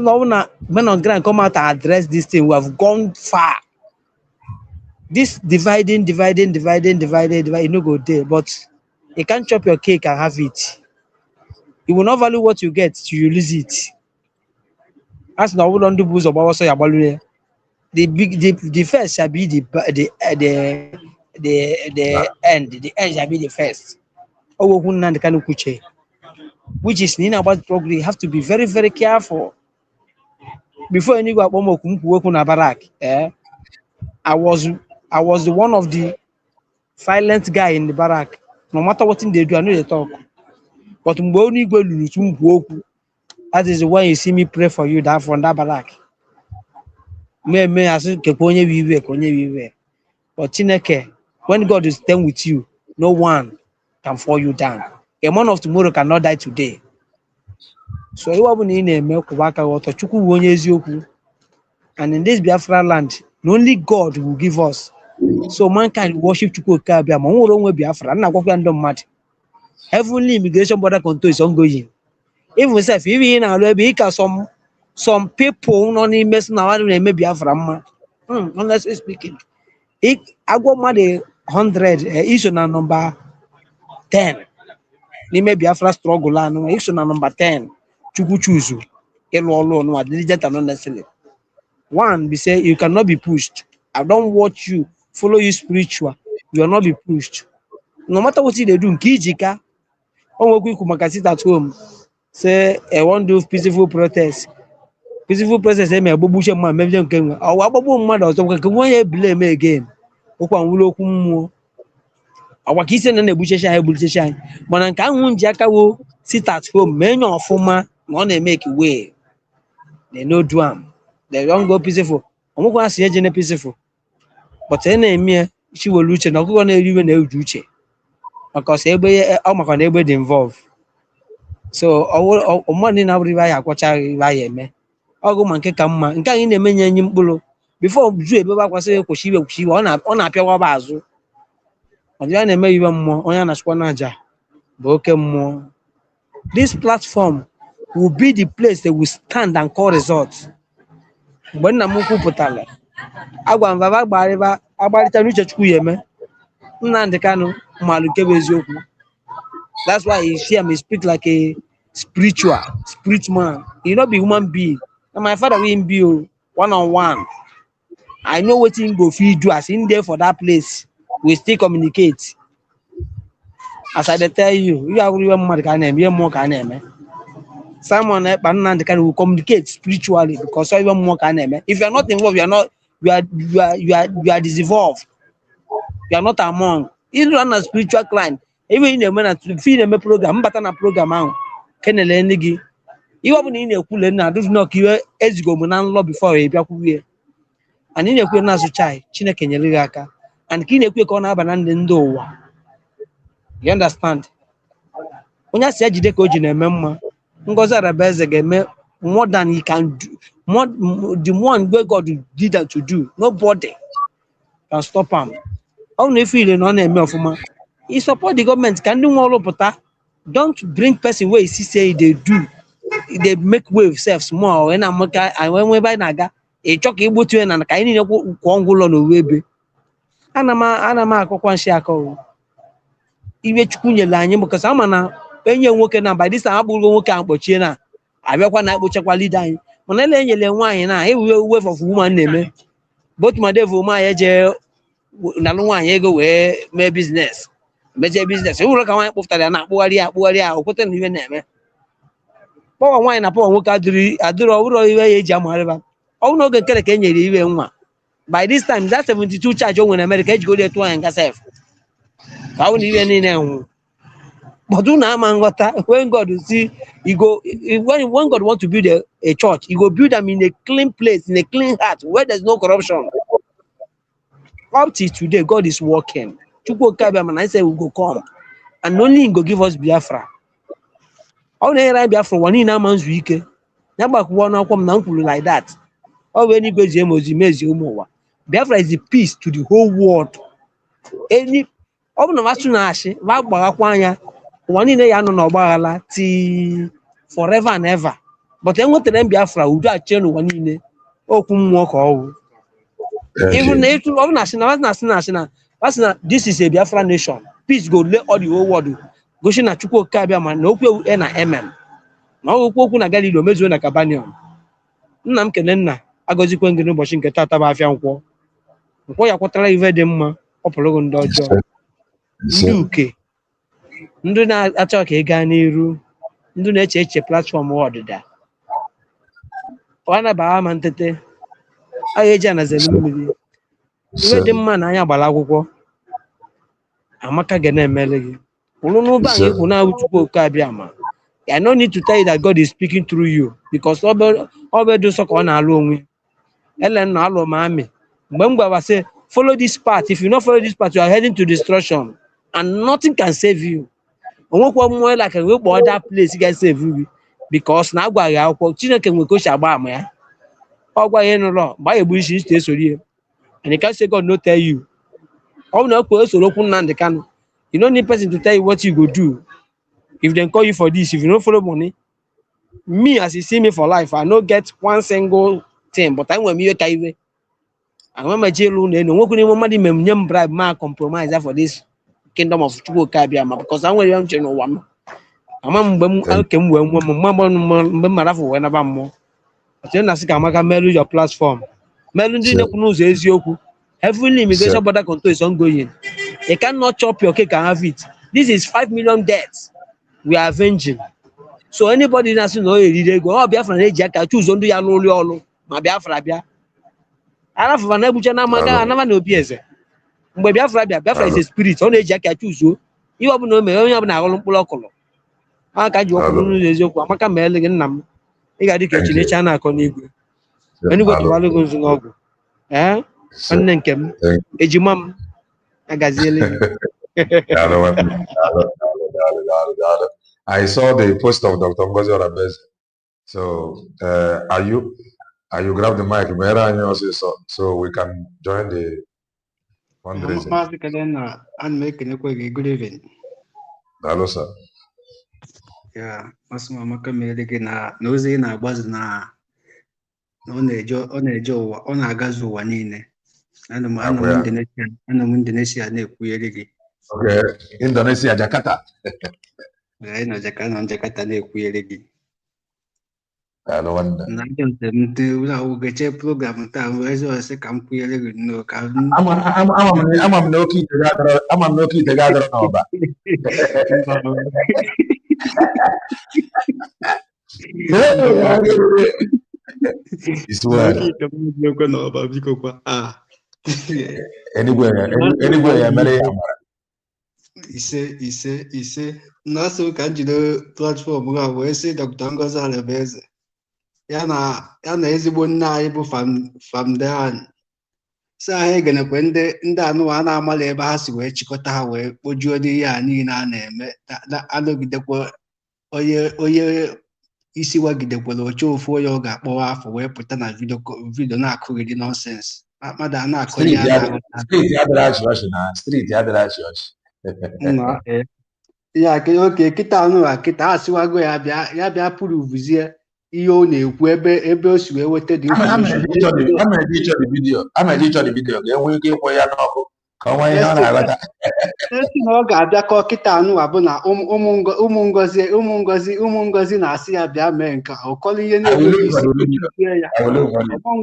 now when on ground come out and address this thing, we have gone far. This dividing, no go there, but you can't chop your cake and have it. You will not value what you get till you lose it. As now we don't do booze about so the first shall be the end. The end shall be the first. Which is about progress. You have to be very, very careful. Before any go work on a barak, I was the one of the silent guy in the barrack. No matter what thing they do, I know they talk. But that is why you see me pray for you that from that barrack. But Chineke, when God is done with you, no one can fall you down. A man of tomorrow cannot die today. So and in this Biafra land, only God will give us. So mankind worship Biafra. Heavenly immigration border control is ongoing. Even some people not even messing around with Biafra. Honestly speaking, I got mad 100 issue na number 10. Nime Biafra struggle and issue na number 10. Chuku chuzu. No diligent and unnecessary. One, be say you cannot be pushed. I don't watch you, follow you spiritual. You will not be pushed. No matter what they do, Kijika, sit at home. Say I want to do peaceful protest. Peaceful protest say me abubushe man, maybe them can ababu mother or something. Can one blame me again? Our kids and the bushes shine, but I can't jackawo sit at home, men or former, want to make way. They no drum. They don't go peaceful. I'm going to see a peaceful. But any she will reach and I'm going to even know Duce because everybody involved. So our money now revive what I me. I'll go manke come in the menu before Jube was a she on a pure bazu. On the enemy even more on a squanaja. Broken more. This platform will be the place they will stand and call results. When Namuku Potala, Agwan Vava Bariba, Abarita Richard Nnamdi Maluke. That's why you see me speak like a spirit man. You not be human being. And my father will be one-on-one. I know what he go feed do as in there for that place. We still communicate. As I tell you, you have really more can you more can someone will communicate spiritually because even more can if you are not involved, you are disinvolved. You are not among. You run a spiritual client. Even in a manner to feed them a program, but on a program out. Can a lenigi. You have in a cool and I do not give as go monan law before a Baku. And in a queer nasu chai, China Kenyaka, and Kine quick on Abanando. You understand? When I said you decode in a member, Ngoza Rebeze game more than he can do, more the one where God did that to do. Nobody can stop him. Only feeling on a melfuma. He support the government can do more pota. Don't bring person where you see say they do. They make wave self small and I'm I went way by Naga. A chalk able to and I need Kongo on a webe. Anama Kokwan Shako. Iwe chukunye lanye because I'm when you're working by this time, I will work out but China. I work one night with a quality dime. When I lay your wine, I will wave of woman name. Both my devil, my edge, no one go where my business. Major business. You look at after the not Boaria, or put an even name. Poor wine upon work I do over age. Oh, no, get a Kenya even one. By this time, that 72 charge on America, go there to and self. How even in but do now man when God will see, he go when God want to build a church, he go build them in a clean place, in a clean heart, where there's no corruption. Up till today, God is working. Chukwu Kabiam, I say we go come, and only he go give us Biafra. All the Biafra one in a man's week. Number one come now like that. Or when he goes Biafra is the peace to the whole world. Any of the Masunashi, Vabakwanya, one in a yan on Obala, forever and ever. But then what the Biafra would do change one in a open walk over. Even if of national, this is a Biafra nation. Peace go let all the whole world. Goshen na Chukwu Kabiam, no na MM. No Koku na Galileo, Mezo na Cabanion. Nam Kenena, Agoziko and Genoboshin Ketata Bafianko. Nkwọ kwatara ife dị mma ọ pụrụ ndị ọjọọ ndị uke ndị na-achọ ka ị gaa n'iru ndị na-eche eche platfọm ọdịda ọ na-abara ma ntete agha eji anazelu mmiri ife dị mma na anya gbara akwụkwọ amaka ga na-emere gị kwụrụ n'ụba anyị kwụ na Chukwu Okabiama. I no need to tell you that God is speaking through you because ọ bụ edo sọ ka ọ na-alụ onwe Ellen na-alụ ma amị mgbe m gwara say follow this path. If you not follow this path, you are heading to destruction, and nothing can save you. More like a other place you can save you because now go ya Chineke nwe ko shagba ama ya. Ogwa ye no law, buy a bush stay sorry. And you can't say God no tell you. All no ko so lokun na the can. You don't need person to tell you what you go do. If they call you for this, if you don't follow money, me as you see me for life, I no get one single thing, but I want me to and when my jail no work any money me bribe ma compromise for this kingdom of Chukwu Okabiama because I want young channel one. Amam kem we mma mara for when aba mo. Ati na sika maka melu your platform. Melu ndi na kunu uzo eziokwu. Heavenly immigration border control is ongoing. You cannot chop your cake and have it. This is 5 million deaths we are avenging. So anybody that's no dey go Biafra na eji aka choose ndu ya n'olu olu ma Biafra bia. Arafu na ebucha na maga anaba na obi eze mgbe Biafra is a spirit ọ na-eji aka chuzo ihe ọ bụla o mere onye ọ bụla aghọrọ mkpụrụ ọkụlụ aka ji okwu n'ụzọ eziokwu amaka ma ele gị nna m ị ga-adị ka Chineke a na-akọ n'igwe enugwe tụwalụ gị nzu n'ọgwụ nwanne nke m ejima m agaziele I saw the post of Dr. Ngozi Orabeze. So are you grab the mic so we can join the fundraising? Good evening. Hello, sir. Yeah, Masumamaka Melege na ozi na-agbazi na ọ na-eje ụwa ọ na-agazu ụwa niile. Ana m Indonesia na-ekwunyere gị. Okay, Indonesia, Jakarta. Nọ Jakarta na-ekwunyere gị. No wonder. Na ugeche program taa wee sị ka m kwunyere gị nnọọ ka ama m n'oke ite ga-adọrọ n'ọba. Anyway, ya mere ya mara. Ise na-asụ ka m jide platfọm ha wee sị Dr. Ngozi Orabeze ya na ezigbo nne anyị bụ famdean si anyị egenekwe ndị anụwa a na-amalị ebe ha si wee chịkọta ha wee kpojuo n'ihe a niile a na-eme anọgidekwa onye isi wagidekwara oche ofu onye ọ ga-akpọwa afọ wee pụta na vidio na-akụghịrị nọnsensị mmadụ a na-akọ ya oke kịta anụwa kịta asịwago ya bịa pụrụvuzie ihe ọ na-ekwu ebe o si wee weta dị ga-enwe ike ịkwụ ya n'ọkụ ka ọ nwee ihe ọ na-aghọta. esi na ọ ga-abịakọ kịta anụwa bụ na ụmụ ngozi na-asị ya bịa mee nke ọkọrọ ihe na-enweghị isi ya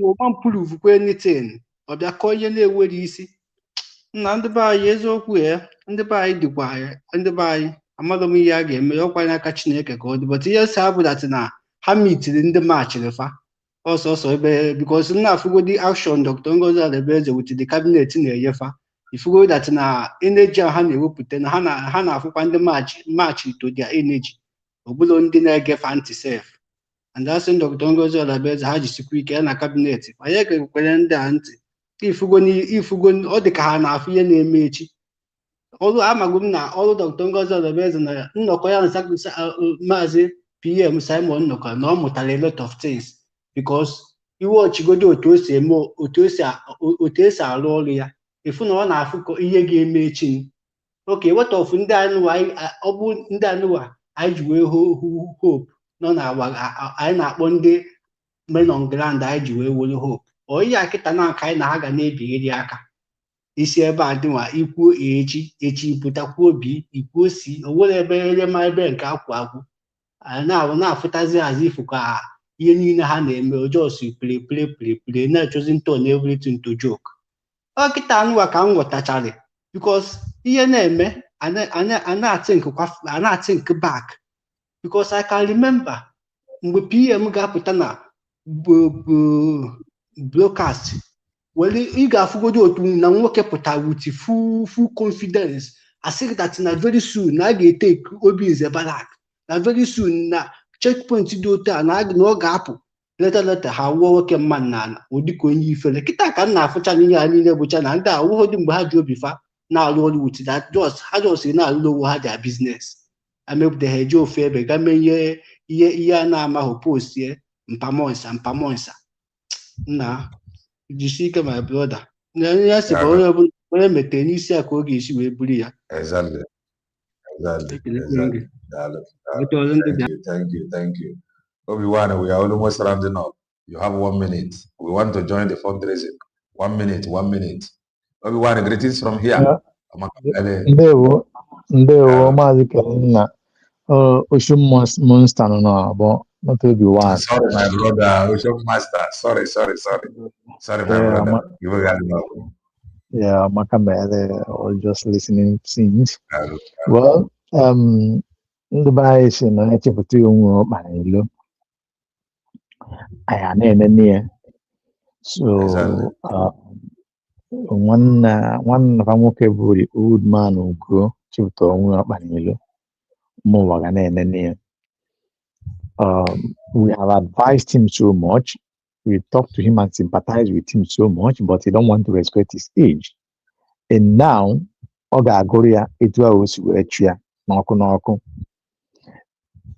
ọgbampụrụvukwe nitin ọ bịakọ ihe na-enweghị isi na ndị be anyị eziokwu ya ndị be anyị dịkwa ndị be anyị amadụ m ihe a ga-eme ọkwa n'aka Chineke ka ọ dị bụta ihe si abụdatị na ha mitiri ndị machiri fa Also, because now for the action Dr. Ngozi Adebeze with the cabinet in the yefa, if you go that na energy and we put in Hana for the match to their energy. Obulo ndị na-ege fanti sef. And that's in Dr. Ngozi Adebeze ha jisikwa ike na cabinet. Anyị ga-ekwere ndị a ntị. Ifugo ọ dị ka ha na-afụ ihe na-eme echi. Ọrụ amaghị m na ọrụ Dr. Ngozi Adebeze na nnọkọ ya na Maazị PM Simon nnọkọ na ọ mụtara a lot of things. Because iwe ọchịgodo otu esi arụ ọrụ ya efu na ọ na-afụ ihe ga-eme echi. Okay, what of ndị anụwa ọ bụ ndị anụwa anyị ji wee hope nọ na anyị na-akpọ ndị men on ground anyị ji wee were hope onye akịta na nka anyị na ha ga na-ebigheri aka isi ebe a dịnwa ikwuo echi pụtakwuo obi ikwuo si o nwere ebe nke akwụ na-afụtazi hazi ifu ka ihe niile ha na-eme ojosi play na-echozi ntọ na everything to joke. Ọkịta anụwa ka m ghọtachara because ihe na-eme a na-think back because I can remember mgbe PM ga-apụta na broadcast were ị ga-afụgodo otu na nwoke pụta with full confidence asị that na very soon na a ga-etake obi nze barak na very soon na checkpoint dị otu a na ọ ga-apụ leta ha wụọ nwoke mmadụ n'ala ụdịka onye ifere kịta ka m na-afụcha n'ihe ha niile bụcha na ndị awụghọdị mgbe ha ji obi fa na-alụ ọrụ with that ha just na-alụ onwe ha their business amepụta ha eji ofu ebe ga mee ihe a na-amaghị postie mpamonsa nna jisi ike my brother na ya si bụ onye metere n'isi a ka ọ ga-esi wee buru ya. Exactly. Thank you. Obi-Wan, we are almost rounding up. You have 1 minute. We want to join the fundraising. 1 minute. Obi-Wan, greetings from here. Ndewo, Maazị Kelenna. Ocean Monster no but not Obi-Wan. Sorry, my brother. Ocean Master. Sorry, my brother. You will get it. Yeah, Makamele, or just listening since. Well, the bias in a chapter Manilo. I am near. So, one of them okay, old man who grow chapter Manilo. More than we have advised him so much. We talk to him and sympathize with him so much, but he don't want to respect his age. And now, Oga Agoria,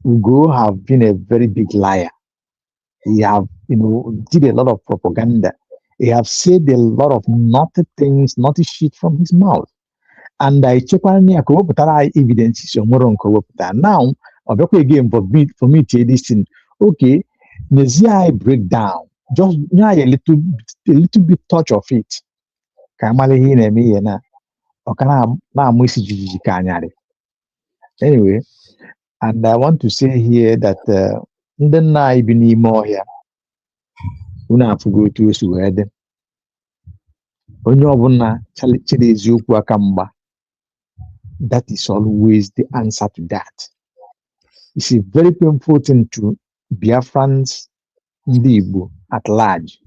Ugo have been a very big liar. He have, did a lot of propaganda. He have said a lot of naughty things, naughty shit from his mouth. And I check on me, evidence is now, again for me to this thing. Okay, the breakdown. Just a little bit touch of it. Anyway, and I want to say here that the night be more here. Una have to go to us where that is always the answer to that. It's a very painful thing to Biafrans ndị Igbo at large.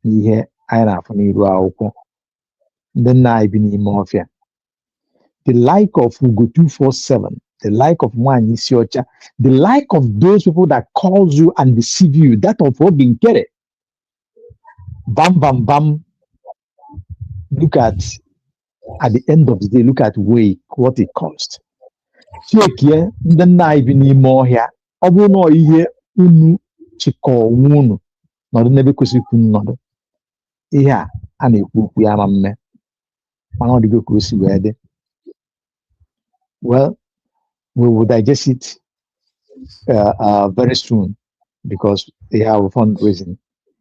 Ihe anyị na-afụ n'iru akwụkwọ ndị nna anyị bi n'ime ọfịa. The like of Ugo 247, the like of Nwanyi Isi, the like of those people that calls you and deceive you, that of Obinkere. Bam, bam, bam. Look at the end of the day, look at what it cost. Check here, ndị nna anyị bi n'ime ọhịa. Ọ bụrụ na ihe unu chịkọ unu nọdụ n'ebe kwesịrị ikwu nnọdụ. Ihe a na-ekwu okwu ya ma mme. Mana ọ dịgo ka o si wee dị. Well, we will digest it very soon because they have fundraising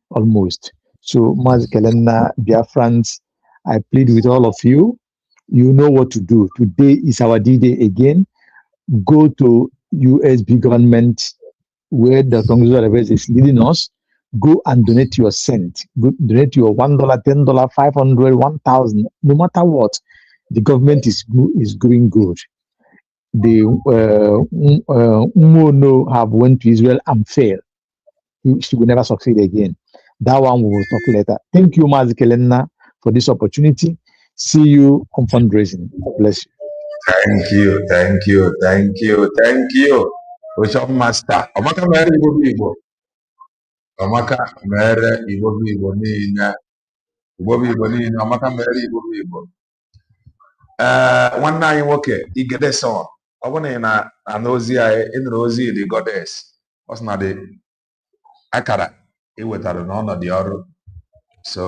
almost. So, Maazị Kelenna, Biafrans, I plead with all of you. You know what to do. Today is our D-Day again. Go to USB government where the Congress is leading us. Go and donate your cent. Go donate your $1, $10, $500, 1,000. No matter what, the government is doing good. The Umono have went to Israel and failed. she will never succeed again. That one we will talk later. Thank you, Mazi Kelenna, for this opportunity. See you on fundraising. God bless you. Thank you, thank you, thank you, thank you. Bishop Master, Omaka mere Igbo bụ Igbo. Omaka mere Igbo bụ Igbo niile. Igbo bụ Igbo niile, Omaka mere Igbo bụ Igbo. Nwanne anyị nwoke, Igedeson, ọ bụrụ na ị na ozi anyị, ị nụrụ ozi the goddess, ọ sị na dị akara ị wetara n'ọnọdụ ọrụ. So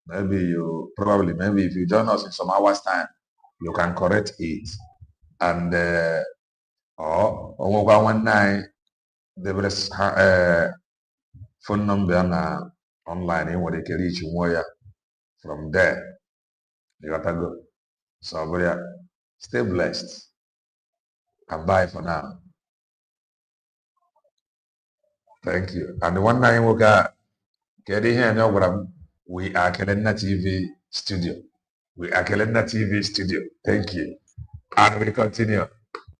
maybe if you join us in some hours time, you can correct it. And onwekwa nwanne anyị debere phone number na online, ị nwere ike reach nwa ya from there. You gotta go. So stay blessed and bye for now. Thank you. And one night we got we are Kelenna TV studio. We are Kelenna TV studio. Thank you. And we continue.